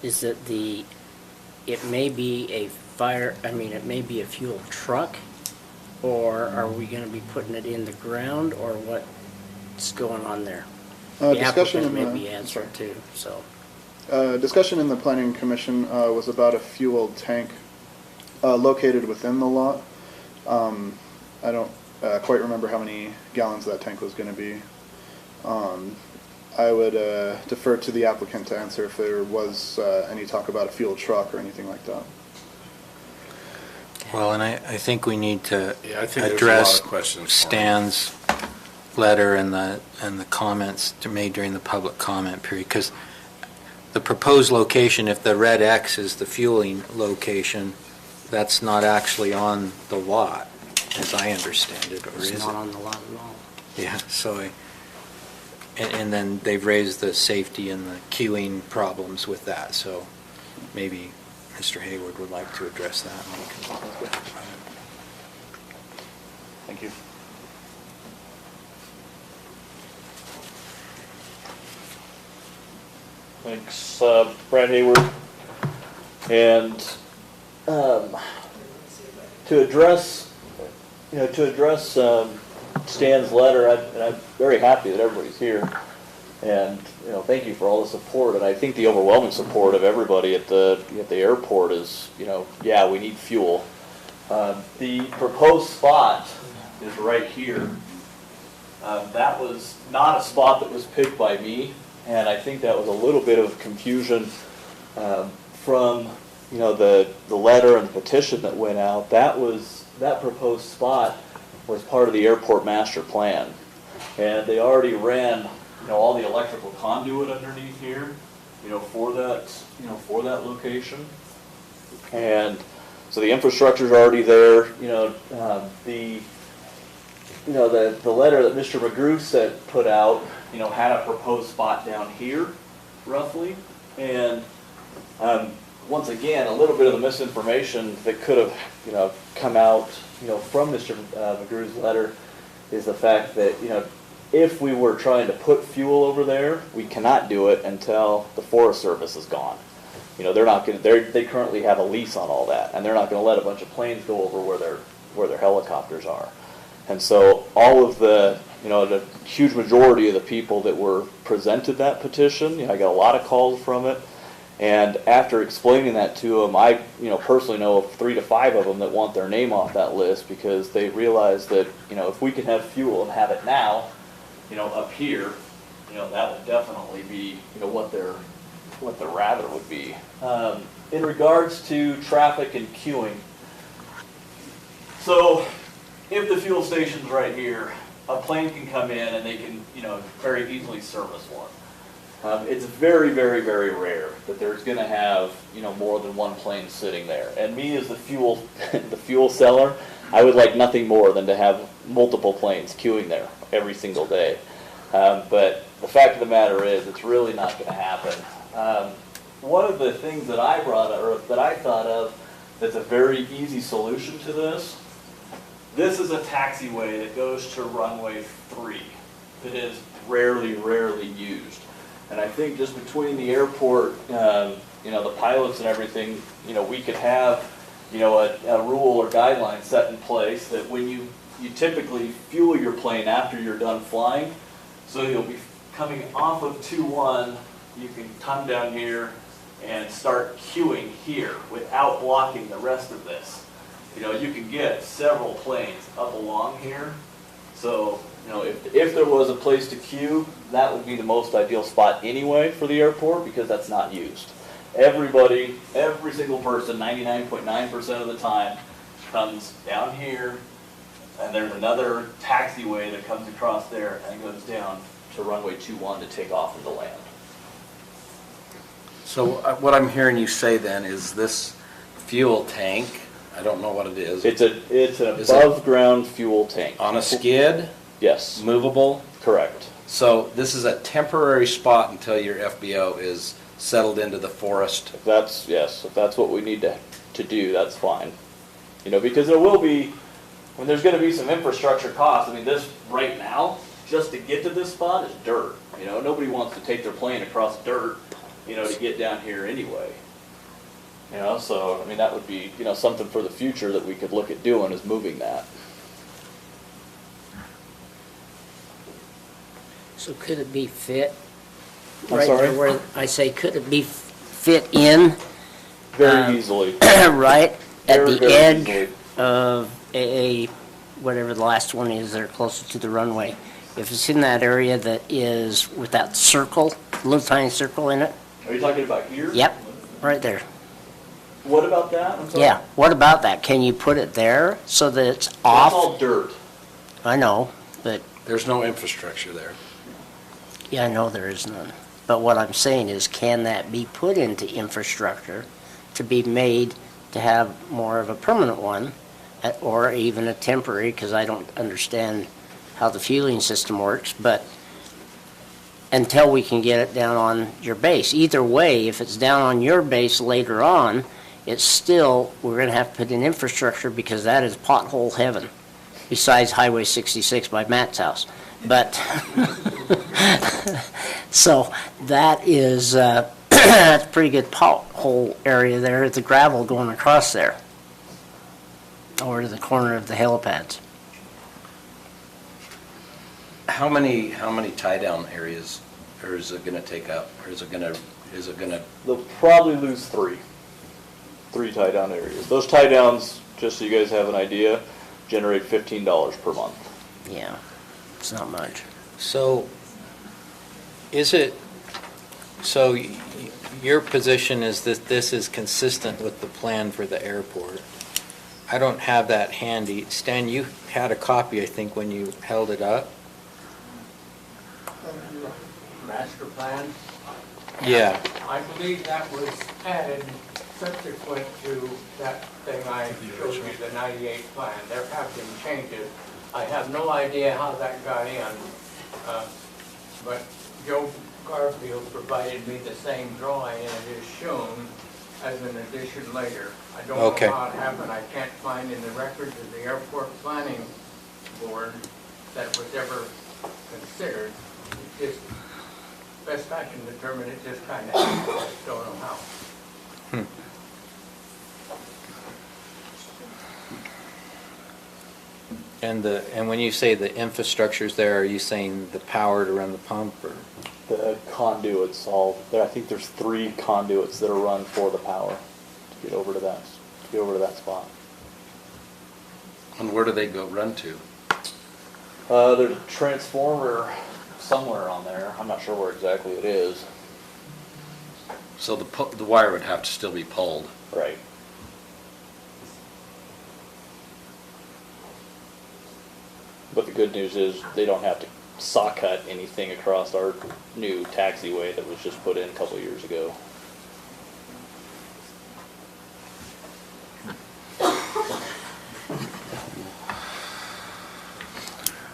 is that it may be a it may be a fuel truck, or are we going to be putting it in the ground, or what's going on there? The Discussion applicant in may the- be answered too, so. Discussion in the planning commission was about a fuel tank located within the lot. I don't quite remember how many gallons that tank was going to be. I would defer to the applicant to answer if there was any talk about a fuel truck or anything like that. Well, and I think we need to Yeah, I think there's a address lot of questions for him. Stan's letter and the comments made during the public comment period, because the proposed location, if the red X is the fueling location, that's not actually on the lot, as I understand it, or is it? It's not on the lot at all. Yeah, so and then they've raised the safety and the queuing problems with that, so maybe Mr. Hayward would like to address that. And we can- Thank you. Thanks, Brad Hayward. And to address Stan's letter, and I'm very happy that everybody's here. And thank you for all the support. And I think the overwhelming support of everybody at the airport is, yeah, we need fuel. The proposed spot is right here. That was not a spot that was picked by me, and I think that was a little bit of confusion from the letter and the petition that went out. That proposed spot was part of the airport master plan, and they already ran all the electrical conduit underneath here, for that location, and so the infrastructure's already there. The letter that Mr. McGrew put out, had a proposed spot down here, roughly, and once again, a little bit of the misinformation that could have, come out, from Mr. McGrew's letter is the fact that, if we were trying to put fuel over there, we cannot do it until the Forest Service is gone. They're not going to. They currently have a lease on all that, and they're not going to let a bunch of planes go over where their helicopters are. And so all of the huge majority of the people that were presented that petition, I got a lot of calls from it. And after explaining that to them, I personally know of 3 to 5 of them that want their name off that list because they realize that if we can have fuel and have it now, up here, that would definitely be what their rather would be. In regards to traffic and queuing, so if the fuel station's right here, a plane can come in and they can very easily service one. It's very, very, very rare that there's going to have more than one plane sitting there. And me as the fuel seller, I would like nothing more than to have multiple planes queuing there every single day. But the fact of the matter is, it's really not going to happen. One of the things that I brought up, or that I thought of, that's a very easy solution to this. This is a taxiway that goes to runway 3 that is rarely used. And I think just between the airport, the pilots and everything, we could have, a rule or guideline set in place that when you typically fuel your plane after you're done flying, so you'll be coming off of 2-1, you can come down here and start queuing here without blocking the rest of this. You can get several planes up along here. So, if there was a place to queue, that would be the most ideal spot anyway for the airport because that's not used. Every single person, 99.9% of the time, comes down here, and there's another taxiway that comes across there and goes down to runway 21 to take off and to land. So what I'm hearing you say then is this fuel tank I don't know what it is. It's an Is it- above-ground fuel tank. On a skid, Yes, movable? correct. So this is a temporary spot until your FBO is settled into the forest? If that's what we need to do, that's fine. You know, because there will be, when there's gonna be some infrastructure costs, I mean, this, right now, just to get to this spot is dirt. You know, nobody wants to take their plane across dirt, you know, to get down here anyway. You know, so, I mean, that would be, you know, something for the future that we could look at doing, is moving that. So could it be fit? I'm right sorry? there where I say, could it be fit in? Very easily. Right at Very, the very edge easily. of whatever the last one is there closest to the runway. If it's in that area that is with that circle, little tiny circle in it. Are you talking about here? Yep, right there. What about that? I'm sorry? Yeah, what about that? Can you put it there so that it's That's off? all dirt. I know, but There's no infrastructure there. yeah, I know there is none. But what I'm saying is, can that be put into infrastructure to be made to have more of a permanent one, or even a temporary, because I don't understand how the fueling system works, but until we can get it down on your base. Either way, if it's down on your base later on, it's still, we're going to have to put in infrastructure because that is pothole heaven, besides Highway 66 by Matt's house. But, so that is, that's a pretty good pothole area there, the gravel going across there, over to the corner of the helipads. How many tie-down areas, or is it gonna take up, or is it gonna, They'll probably lose three tie-down areas. Those tie-downs, just so you guys have an idea, generate $15 per month. Yeah, it's not much. So, is it, so your position is that this is consistent with the plan for the airport? I don't have that handy. Stan, you had a copy, I think, when you held it up? Master plan? Yeah. I believe that was added subsequent to that thing I showed you, the 98 plan. There have been changes. I have no idea how that got in, but Joe Garfield provided me the same drawing, and it is shown as an addition later. I don't Okay. know how it happened. I can't find in the records of the airport planning board that it was ever considered. It's just, best I can determine, it just kind of happened. I just don't know how. And when you say the infrastructure's there, are you saying the power to run the pump, or? The conduits, I think there's 3 conduits that are run for the power to get over to that spot. and where do they go run to? There's a transformer somewhere on there. I'm not sure where exactly it is. So the wire would have to still be pulled. Right. But the good news is they don't have to saw cut anything across our new taxiway that was just put in a couple of years ago.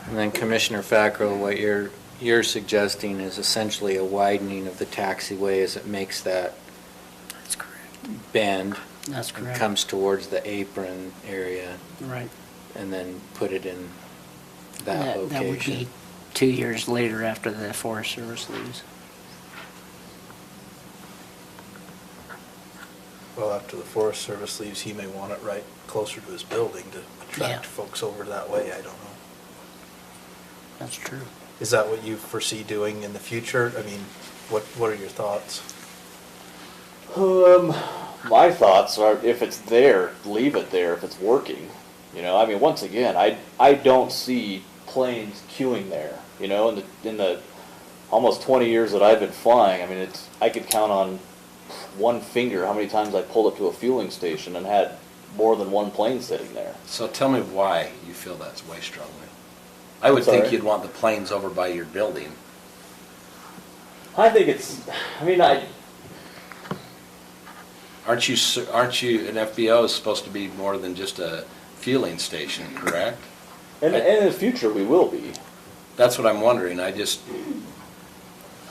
And then Commissioner Fackrell, what you're suggesting is essentially a widening of the taxiway as it makes that bend. That's and correct. comes towards the apron area. Right. And then put it in that location. That would be 2 years later after the Forest Service leaves. Well, after the Forest Service leaves, he may want it right closer to his building to attract Yeah. folks over that way, I don't know. That's true. Is that what you foresee doing in the future? I mean, what are your thoughts? My thoughts are, if it's there, leave it there if it's working. You know, I mean, once again, I don't see planes queuing there. You know, in the almost 20 years that I've been flying, I mean, I could count on one finger how many times I pulled up to a fueling station and had more than one plane sitting there. So tell me why you feel that's way strongly. I would think you'd want the planes over by your building. I think it's, I mean, Aren't you, an FBO is supposed to be more than just a fueling station, correct? And in the future, we will be. That's what I'm wondering. I just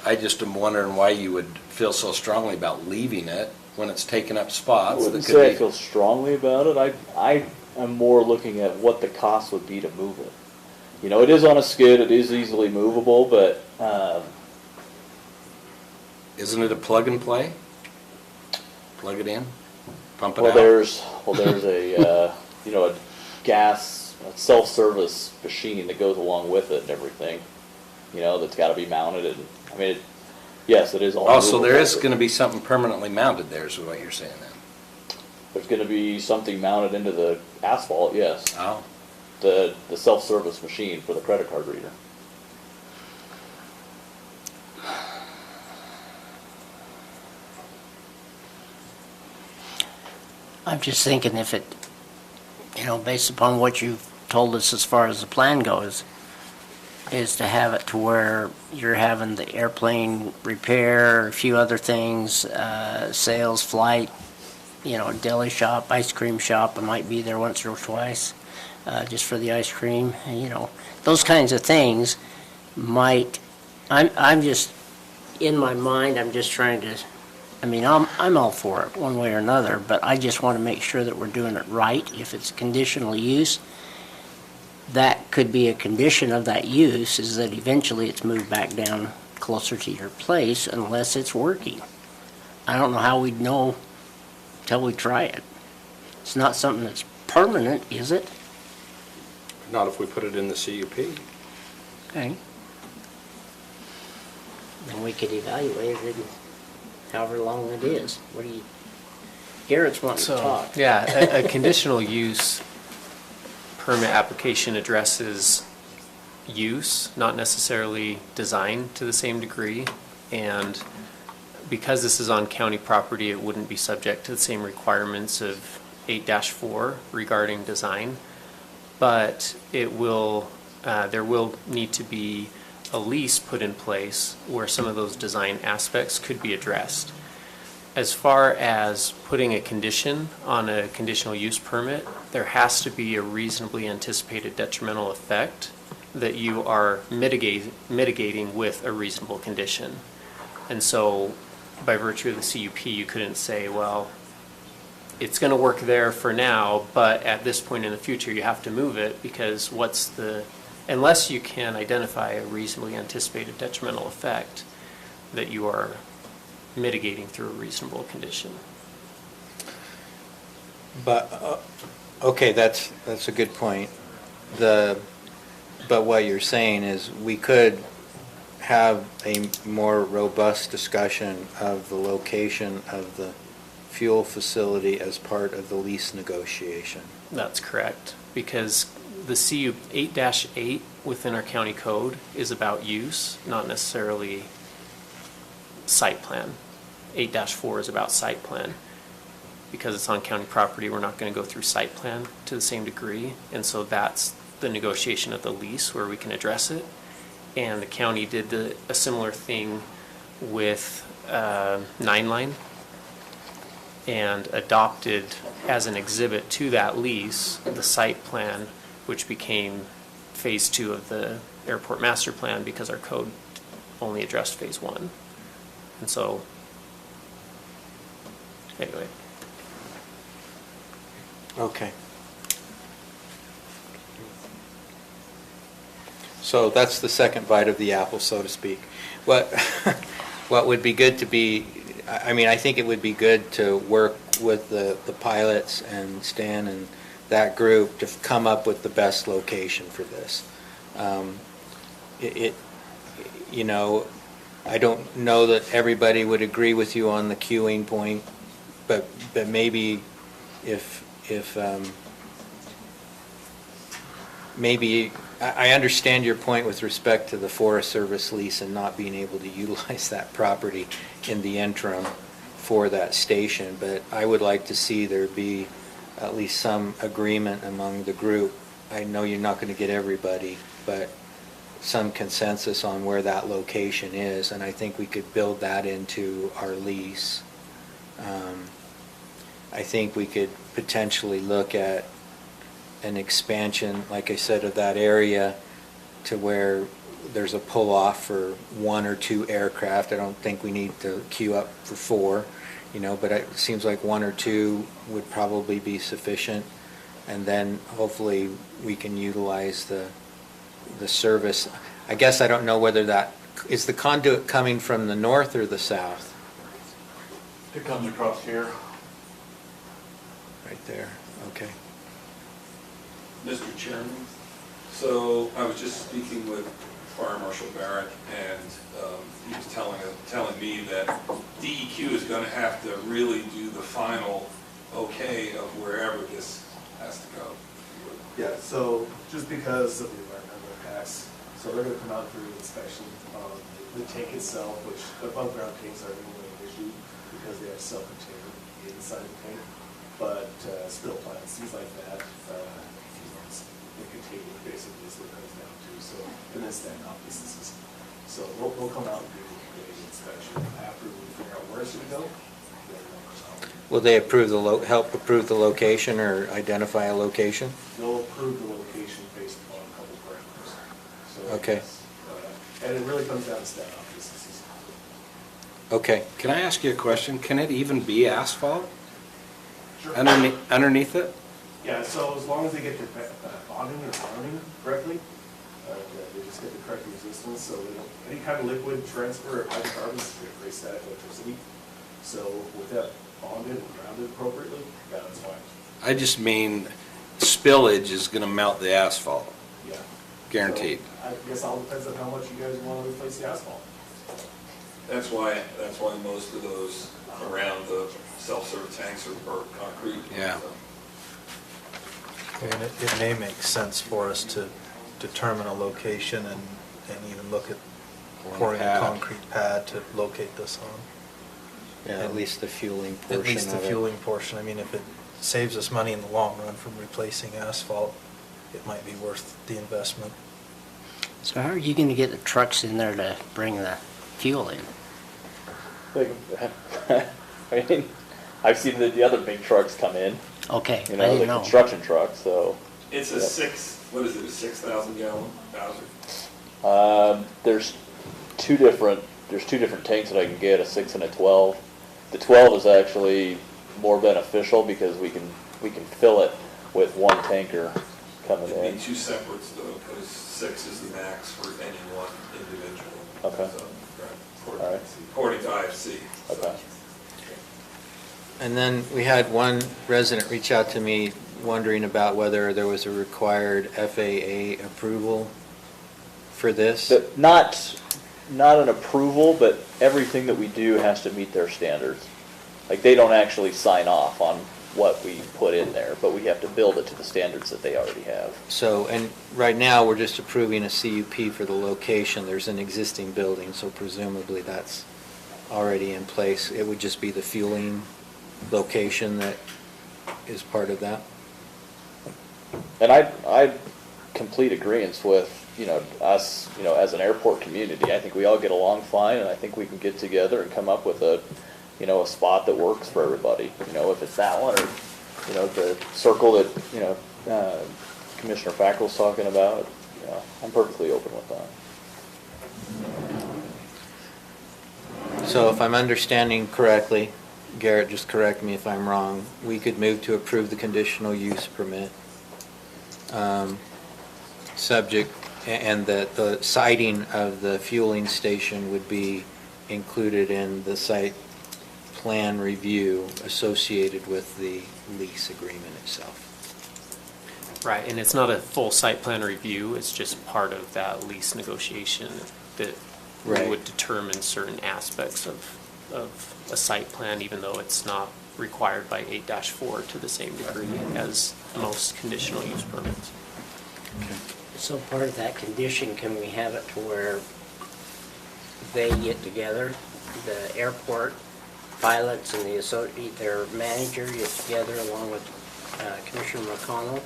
am wondering why you would feel so strongly about leaving it when it's taking up I spots. wouldn't that could say I be- feel strongly about it. I am more looking at what the cost would be to move it. You know, it is on a skid, it is easily movable, but Isn't it a plug and play? Plug it in, pump it well, out? there's a you know, a self-service machine that goes along with it and everything. You know, that's got to be mounted, and I mean, yes, it is all. Oh, so there movable, is but going to be something permanently mounted there, is what you're saying then? There's going to be something mounted into the asphalt. Yes. Oh. The self-service machine for the credit card reader. I'm just thinking if it, based upon what you've told us as far as the plan goes, is to have it to where you're having the airplane repair, a few other things, sales, flight, deli shop, ice cream shop. I might be there once or twice, just for the ice cream. Those kinds of things might. I'm just in my mind. I'm just trying to. I'm all for it one way or another, but I just want to make sure that we're doing it right. If it's conditional use, that could be a condition of that use is that eventually it's moved back down closer to your place unless it's working. I don't know how we'd know till we try it. It's not something that's permanent, is it? Not if we put it in the CUP. Okay. Then we could evaluate it in however long it is. Garrett's wanting to talk. Yeah, a conditional use permit application addresses use, not necessarily design to the same degree. And because this is on county property, it wouldn't be subject to the same requirements of 8-4 regarding design. But there will need to be a lease put in place where some of those design aspects could be addressed. As far as putting a condition on a conditional use permit, there has to be a reasonably anticipated detrimental effect that you are mitigating with a reasonable condition. And so by virtue of the CUP, you couldn't say, well, it's going to work there for now, but at this point in the future, you have to move it because unless you can identify a reasonably anticipated detrimental effect that you are mitigating through a reasonable condition. But, okay, that's a good point. But what you're saying is we could have a more robust discussion of the location of the fuel facility as part of the lease negotiation. That's correct, because the CU 8-8 within our county code is about use, not necessarily site plan. 8-4 is about site plan. Because it's on county property, we're not going to go through site plan to the same degree, and so that's the negotiation of the lease where we can address it. And the county did a similar thing with 9 Line and adopted as an exhibit to that lease the site plan, which became phase 2 of the airport master plan because our code only addressed phase 1. And so, anyway. Okay. So that's the second bite of the apple, so to speak. What would be good to be, I think it would be good to work with the pilots and Stan and that group to come up with the best location for this. I don't know that everybody would agree with you on the queuing point, but maybe maybe I understand your point with respect to the Forest Service lease and not being able to utilize that property in the interim for that station, but I would like to see there be at least some agreement among the group. I know you're not going to get everybody, but some consensus on where that location is, and I think we could build that into our lease. I think we could potentially look at an expansion, like I said, of that area to where there's a pull-off for 1 or 2 aircraft. I don't think we need to queue up for 4, but it seems like 1 or 2 would probably be sufficient. And then hopefully we can utilize the service. I guess I don't know whether is the conduit coming from the north or the south? It comes across here. Right there, okay. Mr. Chairman, so I was just speaking with Fire Marshal Barrett, and he was telling me that DEQ is going to have to really do the final okay of wherever this has to go. Yeah, so just because of the environmental impacts, so they're going to come out for inspection. The tank itself, which above ground tanks are really an issue because they have self-contained inside the tank, but spill plants, things like that, the containment basically is what it comes down to. So, and then standoff distances. So we'll come out and do an inspection after we figure out where it's going to go. Will they help approve the location or identify a location? They'll approve the location based upon a couple parameters. So Okay. And it really comes down to standoff distances. Okay. Can I ask you a question? Can it even be asphalt? Sure. Underneath it? Yeah, so as long as they get the bonding or grounding correctly, they just get the correct resistance, so they don't, any kind of liquid transfer of hydrocarbons is going to create static electricity. So with that bonded and grounded appropriately, that's fine. I just mean spillage is going to melt the asphalt. Yeah. Guaranteed. So I guess it all depends on how much you guys want to replace the asphalt. That's why most of those around the self-serve tanks are concrete. Yeah. So. And it may make sense for us to determine a location and even look at pouring a concrete pad to locate this on. Yeah, at least the fueling portion of it. At least the fueling portion. I mean, if it saves us money in the long run from replacing asphalt, it might be worth the investment. So how are you going to get the trucks in there to bring the fuel in? I mean, I've seen the other big trucks come in. Okay, You I know, didn't the know. construction trucks, so. It's a 6,000 gallon Bowser? There's two different tanks that I can get, a 6 and a 12. The 12 is actually more beneficial because we can fill it with one tanker coming in. It'd be 2 separates though, because 6 is the max for any one individual. Okay. So, All right. According to IFC. Okay. And then we had one resident reach out to me wondering about whether there was a required FAA approval for this. Not an approval, but everything that we do has to meet their standards. Like, they don't actually sign off on what we put in there, but we have to build it to the standards that they already have. So, and right now, we're just approving a CUP for the location. There's an existing building, so presumably that's already in place. It would just be the fueling location that is part of that. And I complete agreement with, us, as an airport community. I think we all get along fine, and I think we can get together and come up with a spot that works for everybody. If it's that one, or, the circle that, Commissioner Fackrell's talking about, I'm perfectly open with that. So if I'm understanding correctly, Garrett, just correct me if I'm wrong, we could move to approve the conditional use permit, subject, and that the siting of the fueling station would be included in the site plan review associated with the lease agreement itself. Right, and it's not a full site plan review, it's just part of that lease negotiation that we Right. would determine certain aspects of a site plan, even though it's not required by 8-4 to the same degree as most conditional use permits. So part of that condition, can we have it to where they get together, the airport pilots and their manager get together along with Commissioner McConnell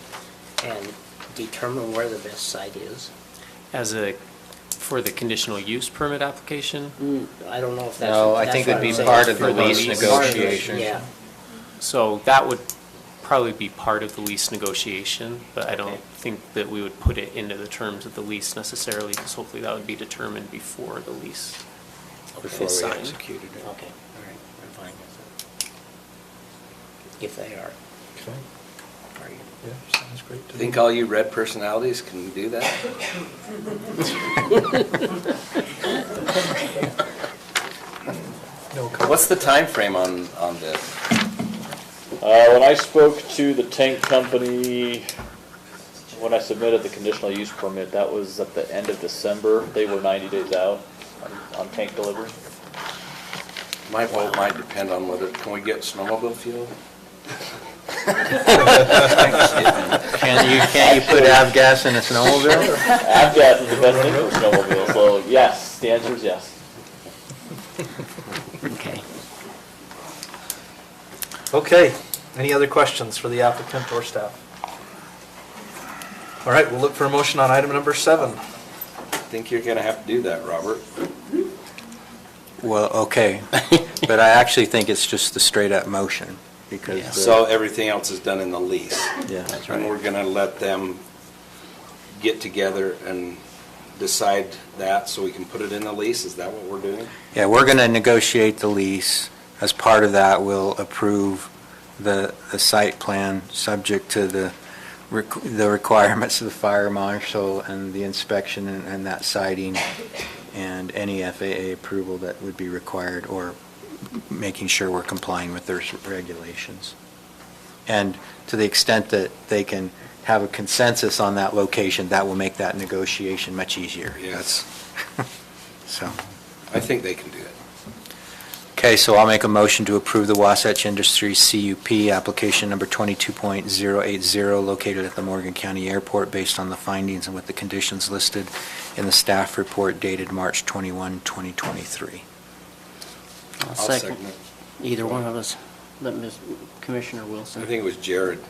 and determine where the best site is? For the conditional use permit application? I don't know if that's. No, I think it'd be part of the lease negotiation. Yeah. So that would probably be part of the lease negotiation, but I don't think that we would put it into the terms of the lease necessarily, because hopefully that would be determined before the lease Before is we signed. executed it. Okay, all right, I'm fine with it. If they are. Okay. Are you? Yeah, sounds great to me. Think all you red personalities can do that? What's the time frame on this? When I spoke to the tank company, when I submitted the conditional use permit, that was at the end of December. They were 90 days out on tank delivery. Might depend on whether, can we get snowmobile fuel? Can't you put avgas in a snowmobile? Avgas is the best thing for snowmobile, so yes, the answer is yes. Okay. Okay, any other questions for the applicant or staff? All right, we'll look for a motion on item number 7. I think you're gonna have to do that, Robert. Well, okay, but I actually think it's just the straight up motion, because. So everything else is done in the lease. Yeah, that's And right. we're gonna let them get together and decide that so we can put it in the lease? Is that what we're doing? Yeah, we're going to negotiate the lease. As part of that, we'll approve the site plan, subject to the requirements of the fire marshal and the inspection and that siting, and any FAA approval that would be required, or making sure we're complying with their regulations. And to the extent that they can have a consensus on that location, that will make that negotiation much easier. Yes. So. I think they can do it. Okay, so I'll make a motion to approve the Wasatch Industries CUP application number 22.080, located at the Morgan County Airport, based on the findings and with the conditions listed in the staff report dated March 21, 2023. I'll second either one of us. Let Ms. Commissioner Wilson. I think it was Jared.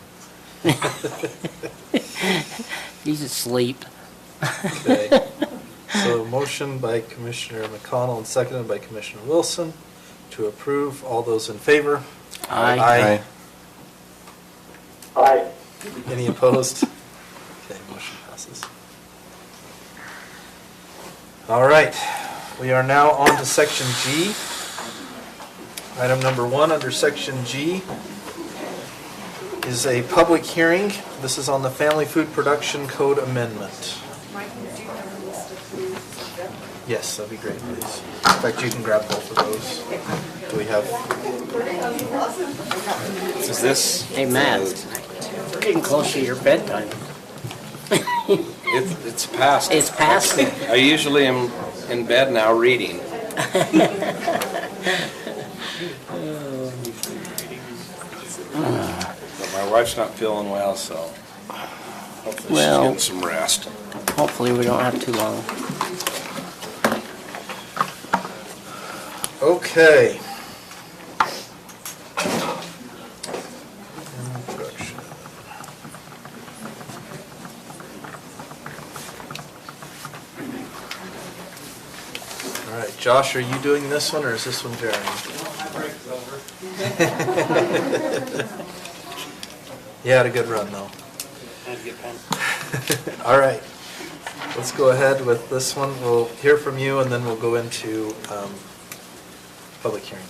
He's asleep. Okay. So motion by Commissioner McConnell and seconded by Commissioner Wilson to approve. All those in favor? Aye. Aye. Any opposed? Okay, motion passes. All right, we are now on to section G. Item number 1 under section G is a public hearing. This is on the Family Food Production Code Amendment. Yes, that'd be great, please. In fact, you can grab both of those. Do we have? Is this? Hey, Matt, we're getting close to your bedtime. It's past. It's past. I usually am in bed now reading. But my wife's not feeling well, so hopefully she's getting some rest. Hopefully we don't have too long. Okay. All right, Josh, are you doing this one, or is this one Jeremy? My break's over. You had a good run, though. Had a good pen. All right, let's go ahead with this one. We'll hear from you, and then we'll go into public hearing.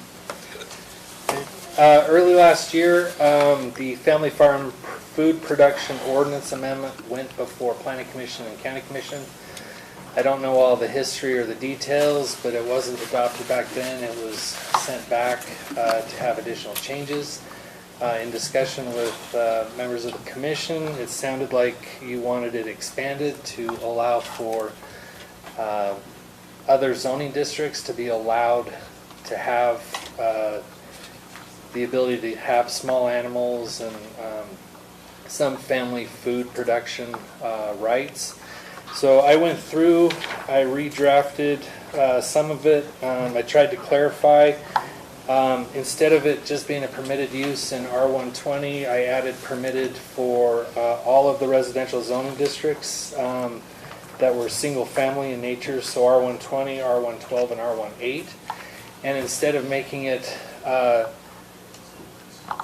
Early last year, the Family Farm Food Production Ordinance Amendment went before Planning Commission and County Commission. I don't know all the history or the details, but it wasn't adopted back then. It was sent back to have additional changes. In discussion with members of the commission, it sounded like you wanted it expanded to allow for other zoning districts to be allowed to have the ability to have small animals and some family food production rights. So I went through, I redrafted some of it. I tried to clarify. Instead of it just being a permitted use in R120, I added permitted for all of the residential zoning districts that were single family in nature, so R120, R112, and R18. And instead of making it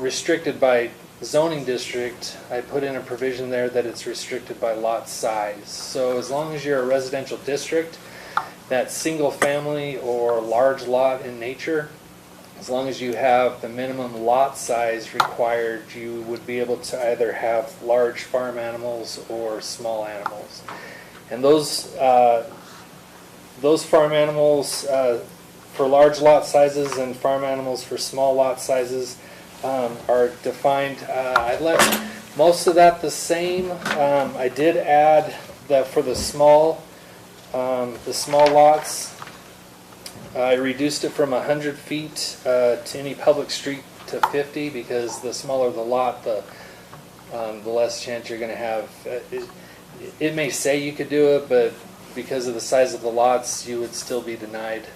restricted by zoning district, I put in a provision there that it's restricted by lot size. So as long as you're a residential district, that's single family or large lot in nature, as long as you have the minimum lot size required, you would be able to either have large farm animals or small animals. And those farm animals for large lot sizes and farm animals for small lot sizes are defined. I left most of that the same. I did add that for the small lots, I reduced it from 100 feet to any public street to 50, because the smaller the lot, the less chance you're going to have. It may say you could do it, but because of the size of the lots, you would still be denied,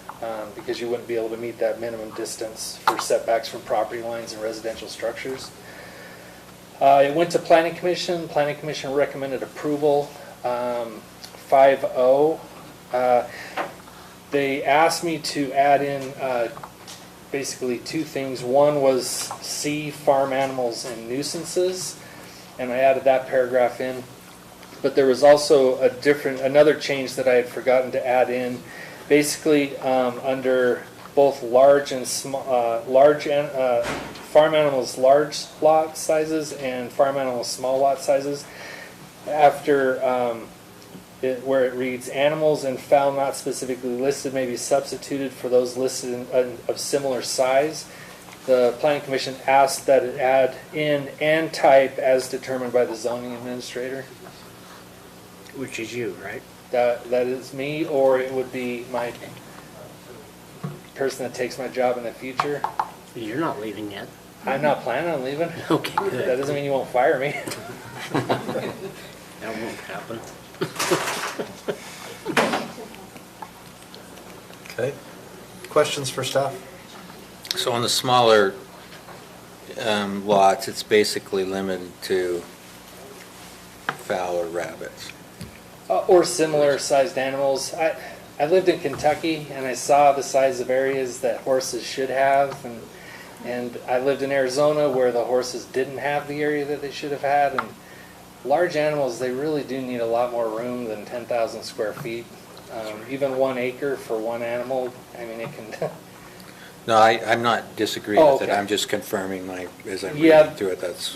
because you wouldn't be able to meet that minimum distance for setbacks from property lines and residential structures. It went to Planning Commission. Planning Commission recommended approval 5-0. They asked me to add in basically two things. One was C, farm animals and nuisances, and I added that paragraph in. But there was also another change that I had forgotten to add in. Basically, under both large and small, farm animals large lot sizes and farm animals small lot sizes, after where it reads animals and fowl not specifically listed may be substituted for those listed of similar size. The Planning Commission asked that it add in and type as determined by the zoning administrator. Which is you, right? That is me, or it would be my person that takes my job in the future. You're not leaving yet. I'm not planning on leaving. Okay, good. That doesn't mean you won't fire me. That won't happen. Okay. Questions for staff? So on the smaller lots, it's basically limited to fowl or rabbits. Or similar sized animals. I lived in Kentucky and I saw the size of areas that horses should have, and I lived in Arizona where the horses didn't have the area that they should have had, and large animals, they really do need a lot more room than 10,000 square feet. Even 1 acre for one animal, I mean, it can... No, I'm not disagreeing with it. I'm just confirming as I'm reading through it, that's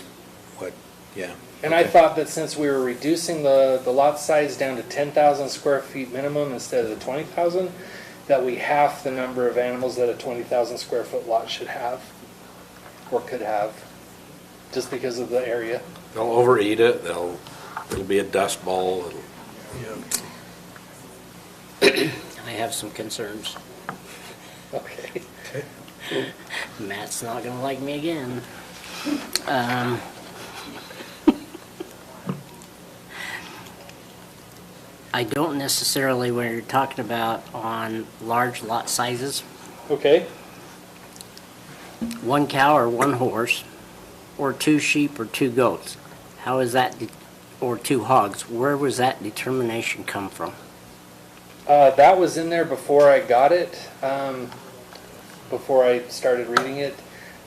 what, yeah. And I thought that since we were reducing the lot size down to 10,000 square feet minimum instead of the 20,000, that we half the number of animals that a 20,000 square foot lot should have, or could have, just because of the area. They'll overeat it. It'll be a dust bowl. I have some concerns. Okay. Matt's not going to like me again. I don't necessarily, when you're talking about on large lot sizes. Okay. 1 cow or 1 horse, or 2 sheep or 2 goats. How is that, or 2 hogs? Where was that determination come from? That was in there before I got it, before I started reading it.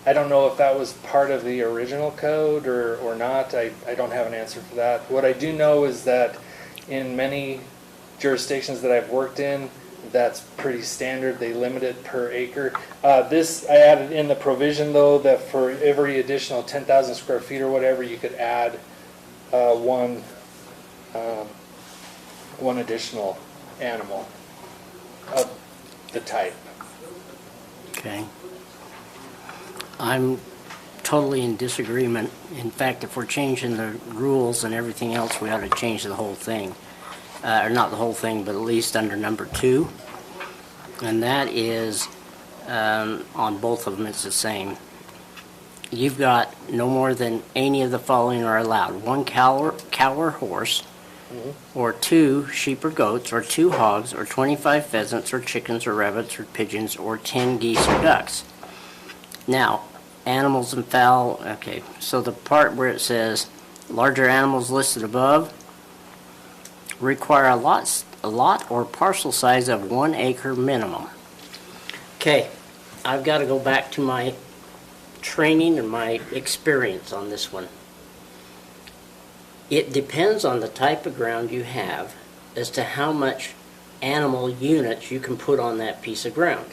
I don't know if that was part of the original code or not. I don't have an answer for that. What I do know is that in many jurisdictions that I've worked in, that's pretty standard. They limit it per acre. This, I added in the provision, though, that for every additional 10,000 square feet or whatever, you could add one additional animal of the type. Okay. I'm totally in disagreement. In fact, if we're changing the rules and everything else, we ought to change the whole thing. Or not the whole thing, but at least under number 2. And that is, on both of them, it's the same. You've got no more than any of the following are allowed. 1 cow or horse, or 2 sheep or goats, or 2 hogs, or 25 pheasants, or chickens, or rabbits, or pigeons, or 10 geese or ducks. Now, animals and fowl, okay, so the part where it says larger animals listed above require a lot or parcel size of 1 acre minimum. Okay, I've got to go back to my training and my experience on this one. It depends on the type of ground you have as to how much animal units you can put on that piece of ground.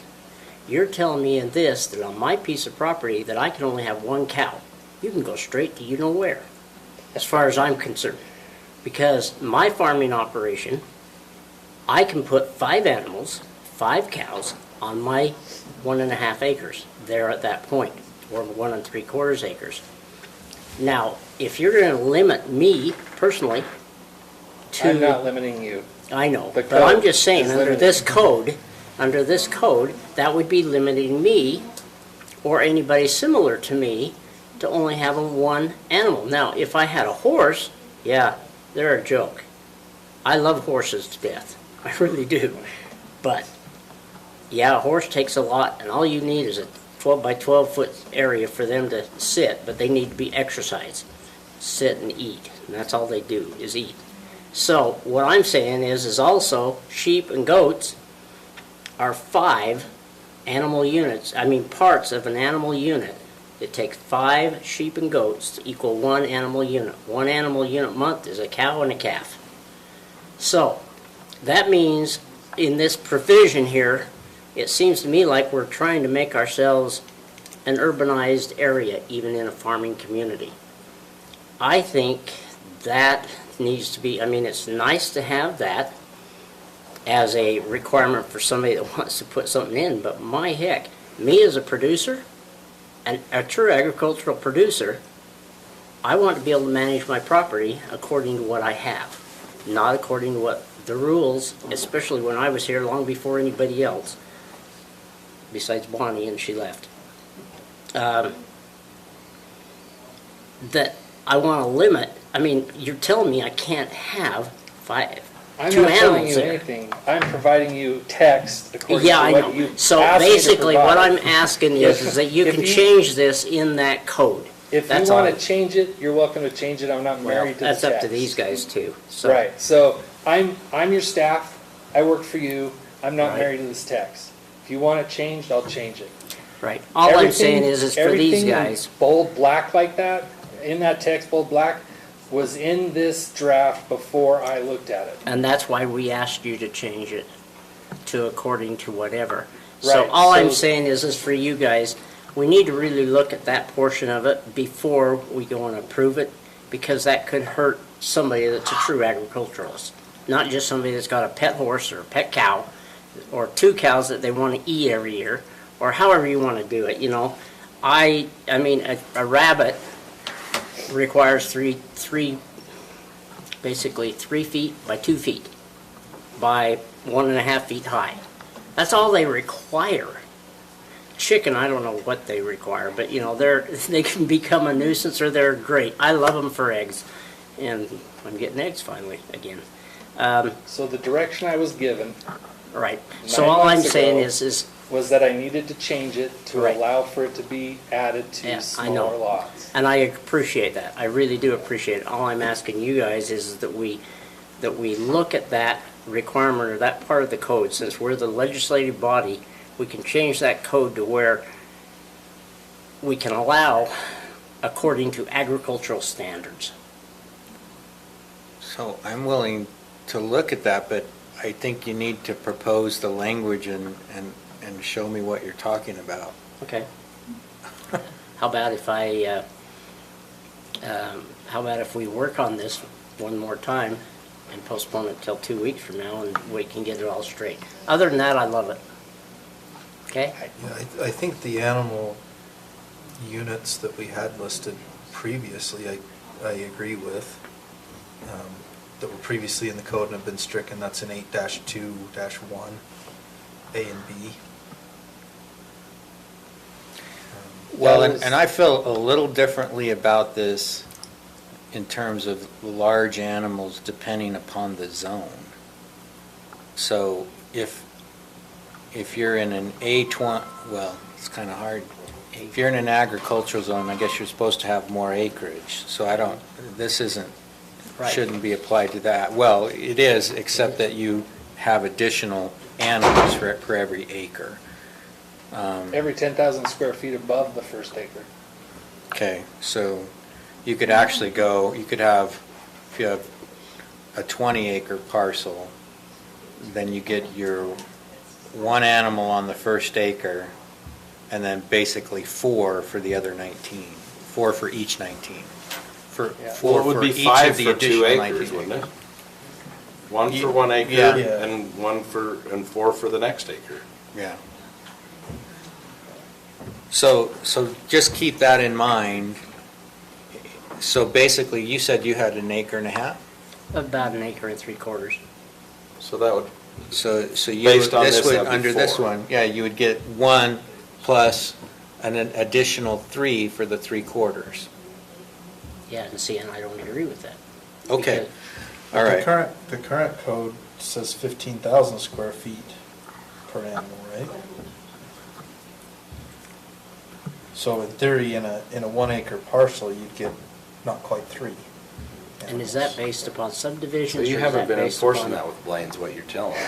You're telling me in this that on my piece of property that I can only have one cow. You can go straight to you know where, as far as I'm concerned. Because my farming operation, I can put 5 animals, 5 cows, on my 1.5 acres there at that point, or 1 3/4 acres. Now, if you're going to limit me personally to... I'm not limiting you. I know, but I'm just saying, under this code, that would be limiting me or anybody similar to me to only having 1 animal. Now, if I had a horse, yeah, they're a joke. I love horses to death. I really do. But, yeah, a horse takes a lot, and all you need is a 12 by 12 foot area for them to sit, but they need to be exercised. Sit and eat, and that's all they do, is eat. So, what I'm saying is also sheep and goats are 5 animal units, parts of an animal unit. It takes 5 sheep and goats to equal 1 animal unit. 1 animal unit month is a cow and a calf. So, that means in this provision here, it seems to me like we're trying to make ourselves an urbanized area, even in a farming community. I think that needs to be, it's nice to have that as a requirement for somebody that wants to put something in, but my heck, me as a producer, and a true agricultural producer, I want to be able to manage my property according to what I have, not according to what the rules, especially when I was here long before anybody else, besides Bonnie, and she left. That I want to limit. You're telling me I can't have 2 I'm not telling animals you there. anything. I'm providing you text according Yeah, to I what know. you So asked me to basically, what provide. I'm asking is that you If can you- change this in that code. If That's you all. want to change it, you're welcome to change it. I'm not Well, married to the that's text. up to these guys too. So. Right. So I'm your staff. I work for you. I'm not Right. married to this text. If you want it changed, I'll change it. Right. All I'm saying Everything- is for these everything in guys. bold black like that, in that text, bold black, was in this draft before I looked at it. And that's why we asked you to change it to according to whatever. So Right, all I'm so- saying is for you guys, we need to really look at that portion of it before we go and approve it, because that could hurt somebody that's a true agriculturalist. Not just somebody that's got a pet horse or a pet cow, or 2 cows that they want to eat every year, or however you want to do it, a rabbit requires basically 3 feet by 2 feet by 1.5 feet high. That's all they require. Chicken, I don't know what they require, but they can become a nuisance or they're great. I love them for eggs, and I'm getting eggs finally again. So the direction I was given. Right. 9 So all I'm months saying ago is was that I needed to change it to Right. allow for it to be added to Yeah, I smaller know. lots. And I appreciate that. I really do appreciate it. All I'm asking you guys is that we look at that requirement or that part of the code. Since we're the legislative body, we can change that code to where we can allow according to agricultural standards. So I'm willing to look at that, but I think you need to propose the language and show me what you're talking about. Okay. How about if how about if we work on this one more time and postpone it till 2 weeks from now, and we can get it all straight. Other than that, I love it. Okay? I think the animal units that we had listed previously, I agree with, that were previously in the code and have been stricken. That's in 8-2-1, A and B. Well, and I feel a little differently about this in terms of large animals depending upon the zone. So if you're in an A20, well, it's kind of hard. If you're in an agricultural zone, I guess you're supposed to have more acreage. So this shouldn't be applied to that. Well, it is, except that you have additional animals for every acre. Every 10,000 square feet above the first acre. Okay, so you could actually go, you could have, if you have a 20-acre parcel, then you get your one animal on the first acre, and then basically 4 for the other 19. 4 for each 19. Well, Four it would for be each 5 of the for 2 additional acres, 19 wouldn't it? acres. 1 for 1 acre, Yeah. and 4 for the next acre. Yeah. So just keep that in mind. So basically, you said you had 1.5 acres? About 1 3/4 acres. So that would, So you, Based on this this, would, that'd be under this 4. one, yeah, you would get 1 plus an additional 3 for the 3/4. Yeah, and see, and I don't agree with that. Okay, But all right. The current code says 15,000 square feet per animal, right? So in theory, in a 1 acre parcel, you'd get not quite 3. And is that based upon so subdivisions? you or is haven't that been based enforcing upon- that with Blaine's, what you're telling me.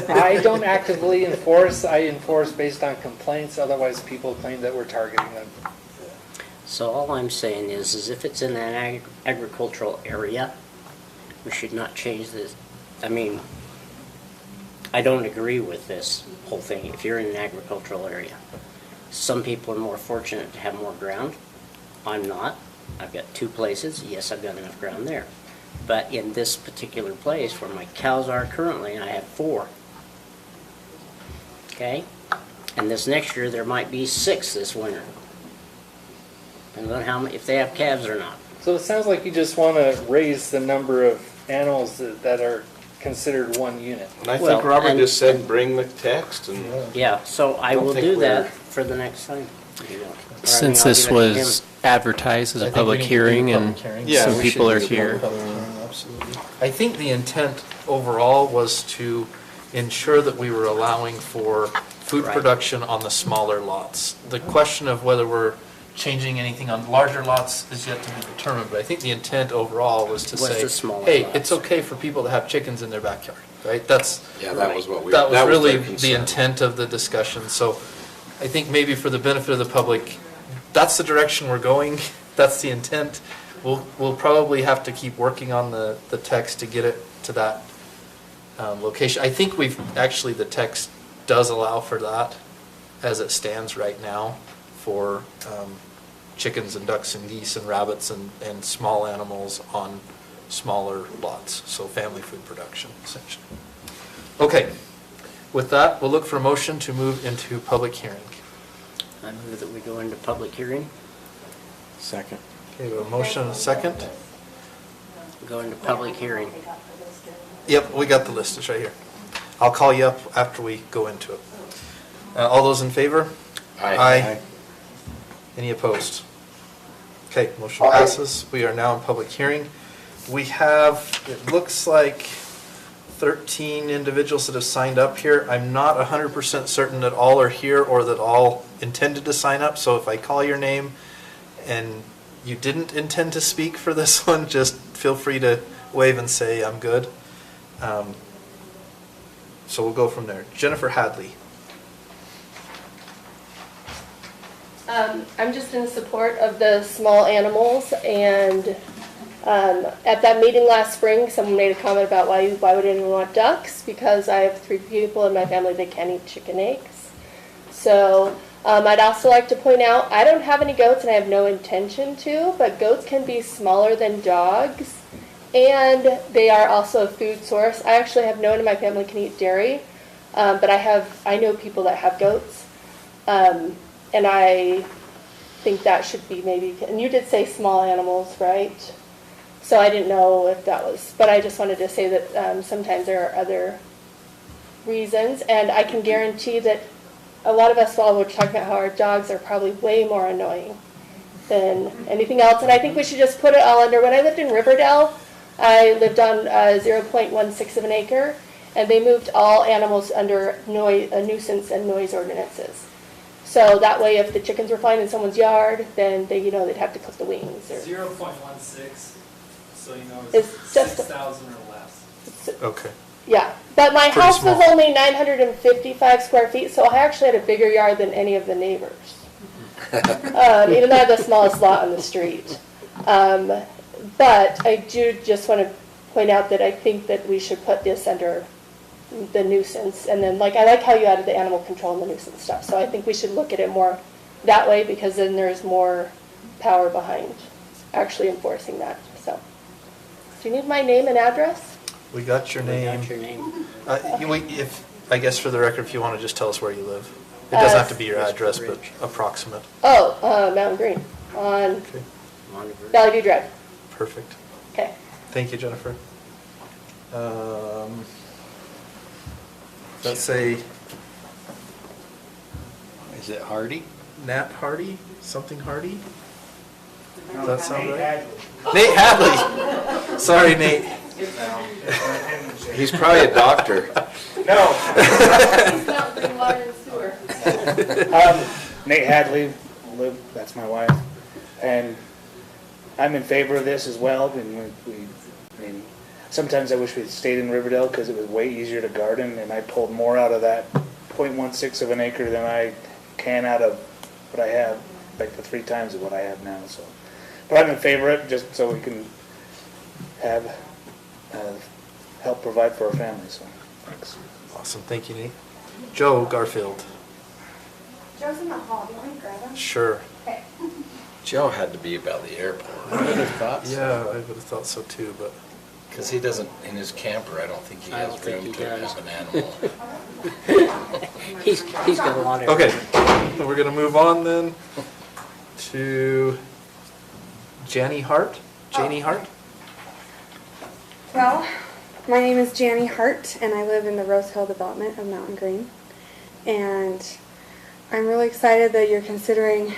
I don't actively enforce, I enforce based on complaints, otherwise people claim that we're targeting them. So all I'm saying is if it's in an agricultural area, we should not change this. I mean, I don't agree with this whole thing. If you're in an agricultural area, some people are more fortunate to have more ground. I'm not. I've got 2 places. Yes, I've got enough ground there. But in this particular place where my cows are currently, I have 4. Okay? And this next year, there might be 6 this winter. Depends on how many, if they have calves or not. So it sounds like you just want to raise the number of animals that are considered one unit. And I Well, think Robert and- just said bring the text and. Yeah, so I Don't will think do we're- that for the next time. you know. Or I Since mean, I'll this give it to was him. advertised as I a think we public need to do a hearing and public hearing. Yeah, some we people are should do a here. Public hearing, absolutely. I think the intent overall was to ensure that we were allowing for food Right. production on the smaller lots. The question of whether we're changing anything on larger lots is yet to be determined, but I think the intent overall was to Was say, the smaller hey, lots. it's okay for people to have chickens in their backyard, right? That's, Yeah, that was what we. that was really their the concern. intent of the discussion. So I think maybe for the benefit of the public, that's the direction we're going. That's the intent. We'll probably have to keep working on the text to get it to that location. I think actually, the text does allow for that as it stands right now for chickens and ducks and geese and rabbits and small animals on smaller lots. So family food production, essentially. Okay. With that, we'll look for a motion to move into public hearing. I move that we go into public hearing. Second. Okay, we have a motion and a second. Go into public hearing. Yep, we got the list, it's right here. I'll call you up after we go into it. All those in favor? Aye. Any opposed? Okay, motion passes. We are now in public hearing. We have, it looks like 13 individuals that have signed up here. I'm not 100% certain that all are here or that all intended to sign up, so if I call your name and you didn't intend to speak for this one, just feel free to wave and say, I'm good. So we'll go from there. Jennifer Hadley. I'm just in support of the small animals, and at that meeting last spring, someone made a comment about why would anyone want ducks, because I have 3 people in my family that can't eat chicken eggs. So I'd also like to point out, I don't have any goats and I have no intention to, but goats can be smaller than dogs, and they are also a food source. I actually have no one in my family can eat dairy, but I know people that have goats. And I think that should be maybe, and you did say small animals, right? So I didn't know if that was, but I just wanted to say that sometimes there are other reasons, and I can guarantee that a lot of us all were talking about how our dogs are probably way more annoying than anything else, and I think we should just put it all under, when I lived in Riverdale, I lived on 0.16 of an acre, and they moved all animals under nuisance and noise ordinances. So that way, if the chickens were flying in someone's yard, then they'd have to clip the wings. Or 0.16, so it's just 6,000 or less. Okay. Yeah, but my Pretty house small. was only 955 square feet, so I actually had a bigger yard than any of the neighbors. Even though I have the smallest lot on the street. But I do just want to point out that I think that we should put this under the nuisance. And then, I like how you added the animal control and the nuisance stuff. So I think we should look at it more that way, because then there's more power behind actually enforcing that. So, do you need my name and address? We got your name. I guess for the record, if you want to just tell us where you live. It doesn't have to be your address, but approximate. Oh, Mountain Green on Valley View Drive. Perfect. Okay. Thank you, Jennifer. Let's say. Is it Hardy? Nat Hardy? Something Hardy? No, Does that sound Nate right? Hadley. Nate Hadley! Sorry, Nate. He's probably a doctor. No. He's not bringing water and sewer. Nate Hadley, that's my wife, and I'm in favor of this as well. And I mean, sometimes I wish we'd stayed in Riverdale because it was way easier to garden, and I pulled more out of that 0.16 of an acre than I can out of what I have, like the 3 times of what I have now. So, but I'm in favor of it just so we can have help provide for our family. So, thanks. Awesome, thank you, Nate. Joe Garfield. Joe's in the hall. Do you want me to grab him? Sure. Okay. Joe had to be about the airport. I would have thought so. Yeah, I would have thought so too, but. Because he doesn't, in his camper, I don't think he has room to have an animal. He's got a lot of. Okay, so we're gonna move on then to Janie Hart. Janie Hart? Well, my name is Janie Hart, and I live in the Rose Hill development of Mountain Green. And I'm really excited that you're considering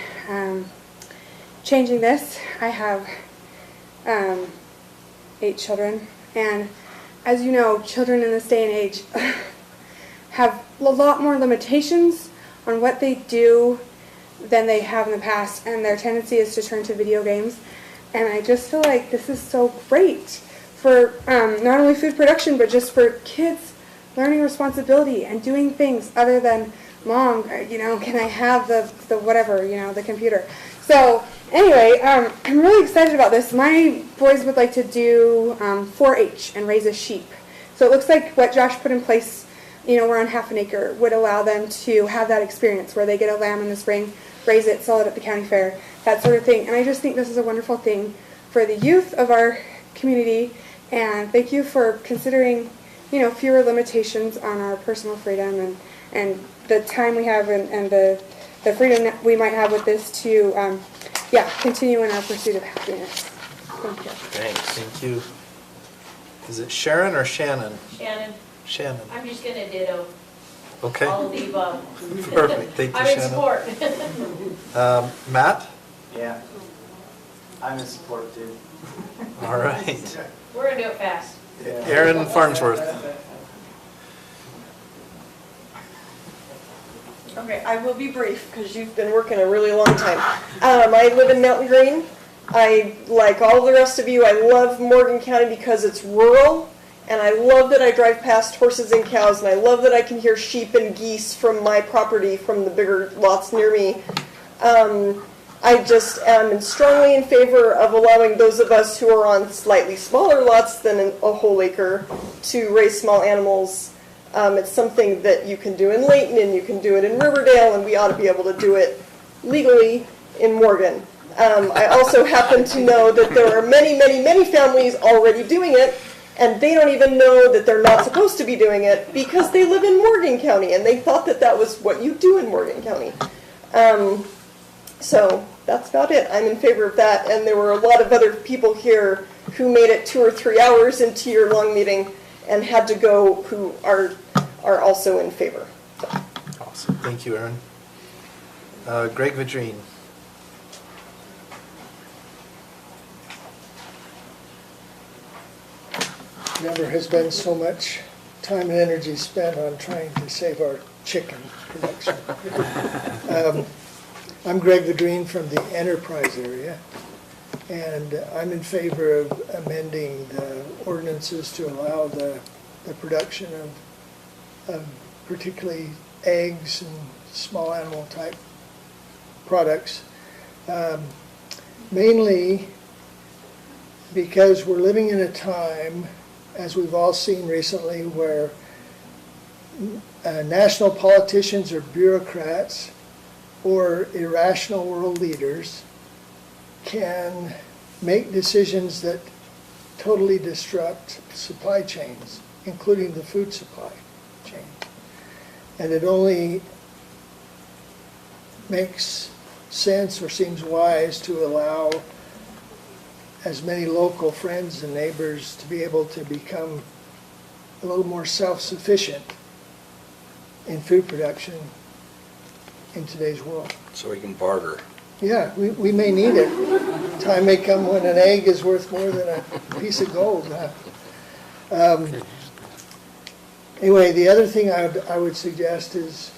changing this. I have 8 children, and as you know, children in this day and age have a lot more limitations on what they do than they have in the past, and their tendency is to turn to video games. And I just feel like this is so great for not only food production, but just for kids learning responsibility and doing things other than, Mom, can I have the whatever, the computer. So anyway, I'm really excited about this. My boys would like to do 4-H and raise a sheep. So it looks like what Josh put in place, we're on half an acre, would allow them to have that experience where they get a lamb in the spring, raise it, sell it at the county fair, that sort of thing. And I just think this is a wonderful thing for the youth of our community. And thank you for considering, fewer limitations on our personal freedom and the time we have and the freedom that we might have with this to, continue in our pursuit of happiness. Thank you. Thanks. Thank you. Is it Sharon or Shannon? Shannon. Shannon. I'm just gonna ditto. Okay. All of the above. Perfect. Thank you, I'm in Shannon. support. Matt? Yeah. I'm in support too. All right. We're gonna do it fast. Aaron Farnsworth. Okay, I will be brief because you've been working a really long time. I live in Mountain Green. I, like all the rest of you, I love Morgan County because it's rural, and I love that I drive past horses and cows, and I love that I can hear sheep and geese from my property, from the bigger lots near me. I just am strongly in favor of allowing those of us who are on slightly smaller lots than a whole acre to raise small animals. It's something that you can do in Layton and you can do it in Riverdale, and we ought to be able to do it legally in Morgan. I also happen to know that there are many, many, many families already doing it, and they don't even know that they're not supposed to be doing it because they live in Morgan County, and they thought that that was what you do in Morgan County. So that's about it. I'm in favor of that, and there were a lot of other people here who made it 2 or 3 hours into your long meeting and had to go who are also in favor. So. Awesome. Thank you, Aaron. Greg Vidrine. Never has been so much time and energy spent on trying to save our chicken production. I'm Greg Vidrine from the Enterprise area, and I'm in favor of amending the ordinances to allow the production of particularly eggs and small animal type products. Mainly because we're living in a time, as we've all seen recently, where national politicians or bureaucrats or irrational world leaders can make decisions that totally disrupt supply chains, including the food supply chain. And it only makes sense or seems wise to allow as many local friends and neighbors to be able to become a little more self-sufficient in food production in today's world. So we can barter. Yeah, we may need it. Time may come when an egg is worth more than a piece of gold. Anyway, the other thing I would suggest is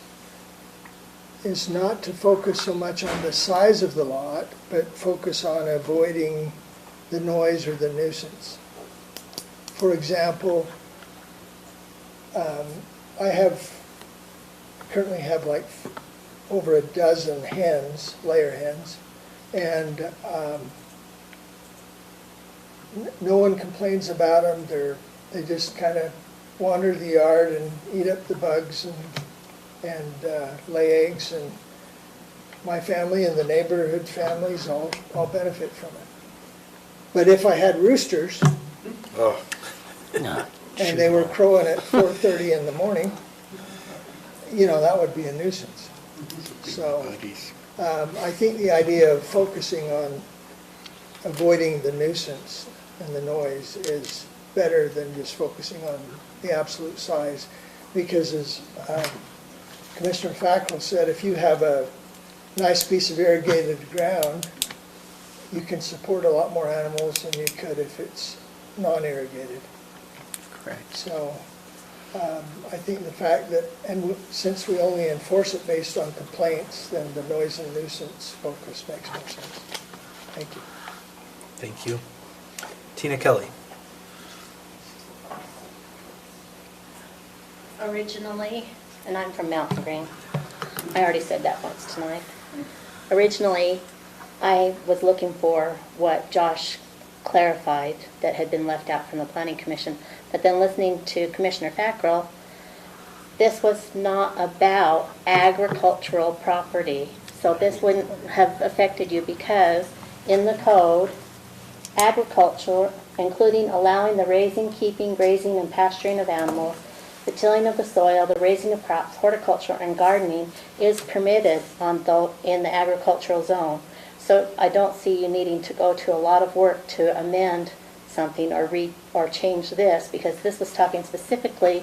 not to focus so much on the size of the lot, but focus on avoiding the noise or the nuisance. For example, I currently have like over a dozen hens, layer hens, and no one complains about them. They just kind of wander the yard and eat up the bugs and lay eggs, and my family and the neighborhood families all benefit from it. But if I had roosters, and they were crowing at 4:30 in the morning, that would be a nuisance. So I think the idea of focusing on avoiding the nuisance and the noise is better than just focusing on the absolute size, because as Commissioner Fackrell said, if you have a nice piece of irrigated ground, you can support a lot more animals than you could if it's non-irrigated. Correct. So I think the fact that, and since we only enforce it based on complaints, then the noise and nuisance focus makes more sense. Thank you. Thank you. Tina Kelly. Originally, and I'm from Mountain Green, I already said that once tonight. Originally, I was looking for what Josh clarified that had been left out from the Planning Commission, but then listening to Commissioner Fackrell, this was not about agricultural property. So this wouldn't have affected you because in the code, agriculture, including allowing the raising, keeping, grazing, and pasturing of animals, the tilling of the soil, the raising of crops, horticulture, and gardening is permitted in the agricultural zone. So I don't see you needing to go to a lot of work to amend something or change this, because this was talking specifically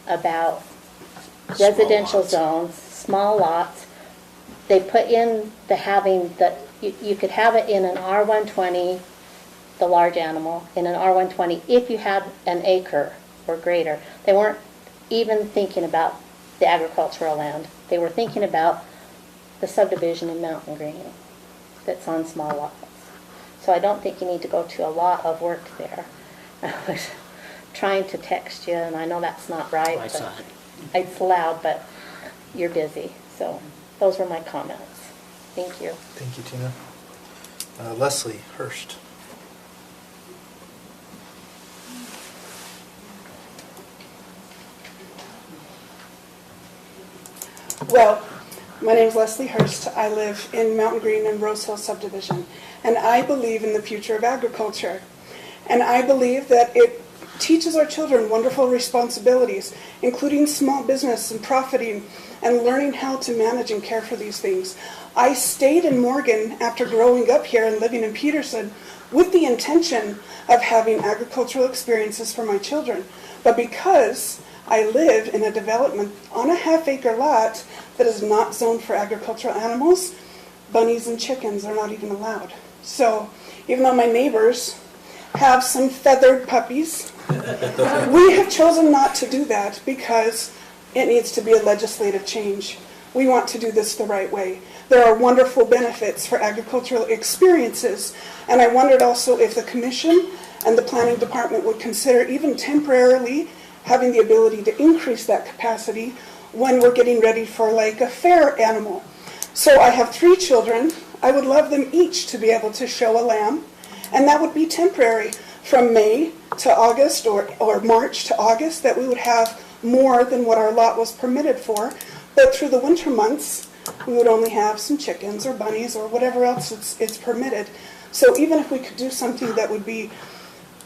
about residential zones, small lots. They put in the having that you could have it in an R120, the large animal, in an R120 if you had an acre or greater. They weren't even thinking about the agricultural land. They were thinking about the subdivision in Mountain Green that's on small lots. So I don't think you need to go to a lot of work there. I was trying to text you, and I know that's not right. I saw it. It's loud, but you're busy. So those were my comments. Thank you. Thank you, Tina. Leslie Hurst. Well, my name is Leslie Hurst. I live in Mountain Green and Rose Hill subdivision, and I believe in the future of agriculture. And I believe that it teaches our children wonderful responsibilities, including small business and profiting and learning how to manage and care for these things. I stayed in Morgan after growing up here and living in Peterson with the intention of having agricultural experiences for my children. But because I live in a development on a half-acre lot that is not zoned for agricultural animals, bunnies and chickens are not even allowed. So even though my neighbors have some feathered puppies, we have chosen not to do that because it needs to be a legislative change. We want to do this the right way. There are wonderful benefits for agricultural experiences, and I wondered also if the commission and the planning department would consider even temporarily having the ability to increase that capacity when we're getting ready for like a fair animal. So I have 3 children. I would love them each to be able to show a lamb, and that would be temporary from May to August or March to August, that we would have more than what our lot was permitted for. But through the winter months, we would only have some chickens or bunnies or whatever else it's permitted. So even if we could do something that would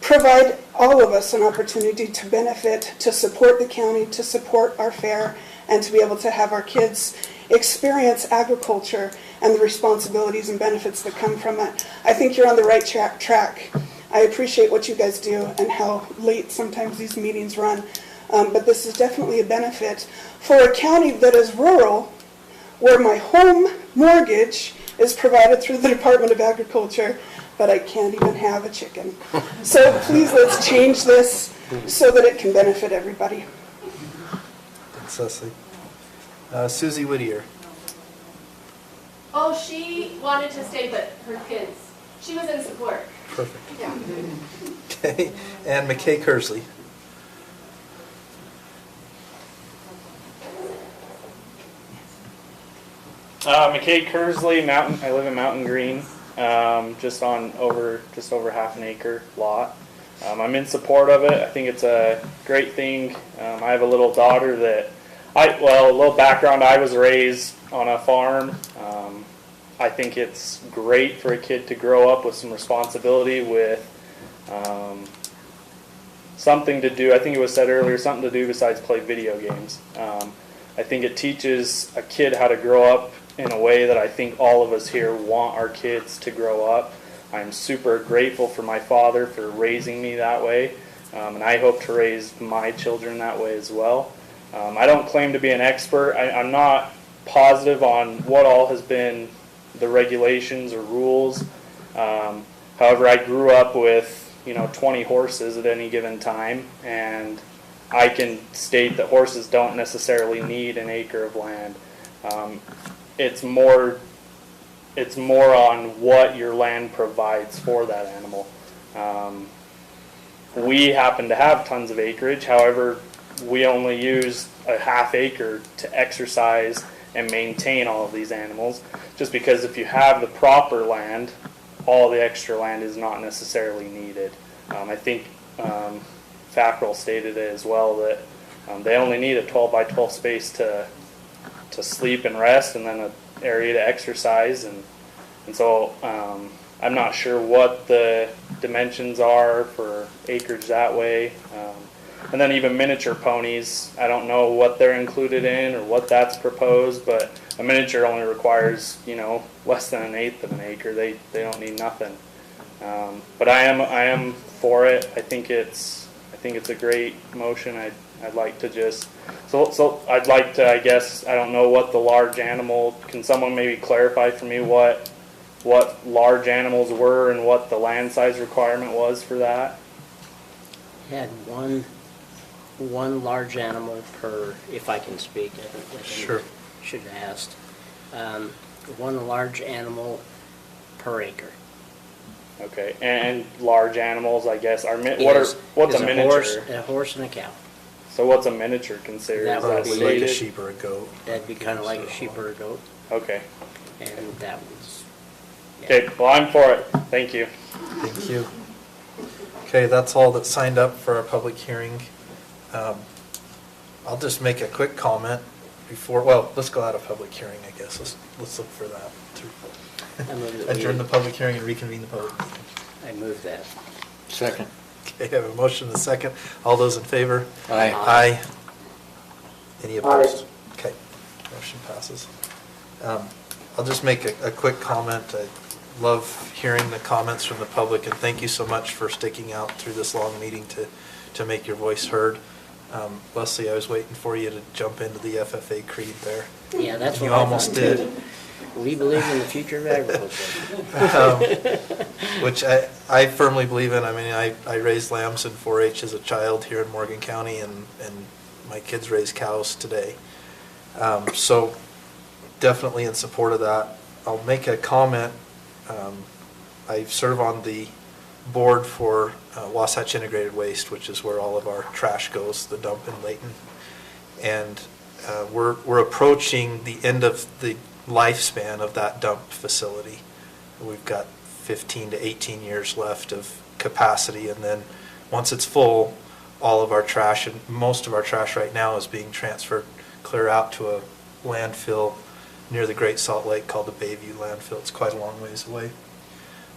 provide all of us an opportunity to benefit, to support the county, to support our fair, and to be able to have our kids experience agriculture and the responsibilities and benefits that come from it, I think you're on the right track. I appreciate what you guys do and how late sometimes these meetings run. But this is definitely a benefit for a county that is rural, where my home mortgage is provided through the Department of Agriculture, but I can't even have a chicken. So please, let's change this so that it can benefit everybody. Thanks, Leslie. Susie Whittier. Oh, she wanted to stay, but her kids. She was in support. Perfect. Yeah. Okay. And McKay Kersley. McKay Kersley, I live in Mountain Green, just over half an acre lot. I'm in support of it. I think it's a great thing. I have a little daughter that, a little background, I was raised on a farm. I think it's great for a kid to grow up with some responsibility, with something to do. I think it was said earlier, something to do besides play video games. I think it teaches a kid how to grow up in a way that I think all of us here want our kids to grow up. I'm super grateful for my father for raising me that way, and I hope to raise my children that way as well. I don't claim to be an expert. I'm not positive on what all has been the regulations or rules. However, I grew up with 20 horses at any given time, and I can state that horses don't necessarily need an acre of land. It's more on what your land provides for that animal. We happen to have tons of acreage. However, we only use a half acre to exercise and maintain all of these animals, just because if you have the proper land, all the extra land is not necessarily needed. I think Fackrell stated it as well, that they only need a 12 by 12 space to sleep and rest, and then an area to exercise, and so I'm not sure what the dimensions are for acreage that way. And then even miniature ponies, I don't know what they're included in or what that's proposed, but a miniature only requires less than 1/8 of an acre. They don't need nothing. But I am for it. I think it's a great motion. I'd like to just I'd like to, I guess, I don't know what the large animal, can someone maybe clarify for me what large animals were and what the land size requirement was for that? Had one large animal per, if I can speak, I Sure. should have asked. One large animal per acre. Okay, and large animals, I guess, are what's a miniature? A horse and a cow. So what's a miniature considered? That Is would that be like stated? a sheep or a goat. That'd be kind of like a sheep or a goat. Okay. And that was. Okay, well, I'm for it. Thank you. Thank you. Okay, that's all that's signed up for our public hearing. I'll just make a quick comment before, let's go out of public hearing, I guess. Let's look for that. Adjourn the public hearing and reconvene the public meeting. I move that. Second. Okay, I have a motion and a second. All those in favor? Aye. Aye. Any opposed? Okay, motion passes. I'll just make a quick comment. I love hearing the comments from the public, and thank you so much for sticking out through this long meeting to make your voice heard. Leslie, I was waiting for you to jump into the FFA creed there. Yeah, that's what you almost did. We believe in the future of agriculture. Which I firmly believe in. I mean, I raised lambs in 4-H as a child here in Morgan County, and my kids raise cows today. So definitely in support of that. I'll make a comment. I serve on the board for Wasatch Integrated Waste, which is where all of our trash goes, the dump in Layton. And we're approaching the end of the lifespan of that dump facility. We've got 15 to 18 years left of capacity, and then once it's full, all of our trash, and most of our trash right now is being transferred clear out to a landfill near the Great Salt Lake called the Bayview landfill. It's quite a long ways away.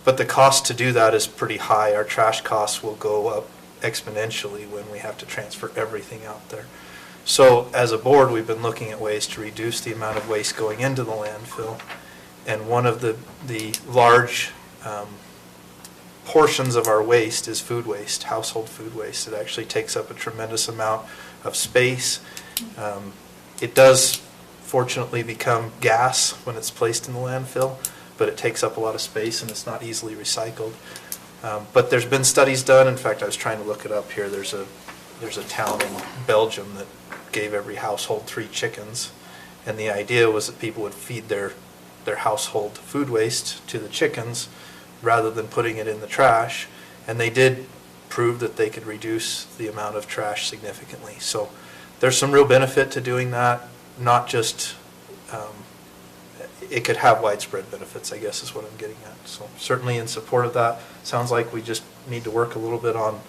But the cost to do that is pretty high. Our trash costs will go up exponentially when we have to transfer everything out there. So as a board, we've been looking at ways to reduce the amount of waste going into the landfill. And one of the large portions of our waste is food waste, household food waste. It actually takes up a tremendous amount of space. It does fortunately become gas when it's placed in the landfill, but it takes up a lot of space and it's not easily recycled. But there's been studies done. In fact, I was trying to look it up here. There's a town in Belgium that gave every household 3 chickens, and the idea was that people would feed their household food waste to the chickens rather than putting it in the trash, and they did prove that they could reduce the amount of trash significantly. So there's some real benefit to doing that, not just it could have widespread benefits, I guess is what I'm getting at. So certainly in support of that. Sounds like we just need to work a little bit on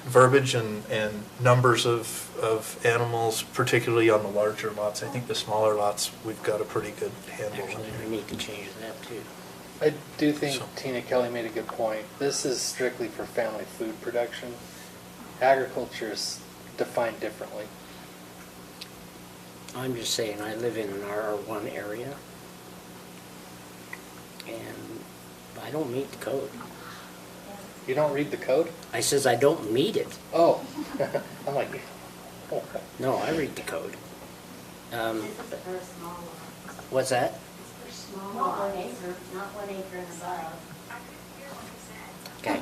verbiage and numbers of animals, particularly on the larger lots. I think the smaller lots, we've got a pretty good handle on. Actually, we need to change that too. I do think Tina Kelly made a good point. This is strictly for family food production. Agriculture is defined differently. I'm just saying, I live in an RR1 area, and I don't meet the code. You don't read the code? I says I don't meet it. Oh, I'm like, oh. No, I read the code. What's that? Not 1 acre, not 1 acre and above. Okay.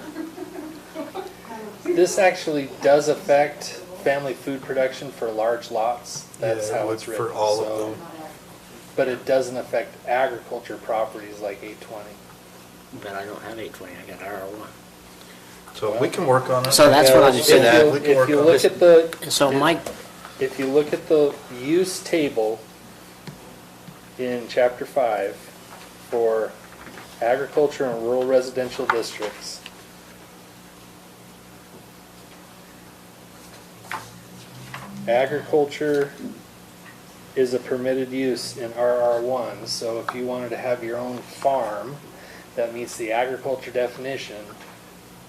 This actually does affect family food production for large lots. That's how it's written. For all of them. But it doesn't affect agriculture properties like 820. But I don't have 820, I got RR1. So we can work on it. So that's what I'm saying. If you look at the, So Mike, if you look at the use table in chapter 5 for agriculture and rural residential districts, agriculture is a permitted use in RR1, so if you wanted to have your own farm that meets the agriculture definition,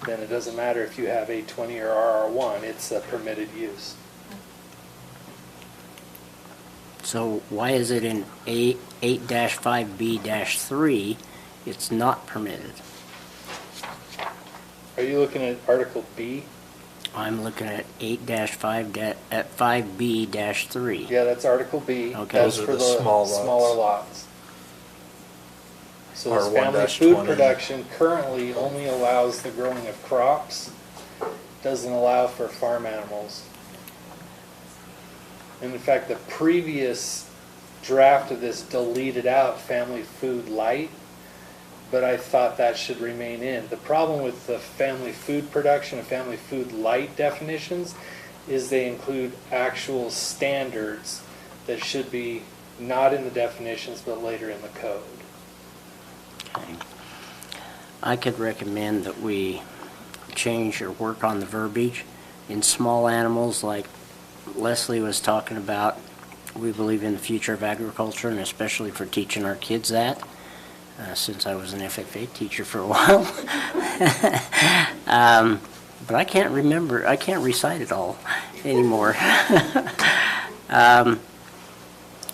then it doesn't matter if you have 820 or RR1, it's a permitted use. so why is it in 8-5B-3, it's not permitted? Are you looking at Article B? I'm looking at 8-5B-3. Yeah, that's Article B. Okay. That's Those are for the the small lots. smaller lots. So this R1-20. family food production currently only allows the growing of crops, doesn't allow for farm animals. And in fact, the previous draft of this deleted out family food light, but I thought that should remain in. The problem with the family food production and family food light definitions is they include actual standards that should be not in the definitions but later in the code. Okay. I could recommend that we change or work on the verbiage in small animals like Leslie was talking about. We believe in the future of agriculture, and especially for teaching our kids that, since I was an FFA teacher for a while. But I can't remember, I can't recite it all anymore.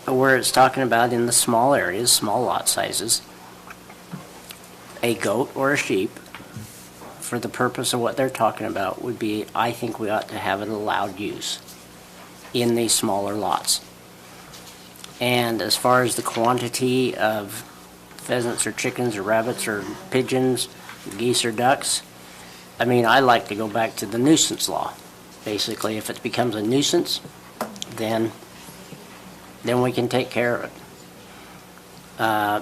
Where it's talking about in the small areas, small lot sizes, a goat or a sheep, for the purpose of what they're talking about, would be, I think we ought to have an allowed use in these smaller lots. And as far as the quantity of pheasants or chickens or rabbits or pigeons, geese or ducks, I mean, I like to go back to the nuisance law. Basically, if it becomes a nuisance, then we can take care of it.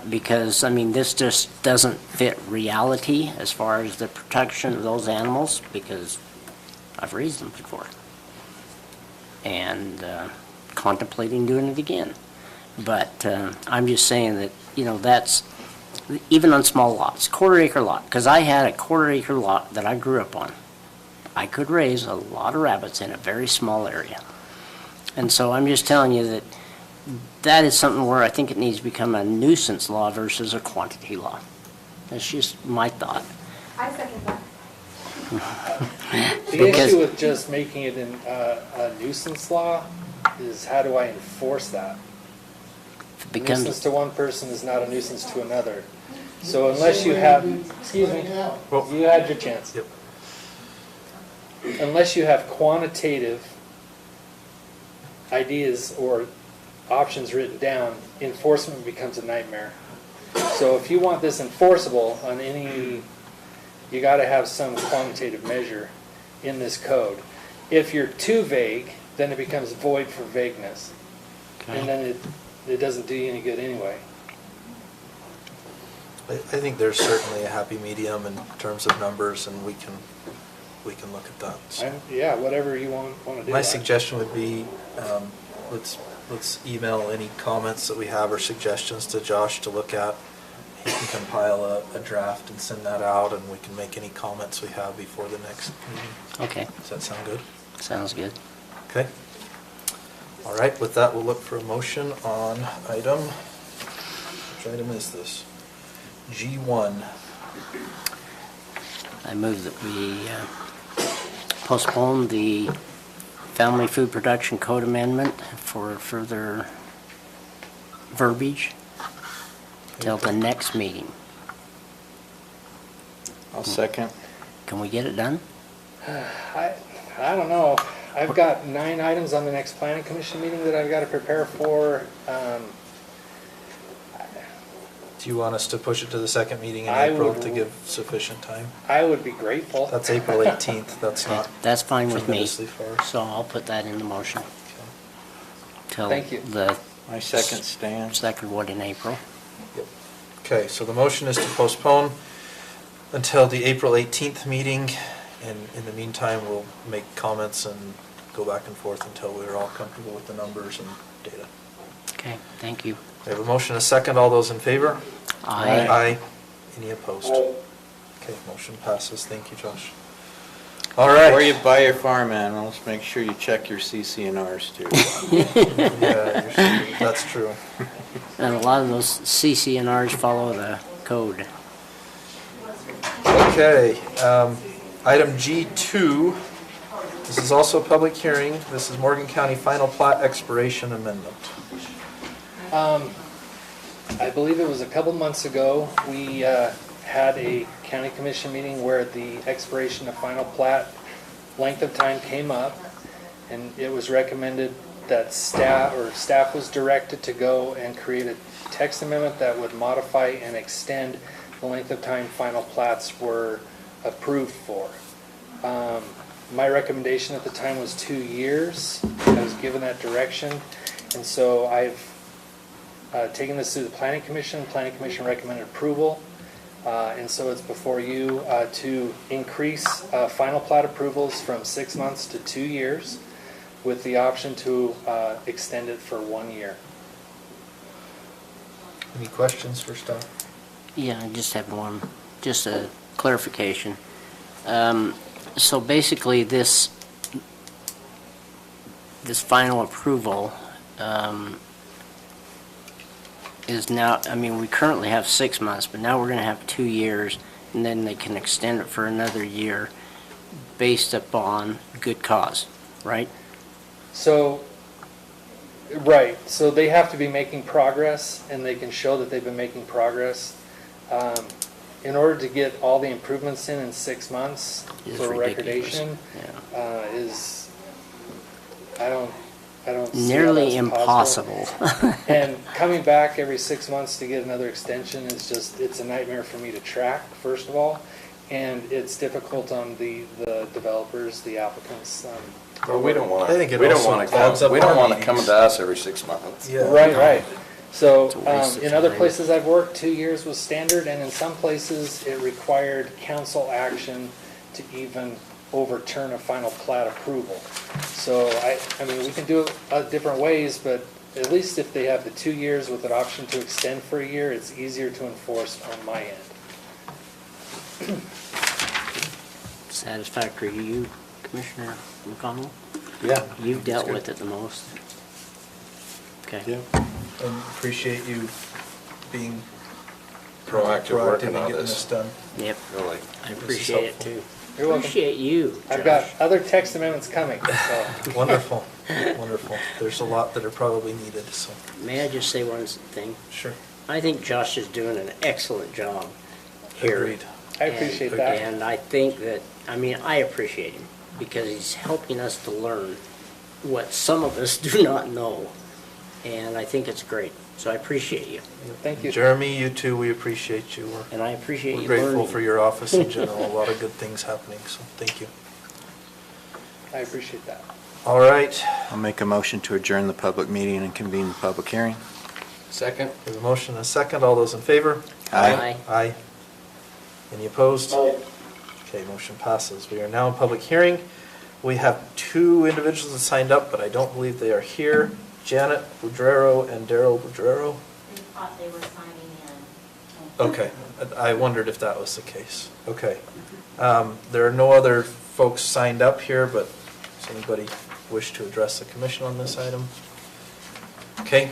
Because, I mean, this just doesn't fit reality as far as the protection of those animals, because I've raised them before. And contemplating doing it again. But I'm just saying that, that's, even on small lots, quarter-acre lot, because I had a quarter-acre lot that I grew up on. I could raise a lot of rabbits in a very small area. And so I'm just telling you that that is something where I think it needs to become a nuisance law versus a quantity law. That's just my thought. I second that. The issue with just making it a nuisance law is how do I enforce that? A nuisance to one person is not a nuisance to another. So unless you have, excuse me, you had your chance. Yep. Unless you have quantitative ideas or options written down, enforcement becomes a nightmare. So if you want this enforceable on any, you got to have some quantitative measure in this code. If you're too vague, then it becomes void for vagueness. Okay. And then it doesn't do you any good anyway. I think there's certainly a happy medium in terms of numbers, and we can look at that. So Yeah, whatever you want to do. my suggestion would be, let's email any comments that we have or suggestions to Josh to look at. He can compile a draft and send that out, and we can make any comments we have before the next meeting. Okay. Does that sound good? Sounds good. Okay. All right, with that, we'll look for a motion on item, which item is this? G1. I move that we postpone the Family Food Production Code Amendment for further verbiage till the next meeting. I'll second. Can we get it done? I don't know. I've got 9 items on the next planning commission meeting that I've got to prepare for. Do you want us to push it to the second meeting in I April would- to give sufficient time? I would be grateful. That's April 18th. That's not That's fine with me. tremendously far. So I'll put that in the motion. Till Thank you. the My second stand. second one in April. Okay, so the motion is to postpone until the April 18th meeting, and in the meantime, we'll make comments and go back and forth until we're all comfortable with the numbers and data. Okay, thank you. We have a motion, a second. All those in favor? Aye. Aye. Any opposed? Okay, motion passes. Thank you, Josh. All right. Before you buy your farm animals, make sure you check your CCNRs too. Yeah, that's true. And a lot of those CCNRs follow the code. Okay, item G2, this is also a public hearing. This is Morgan County Final Plat Expiration Amendment. I believe it was a couple months ago, we had a county commission meeting where the expiration of final plat length of time came up, and it was recommended that staff was directed to go and create a text amendment that would modify and extend the length of time final plats were approved for. My recommendation at the time was 2 years. I was given that direction, and so I've taken this to the Planning Commission. Planning Commission recommended approval, and so it's before you to increase final plat approvals from 6 months to 2 years, with the option to extend it for 1 year. Any questions for staff? Yeah, I just have one, just a clarification. So basically, this final approval is now, I mean, we currently have 6 months, but now we're going to have 2 years, and then they can extend it for another year based upon good cause, right? So, right, so they have to be making progress, and they can show that they've been making progress. In order to get all the improvements in 6 months Is for ridiculous. recordation, is, I don't see how Nearly that's impossible. possible. And coming back every 6 months to get another extension is just, it's a nightmare for me to track, first of all, and it's difficult on the developers, the applicants. Well, we don't want I think to, it we don't also want to clogs come, up we don't our want to meetings. come to us every 6 months. Yeah. Right. So It's a waste of in other time. places I've worked, 2 years was standard, and in some places it required council action to even overturn a final plat approval. So I mean, we can do it different ways, but at least if they have the 2 years with an option to extend for a year, it's easier to enforce on my end. Satisfactory to you, Commissioner McConnell? Yeah. You've dealt That's with good. it the most. Okay. Yeah. And appreciate you being Proactive working and on getting this. this done. Yep. Really. I This is appreciate it helpful. too. You're welcome. Appreciate you, I've Josh. got other text amendments coming, so. Wonderful, wonderful. There's a lot that are probably needed, so. May I just say one thing? Sure. I think Josh is doing an excellent job here. Agreed. I appreciate that. And I think that, I mean, I appreciate him because he's helping us to learn what some of us do not know. And I think it's great. So I appreciate you. Thank you. Jeremy, you too, we appreciate you. And I appreciate We're you grateful learning. for your office in general. A lot of good things happening, so thank you. I appreciate that. All right. I'll make a motion to adjourn the public meeting and convene the public hearing. Second? There's a motion and a second. All those in favor? Aye. Aye. Any opposed? Aye. Okay, motion passes. We are now in public hearing. We have 2 individuals that signed up, but I don't believe they are here. Janet Boudreau and Daryl Boudreau. They thought they were signing in. Okay, I wondered if that was the case. Okay. There are no other folks signed up here, but does anybody wish to address the commission on this item? Okay.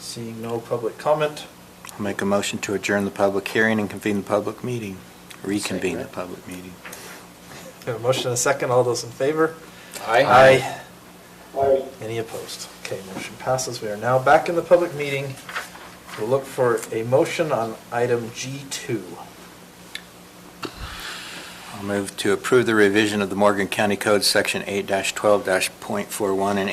Seeing no public comment. I'll make a motion to adjourn the public hearing and convene the public meeting, reconvene the public meeting. We have a motion and a second. All those in favor? Aye. Aye. Aye. Any opposed? Okay, motion passes. We are now back in the public meeting. We'll look for a motion on item G2. I'll move to approve the revision of the Morgan County Code, Section 8-12-.41 and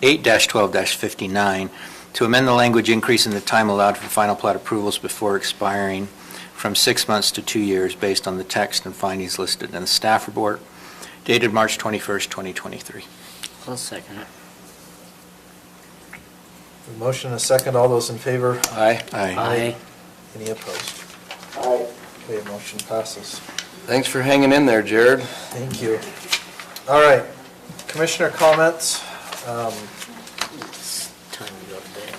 8-12-59, to amend the language increasing the time allowed for final plat approvals before expiring from 6 months to 2 years based on the text and findings listed in the staff report dated March 21st, 2023. I'll second it. A motion and a second. All those in favor? Aye. Aye. Any opposed? Aye. Okay, motion passes. Thanks for hanging in there, Jared. Thank you. All right, commissioner comments. It's time to go to bed.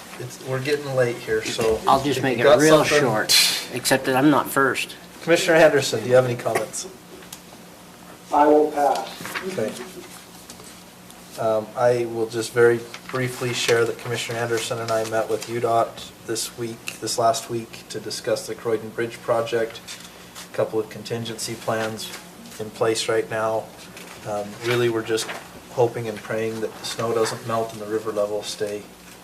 We're getting late here, so. I'll just if make you it got real something- short, except that I'm not first. Commissioner Henderson, do you have any comments? I will pass. Okay. I will just very briefly share that Commissioner Anderson and I met with UDOT this last week, to discuss the Croydon Bridge project. A couple of contingency plans in place right now. Really, we're just hoping and praying that the snow doesn't melt and the river level stay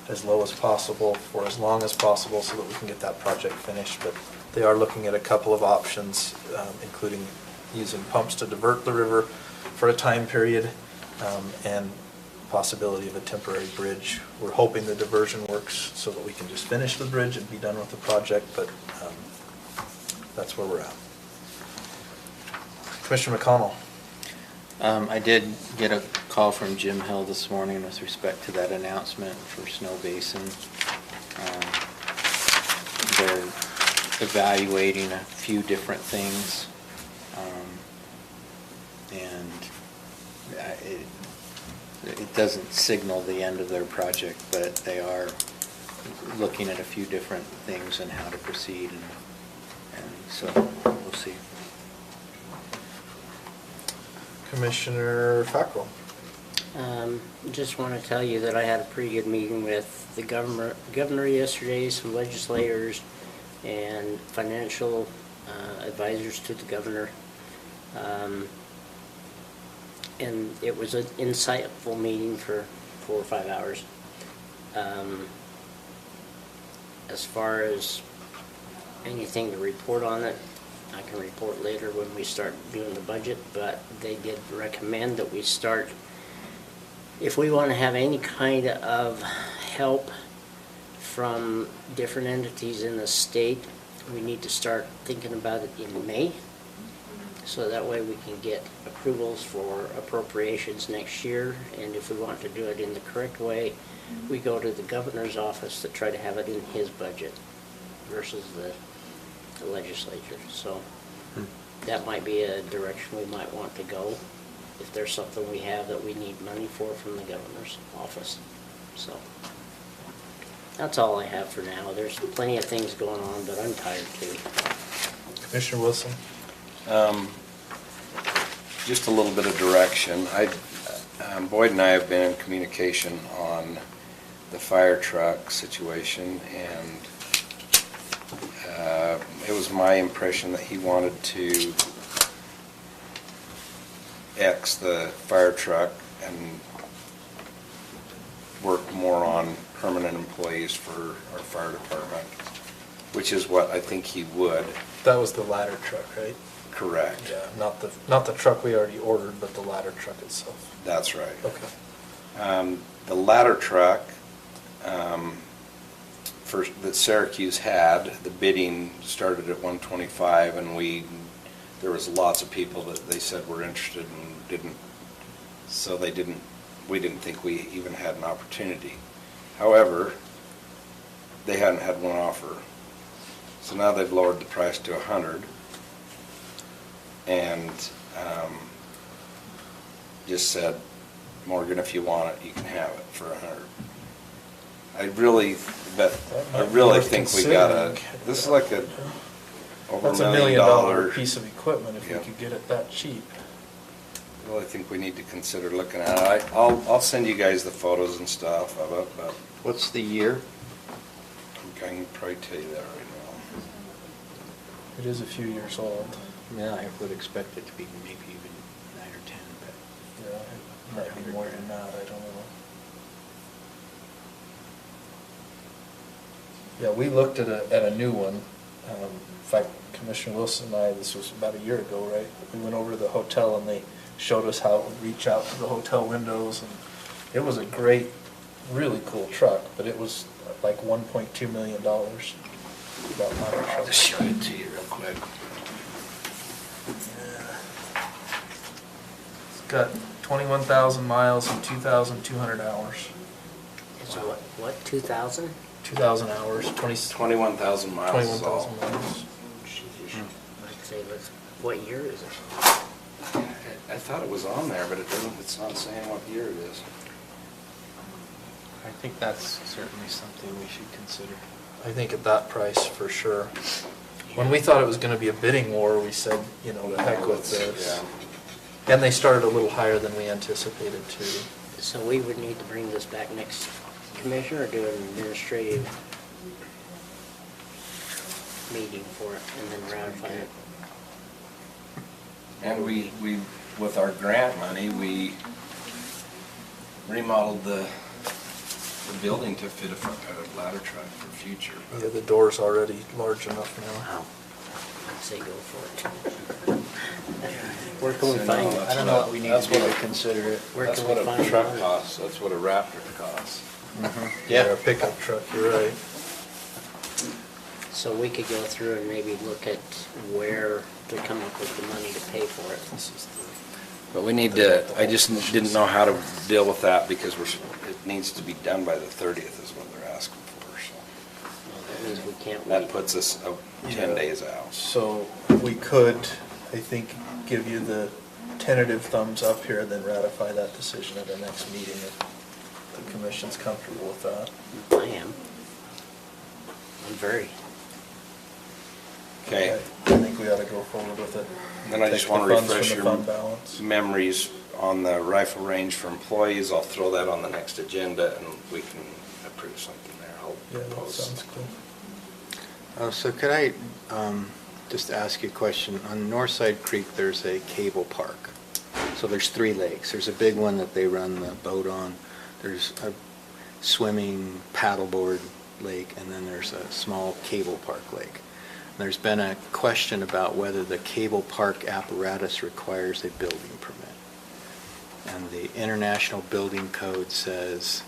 as low as possible for as long as possible so that we can get that project finished. But they are looking at a couple of options, including using pumps to divert the river for a time period, and possibility of a temporary bridge. We're hoping the diversion works so that we can just finish the bridge and be done with the project, but that's where we're at. Commissioner McConnell. I did get a call from Jim Hill this morning with respect to that announcement for Snow Basin. They're evaluating a few different things, and it doesn't signal the end of their project, but they are looking at a few different things and how to proceed, and so we'll see. Commissioner Fackrell. Just want to tell you that I had a pretty good meeting with the governor yesterday, some legislators, and financial advisors to the governor. And it was an insightful meeting for 4 or 5 hours. As far as anything to report on it, I can report later when we start doing the budget, but they did recommend that we start, if we want to have any kind of help from different entities in the state, we need to start thinking about it in May. So that way we can get approvals for appropriations next year. And if we want to do it in the correct way, we go to the governor's office to try to have it in his budget versus the legislature. So that might be a direction we might want to go, if there's something we have that we need money for from the governor's office. So, that's all I have for now. There's plenty of things going on, but I'm tired too. Commissioner Wilson? Just a little bit of direction. Boyd and I have been in communication on the fire truck situation, and it was my impression that he wanted to X the fire truck and work more on permanent employees for our fire department, which is what I think he would. That was the ladder truck, right? Correct. Yeah, not the truck we already ordered, but the ladder truck itself. That's right. Okay. The ladder truck that Syracuse had, the bidding started at 125, and there was lots of people that they said were interested and didn't, so we didn't think we even had an opportunity. However, they hadn't had one offer. So now they've lowered the price to 100, and just said, Morgan, if you want it, you can have it for 100. I really think we gotta, this is like over That's $1 $1 million million piece of equipment if we could get it that cheap. I really think we need to consider looking at it. I'll send you guys the photos and stuff of it, but. What's the year? I can probably tell you that right now. It is a few years old. Yeah, I would expect it to be maybe even 9 or 10, but. Yeah, it might be more than that, I don't know. Yeah, we looked at a new one. In fact, Commissioner Wilson and I, this was about a year ago, right? We went over to the hotel and they showed us how it would reach out to the hotel windows, and it was a great, really cool truck, but it was like $1.2 million. About I'll just show it to you real quick. Yeah. It's got 21,000 miles and 2,200 hours. So what, 2,000? 2,000 hours, 21,000 miles. 21,000 miles. I'd say, what year is it? I thought it was on there, but it's not saying what year it is. I think that's certainly something we should consider. I think at that price, for sure. When we thought it was going to be a bidding war, we said, the heck with this. Yeah. And they started a little higher than we anticipated, too. So we would need to bring this back next commissioner or do an administrative meeting for it and then ratify it? And we with our grant money, we remodeled the building to fit a ladder truck for future. Yeah, the door's already large enough now. Wow. I'd say go for it. Where can we So find no, it? I don't know what we need to do to consider it. Where That's can what we a find truck it? costs. That's what a Raptor costs. Yeah, a pickup truck, you're right. So we could go through and maybe look at where to come up with the money to pay for it. But we need to, I just didn't know how to deal with that because it needs to be done by the 30th is what they're asking for, so. That means we can't That wait. puts us 10 days out. So we could, I think, give you the tentative thumbs up here, then ratify that decision at our next meeting if the commission's comfortable with that. I am. I'm very. Okay. I think we ought to go forward with it. Then I Take just the want to funds refresh from the your fund balance. memories on the rifle range for employees. I'll throw that on the next agenda and we can approve something there. I'll Yeah, that propose. sounds cool. Oh, so could I just ask you a question? On Northside Creek, there's a cable park. So there's 3 lakes. There's a big one that they run the boat on. There's a swimming paddleboard lake, and then there's a small cable park lake. There's been a question about whether the cable park apparatus requires a building permit. And the International Building Code says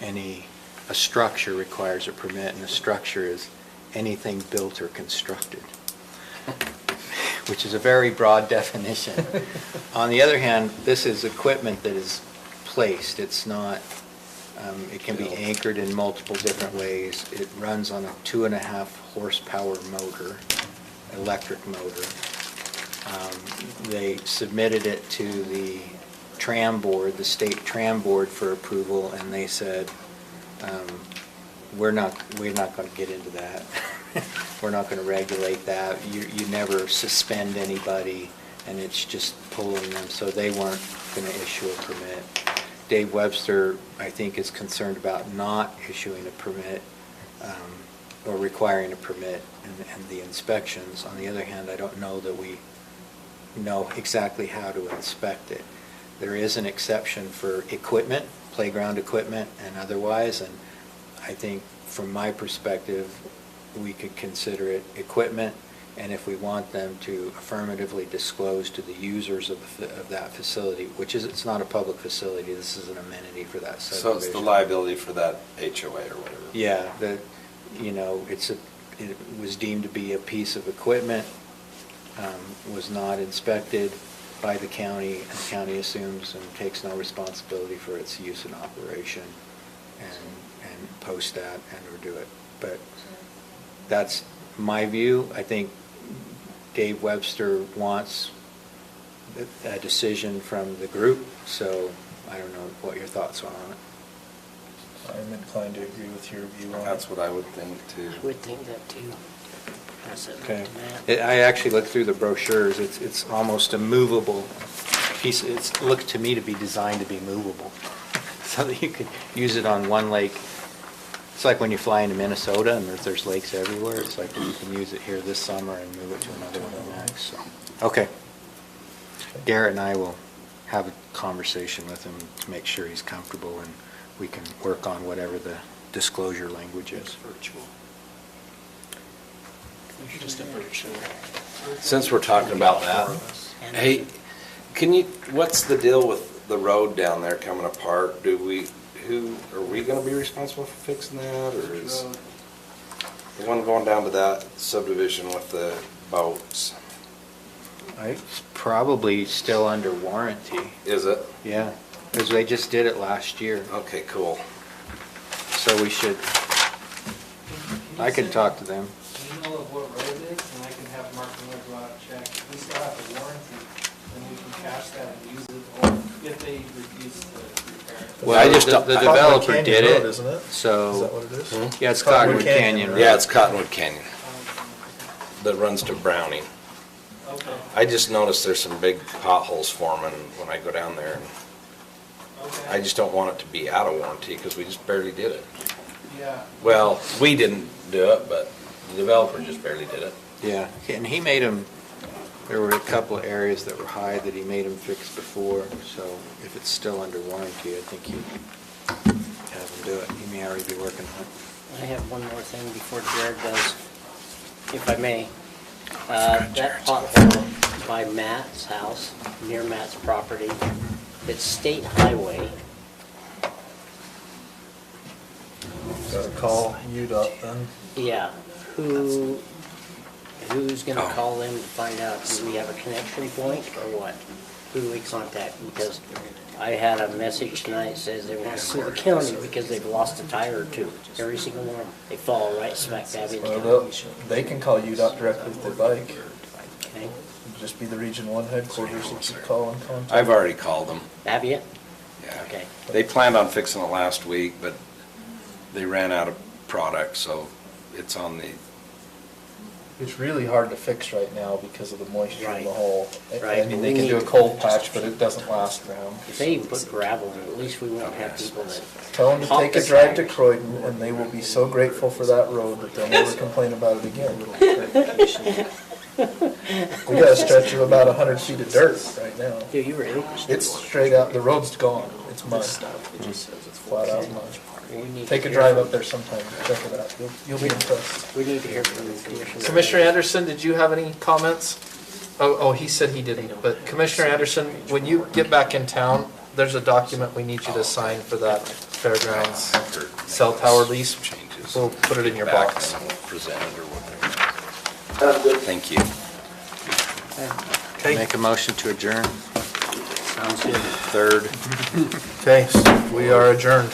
a structure requires a permit, and a structure is anything built or constructed, which is a very broad definition. On the other hand, this is equipment that is placed. It's not, it can be anchored in multiple different ways. It runs on a 2.5 horsepower motor, electric motor. They submitted it to the tram board, the state tram board for approval, and they said, we're not going to get into that. We're not going to regulate that. You never suspend anybody, and it's just pulling them, so they weren't going to issue a permit. Dave Webster, I think, is concerned about not issuing a permit or requiring a permit and the inspections. On the other hand, I don't know that we know exactly how to inspect it. There is an exception for equipment, playground equipment and otherwise, and I think from my perspective, we could consider it equipment, and if we want them to affirmatively disclose to the users of that facility, which is, it's not a public facility, this is an amenity for that subdivision. So it's the liability for that HOA or whatever. Yeah, that, you know, it was deemed to be a piece of equipment, was not inspected by the county, and the county assumes and takes no responsibility for its use and operation, and post that and or do it. But that's my view. I think Dave Webster wants a decision from the group, so I don't know what your thoughts are on it. I'm inclined to agree with your view on it. That's what I would think too. I would think that too. Pass it Okay. to Matt. I actually looked through the brochures. It's almost a movable piece. It's looked to me to be designed to be movable, so that you could use it on one lake. It's like when you fly into Minnesota and there's lakes everywhere. It's like you can use it here this summer and move it to another one next. So, okay. Garrett and I will have a conversation with him to make sure he's comfortable, and we can work on whatever the disclosure language is. Virtual. Just a virtual. Since we're talking about that, hey, what's the deal with the road down there coming apart? Are we going to be responsible for fixing that, or is the one going down to that subdivision with the boats? It's probably still under warranty. Is it? Yeah, because they just did it last year. Okay, cool. So we should, I can talk to them. Do you know of what road it is, and I can have Mark Miller go out and check. If we still have the warranty, then we can cash that and use it, or if they refuse to repair it. Well, the developer Cottonwood did Canyon Road, it, isn't it? so. Is that what it is? Yeah, it's Cottonwood Canyon Road. Yeah, it's Cottonwood Canyon that runs to Browning. Okay. I just noticed there's some big potholes forming when I go down there, and I just don't want it to be out of warranty because we just barely did it. Yeah. Well, we didn't do it, but the developer just barely did it. Yeah, and he made them, there were a couple of areas that were high that he made them fix before, so if it's still under warranty, I think you have him do it. He may already be working on it. I have one more thing before Jared does, if I may. That pothole by Matt's house, near Matt's property, it's state highway. Gotta call UDOT then. Yeah, who's gonna call them to find out, do we have a connection point or what? Who do we contact? Because I had a message tonight that says they want to sue the county because they've lost a tire or two. Every single one. They fall right smack dab in the Well, county. they can call UDOT directly if they'd like. Okay. It'd just be the Region 1 headquarters that you call and contact. I've already called them. Have you? Yeah. Okay. They planned on fixing it last week, but they ran out of product, so it's on the... It's really hard to fix right now because of the moisture in the Right. hole. Right, I mean, but they we can do a need- cold patch, but it doesn't last long. If they even put gravel in, at least we won't have people that. Tell them to hop take the a drive to track. Croydon, and they will be so grateful for that road that they'll never complain about it again. We got a stretch of about 100 feet of dirt right now. Do you really? It's straight out, the road's gone. It's mud. It's flat out mud. We need Take to a hear drive from- up there sometime, check it out. You'll be impressed. We need to hear from the commissioner. Commissioner Anderson, did you have any comments? Oh, he said he didn't, but Commissioner Anderson, when you get back in town, there's a document we need you to sign for that fairgrounds cell tower lease. We'll put it in your box. Presented or whatever. Thank you. Okay. Make a motion to adjourn. Sounds good. Third. Okay, we are adjourned.